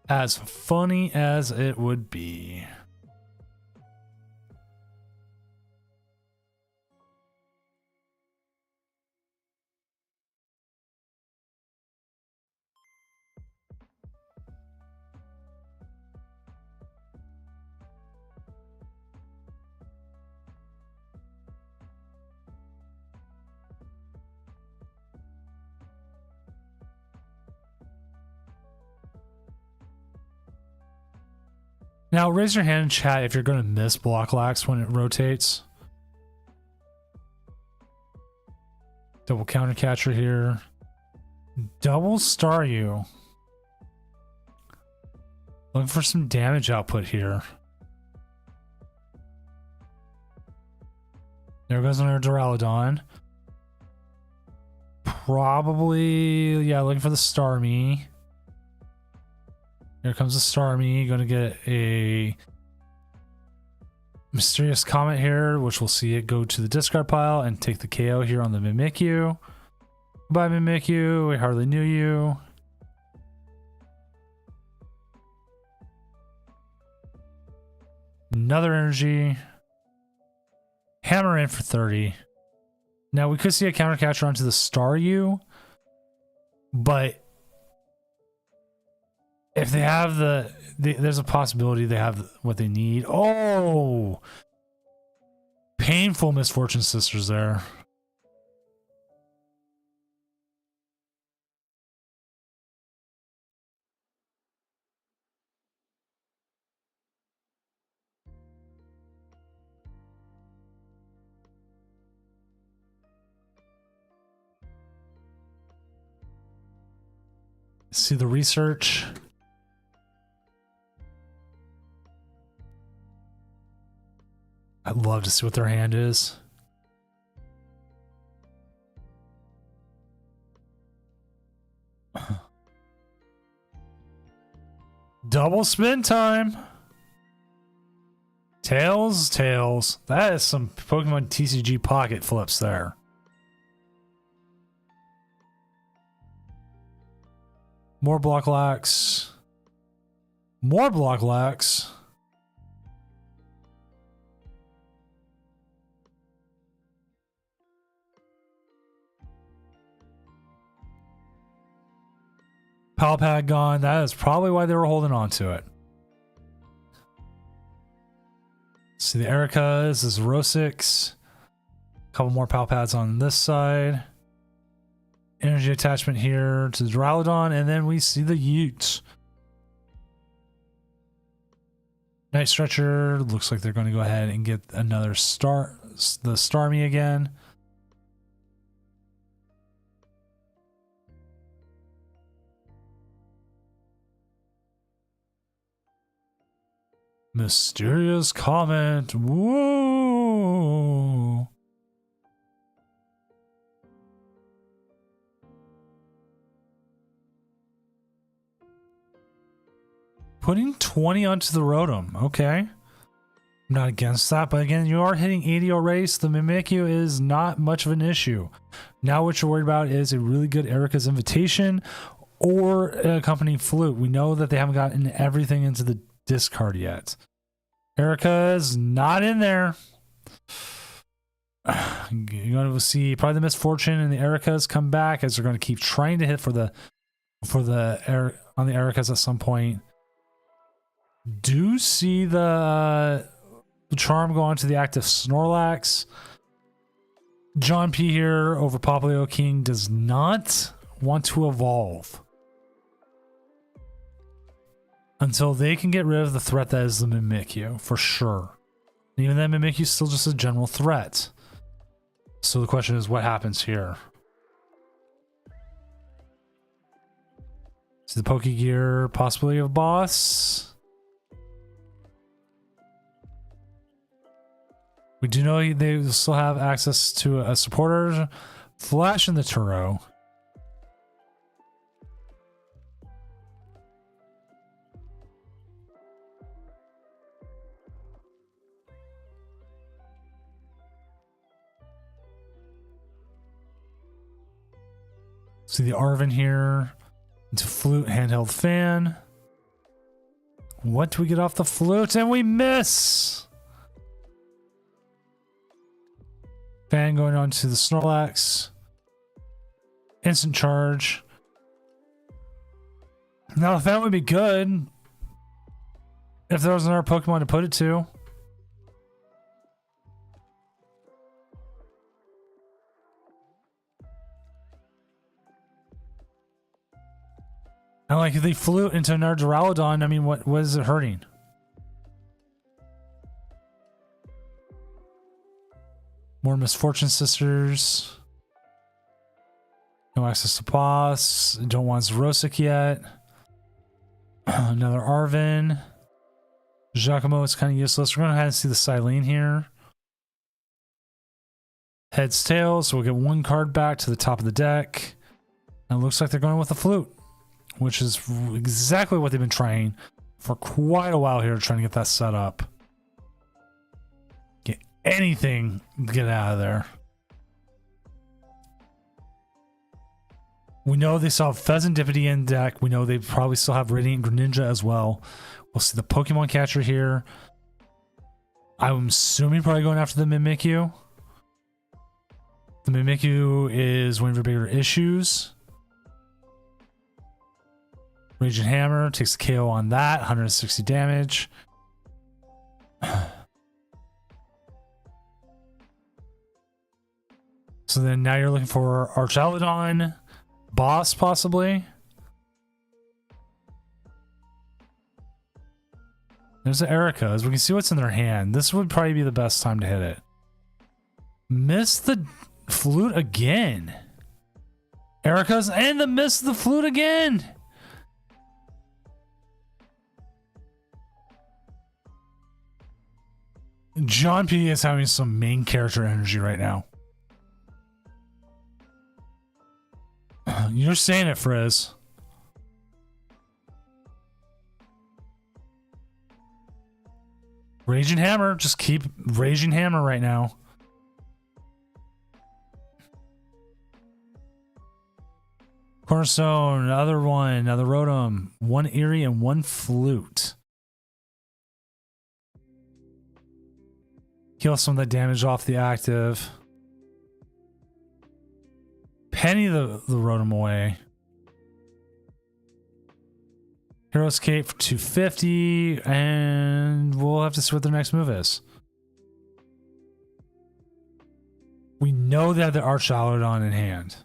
As funny as it would be. Now, raise your hand in chat if you're going to miss Block Lax when it rotates. Double Counter Catcher here. Double Staryu. Looking for some damage output here. There goes another Duraludon. Probably, yeah, looking for the Starmie. Here comes the Starmie. Going to get a Mysterious Comet here, which we'll see it go to the discard pile and take the KO here on the Mimikyu. Goodbye, Mimikyu. We hardly knew you. Another energy. Hammer in for 30. Now, we could see a counter catcher onto the Staryu, but if they have there's a possibility they have what they need. Oh! Painful Misfortune Sisters there. See the research. I'd love to see what their hand is. Double spin time. Tails, tails. That is some Pokemon TCG pocket flips there. More Block Lax. More Block Lax. Palpad gone. That is probably why they were holding on to it. See the Ericas. This is Rosix. A couple more Palpads on this side. Energy attachment here to the Duraludon, and then we see the Utes. Night Stretcher. Looks like they're going to go ahead and get another the Starmie again. Mysterious comment. Whoa. Putting 20 onto the Rotom. Okay. I'm not against that, but again, you are hitting 80 already, so the Mimikyu is not much of an issue. Now what you're worried about is a really good Erica's Invitation or an accompanying Flute. We know that they haven't gotten everything into the discard yet. Erica's not in there. You're going to see probably the Misfortune and the Ericas come back as they're going to keep trying to hit on the Ericas at some point. Do see the Charm go on to the active Snorlax. John P here over Popplio King does not want to evolve until they can get rid of the threat that is the Mimikyu, for sure. And even then, Mimikyu is still just a general threat. So the question is, what happens here? Is the Pokegear possibility of boss? We do know they still have access to a supporter. Flash in the Turo. See the Arven here. It's a Flute handheld fan. What do we get off the Flute? And we miss! Fan going on to the Snorlax. Instant charge. Now, the fan would be good if there was another Pokemon to put it to. And like if they flew into another Duraludon, I mean, what is it hurting? More Misfortune Sisters. No access to boss. Don't want Zerosic yet. Another Arven. Giacomo is kind of useless. We're going to have to see the Silene here. Heads, tails. So we'll get one card back to the top of the deck. And it looks like they're going with the Flute, which is exactly what they've been trying for quite a while here, trying to get that set up. Get anything to get out of there. We know they still have Pheasantipity in deck. We know they probably still have Radiant Greninja as well. We'll see the Pokemon catcher here. I'm assuming probably going after the Mimikyu. The Mimikyu is one of your bigger issues. Raging Hammer takes the KO on that, 160 damage. So then now you're looking for Archaludon, boss possibly. There's the Ericas. We can see what's in their hand. This would probably be the best time to hit it. Miss the Flute again. Ericas and miss the Flute again. John P is having some main character energy right now. You're saying it, Frizz. Raging Hammer. Just keep Raging Hammer right now. Cornerstone, another one, another Rotom, one Eerie and one Flute. Heal some of that damage off the active. Penny the Rotom away. Hero's Cape for 250, and we'll have to see what their next move is. We know they have the Archaludon in hand.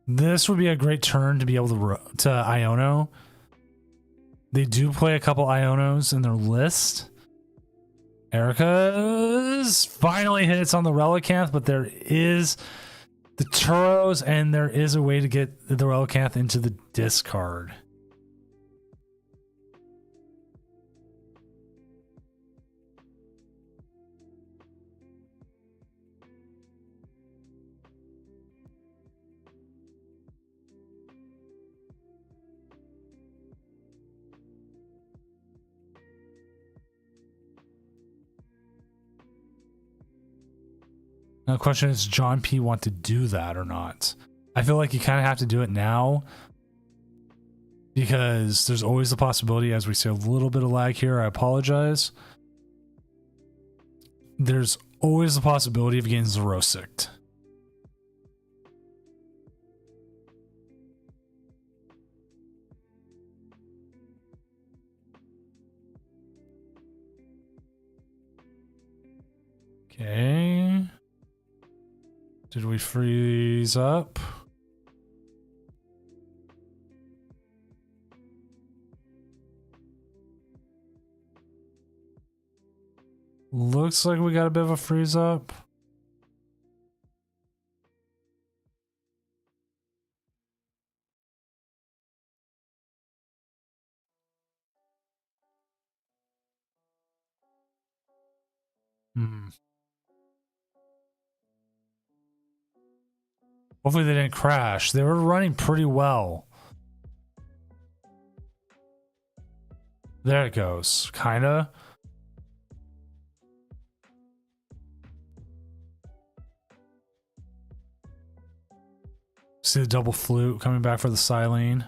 This would be a great turn to be able to Iono. They do play a couple Ionos in their list. Erica's finally hits on the Relicanth, but there is the Turos, and there is a way to get the Relicanth into the discard. Now the question is, John P want to do that or not? I feel like you kind of have to do it now because there's always the possibility, as we see a little bit of lag here, I apologize. There's always the possibility of getting Zerosicked. Okay. Did we freeze up? Looks like we got a bit of a freeze up. Hopefully they didn't crash. They were running pretty well. There it goes. Kinda. See the double flute coming back for the Silene.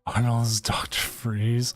Arnold's Dr. Freeze.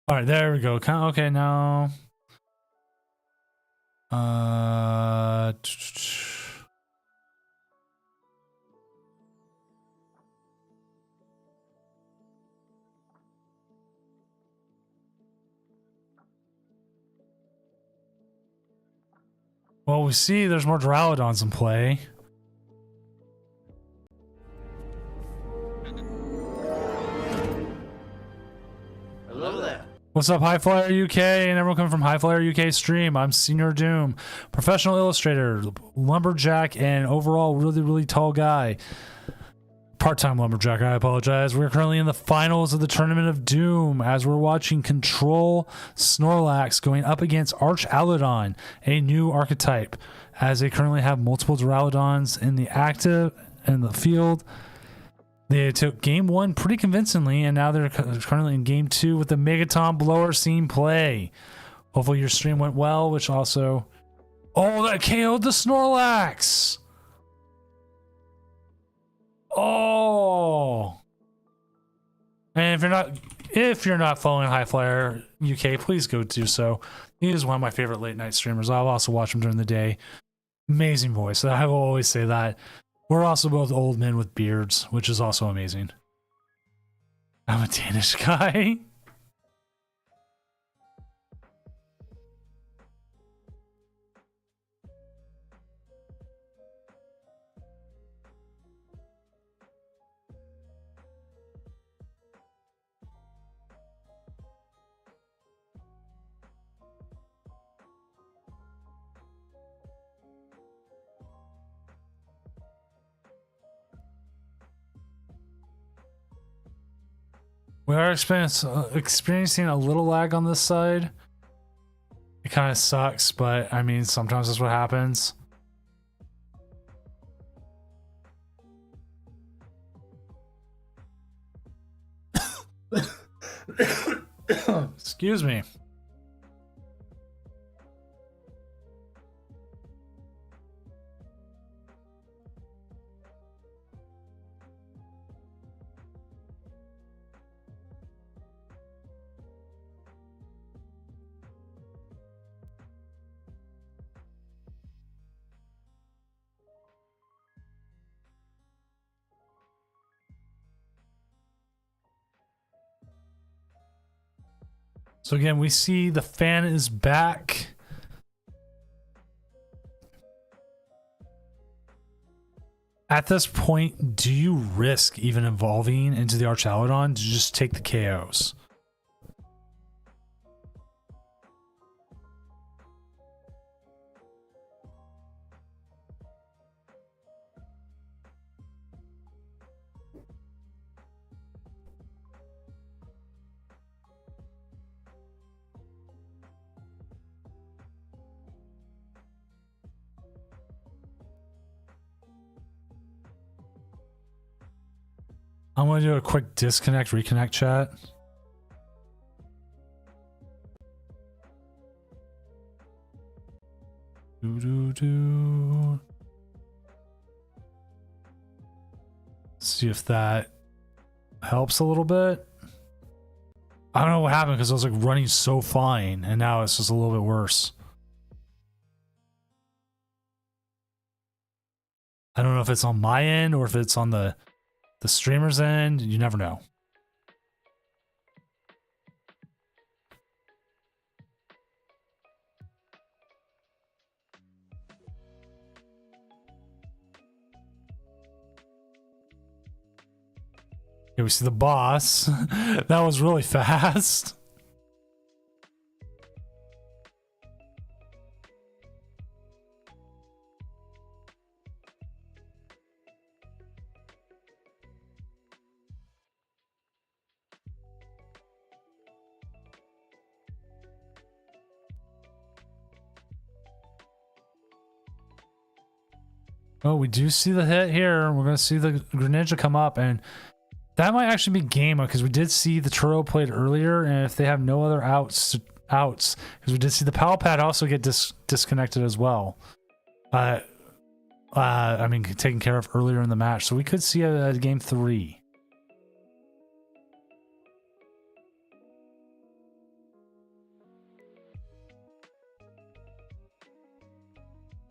All right, there we go. Okay, now. Well, we see there's more Duraludons in play. Hello there. What's up, High Flyer UK and everyone coming from High Flyer UK stream? I'm Senior Doom, professional illustrator, lumberjack, and overall really tall guy. Part-time lumberjack, I apologize. We're currently in the finals of the Tournament of Doom as we're watching Control Snorlax going up against Arch Aludon, a new archetype, as they currently have multiple Duraludons in the field. They took game 1 pretty convincingly, and now they're currently in game 2 with the Megaton Blower scene play. Hopefully your stream went well, which also... Oh, that KO'd the Snorlax! Oh! And if you're not following High Flyer UK, please go do so. He is one of my favorite late night streamers. I'll also watch him during the day. Amazing voice. I will always say that. We're also both old men with beards, which is also amazing. I'm a Danish guy. We are experiencing a little lag on this side. It kind of sucks, but I mean, sometimes that's what happens. Excuse me. So again, we see the fan is back. At this point, do you risk even evolving into the Archaludon to just take the KOs? I'm going to do a quick disconnect, reconnect chat. See if that helps a little bit. I don't know what happened because I was like running so fine and now it's just a little bit worse. I don't know if it's on my end or if it's on the streamer's end. You never know. Here we see the boss. That was really fast. Oh, we do see the hit here. We're going to see the Greninja come up, and that might actually be game because we did see the Turo played earlier, and if they have no other outs, because we did see the Pal Pad also get disconnected as well. I mean, taken care of earlier in the match, so we could see a game 3.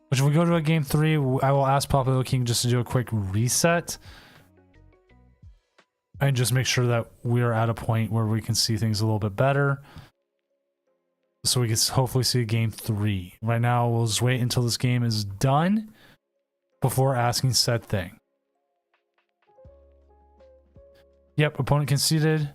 Which, if we go to a game 3, I will ask Papa King just to do a quick reset and just make sure that we are at a point where we can see things a little bit better, so we can hopefully see a game 3. Right now, we'll just wait until this game is done before asking said thing. Yep, opponent conceded.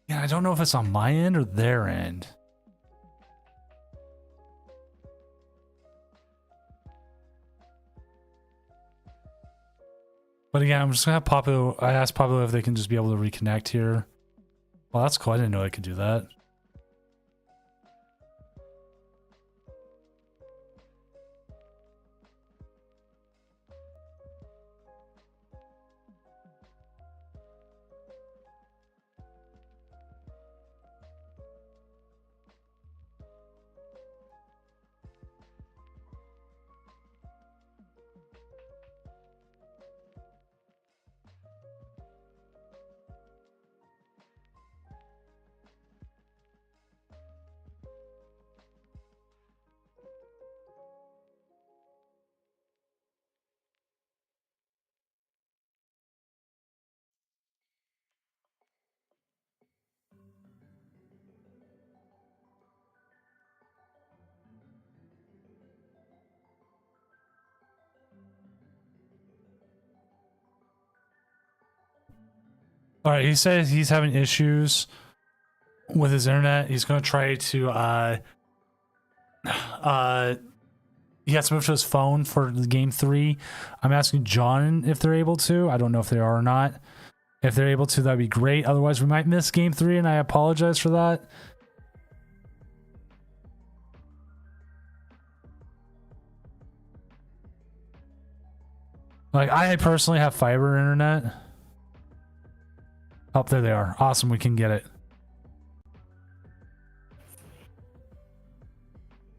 Yeah, I don't know if it's on my end or their end. But again, I'm just gonna have Pablo. I asked Pablo if they can just be able to reconnect here. Well, that's cool. I didn't know I could do that. All right, he says he's having issues with his internet. He's going to try to he has to move to his phone for the game 3. I'm asking John if they're able to. I don't know if they are or not. If they're able to, that'd be great. Otherwise, we might miss game 3, and I apologize for that. Like, I personally have fiber internet. Oh, there they are. Awesome, we can get it.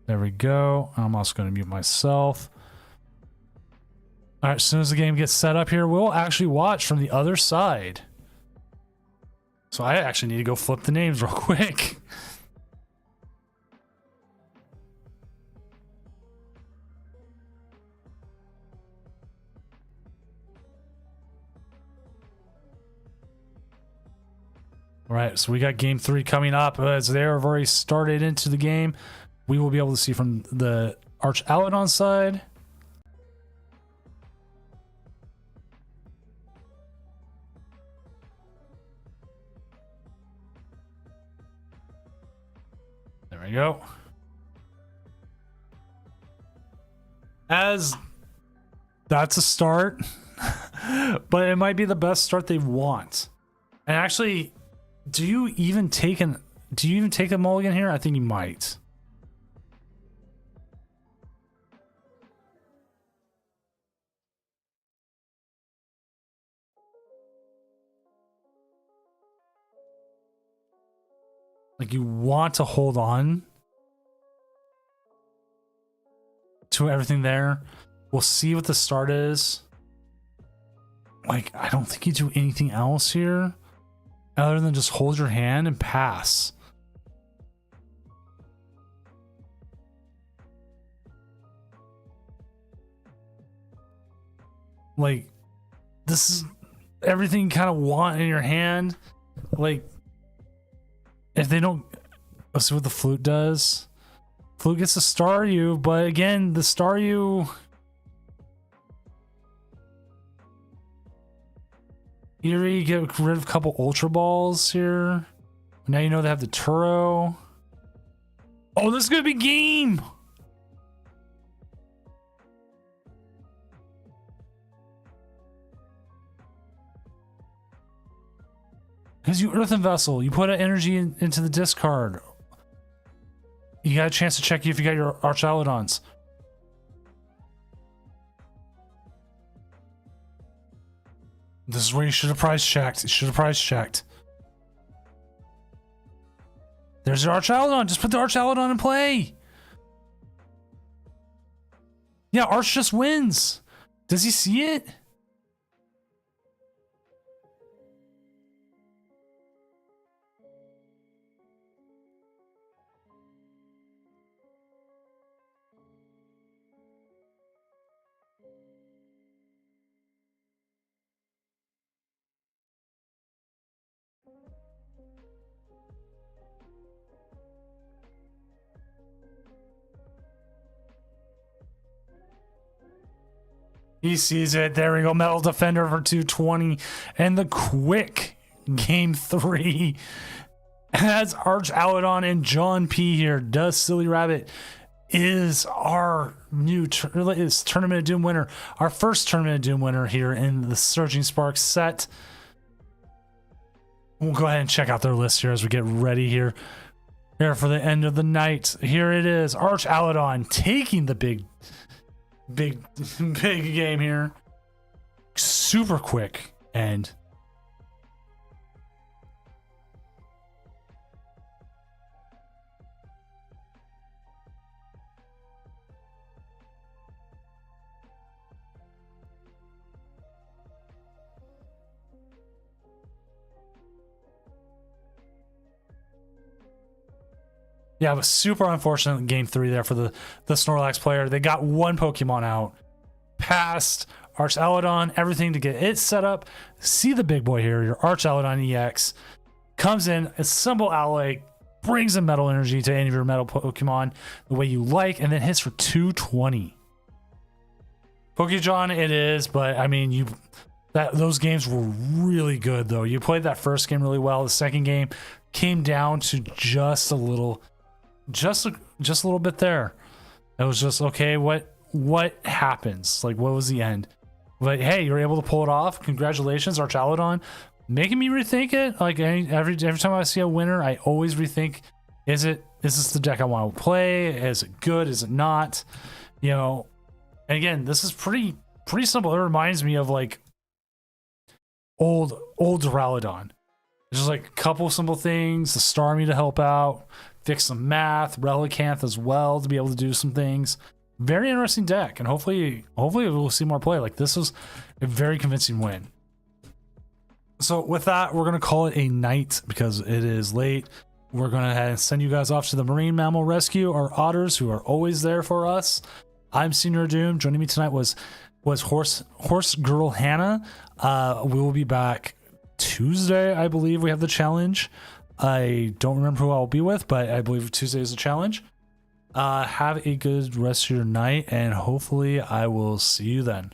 There we go. I'm also going to mute myself. All right, as soon as the game gets set up here, we'll actually watch from the other side. So I actually need to go flip the names real quick. All right, so we got game 3 coming up. As they have already started into the game, we will be able to see from the Arch Aladon side. There we go. As that's a start, but it might be the best start they want. And actually, do you even take a mulligan here? I think you might. Like, you want to hold on to everything there. We'll see what the start is. Like, I don't think you do anything else here other than just hold your hand and pass. Like, this is everything you kind of want in your hand. Like, if they don't, let's see what the flute does. Flute gets to star you, but again, the star you, you already get rid of a couple ultra balls here. Now you know they have the Turo. Oh, this is gonna be game. Because you Earthen Vessel, you put an energy into the discard. You got a chance to check if you got your Arch Aladons. This is where you should have price checked. You should have price checked. There's your Arch Aladon. Just put the Arch Aladon in play. Yeah, Arch just wins. Does he see it? He sees it. There we go. Metal Defender for 220. And the quick game 3. As Arch Aladon and John P here. Does Silly Rabbit is our new Tournament of Doom winner. Our first Tournament of Doom winner here in the Surging Sparks set. We'll go ahead and check out their list here as we get ready here for the end of the night. Here it is. Arch Aladon taking the big game here. Super quick and yeah, it was super unfortunate in game 3 there for the Snorlax player. They got one Pokemon out, past Arch Aladon, everything to get it set up. See the big boy here, your Arch Aladon EX comes in, a simple alloy, brings a metal energy to any of your metal Pokemon the way you like, and then hits for 220. Pokejohn it is, but I mean, those games were really good though. You played that first game really well. The second game came down to just a little bit there. It was just, okay, what happens? Like, what was the end? But hey, you're able to pull it off. Congratulations, Arch Aladon. making me rethink it. Like every time I see a winner, I always rethink: is this the deck I want to play? Is it good? Is it not? You know. And again, this is pretty simple. It reminds me of like old Duraludon. There's just like a couple simple things: the Starmie to help out, fix some math, Relicanth as well to be able to do some things. Very interesting deck, and hopefully we'll see more play. Like, this was a very convincing win. So with that, we're gonna call it a night because it is late. We're gonna send you guys off to the Marine Mammal Rescue, our otters who are always there for us. I'm Senior Doom. Joining me tonight was Horse Girl Hannah. We will be back Tuesday, I believe. We have the challenge. I don't remember who I'll be with, but I believe Tuesday is the challenge. Have a good rest of your night, and hopefully I will see you then.